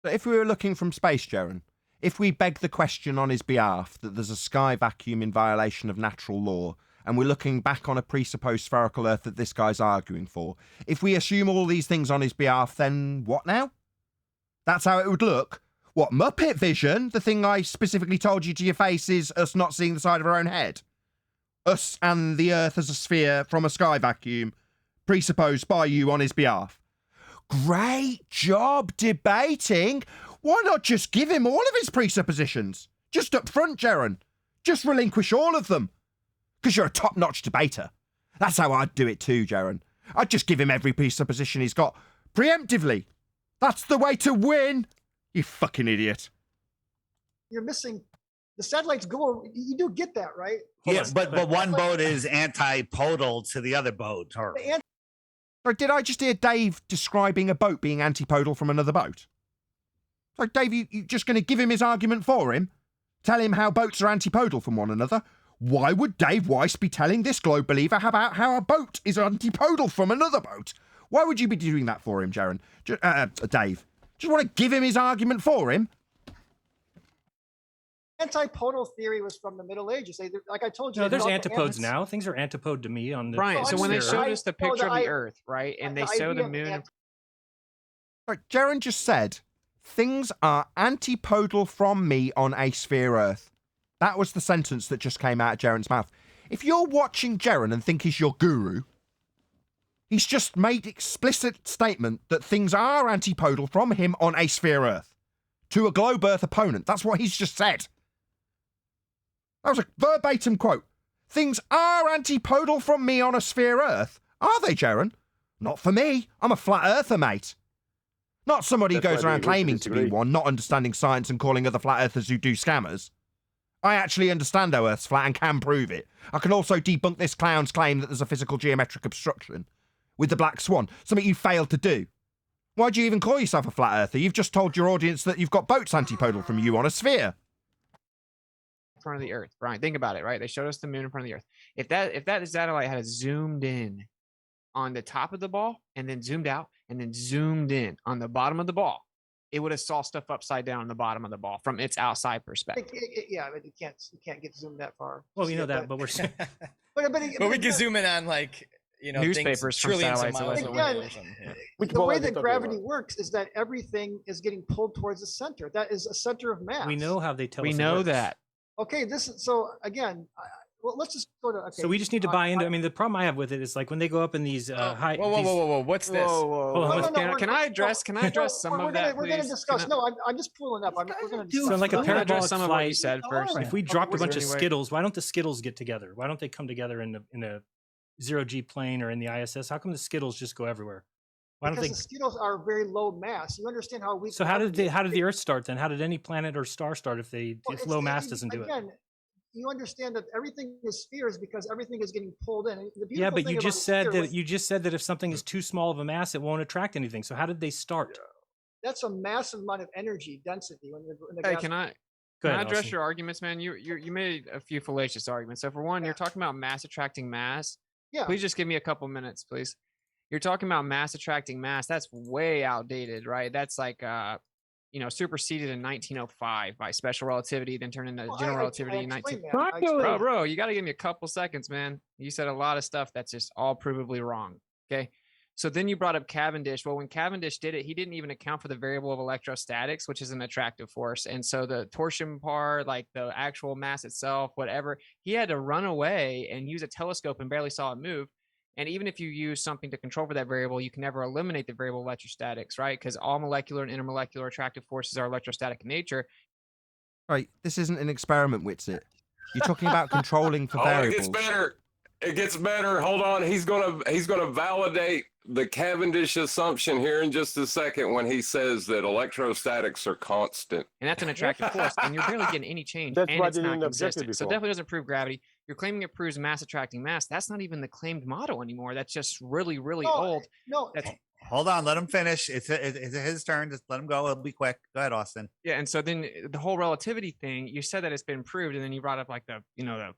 But if we were looking from space, Jaron, if we beg the question on his behalf that there's a sky vacuum in violation of natural law, and we're looking back on a presupposed spherical Earth that this guy's arguing for, if we assume all these things on his behalf, then what now? That's how it would look. What, Muppet vision? The thing I specifically told you to your face is us not seeing the side of our own head. Us and the Earth as a sphere from a sky vacuum, presupposed by you on his behalf. Great job debating. Why not just give him all of his presuppositions? Just up front, Jaron. Just relinquish all of them. Because you're a top-notch debater. That's how I'd do it too, Jaron. I'd just give him every presupposition he's got, preemptively. That's the way to win. You fucking idiot.
missing. The satellites go. You do get that, right?
Yeah, but one boat is antipodal to the other boat. Or
Sorry, did I just hear Dave describing a boat being antipodal from another boat? So, Dave, you just going to give him his argument for him? Tell him how boats are antipodal from one another? Why would Dave Weiss be telling this globe believer about how a boat is antipodal from another boat? Why would you be doing that for him, Jaron? Dave, just want to give him his argument for him?
Antipodal theory was from the Middle Ages. Like I told you,
No, there's
thought the
antipodes
ants-
now. Things are antipode to me on the.
Brian, so when they
sphere.
showed us the picture of the Earth, right, and they show the moon.
Right, Jaron just said, things are antipodal from me on a sphere Earth. That was the sentence that just came out of Jaron's mouth. If you're watching Jaron and think he's your guru, he's just made explicit statement that things are antipodal from him on a sphere Earth. To a globe Earth opponent. That's what he's just said. That was a verbatim quote. Things are antipodal from me on a sphere Earth. Are they, Jaron? Not for me. I'm a flat earther, mate. Not somebody who
That's
goes
why we
around
agree to
claiming to be
disagree.
one, not understanding science and calling other flat earthers who do scammers. I actually understand how Earth's flat and can prove it. I can also debunk this clown's claim that there's a physical geometric obstruction with the black swan, something you failed to do. Why do you even call yourself a flat earther? You've just told your audience that you've got boats antipodal from you on a sphere.
In front of the Earth, Brian. Think about it, right? They showed us the moon in front of the Earth. If that satellite had zoomed in on the top of the ball and then zoomed out and then zoomed in on the bottom of the ball, it would have saw stuff upside down on the bottom of the ball from its outside perspective.
Yeah, but you can't get zoomed that far.
Well, we know that, but we're.
But
we can zoom in on like
Newspapers from
trillions of
satellites
miles
that
away.
Again,
or something. Yeah.
the way that gravity works is that everything is getting pulled towards the center. That is a center of mass.
We know how they tell
We
us. it
know
works.
that.
Okay, so again, well, let's just go to. Okay,
So we just need to buy into. I mean, the problem I have with it is like when they go up in these high.
Whoa! What's this?
Hold on,
Can I address some of that,
We're going to
please?
discuss. No, I'm just pulling up. We're going to
So like a
Let me address
parabolic
some of what you
flight.
said first.
If we dropped a bunch of
Anyway.
Skittles, why don't the Skittles get together? Why don't they come together in a zero G plane or in the ISS? How come the Skittles just go everywhere? Why don't
because
they?
the Skittles are very low mass. You understand how weak.
So how did the Earth start then? How did any planet or star start if
It's
low mass doesn't do it?
Again, you understand that everything is spheres because everything is getting pulled in. The
Yeah,
beautiful
but
thing
you
about
just
a
said
sphere
that
was-
you just said that if something is too small of a mass, it won't attract anything. So how did they start?
that's a massive amount of energy density when the
Hey,
gas.
can I
Go
can I
ahead,
address
Austin.
your arguments, man? You made a few fallacious arguments. So for one, you're talking about mass attracting mass.
Yeah.
Please just give me a couple minutes, please. You're talking about mass attracting mass. That's way outdated, right? That's like superseded in 1905 by special relativity, then turned into general relativity in 19. Bro, you got to give me a couple seconds, man. You said a lot of stuff that's just all provably wrong. Okay. So then you brought up Cavendish. Well, when Cavendish did it, he didn't even account for the variable of electrostatics, which is an attractive force. And so the torsion part, like the actual mass itself, whatever, he had to run away and use a telescope and barely saw it move. And even if you use something to control for that variable, you can never eliminate the variable electrostatics, right? Because all molecular and intermolecular attractive forces are electrostatic in nature.
Right, this isn't an experiment, Witsit. You're talking about controlling for
Oh,
variables.
it gets better. It gets better. Hold on. He's gonna validate the Cavendish assumption here in just a second when he says that electrostatics are constant.
And that's an attractive force, and you're barely getting any change,
That's
and
why
it's
they
not
didn't object it
consistent. So it
before.
definitely doesn't prove gravity. You're claiming it proves mass attracting mass. That's not even the claimed model anymore. That's just really, really old.
No,
That's
Hold on, let him finish. It's his turn. Just let him go. It'll be quick. Go ahead, Austin.
Yeah, and so then the whole relativity thing, you said that it's been proved, and then you brought up like the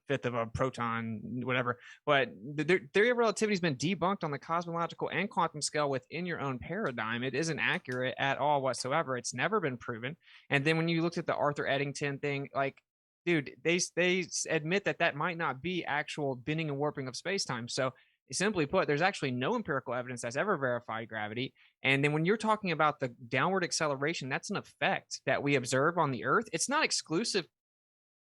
fifth of a proton, whatever. But the theory of relativity has been debunked on the cosmological and quantum scale within your own paradigm. It isn't accurate at all whatsoever. It's never been proven. And then when you looked at the Arthur Eddington thing, like, dude, they admit that might not be actual bending and warping of space-time. So simply put, there's actually no empirical evidence that's ever verified gravity. And then when you're talking about the downward acceleration, that's an effect that we observe on the Earth. It's not exclusive.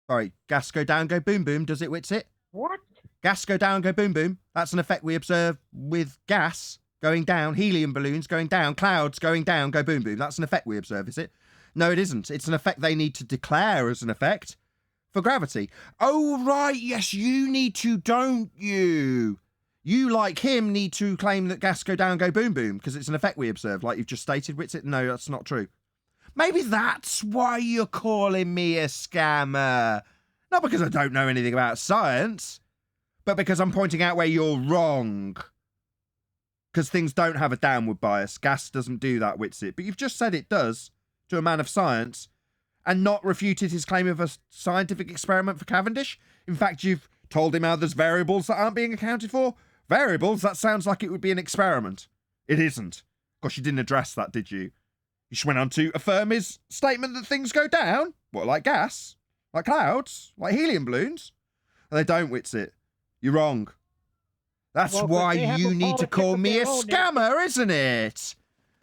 All right, gas go down, go boom, boom. Does it, Witsit?
What?
Gas go down, go boom, boom. That's an effect we observe with gas going down, helium balloons going down, clouds going down, go boom, boom. That's an effect we observe, is it? No, it isn't. It's an effect they need to declare as an effect for gravity. Oh, right. Yes, you need to, don't you? You, like him, need to claim that gas go down, go boom, boom, because it's an effect we observe, like you've just stated, Witsit. No, that's not true. Maybe that's why you're calling me a scammer. Not because I don't know anything about science, but because I'm pointing out where you're wrong. Because things don't have a downward bias. Gas doesn't do that, Witsit. But you've just said it does to a man of science and not refuted his claim of a scientific experiment for Cavendish. In fact, you've told him how there's variables that aren't being accounted for. Variables? That sounds like it would be an experiment. It isn't. Of course, you didn't address that, did you? You just went on to affirm his statement that things go down. What, like gas? Like clouds? Like helium balloons? And they don't, Witsit. You're wrong. That's
Well, but
why
they have
you
a
need to
politics
call
of
me a
their own,
scammer, isn't it?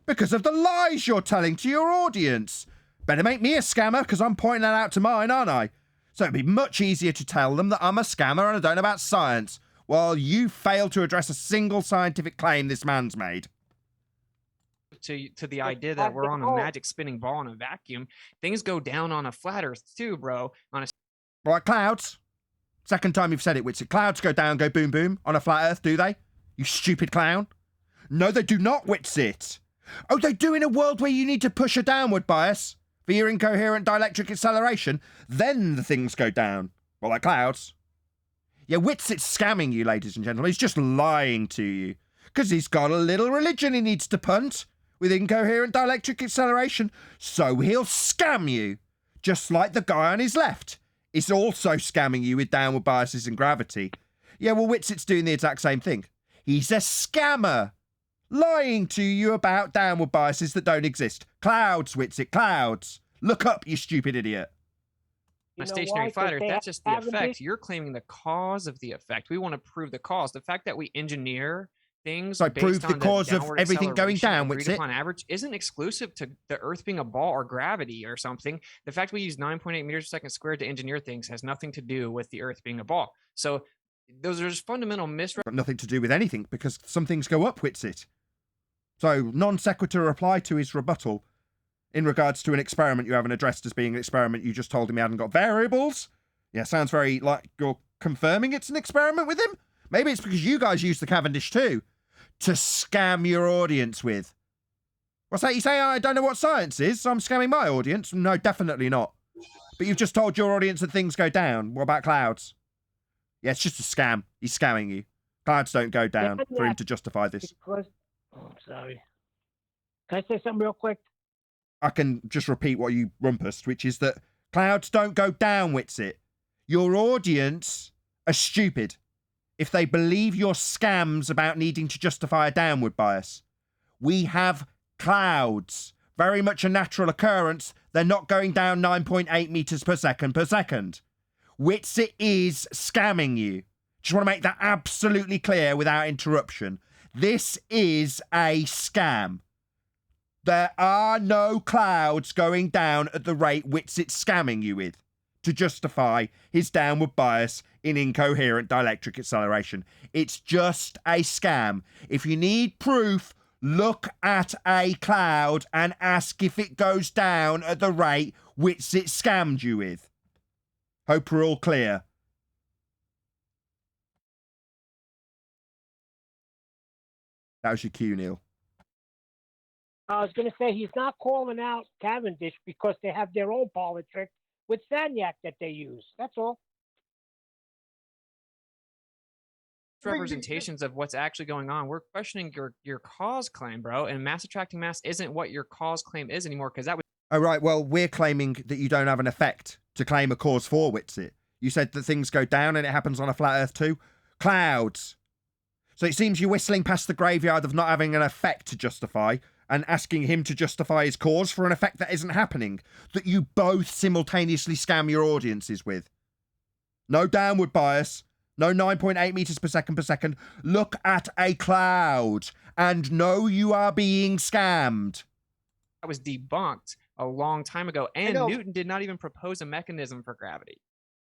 Because of the lies you're telling to your audience. Better make me a scammer, because I'm pointing that out to mine, aren't I? So it'd be much easier to tell them that I'm a scammer and I don't know about science, while you fail to address a single scientific claim this man's made.
To the idea that we're on a magic spinning ball in a vacuum. Things go down on a flat Earth too, bro. On a
Right, clouds. Second time you've said it, Witsit. Clouds go down, go boom, boom on a flat Earth, do they? You stupid clown. No, they do not, Witsit. Oh, they do in a world where you need to push a downward bias for your incoherent dielectric acceleration. Then the things go down. Well, like clouds. Yeah, Witsit's scamming you, ladies and gentlemen. He's just lying to you. Because he's got a little religion he needs to punt with incoherent dielectric acceleration. So he'll scam you. Just like the guy on his left is also scamming you with downward biases and gravity. Yeah, well, Witsit's doing the exact same thing. He's a scammer. Lying to you about downward biases that don't exist. Clouds, Witsit, clouds. Look up, you stupid idiot.
a stationary flat Earth, that's just the effect. You're claiming the cause of the effect. We want to prove the cause. The fact that we engineer things
So
based
prove the
on
cause of
downward
everything going
acceleration
down,
agreed
Witsit.
upon average isn't exclusive to the Earth being a ball or gravity or something. The fact we use 9.8 meters per second squared to engineer things has nothing to do with the Earth being a ball. So those are just fundamental
Got nothing to do with anything because some things go up, Witsit. So non sequitur reply to his rebuttal in regards to an experiment you haven't addressed as being an experiment you just told him he hadn't got variables. Yeah, sounds very like you're confirming it's an experiment with him. Maybe it's because you guys use the Cavendish too to scam your audience with. What's that? You say I don't know what science is, so I'm scamming my audience? No, definitely not. But you've just told your audience that things go down. What about clouds? Yeah, it's just a scam. He's scamming you. Clouds don't go down for him to justify this.
Oh, I'm sorry. Can I say something real quick?
I can just repeat what you rumpused, which is that clouds don't go down, Witsit. Your audience are stupid if they believe your scams about needing to justify a downward bias. We have clouds. Very much a natural occurrence. They're not going down 9.8 meters per second. Witsit is scamming you. Just want to make that absolutely clear without interruption. This is a scam. There are no clouds going down at the rate Witsit's scamming you with. to justify his downward bias in incoherent dielectric acceleration. It's just a scam. If you need proof, look at a cloud and ask if it goes down at the rate which it scammed you with. Hope we're all clear. That was your cue, Neil.
I was going to say he's not calling out Cavendish because they have their own parlor trick with Sagnac that they use. That's all.
Representations of what's actually going on. We're questioning your cause claim, bro. And mass attracting mass isn't what your cause claim is anymore, because that was.
Oh, right. Well, we're claiming that you don't have an effect to claim a cause for Witsit. You said that things go down and it happens on a flat Earth too. Clouds. So it seems you're whistling past the graveyard of not having an effect to justify and asking him to justify his cause for an effect that isn't happening, that you both simultaneously scam your audiences with. No downward bias, no 9.8 meters per second. Look at a cloud and know you are being scammed.
That was debunked a long time ago, and Newton did not even propose a mechanism for gravity.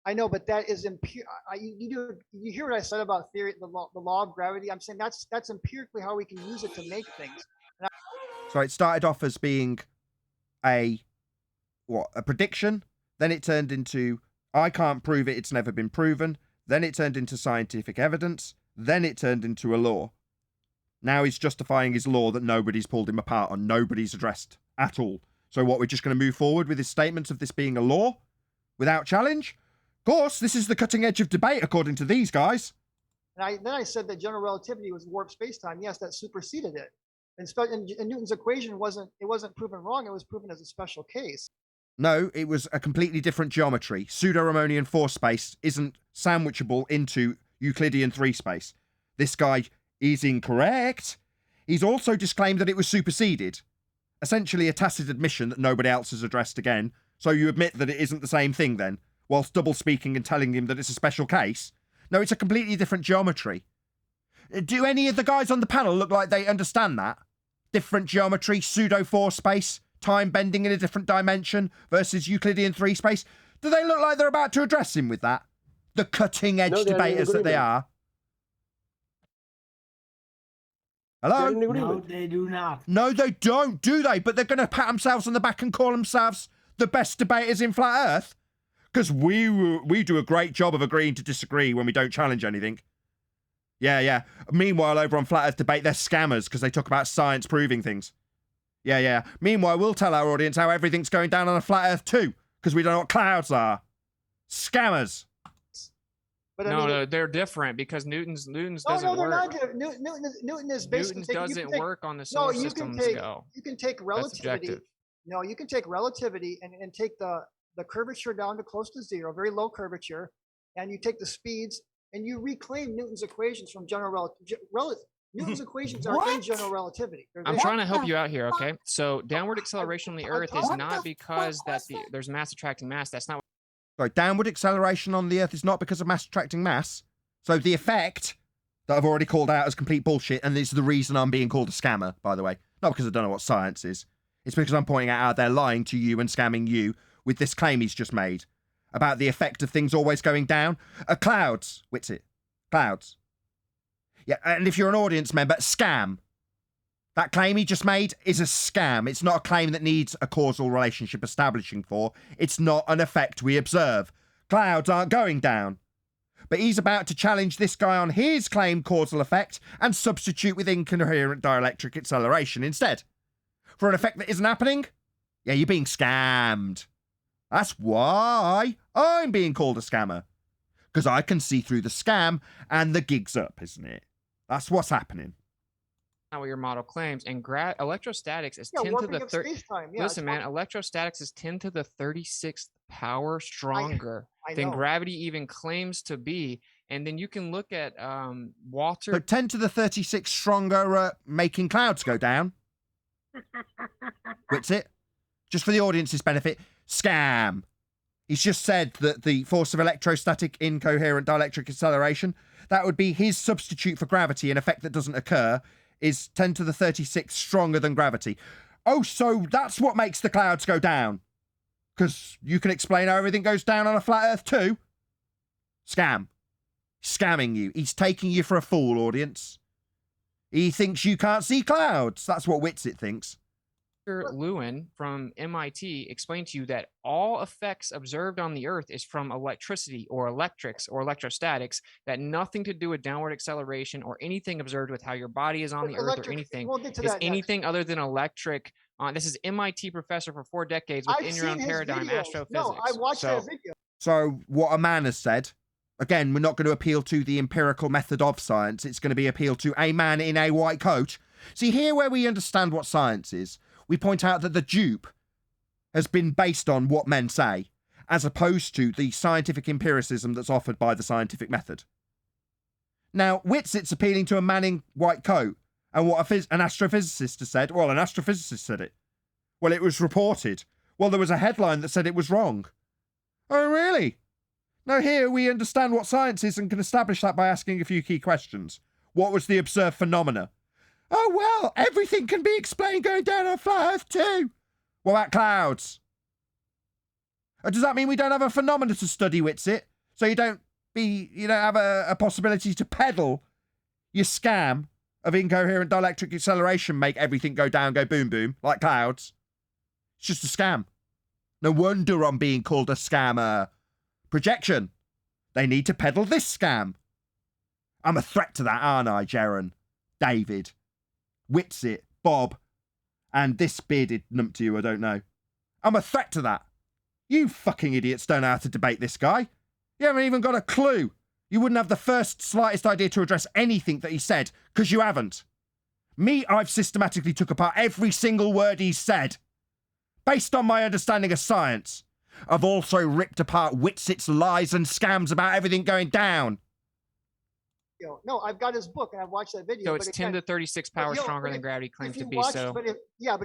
I know, but that is you hear what I said about theory, the law of gravity? I'm saying that's empirically how we can use it to make things.
So it started off as being a prediction, then it turned into I can't prove it, it's never been proven, then it turned into scientific evidence, then it turned into a law. Now he's justifying his law that nobody's pulled him apart on, nobody's addressed at all. So what, we're just going to move forward with his statements of this being a law without challenge? Of course, this is the cutting edge of debate, according to these guys.
And then I said that general relativity was warped space-time. Yes, that superseded it. And Newton's equation wasn't proven wrong. It was proven as a special case.
No, it was a completely different geometry. Pseudo-Riemannian 4 space isn't sandwichable into Euclidean 3 space. This guy is incorrect. He's also disclaimed that it was superseded. Essentially a tacit admission that nobody else has addressed again. So you admit that it isn't the same thing then, whilst double speaking and telling him that it's a special case. No, it's a completely different geometry. Do any of the guys on the panel look like they understand that? Different geometry, pseudo-4 space, time bending in a different dimension versus Euclidean 3 space. Do they look like they're about to address him with that? The cutting-edge debaters that they are. Hello?
No, they do not.
No, they don't, do they? But they're going to pat themselves on the back and call themselves the best debaters in flat Earth? Because we do a great job of agreeing to disagree when we don't challenge anything. Yeah. Meanwhile, over on Flat Earth Debate, they're scammers because they talk about science proving things. Yeah. Meanwhile, we'll tell our audience how everything's going down on a flat Earth too, because we don't know what clouds are. Scammers.
But
No, they're different because Newton's doesn't
they're
work.
not. Newton is basically
Newton's doesn't work on the solar system scale.
You can take relativity.
Subjective.
No, you can take relativity and take the curvature down to close to zero, very low curvature, and you take the speeds and you reclaim Newton's equations from general relativity. Newton's equations are in general relativity.
I'm trying to help you out here, okay? So downward acceleration on the Earth is not because there's mass attracting mass. That's not.
Sorry, downward acceleration on the Earth is not because of mass attracting mass. So the effect that I've already called out as complete bullshit, and it's the reason I'm being called a scammer, by the way. Not because I don't know what science is. It's because I'm pointing out how they're lying to you and scamming you with this claim he's just made about the effect of things always going down. Clouds, Witsit. Clouds. Yeah, and if you're an audience member, scam. That claim he just made is a scam. It's not a claim that needs a causal relationship establishing for. It's not an effect we observe. Clouds aren't going down. But he's about to challenge this guy on his claimed causal effect and substitute with incoherent dielectric acceleration instead. For an effect that isn't happening? Yeah, you're being scammed. That's why I'm being called a scammer. Because I can see through the scam and the gig's up, isn't it? That's what's happening.
Not what your model claims. And electrostatics is 10 to
warping
the
of
30.
space-time. Yeah,
Listen, man, electrostatics is 10 to the 36th power stronger
I
than
know.
gravity even claims to be. And then you can look at Walter.
So 10 to the 36 stronger at making clouds go down. What's it? Just for the audience's benefit, scam. He's just said that the force of electrostatic incoherent dielectric acceleration, that would be his substitute for gravity, an effect that doesn't occur, is 10 to the 36 stronger than gravity. Oh, so that's what makes the clouds go down. Because you can explain how everything goes down on a flat earth too. Scam. Scamming you. He's taking you for a fool, audience. He thinks you can't see clouds. That's what Witsit thinks.
Lewin from MIT explained to you that all effects observed on the Earth is from electricity or electrics or electrostatics, that nothing to do with downward acceleration or anything observed with how your body is on the Earth or anything.
We'll get to
Is
that
anything other than electric. This is MIT professor for 4 decades
I've
within your own
seen his
paradigm,
videos.
astrophysics.
No, I watched that video.
So what a man has said, again, we're not going to appeal to the empirical method of science. It's going to be appeal to a man in a white coat. See, here where we understand what science is, we point out that the dupe has been based on what men say, as opposed to the scientific empiricism that's offered by the scientific method. Now, Witsit's appealing to a man in white coat, and what an astrophysicist has said. Well, an astrophysicist said it. Well, it was reported. Well, there was a headline that said it was wrong. Oh, really? No, here we understand what science is and can establish that by asking a few key questions. What was the observed phenomena? Oh, well, everything can be explained going down on flat Earth too. What about clouds? Does that mean we don't have a phenomena to study, Witsit? So you don't have a possibility to peddle your scam of incoherent dielectric acceleration, make everything go down, go boom, boom, like clouds? It's just a scam. No wonder I'm being called a scammer. Projection. They need to peddle this scam. I'm a threat to that, aren't I, Jaron? David. Witsit, Bob, and this bearded numpty I don't know. I'm a threat to that. You fucking idiots don't know how to debate this guy. You haven't even got a clue. You wouldn't have the first slightest idea to address anything that he said, because you haven't. Me, I've systematically took apart every single word he's said. Based on my understanding of science. I've also ripped apart Witsit's lies and scams about everything going down.
No, I've got his book and I've watched that video.
So it's 10 to 36 power stronger than gravity claims to be. So
but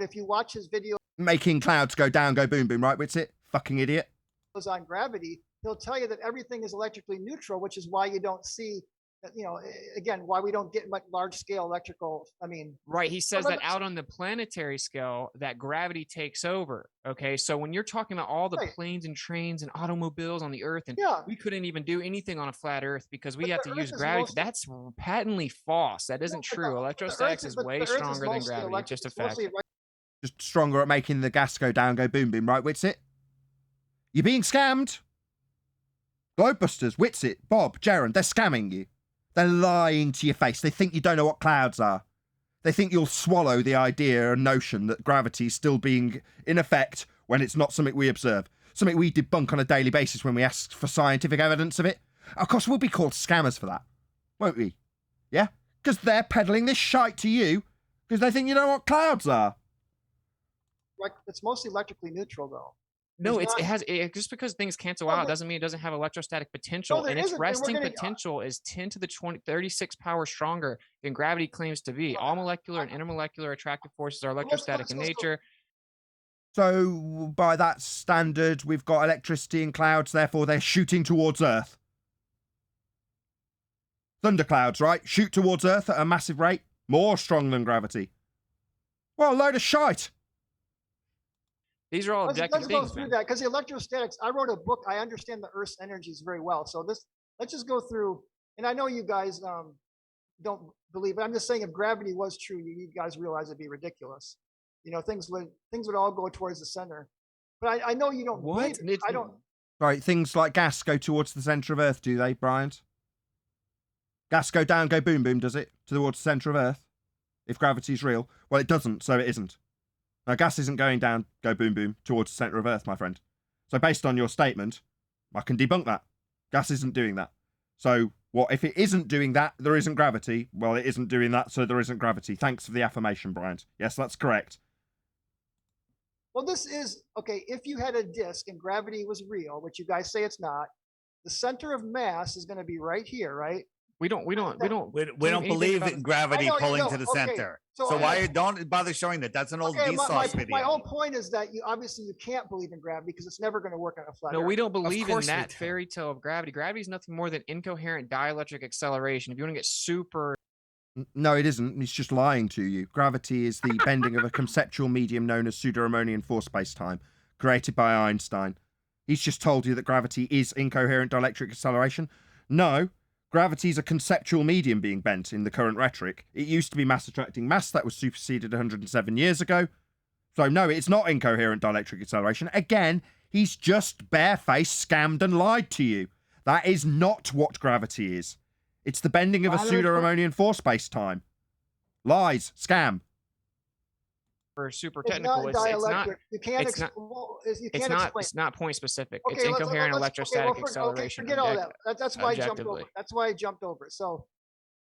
if you watch his video
Making clouds go down, go boom, boom, right, Witsit? Fucking idiot.
on gravity, he'll tell you that everything is electrically neutral, which is why you don't see, again, why we don't get much large scale electrical.
Right. He says that out on the planetary scale, that gravity takes over. Okay. So when you're talking about all the planes and trains and automobiles on the Earth, and we couldn't even do anything on a flat Earth because we have to use gravity. That's patently false. That isn't true. Electrostatics is way stronger than gravity. It's just a fact.
Just stronger at making the gas go down, go boom, boom, right, Witsit? You're being scammed. Globebusters, Witsit, Bob, Jaron, they're scamming you. They're lying to your face. They think you don't know what clouds are. They think you'll swallow the idea and notion that gravity is still being in effect when it's not something we observe. Something we debunk on a daily basis when we ask for scientific evidence of it. Of course, we'll be called scammers for that, won't we? Yeah? Because they're peddling this shite to you because they think you know what clouds are.
It's mostly electrically neutral, though.
No, it has just because things cancel out doesn't mean it doesn't have electrostatic potential, and its resting potential is 10 to the 36 power stronger than gravity claims to be. All molecular and intermolecular attractive forces are electrostatic in nature.
So by that standard, we've got electricity in clouds, therefore they're shooting towards Earth. Thunderclouds, right? Shoot towards Earth at a massive rate, more strong than gravity. Well, a load of shite.
These are all objective
things. Let's go through that because the electrostatics. I wrote a book. I understand the Earth's energies very well. So let's just go through. And I know you guys don't believe it. I'm just saying, if gravity was true, you guys realize it'd be ridiculous. Things would all go towards the center. But I know you don't.
What?
Believe it. I don't.
Right, things like gas go towards the center of Earth, do they, Bryant? Gas go down, go boom, boom, does it? Towards the center of Earth? If gravity's real? Well, it doesn't, so it isn't. Now, gas isn't going down, go boom, boom, towards the centre of Earth, my friend. So based on your statement, I can debunk that. Gas isn't doing that. So what if it isn't doing that, there isn't gravity? Well, it isn't doing that, so there isn't gravity. Thanks for the affirmation, Bryant. Yes, that's correct.
Well, this is, okay, if you had a disk and gravity was real, which you guys say it's not, the center of mass is going to be right here, right?
We don't believe in gravity pulling to the center. So why don't bother showing that? That's an old Vsauce video.
My whole point is that you can't believe in gravity because it's never going to work on a flat Earth.
No, we don't believe in that fairy tale of gravity. Gravity is nothing more than incoherent dielectric acceleration. If you want to get super...
No, it isn't. He's just lying to you. Gravity is the bending of a conceptual medium known as pseudo-Riemannian force space-time. created by Einstein. He's just told you that gravity is incoherent dielectric acceleration. No, gravity is a conceptual medium being bent in the current rhetoric. It used to be mass attracting mass that was superseded 107 years ago. So no, it's not incoherent dielectric acceleration. Again, he's just barefaced scammed and lied to you. That is not what gravity is. It's the bending of a pseudo-Riemannian force space-time. Lies, scam.
For super
It's
technical,
not
it's not.
dielectric. You can't
It's not.
you
It's
can't
not.
explain.
It's not point specific.
Okay,
It's incoherent
okay,
electrostatic
okay,
acceleration.
forget all that. That's why I jumped over.
objectively.
That's why I jumped over it. So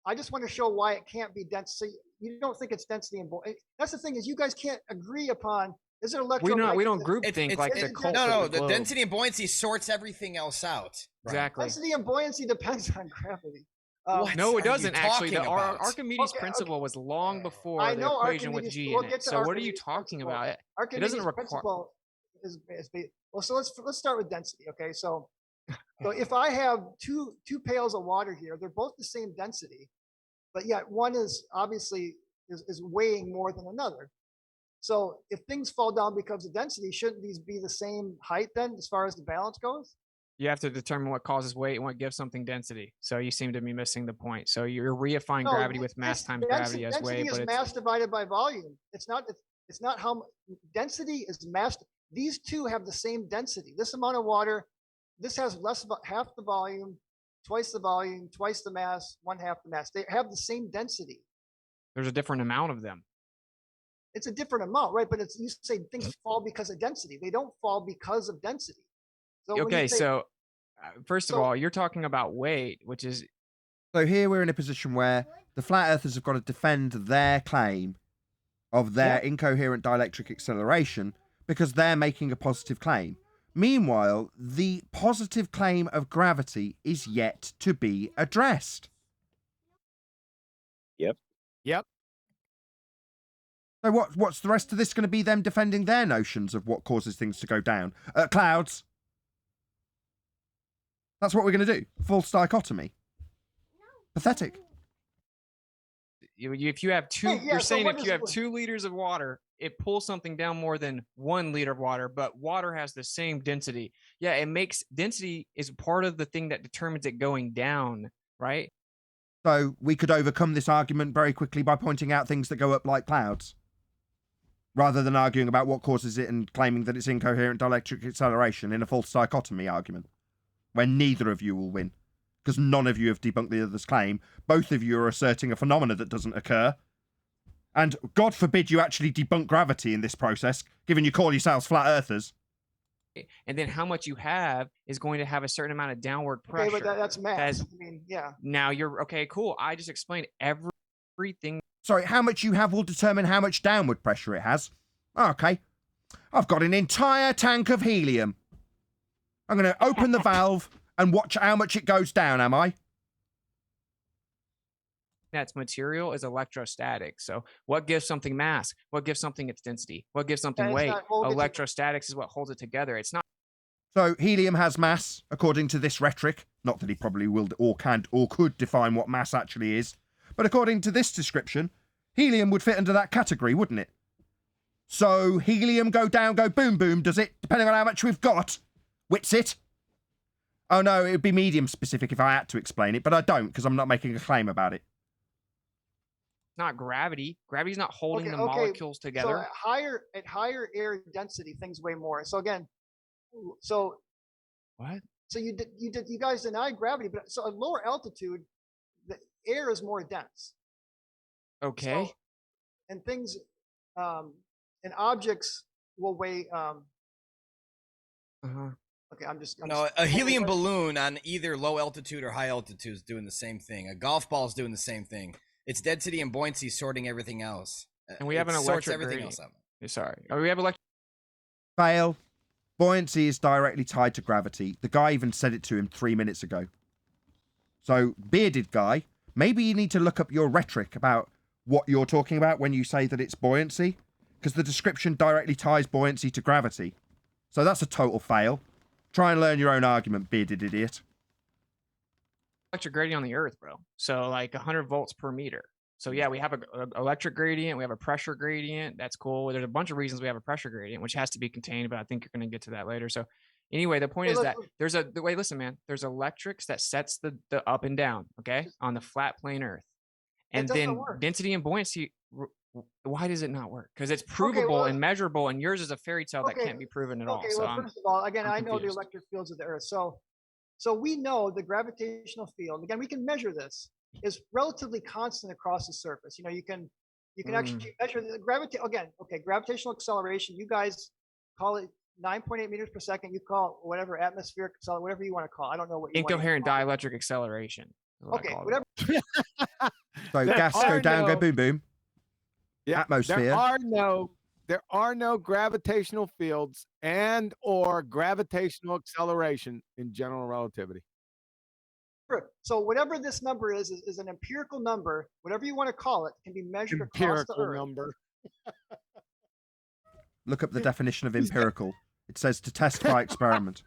I just want to show why it can't be density. You don't think it's density and buoyancy. That's the thing is you guys can't agree upon is it electromagnetic?
We don't group think like the cult.
No,
of the
the
globe.
density and buoyancy sorts everything else out.
Exactly.
Density and buoyancy depends on gravity.
No, it
are you
doesn't actually. The
talking about?
Archimedes principle was long before
I
the
know
equation with
Archimedes.
G
We'll
in
get
it.
to
So what are you
Archimedes
talking
principle.
about? It
Archimedes
doesn't require.
principle is well. So let's start with density. Okay, so if I have two pails of water here, they're both the same density, but yet one is obviously is weighing more than another. So if things fall down because of density, shouldn't these be the same height then, as far as the balance goes?
You have to determine what causes weight and what gives something density. So you seem to be missing the point. So you're reifying
No,
gravity with mass times gravity as weight,
density
but
is
it's
mass divided by volume. It's not how density is mass. These two have the same density. This amount of water, this has half the volume, twice the mass, one half the mass. They have the same density.
there's a different amount of them.
It's a different amount, right? But you say things fall because of density. They don't fall because of density. So when you
Okay,
say-
so first of
So-
all, you're talking about weight, which is
So here we're in a position where the flat earthers have got to defend their claim of their incoherent dielectric acceleration because they're making a positive claim. Meanwhile, the positive claim of gravity is yet to be addressed.
Yep.
So what's the rest of this going to be, them defending their notions of what causes things to go down? Clouds. That's what we're going to do. False dichotomy. Pathetic.
if you have two,
Hey, yeah,
you're
so
saying
what
if
is
you have
it-
2 liters of water, it pulls something down more than 1 liter of water, but water has the same density. Yeah, it makes density is part of the thing that determines it going down, right?
So we could overcome this argument very quickly by pointing out things that go up like clouds, rather than arguing about what causes it and claiming that it's incoherent dielectric acceleration in a false dichotomy argument, when neither of you will win, because none of you have debunked the other's claim. Both of you are asserting a phenomena that doesn't occur. And God forbid you actually debunk gravity in this process, given you call yourselves flat earthers.
And then how much you have is going to have a certain amount of downward pressure.
Okay, but that's mass.
As-
I mean, yeah.
Now you're okay, cool. I just explained everything.
Sorry, how much you have will determine how much downward pressure it has. Okay. I've got an entire tank of helium. I'm going to open the valve and watch how much it goes down, am I?
That's material is electrostatic. So what gives something mass? What gives something its density? What gives something
it's
weight?
not holding
Electrostatics is what holds it together. It's not.
So helium has mass, according to this rhetoric. Not that he probably will or can or could define what mass actually is. But according to this description, helium would fit under that category, wouldn't it? So helium go down, go boom, boom, does it? Depending on how much we've got. Wits it? Oh no, it would be medium specific if I had to explain it, but I don't because I'm not making a claim about it.
Not gravity. Gravity's not holding
Okay,
the
okay,
molecules
So
together.
at higher air density, things weigh more. So again, so
What?
so you guys deny gravity, but so at lower altitude, the air is more dense.
Okay.
So, and things, and objects will weigh.
Uh-huh.
Okay, I'm just.
No, a helium balloon on either low altitude or high altitude is doing the same thing. A golf ball is doing the same thing. It's density and buoyancy sorting everything else.
And we have
It
an
sorts
electric
everything
gradient.
else out.
Sorry. Oh, we have electric.
Fail. Buoyancy is directly tied to gravity. The guy even said it to him 3 minutes ago. So, bearded guy, maybe you need to look up your rhetoric about what you're talking about when you say that it's buoyancy, because the description directly ties buoyancy to gravity. So that's a total fail. Try and learn your own argument, bearded idiot.
Electric gradient on the Earth, bro. So like 100 volts per meter. So yeah, we have a electric gradient, we have a pressure gradient. That's cool. There's a bunch of reasons we have a pressure gradient, which has to be contained, but I think you're going to get to that later. So anyway, the point is that there's listen, man, there's electrics that sets the up and down, okay, on the flat plane Earth. And then density and buoyancy, why does it not work? Because it's provable and measurable, and yours is a fairy tale that can't be proven at all.
Okay,
So
well, first of all, again,
I'm
I know the
confused.
electric fields of the Earth. So we know the gravitational field, again, we can measure this, is relatively constant across the surface. You know, you can actually measure the gravitational acceleration. You guys call it 9.8 meters per second. You call it whatever, atmospheric acceleration, whatever you want to call it. I don't know what you want.
Incoherent dielectric acceleration.
Okay, whatever.
So gas go down, go boom, boom.
Yeah,
Atmosphere.
There are no gravitational fields and or gravitational acceleration in general relativity.
So whatever this number is an empirical number. Whatever you want to call it can be measured across the Earth.
Number.
Look up the definition of empirical. It says to test by experiment.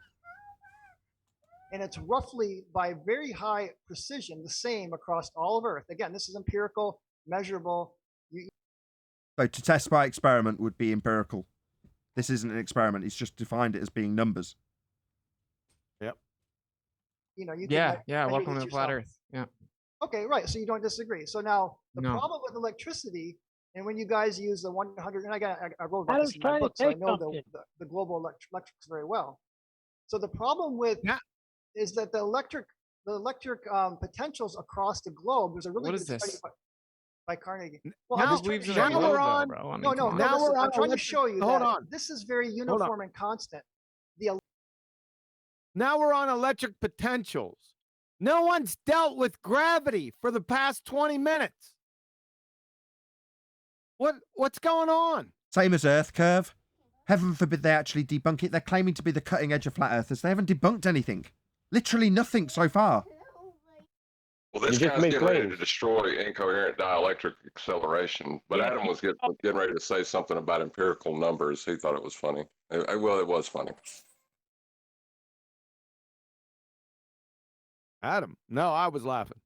And it's roughly, by very high precision, the same across all of Earth. Again, this is empirical, measurable.
So to test by experiment would be empirical. This isn't an experiment. It's just defined it as being numbers.
Yep.
You know, you
yeah.
measure
Welcome
this
to flat
yourself.
Earth. Yeah.
Okay, right. So you don't disagree. So now the
No.
problem with electricity, and when you guys use the 100, and I wrote
I
about
was
this in my
trying to
book, so I
say
know
something.
the global electrics very well. So the problem with is that the electric potentials across the globe. There's a really
What
good
is
study
this?
by Carnegie. Well,
Now-
I'm just trying to
believes in
show
a
you.
globe, though, bro. I mean,
No,
come on.
Now
listen,
we're on
I'm trying to
electric-
show you
hold
that
on.
this is very
on.
uniform and constant.
Now we're on electric potentials. No one's dealt with gravity for the past 20 minutes. What's going on?
Same as Earth curve. Heaven forbid they actually debunk it. They're claiming to be the cutting edge of flat earthers. They haven't debunked anything. Literally nothing so far.
Well, this
You just
guy's
made
getting ready to
claims.
destroy incoherent dielectric acceleration. But
Yeah.
Adam was getting ready to say something about empirical numbers. He thought it was funny. Well, it was funny.
Adam. No, I was laughing.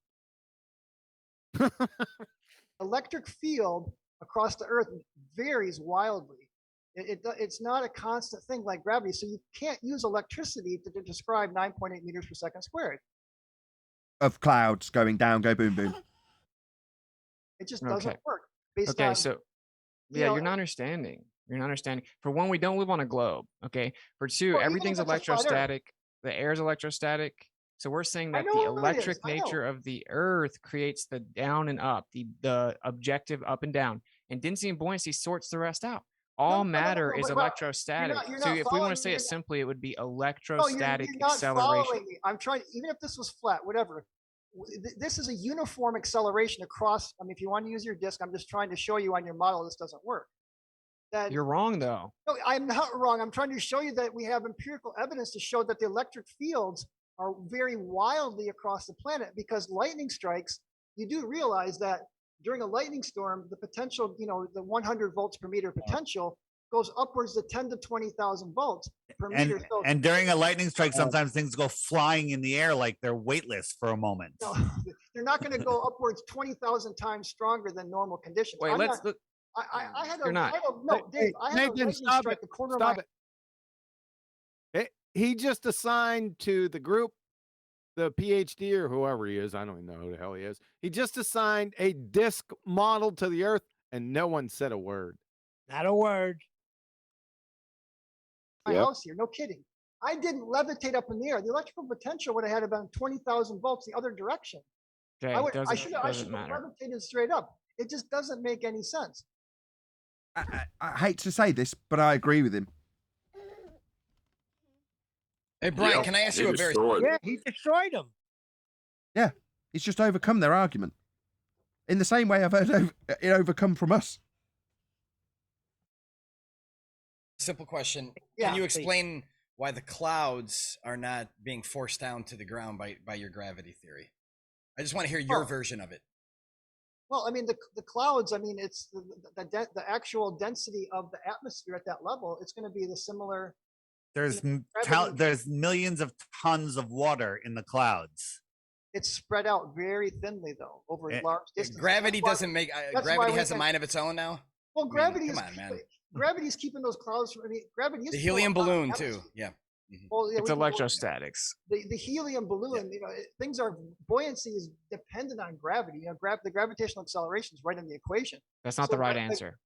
Electric field across the Earth varies wildly. It's not a constant thing like gravity. So you can't use electricity to describe 9.8 meters per second squared.
Of clouds going down, go boom, boom.
It just doesn't
Okay.
work. Based
Okay,
on,
so
you
yeah,
know,
you're not understanding. You're not understanding. For one, we don't live on a globe. Okay. For two,
Well, even
everything's
if it's a flat Earth.
electrostatic. The air is electrostatic. So we're saying
I
that
know
the
it is,
electric
I know.
nature of the Earth creates the down and up, the objective up and down, and density and buoyancy sorts the rest out. All matter is
but
electrostatic.
you're
So
not
if we want
following
to say
me.
it simply, it would be
No,
electrostatic
you're not
acceleration.
following me. I'm trying, even if this was flat, whatever. This is a uniform acceleration across. I mean, if you want to use your disk, I'm just trying to show you on your model this doesn't work. That
You're wrong, though.
No, I'm not wrong. I'm trying to show you that we have empirical evidence to show that the electric fields are very wildly across the planet, because lightning strikes, you do realize that during a lightning storm, the potential, you know, the 100 volts per meter potential goes upwards to 10 to 20,000 volts per meter. So
And during a lightning strike, sometimes things go flying in the air like they're weightless for a moment.
no, they're not going to go upwards 20,000 times stronger than normal conditions.
Wait,
I'm
let's
not-
look.
I had
You're
a,
not.
I had a- no, Dave, I had a
Nathan,
lightning
stop
strike
it.
the corner
Stop
of
it. He just assigned to the group, the PhD or whoever he is, I don't even know who the hell he is. He just assigned a disk model to the Earth, and no one said a word.
Not a word.
my
Yep.
house here. No kidding. I didn't levitate up in the air. The electrical potential would have had about 20,000 volts the other direction.
Okay,
I
doesn't
should
doesn't
have
matter.
levitated straight up. It just doesn't make any sense.
I hate to say this, but I agree with him.
Hey, Brian,
Yeah,
can I ask
he
you a very
destroyed it.
Yeah, he destroyed him.
Yeah, it's just overcome their argument. In the same way I've heard it overcome from us.
simple question?
Yeah,
Can you
please.
explain why the clouds are not being forced down to the ground by your gravity theory? I just want to hear your
Oh.
version of it.
Well, I mean, the clouds, I mean, it's the actual density of the atmosphere at that level. It's going to be the similar.
There's
gravity-
there's millions of tons of water in the clouds.
It's spread out very thinly, though, over large distances.
Gravity doesn't make. Gravity has a
can,
mind of its own now.
Well, gravity
come
is.
on, man.
Gravity's keeping those clouds from. I mean, gravity is
The helium
still
balloon
hot.
too. Yeah.
Well, yeah,
It's electrostatics.
The helium balloon, things are buoyancy is dependent on gravity. The gravitational acceleration is right in the equation.
That's not the right answer.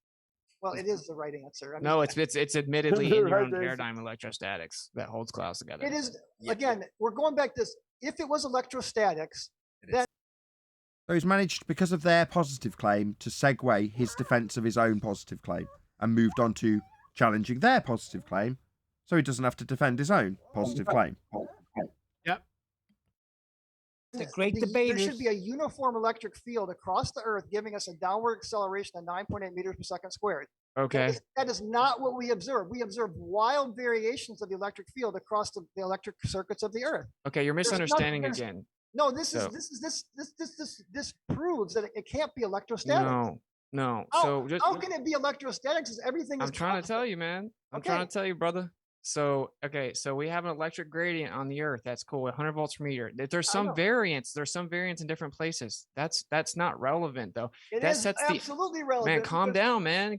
Well, it is the right answer.
No, it's admittedly in your own paradigm electrostatics that holds clouds together.
It is again. We're going back to this. If it was electrostatics, then
So he's managed, because of their positive claim, to segue his defense of his own positive claim and moved on to challenging their positive claim, so he doesn't have to defend his own positive claim.
Yep.
The great debate. There should be a uniform electric field across the Earth, giving us a downward acceleration of 9.8 meters per second squared.
Okay.
That is not what we observe. We observe wild variations of the electric field across the electric circuits of the Earth.
Okay, you're misunderstanding again.
No, this proves that it can't be electrostatic.
No.
How can it be electrostatics? Is everything?
I'm trying to tell you, man. I'm trying to tell you, brother. So we have an electric gradient on the Earth. That's cool. 100 volts per meter. There's some variance. There's some variance in different places. That's not relevant though.
It
that
is
sets
absolutely relevant.
Man, calm down, man.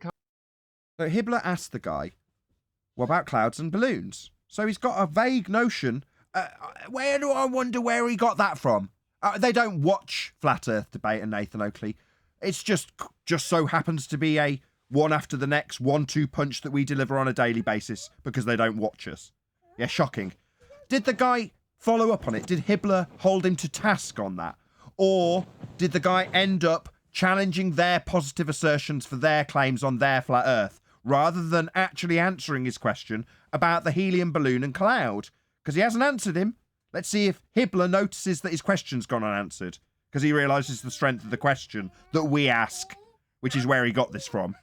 So Hibbler asked the guy, "What about clouds and balloons?" So he's got a vague notion. Where do I wonder where he got that from? They don't watch Flat Earth Debate and Nathan Oakley. It's just so happens to be a one after the next 1-2 punch that we deliver on a daily basis because they don't watch us. Yeah, shocking. Did the guy follow up on it? Did Hibbler hold him to task on that? Or did the guy end up challenging their positive assertions for their claims on their flat Earth, rather than actually answering his question about the helium balloon and cloud? Because he hasn't answered him. Let's see if Hibbler notices that his question's gone unanswered, because he realises the strength of the question that we ask, which is where he got this from.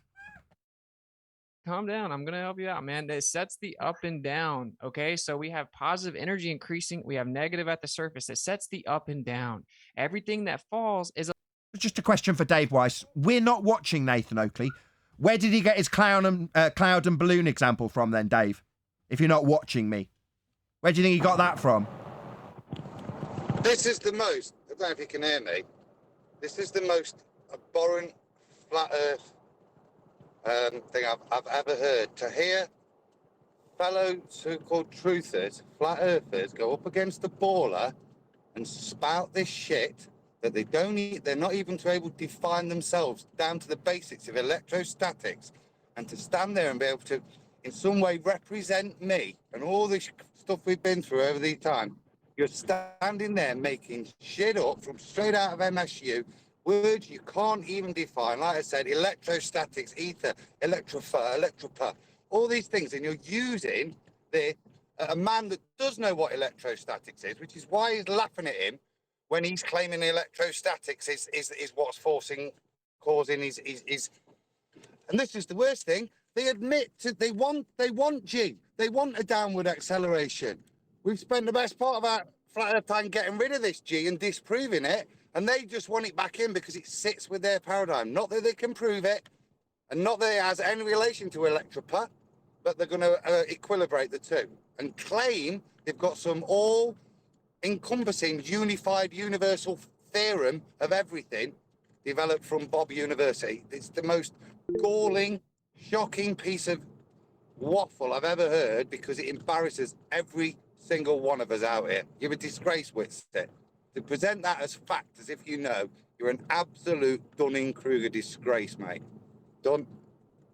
Calm down. I'm going to help you out, man. It sets the up and down. Okay. So we have positive energy increasing. We have negative at the surface. It sets the up and down. Everything that falls is.
Just a question for Dave Weiss. We're not watching Nathan Oakley. Where did he get his cloud and balloon example from then, Dave? If you're not watching me. Where do you think he got that from?
This is the most, I don't know if you can hear me, this is the most abhorrent flat earth thing I've ever heard. To hear fellow so-called truthers, flat earthers, go up against a baller and spout this shit that they're not even able to define themselves down to the basics of electrostatics, and to stand there and be able to in some way represent me and all this stuff we've been through over the time. You're standing there making shit up from straight out of MSU, words you can't even define. Like I said, electrostatics, ether, electropur, all these things, and you're using a man that does know what electrostatics is, which is why he's laughing at him when he's claiming electrostatics is what's causing his. And this is the worst thing. They admit they want G. They want a downward acceleration. We've spent the best part of our flat earth time getting rid of this G and disproving it, and they just want it back in because it sits with their paradigm. Not that they can prove it, and not that it has any relation to electropur, but they're going to equilibrate the two and claim they've got some all-encompassing, unified, universal theorem of everything developed from Bob University. It's the most galling, shocking piece of waffle I've ever heard, because it embarrasses every single one of us out here. You're a disgrace with it. To present that as fact, as if you know, you're an absolute Dunning-Kruger disgrace, mate. Done.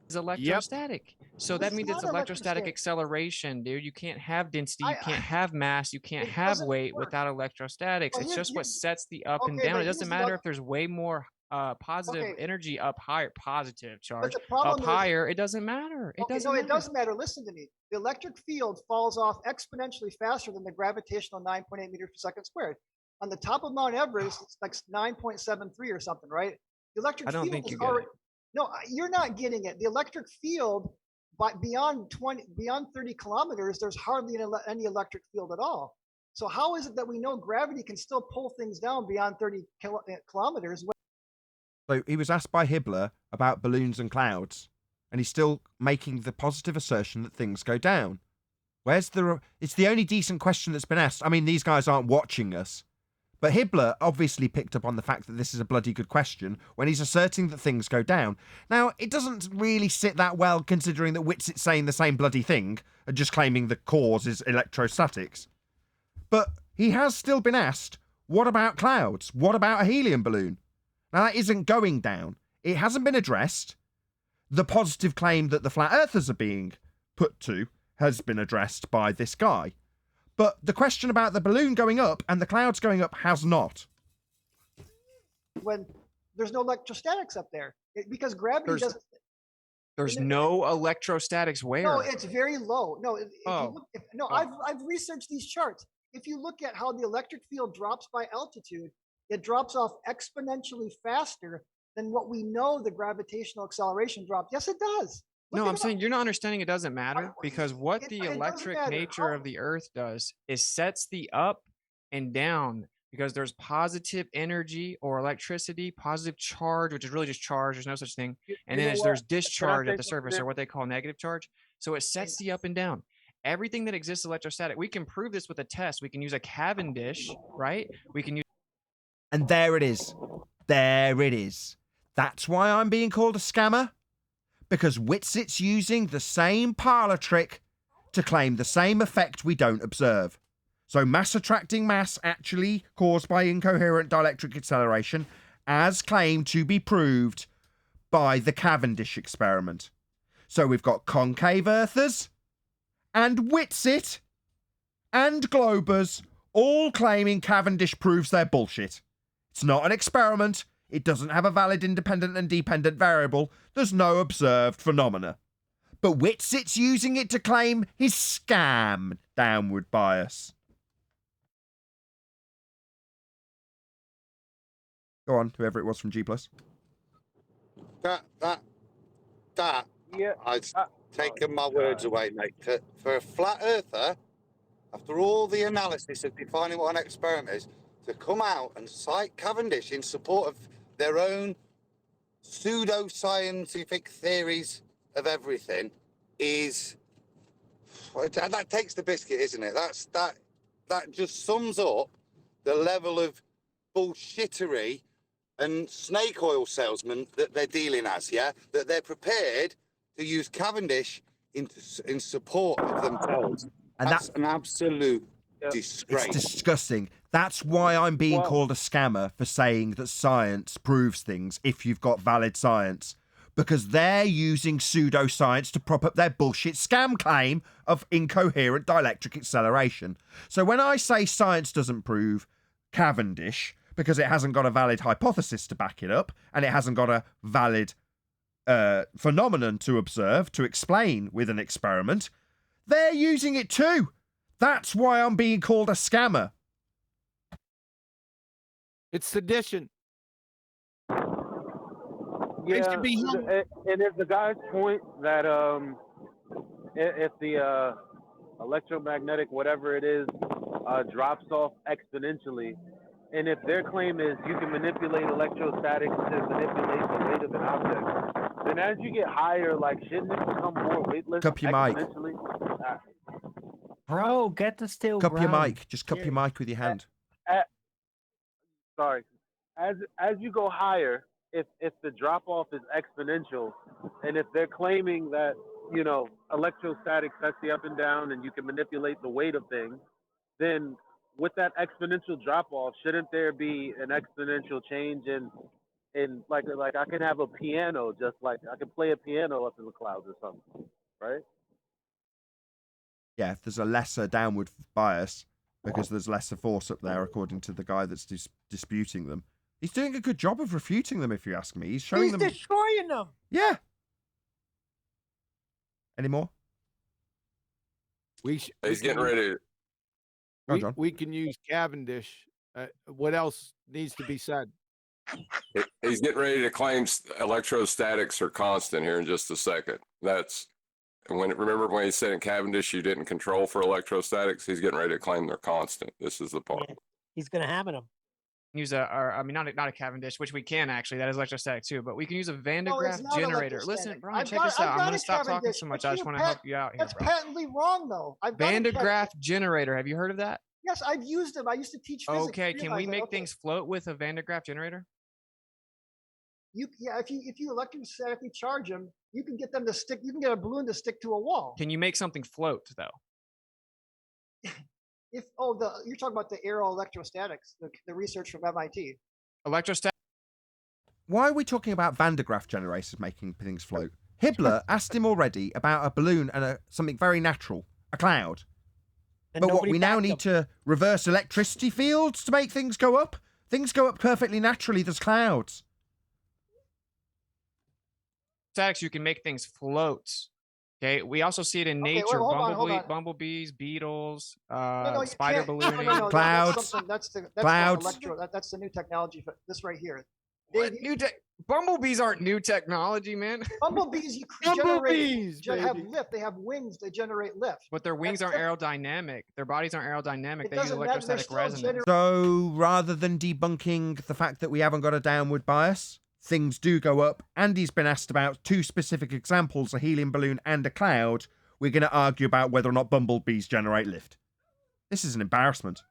It's electrostatic. So that means it's electrostatic acceleration, dude. You can't have density, you can't have mass, you can't have weight without electrostatics. It's just what sets the up and down. It doesn't matter if there's way more positive energy up higher, positive charge up higher. It doesn't matter. It doesn't matter.
It doesn't matter. Listen to me. The electric field falls off exponentially faster than the gravitational 9.8 meters per second squared. On the top of Mount Everest, it's like 9.73 or something, right? The electric field
think you
is
get
already.
it.
No, you're not getting it. The electric field, beyond 30 kilometers, there's hardly any electric field at all. So how is it that we know gravity can still pull things down beyond 30 kilometers?
So he was asked by Hibbler about balloons and clouds, and he's still making the positive assertion that things go down. It's the only decent question that's been asked. I mean, these guys aren't watching us, But Hibbler obviously picked up on the fact that this is a bloody good question when he's asserting that things go down. Now, it doesn't really sit that well considering that Whitsit's saying the same bloody thing and just claiming the cause is electrostatics. But he has still been asked, what about clouds? What about a helium balloon? Now, that isn't going down. It hasn't been addressed. The positive claim that the flat earthers are being put to has been addressed by this guy. But the question about the balloon going up and the clouds going up has not.
When there's no electrostatics up there, because gravity doesn't.
There's no electrostatics where?
No, it's very low. No,
Oh.
I've researched these charts. If you look at how the electric field drops by altitude, it drops off exponentially faster than what we know the gravitational acceleration drops. Yes, it does.
No, I'm saying you're not understanding it doesn't matter because what the electric nature of the earth does is sets the up and down because there's positive energy or electricity, positive charge, which is really just charge. There's no such thing. And then there's discharge at the surface or what they call negative charge. So it sets the up and down. Everything that exists electrostatic. We can prove this with a test. We can use a Cavendish, right? We can use.
And there it is. There it is. That's why I'm being called a scammer. Because Whitsit's using the same parlour trick to claim the same effect we don't observe. So mass attracting mass actually caused by incoherent dielectric acceleration as claimed to be proved by the Cavendish experiment. So we've got concave earthers and Whitsit and Globers all claiming Cavendish proves their bullshit. It's not an experiment. It doesn't have a valid independent and dependent variable. There's no observed phenomena. But Whitsit's using it to claim his scam downward bias. Go on, whoever it was from G+.
That, I'd taken my words away, mate. For a flat earther, after all the analysis of defining what an experiment is, to come out and cite Cavendish in support of their own pseudo-scientific theories of everything is that takes the biscuit, isn't it? That just sums up the level of bullshittery and snake oil salesmen that they're dealing as, yeah? That they're prepared to use Cavendish in support of themselves.
And
that's an absolute disgrace.
It's disgusting. That's why I'm being called a scammer for saying that science proves things if you've got valid science. Because they're using pseudoscience to prop up their bullshit scam claim of incoherent dielectric acceleration. So when I say science doesn't prove Cavendish, because it hasn't got a valid hypothesis to back it up, and it hasn't got a valid phenomenon to observe, to explain with an experiment, they're using it too. That's why I'm being called a scammer.
It's sedition.
Yeah, and it's the guy's point that if the electromagnetic whatever it is drops off exponentially, and if their claim is you can manipulate electrostatics to manipulate the weight of an object, then as you get higher, like shouldn't it become more weightless
Cup your mic.
exponentially?
Bro, get the steel
Cup your
ground.
mic. Just cup your mic with your hand.
Sorry. As you go higher, if the drop off is exponential, and if they're claiming that electrostatics sets the up and down, and you can manipulate the weight of things, then with that exponential drop off, shouldn't there be an exponential change in like I can have a piano, just like I can play a piano up in the clouds or something, right?
Yeah, if there's a lesser downward bias because there's lesser force up there, according to the guy that's disputing them. He's doing a good job of refuting them, if you ask me. He's showing them.
Destroying them.
Yeah. Any more?
He's getting ready.
We can use Cavendish. What else needs to be said?
He's getting ready to claim electrostatics are constant here in just a second. Remember when he said in Cavendish you didn't control for electrostatics? He's getting ready to claim they're constant. This is the part.
Yeah. He's gonna hammer them.
Use not a Cavendish, which we can actually. That is electrostatic too, but we can use a Van de Graaff generator. Listen, Brian, check this out. I'm gonna stop talking so much. I just want to help you out here,
That's
bro.
patently wrong, though.
Van de Graaff generator. Have you heard of that?
Yes, I've used them. I used to teach physics.
Okay, can we make things float with a Van de Graaff generator?
Yeah, if you electrostatically charge them, you can get them to stick. You can get a balloon to stick to a wall.
Can you make something float though?
You're talking about the aeroelectrostatics, the research from MIT.
Electrostatic.
Why are we talking about Van de Graaff generators making things float? Hibbler asked him already about a balloon and something very natural, a cloud. But what, we now need to reverse electricity fields to make things go up? Things go up perfectly naturally, there's clouds.
Statics, you can make things float. Okay, we also see it in nature. Bumblebees, beetles, spider ballooning.
Clouds.
That's
Clouds.
That's the new technology for this right here.
Bumblebees aren't new technology, man.
Bumblebees, have lift. They have wings. They generate lift.
But their wings aren't aerodynamic. Their bodies aren't aerodynamic. They use electrostatic resonance.
So rather than debunking the fact that we haven't got a downward bias, things do go up. Andy's been asked about two specific examples, a helium balloon and a cloud. We're going to argue about whether or not bumblebees generate lift. This is an embarrassment.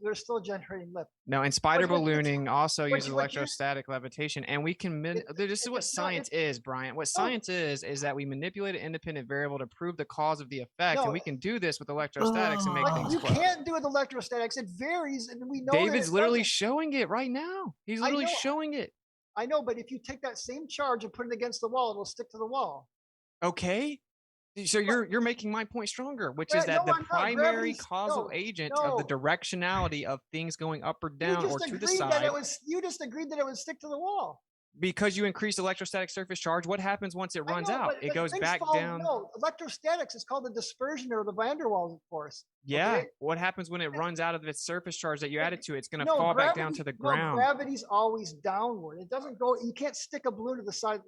They're still generating lift.
No, and spider ballooning also uses electrostatic levitation, and we can this is what science is, Brian. What science is that we manipulate an independent variable to prove the cause of the effect, and we can do this with electrostatics and make things
You
float.
can't do it with electrostatics. It varies, and we know.
David's literally showing it right now. He's literally showing it.
I know, but if you take that same charge and put it against the wall, it'll stick to the wall.
Okay. So you're making my point stronger, which is that the primary causal agent of the directionality of things going up or down or to the side.
You just agreed that it would stick to the wall.
Because you increase electrostatic surface charge, what happens once it runs out? It goes back down.
No, electrostatics is called the dispersion or the van der Waals force.
Yeah.
Okay?
What happens when it runs out of its surface charge that you added to it? It's going to fall back down to the ground.
Gravity's always downward. It doesn't go. You can't stick a balloon to the side.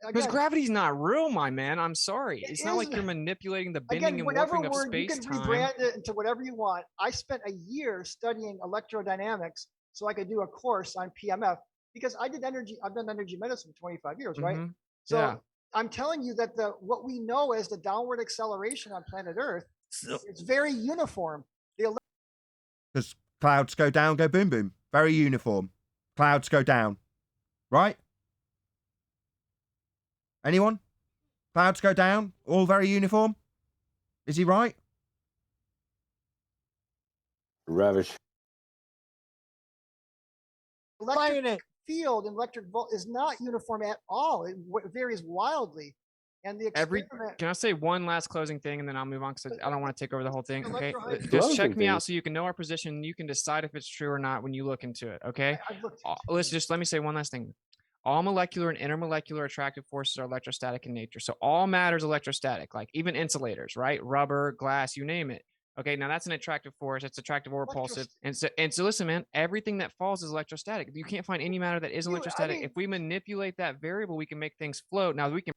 Because gravity's not real, my man. I'm sorry. It's not like you're manipulating the bending and warping of space-time.
You can rebrand it into whatever you want. I spent a year studying electrodynamics so I could do a course on PMF because I've done energy medicine for 25 years, right? So I'm telling you that what we know as the downward acceleration on planet Earth, it's very uniform.
Because clouds go down, go boom, boom. Very uniform. Clouds go down. Right? Anyone? Clouds go down, all very uniform. Is he right?
Ravish.
Electric field and electric volt is not uniform at all. It varies wildly. And the experiment.
Can I say one last closing thing and then I'll move on because I don't want to take over the whole thing. Okay, just check me out so you can know our position. You can decide if it's true or not when you look into it. Okay. Let me say one last thing. All molecular and intermolecular attractive forces are electrostatic in nature. So all matter is electrostatic, like even insulators, right? Rubber, glass, you name it. Okay, now that's an attractive force. It's attractive or repulsive. And so listen, man, everything that falls is electrostatic. You can't find any matter that is electrostatic. If we manipulate that variable, we can make things float. Now we can.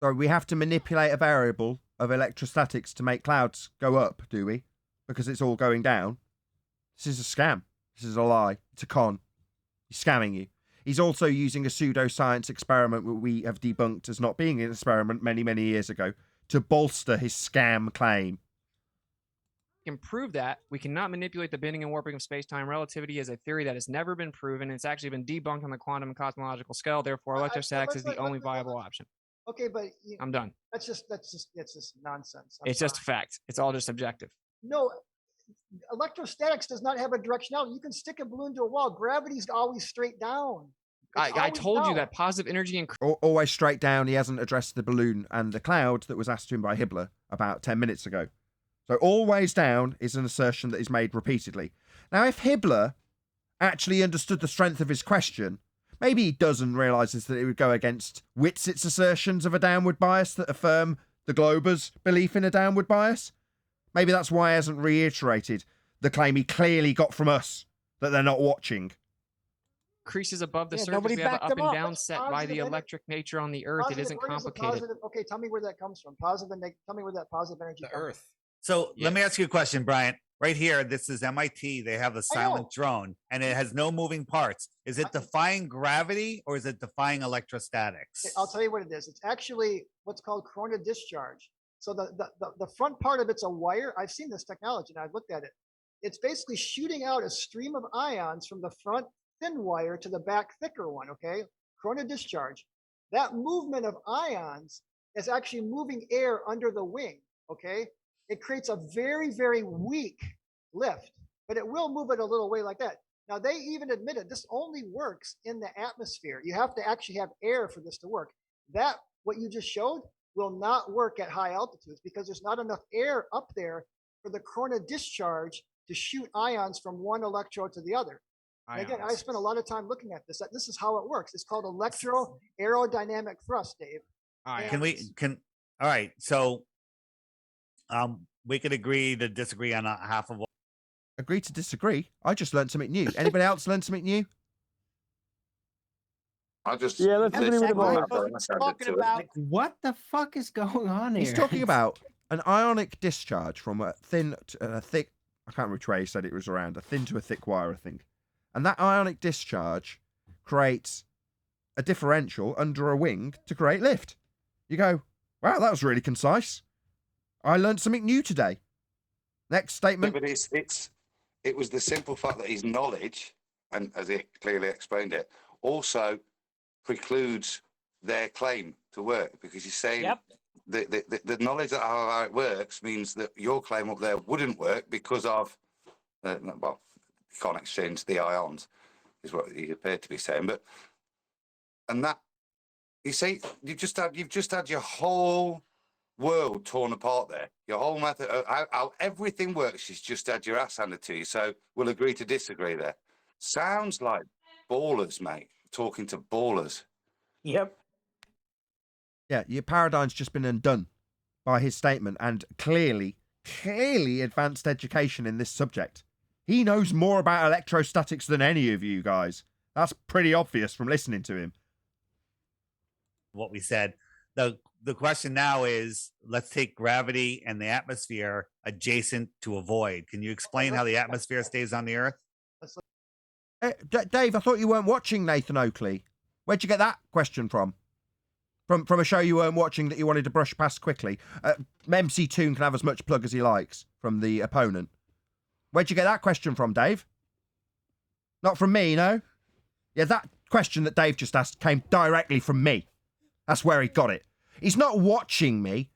So we have to manipulate a variable of electrostatics to make clouds go up, do we? Because it's all going down. This is a scam. This is a lie. It's a con. He's scamming you. He's also using a pseudoscience experiment that we have debunked as not being an experiment many, many years ago to bolster his scam claim.
We can prove that. We cannot manipulate the bending and warping of space-time. Relativity is a theory that has never been proven. It's actually been debunked on the quantum and cosmological scale. Therefore, electrostatics is the only viable option.
Okay, but
I'm done.
That's just nonsense.
It's just a fact. It's all just objective.
No, electrostatics does not have a directionality. You can stick a balloon to a wall. Gravity's always straight down.
I told you that positive energy and
always straight down. He hasn't addressed the balloon and the cloud that was asked to him by Hibbler about 10 minutes ago. So always down is an assertion that is made repeatedly. Now, if Hibbler actually understood the strength of his question, maybe he doesn't realises that it would go against Witzit's assertions of a downward bias that affirm the Glober's belief in a downward bias. Maybe that's why he hasn't reiterated the claim he clearly got from us that they're not watching.
Increases above the surface. We have an up and down set by the electric nature on the Earth. It isn't complicated.
Okay, tell me where that comes from. Positive and negative. Tell me where that positive energy comes
Earth. So let me ask you a question, Brian. Right here, this is MIT. They have a silent drone, and it has no moving parts. Is it defying gravity, or is it defying electrostatics?
I'll tell you what it is. It's actually what's called corona discharge. So the front part of it's a wire. I've seen this technology and I've looked at it. It's basically shooting out a stream of ions from the front thin wire to the back thicker one, okay? Corona discharge. That movement of ions is actually moving air under the wing, okay? It creates a very, very weak lift, but it will move it a little way like that. Now, they even admitted this only works in the atmosphere. You have to actually have air for this to work. That, what you just showed, will not work at high altitudes because there's not enough air up there for the corona discharge to shoot ions from one electrode to the other. And again, I spent a lot of time looking at this. This is how it works. It's called electroaerodynamic thrust, Dave.
All right. So we could agree to disagree on half of what.
Agree to disagree? I just learned something new. Anybody else learned something new?
Let's
agree with Like, what the fuck is going on here?
He's talking about an ionic discharge from a thin to a thick. I can't remember which way he said it was around. A thin to a thick wire, I think. And that ionic discharge creates a differential under a wing to create lift. You go, wow, that was really concise. I learned something new today. Next statement.
Yeah, but it was the simple fact that his knowledge, and as he clearly explained it, also precludes their claim to work, because he's saying the knowledge of how it works means that your claim up there wouldn't work because of well, you can't exchange the ions, is what he appeared to be saying. But and that you say you've just had your whole world torn apart there. Your whole method, how everything works, is just had your ass handed to you. So we'll agree to disagree there. Sounds like ballers, mate. Talking to ballers.
Yep.
Yeah, your paradigm's just been undone by his statement, and clearly advanced education in this subject. He knows more about electrostatics than any of you guys. That's pretty obvious from listening to him.
What we said. The question now is, let's take gravity and the atmosphere adjacent to a void. Can you explain how the atmosphere stays on the Earth?
Dave, I thought you weren't watching Nathan Oakley. Where'd you get that question from? From a show you weren't watching that you wanted to brush past quickly. MC Toon can have as much plug as he likes from the opponent. Where'd you get that question from, Dave? Not from me, no? Yeah, that question that Dave just asked came directly from me. That's where he got it. He's not watching me,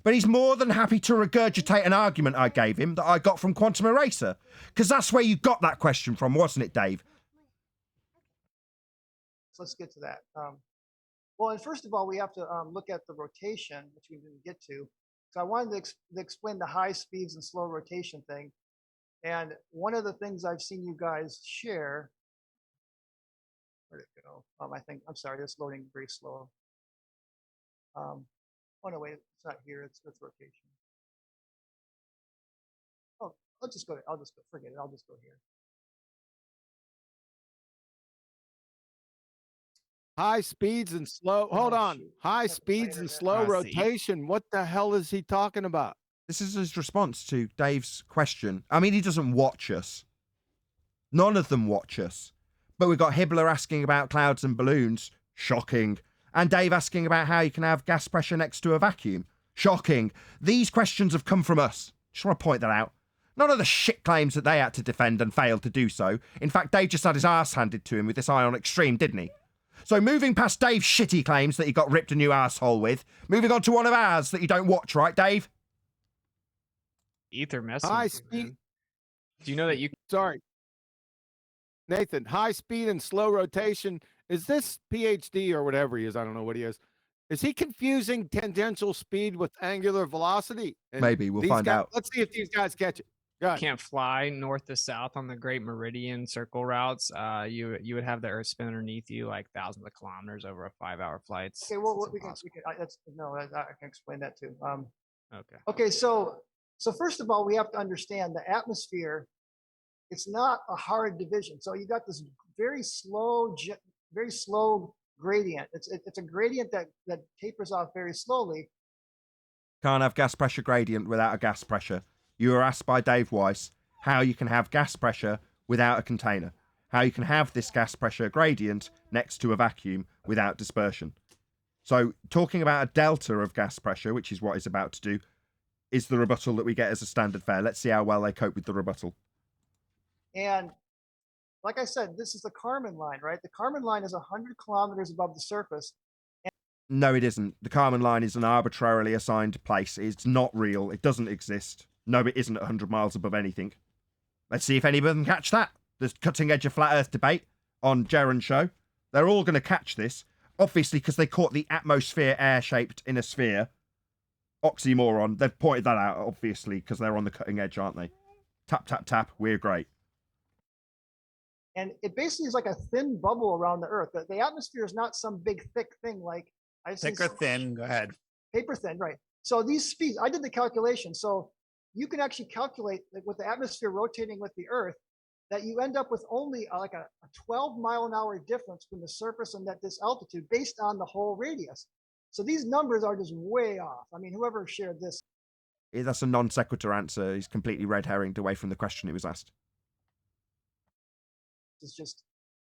but he's more than happy to regurgitate an argument I gave him that I got from Quantum Eraser. Because that's where you got that question from, wasn't it, Dave?
So let's get to that. Well, and first of all, we have to look at the rotation, which we didn't get to. So I wanted to explain the high speeds and slow rotation thing. And one of the things I've seen you guys share, where'd it go? I'm sorry, it's loading very slow. Oh no, wait, it's not here. It's with rotation. Oh, I'll just go. Forget it. I'll just go here.
High speeds and slow. Hold on. High speeds and slow rotation. What the hell is he talking about?
This is his response to Dave's question. I mean, he doesn't watch us. None of them watch us. But we've got Hibbler asking about clouds and balloons. Shocking. And Dave asking about how you can have gas pressure next to a vacuum. Shocking. These questions have come from us. Just want to point that out. None of the shit claims that they had to defend and failed to do so. In fact, Dave just had his arse handed to him with this ionic stream, didn't he? So moving past Dave's shitty claims that he got ripped a new arsehole with, moving on to one of ours that you don't watch, right, Dave?
Ether messing.
High speed.
Do you know that you?
Sorry, Nathan. High speed and slow rotation. Is this PhD or whatever he is? I don't know what he is. Is he confusing tangential speed with angular velocity? And
maybe we'll find out.
Let's see if these guys catch it.
Can't fly north to south on the Great Meridian circle routes. You would have the Earth spin underneath you like thousands of kilometers over a 5-hour flight.
Okay, well, we can I can explain that too.
Okay.
Okay, so first of all, we have to understand the atmosphere. It's not a hard division. So you got this very slow gradient. It's a gradient that tapers off very slowly.
Can't have gas pressure gradient without a gas pressure. You were asked by Dave Weiss how you can have gas pressure without a container. How you can have this gas pressure gradient next to a vacuum without dispersion. So talking about a delta of gas pressure, which is what it's about to do, is the rebuttal that we get as a standard fare. Let's see how well they cope with the rebuttal.
And like I said, this is the Kármán line, right? The Kármán line is 100 kilometers above the surface.
No, it isn't. The Kármán line is an arbitrarily assigned place. It's not real. It doesn't exist. No, it isn't 100 miles above anything. Let's see if any of them catch that. The cutting edge of flat Earth debate on Jaron's show. They're all going to catch this. Obviously, because they caught the atmosphere air-shaped in a sphere. Oxymoron. They've pointed that out, obviously, because they're on the cutting edge, aren't they? Tap, tap, tap. We're great.
And it basically is like a thin bubble around the Earth. The atmosphere is not some big, thick thing like I've seen.
Thick or thin? Go ahead.
Paper thin, right. So these speeds, I did the calculation. So you can actually calculate, like, with the atmosphere rotating with the Earth, that you end up with only like a 12-mile-an-hour difference between the surface and this altitude based on the whole radius. So these numbers are just way off. I mean, whoever shared this.
Yeah, that's a non sequitur answer. He's completely red herringed away from the question he was asked.
It's just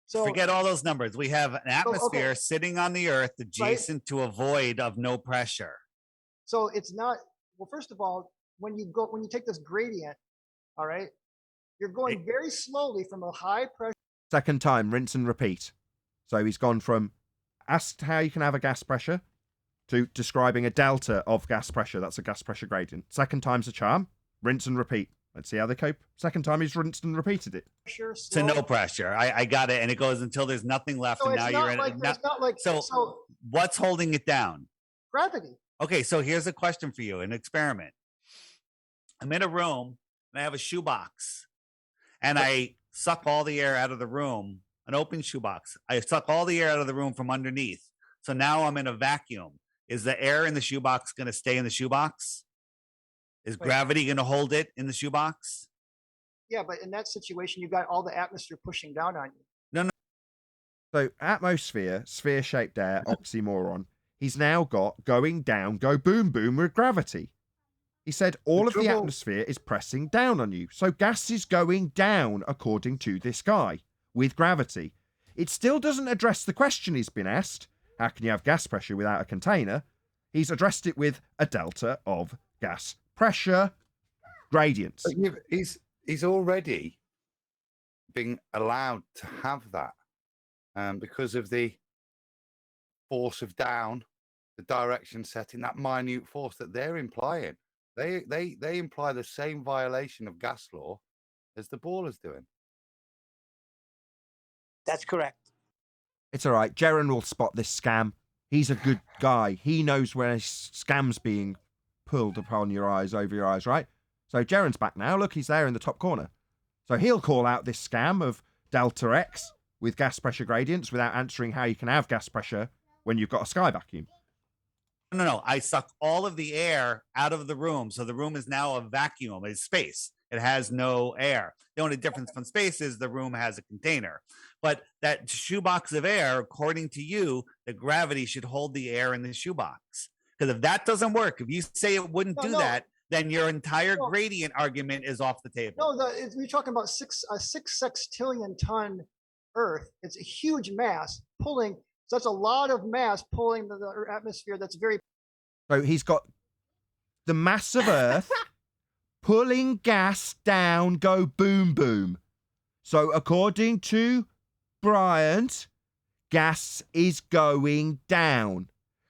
so
forget all those numbers. We have an atmosphere sitting on the Earth adjacent to a void of no pressure.
So it's not, well, first of all, when you take this gradient, all right, you're going very slowly from a high pressure.
Second time, rinse and repeat. So he's gone from asked how you can have a gas pressure to describing a delta of gas pressure. That's a gas pressure gradient. Second time's a charm. Rinse and repeat. Let's see how they cope. Second time he's rinsed and repeated it.
To no pressure. I got it. And it goes until there's nothing left.
So
and now you're in
like,
it.
it's not like
So what's holding it down?
Gravity.
Okay, so here's a question for you, an experiment. I'm in a room and I have a shoebox and I suck all the air out of the room, an open shoebox. I suck all the air out of the room from underneath. So now I'm in a vacuum. Is the air in the shoebox going to stay in the shoebox? Is gravity going to hold it in the shoebox?
Yeah, but in that situation, you got all the atmosphere pushing down on you.
No.
So atmosphere, sphere-shaped air, oxymoron. He's now got going down, go boom boom with gravity. He said all of the atmosphere is pressing down on you. So gas is going down according to this guy with gravity. It still doesn't address the question he's been asked. How can you have gas pressure without a container? He's addressed it with a delta of gas pressure gradients.
But he's already being allowed to have that because of the force of down, the direction setting, that minute force that they're implying. They imply the same violation of gas law as the baller's doing.
That's correct.
It's all right. Jaron will spot this scam. He's a good guy. He knows when a scam's being pulled upon your eyes, over your eyes, right? So Jaron's back now. Look, he's there in the top corner. So he'll call out this scam of Delta X with gas pressure gradients without answering how you can have gas pressure when you've got a sky vacuum.
No. I suck all of the air out of the room. So the room is now a vacuum. It's space. It has no air. The only difference from space is the room has a container. But that shoebox of air, according to you, the gravity should hold the air in the shoebox. Because if that doesn't work, if you say it wouldn't do that, then your entire gradient argument is off the table.
No, you're talking about a 6 sextillion ton Earth. It's a huge mass pulling. So that's a lot of mass pulling the atmosphere. That's very.
So he's got the mass of Earth pulling gas down, go boom, boom. So according to Bryant, gas is going down.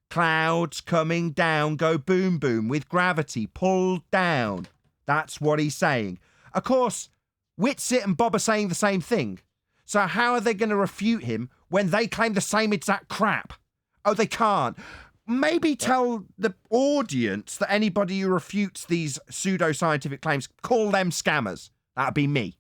Clouds coming down, go boom, boom, with gravity pulled down. That's what he's saying. Of course, Whitsitt and Bob are saying the same thing. So how are they going to refute him when they claim the same exact crap? Oh, they can't. Maybe tell the audience that anybody who refutes these pseudo-scientific claims, call them scammers. That'd be me.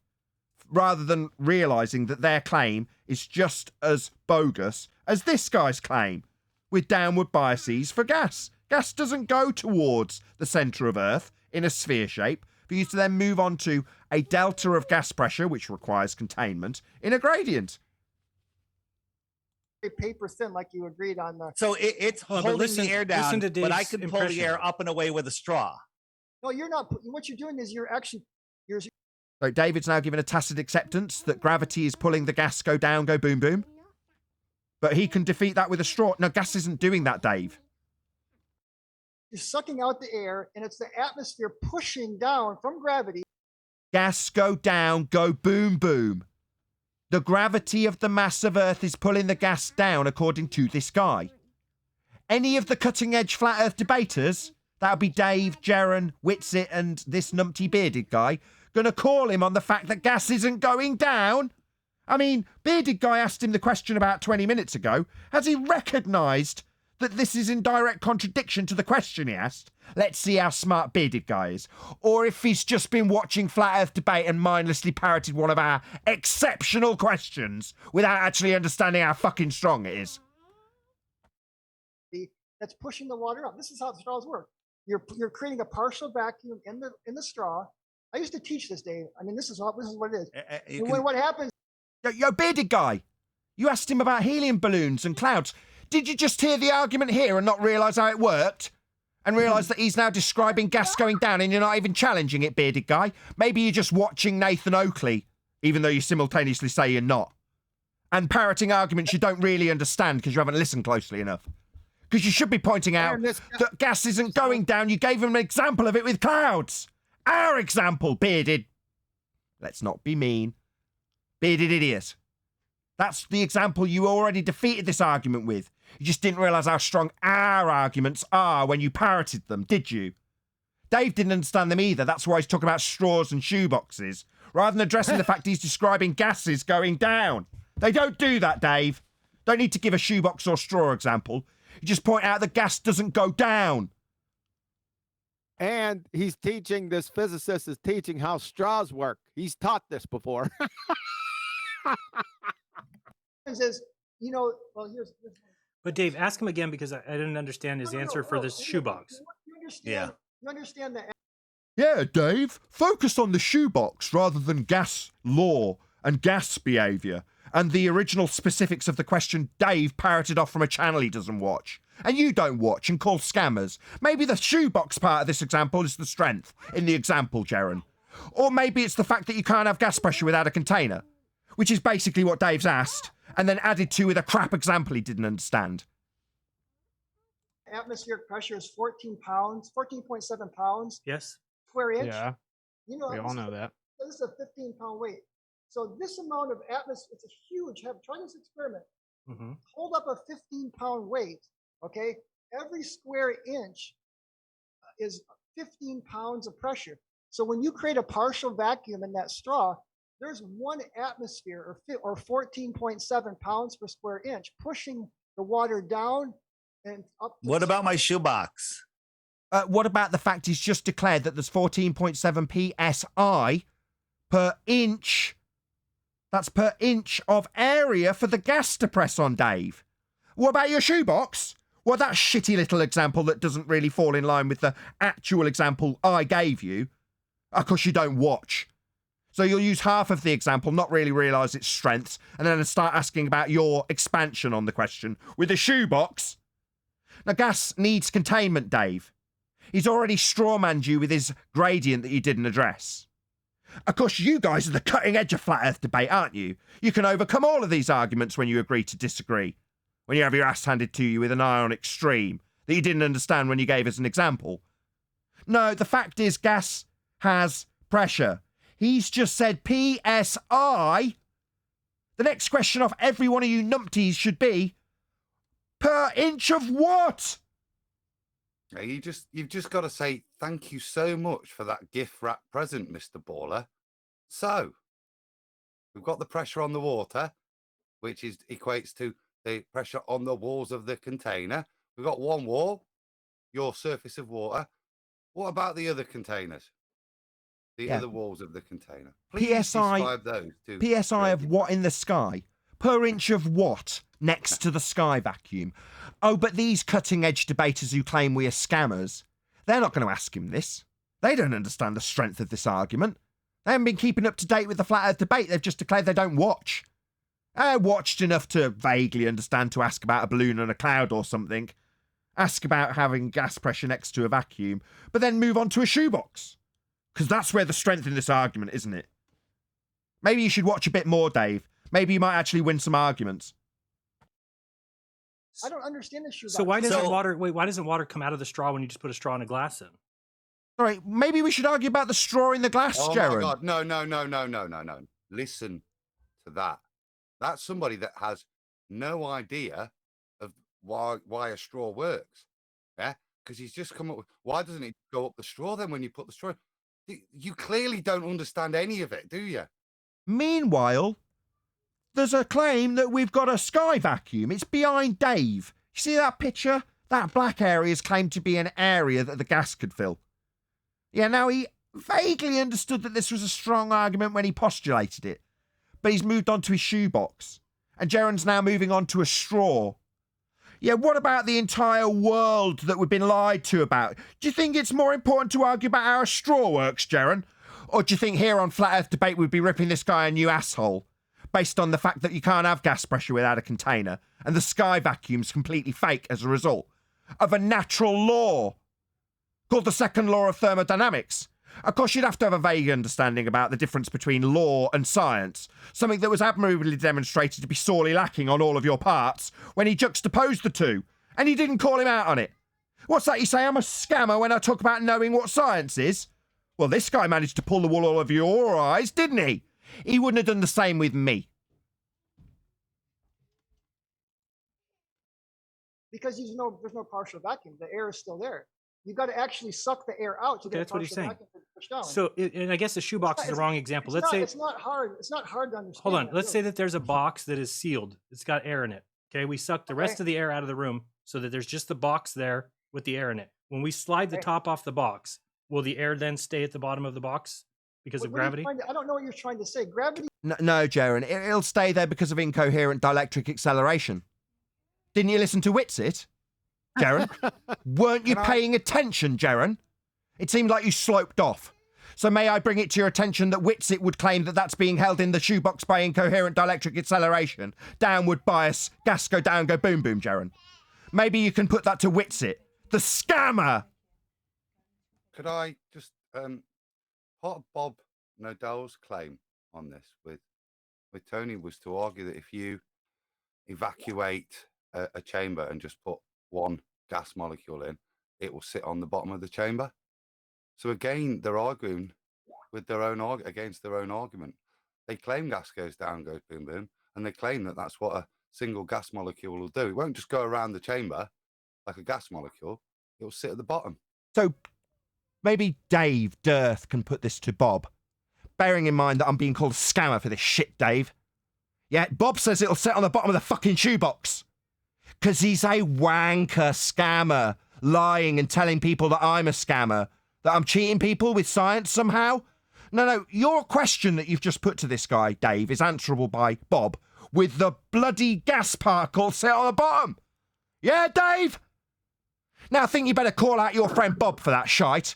Rather than realising that their claim is just as bogus as this guy's claim, with downward biases for gas. Gas doesn't go towards the centre of Earth in a sphere shape for you to then move on to a delta of gas pressure, which requires containment, in a gradient.
Paper thin, like you agreed on the.
So it's holding the air down, but I could pull the air up and away with a straw.
No, you're not. What you're doing is you're actually.
So David's now given a tacit acceptance that gravity is pulling the gas go down, go boom, boom. But he can defeat that with a straw. No, gas isn't doing that, Dave.
You're sucking out the air, and it's the atmosphere pushing down from gravity.
Gas go down, go boom, boom. The gravity of the mass of Earth is pulling the gas down, according to this guy. Any of the cutting-edge flat Earth debaters, that'll be Dave, Jaren, Whitsit, and this numpty bearded guy, gonna call him on the fact that gas isn't going down? I mean, bearded guy asked him the question about 20 minutes ago. Has he recognised that this is in direct contradiction to the question he asked? Let's see how smart bearded guy is. Or if he's just been watching Flat Earth debate and mindlessly parroted one of our exceptional questions without actually understanding how fucking strong it is.
That's pushing the water up. This is how the straws work. You're creating a partial vacuum in the straw. I used to teach this, Dave. I mean, this is what it is. And what happens?
Yo, bearded guy, you asked him about helium balloons and clouds. Did you just hear the argument here and not realise how it worked? And realise that he's now describing gas going down and you're not even challenging it, bearded guy? Maybe you're just watching Nathan Oakley, even though you simultaneously say you're not. And parroting arguments you don't really understand because you haven't listened closely enough. Because you should be pointing out that gas isn't going down. You gave him an example of it with clouds. Our example, bearded. Let's not be mean. Bearded idiot. That's the example you already defeated this argument with. You just didn't realise how strong our arguments are when you parroted them, did you? Dave didn't understand them either. That's why he's talking about straws and shoeboxes, rather than addressing the fact he's describing gases going down. They don't do that, Dave. Don't need to give a shoebox or straw example. You just point out that gas doesn't go down.
And he's teaching, this physicist is teaching how straws work. He's taught this before.
Says, well, here's.
But Dave, ask him again because I didn't understand his answer for this shoebox.
You understand that?
Yeah, Dave. Focus on the shoebox rather than gas law and gas behaviour and the original specifics of the question Dave parroted off from a channel he doesn't watch. And you don't watch and call scammers. Maybe the shoebox part of this example is the strength in the example, Jaren. Or maybe it's the fact that you can't have gas pressure without a container, which is basically what Dave's asked, and then added to with a crap example he didn't understand.
Atmospheric pressure is 14 pounds, 14.7 pounds.
Yes.
Square inch.
Yeah.
We all
know that.
This is a 15-pound weight. So this amount of atmosphere, it's a huge, try this experiment.
Mm-hmm.
Hold up a 15-pound weight, okay? Every square inch is 15 pounds of pressure. So when you create a partial vacuum in that straw, there's 1 atmosphere or 14.7 pounds per square inch pushing the water down and up.
What about my shoebox?
What about the fact he's just declared that there's 14.7 psi per inch? That's per inch of area for the gas to press on, Dave. What about your shoebox? Well, that shitty little example that doesn't really fall in line with the actual example I gave you. Of course, you don't watch. So you'll use half of the example, not really realise its strengths, and then start asking about your expansion on the question with a shoebox. Now, gas needs containment, Dave. He's already strawmanned you with his gradient that you didn't address. Of course, you guys are the cutting edge of flat Earth debate, aren't you? You can overcome all of these arguments when you agree to disagree. When you have your ass handed to you with an eye on extreme that you didn't understand when you gave us an example. No, the fact is gas has pressure. He's just said PSI. The next question off every one of you numpties should be, per inch of what?
You've just got to say thank you so much for that gift wrap present, Mr. Baller. So, we've got the pressure on the water, which equates to the pressure on the walls of the container. We've got one wall, your surface of water. What about the other containers? The other walls of the container. Please describe those too.
PSI of what in the sky? Per inch of what next to the sky vacuum? Oh, but these cutting-edge debaters who claim we are scammers, they're not going to ask him this. They don't understand the strength of this argument. They haven't been keeping up to date with the flat Earth debate. They've just declared they don't watch. Watched enough to vaguely understand to ask about a balloon and a cloud or something. Ask about having gas pressure next to a vacuum, but then move on to a shoebox. Because that's where the strength in this argument, isn't it? Maybe you should watch a bit more, Dave. Maybe you might actually win some arguments.
I don't understand the shoebox.
So why doesn't water? Wait, why doesn't water come out of the straw when you just put a straw in a glass in?
Sorry, maybe we should argue about the straw in the glass,
Oh
Jaron.
my God! No! Listen to that. That's somebody that has no idea of why a straw works. Yeah, because he's just come up with. Why doesn't it go up the straw then when you put the straw in? You clearly don't understand any of it, do you?
Meanwhile, there's a claim that we've got a sky vacuum. It's behind Dave. You see that picture? That black area is claimed to be an area that the gas could fill. Yeah, now he vaguely understood that this was a strong argument when he postulated it, but he's moved on to his shoebox, and Jaron's now moving on to a straw. Yeah, what about the entire world that we've been lied to about? Do you think it's more important to argue about how a straw works, Jaron? Or do you think here on Flat Earth Debate we'd be ripping this guy a new asshole based on the fact that you can't have gas pressure without a container and the sky vacuum's completely fake as a result of a natural law called the second law of thermodynamics? Of course, you'd have to have a vague understanding about the difference between law and science, something that was admirably demonstrated to be sorely lacking on all of your parts when he juxtaposed the two, and you didn't call him out on it. What's that you say? I'm a scammer when I talk about knowing what science is? Well, this guy managed to pull the wool over your eyes, didn't he? He wouldn't have done the same with me.
Because there's no partial vacuum. The air is still there. You've got to actually suck the air out to get
That's
a
what he's
partial
saying.
vacuum to push down.
So, and I guess the shoebox is the wrong example. Let's say
it's not hard. It's not hard to understand.
hold on.
that,
Let's say
really.
that there's a box that is sealed. It's got air in it. Okay, we suck the rest of the air out of the room so that there's just the box there with the air in it. When we slide the top off the box, will the air then stay at the bottom of the box because of
What are you
gravity?
trying to- I don't know what you're trying to say. Gravity.
No, Jaron, it'll stay there because of incoherent dielectric acceleration. Didn't you listen to Witsit, Jaron? Weren't you paying attention, Jaron? It seemed like you sloped off. So may I bring it to your attention that Witsit would claim that that's being held in the shoebox by incoherent dielectric acceleration, downward bias, gas go down, go boom boom, Jaron. Maybe you can put that to Witsit, the scammer.
Could I just part of Bob Nodell's claim on this with Tony was to argue that if you evacuate a chamber and just put one gas molecule in, it will sit on the bottom of the chamber. So again, they're arguing with their own against their own argument. They claim gas goes down, goes boom boom, and they claim that that's what a single gas molecule will do. It won't just go around the chamber like a gas molecule. It will sit at the bottom.
So maybe Dave Dearth can put this to Bob, bearing in mind that I'm being called a scammer for this shit, Dave. Yeah, Bob says it'll sit on the bottom of the fucking shoebox. Because he's a wanker scammer, lying and telling people that I'm a scammer, that I'm cheating people with science somehow. No, your question that you've just put to this guy, Dave, is answerable by Bob with the bloody gas particle set on the bottom. Yeah, Dave? Now, I think you better call out your friend Bob for that shite.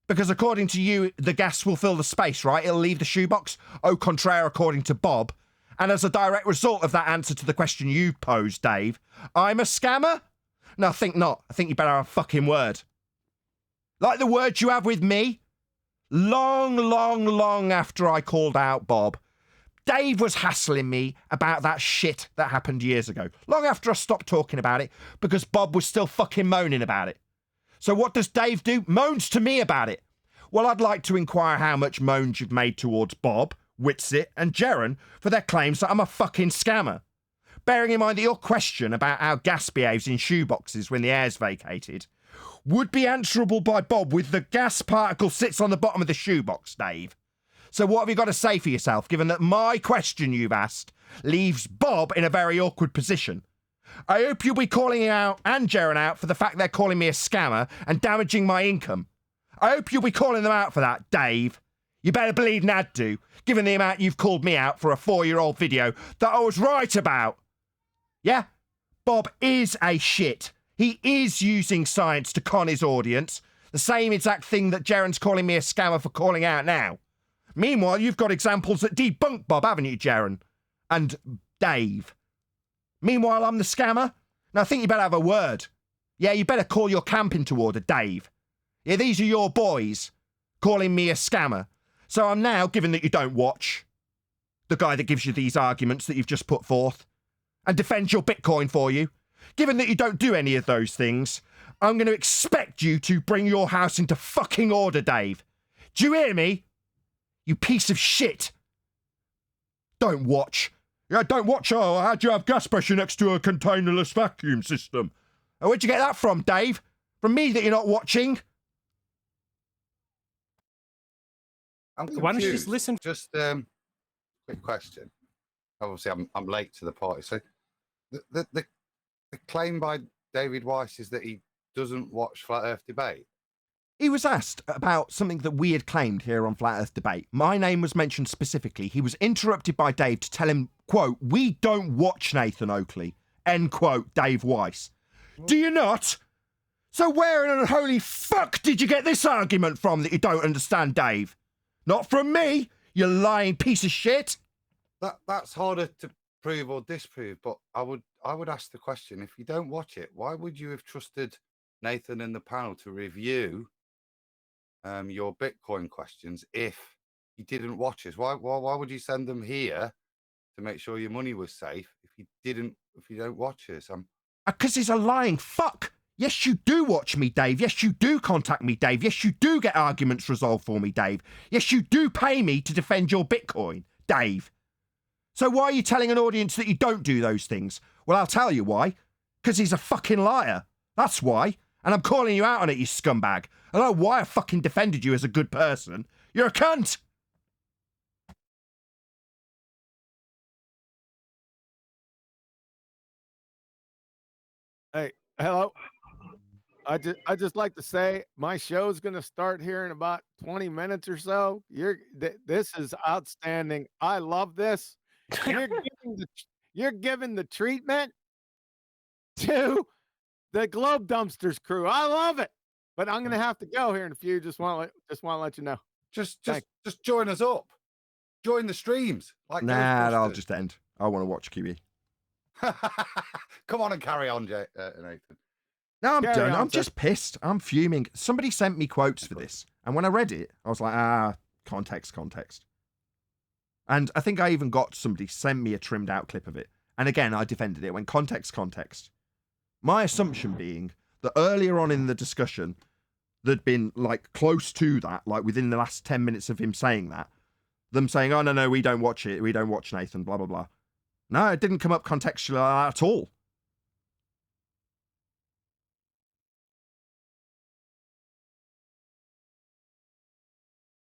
Because according to you, the gas will fill the space, right? It'll leave the shoebox. Au contraire, according to Bob. And as a direct result of that answer to the question you posed, Dave, I'm a scammer? No, I think not. I think you better have a fucking word. Like the word you have with me? Long after I called out Bob, Dave was hassling me about that shit that happened years ago. Long after I stopped talking about it because Bob was still fucking moaning about it. So what does Dave do? Moans to me about it. Well, I'd like to inquire how much moans you've made towards Bob, Witsit and Jaron for their claims that I'm a fucking scammer. Bearing in mind that your question about how gas behaves in shoeboxes when the air's vacated would be answerable by Bob with the gas particle sits on the bottom of the shoebox, Dave. So what have you got to say for yourself, given that my question you've asked leaves Bob in a very awkward position? I hope you'll be calling him out and Jaron out for the fact they're calling me a scammer and damaging my income. I hope you'll be calling them out for that, Dave. You better believe Nad do, given the amount you've called me out for a 4-year-old video that I was right about. Yeah? Bob is a shit. He is using science to con his audience. The same exact thing that Jaron's calling me a scammer for calling out now. Meanwhile, you've got examples that debunk Bob, haven't you, Jaron? And Dave. Meanwhile, I'm the scammer? Now, I think you better have a word. Yeah, you better call your camp into order, Dave. Yeah, these are your boys calling me a scammer. So I'm now, given that you don't watch, the guy that gives you these arguments that you've just put forth, and defends your Bitcoin for you, given that you don't do any of those things, I'm going to expect you to bring your house into fucking order, Dave. Do you hear me? You piece of shit. Don't watch. Yeah, don't watch. Oh, how'd you have gas pressure next to a containerless vacuum system? Oh, where'd you get that from, Dave? From me that you're not watching?
Why don't you just listen?
Just quick question. Obviously, I'm late to the party. So the claim by David Weiss is that he doesn't watch Flat Earth Debate.
He was asked about something that we had claimed here on Flat Earth Debate. My name was mentioned specifically. He was interrupted by Dave to tell him, quote, "We don't watch Nathan Oakley," end quote, Dave Weiss. Do you not? So where in unholy fuck did you get this argument from that you don't understand, Dave? Not from me, you lying piece of shit.
That's harder to prove or disprove, but I would ask the question, if you don't watch it, why would you have trusted Nathan and the panel to review your Bitcoin questions if you didn't watch us? Why would you send them here to make sure your money was safe if you don't watch us?
Because he's a lying fuck. Yes, you do watch me, Dave. Yes, you do contact me, Dave. Yes, you do get arguments resolved for me, Dave. Yes, you do pay me to defend your Bitcoin, Dave. So why are you telling an audience that you don't do those things? Well, I'll tell you why. Because he's a fucking liar. That's why. And I'm calling you out on it, you scumbag. I don't know why I fucking defended you as a good person. You're a cunt.
Hey, hello. I just like to say my show's going to start here in about 20 minutes or so. This is outstanding. I love this. You're giving the treatment to the Globe Dumpsters crew. I love it. But I'm going to have to go here in a few. Just want to let you know.
Just join us up. Join the streams. Like
nah, I'll just end. I want to watch QE.
Come on and carry on, Nathan.
No, I'm done. I'm just pissed. I'm fuming. Somebody sent me quotes for this. And when I read it, I was like, context. And I think I even got somebody send me a trimmed out clip of it. And again, I defended it when context. My assumption being that earlier on in the discussion, there'd been like close to that, like within the last 10 minutes of him saying that, them saying, oh, no, we don't watch it. We don't watch Nathan, blah, blah, blah. No, it didn't come up contextually at all.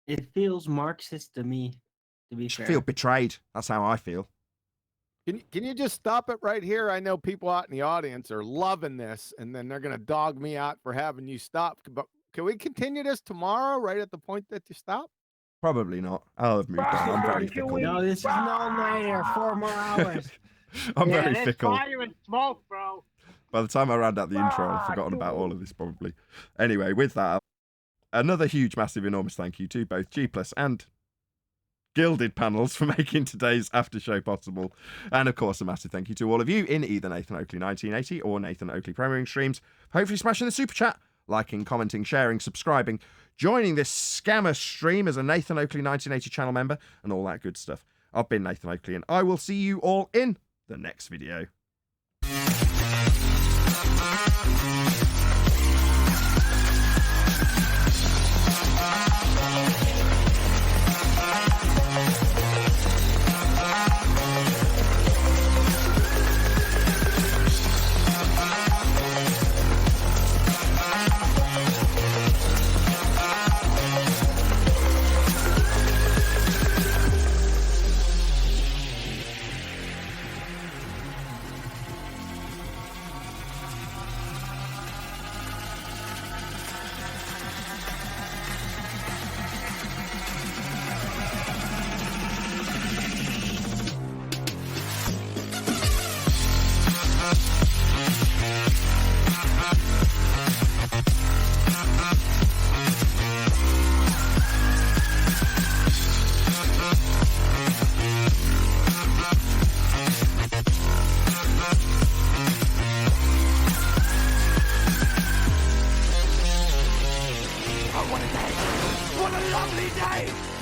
It feels Marxist to me, to be fair.
I feel betrayed. That's how I feel.
Can you just stop it right here? I know people out in the audience are loving this, and then they're going to dog me out for having you stop. But can we continue this tomorrow, right at the point that you stop?
Probably not. I'll have moved on. I'm very fickle.
No, this is an all-nighter, 4 more hours.
I'm very fickle.
Fire and smoke, bro.
By the time I round out the intro, I've forgotten about all of this probably. Anyway, with that, another huge, massive, enormous thank you to both G+ and Gilded Panels for making today's after show possible. And of course, a massive thank you to all of you in either Nathan Oakley 1980 or Nathan Oakley Premiering streams. Hopefully smashing the super chat, liking, commenting, sharing, subscribing, joining this scammer stream as a Nathan Oakley 1980 channel member, and all that good stuff. I've been Nathan Oakley, and I will see you all in the next video.
What a lovely day!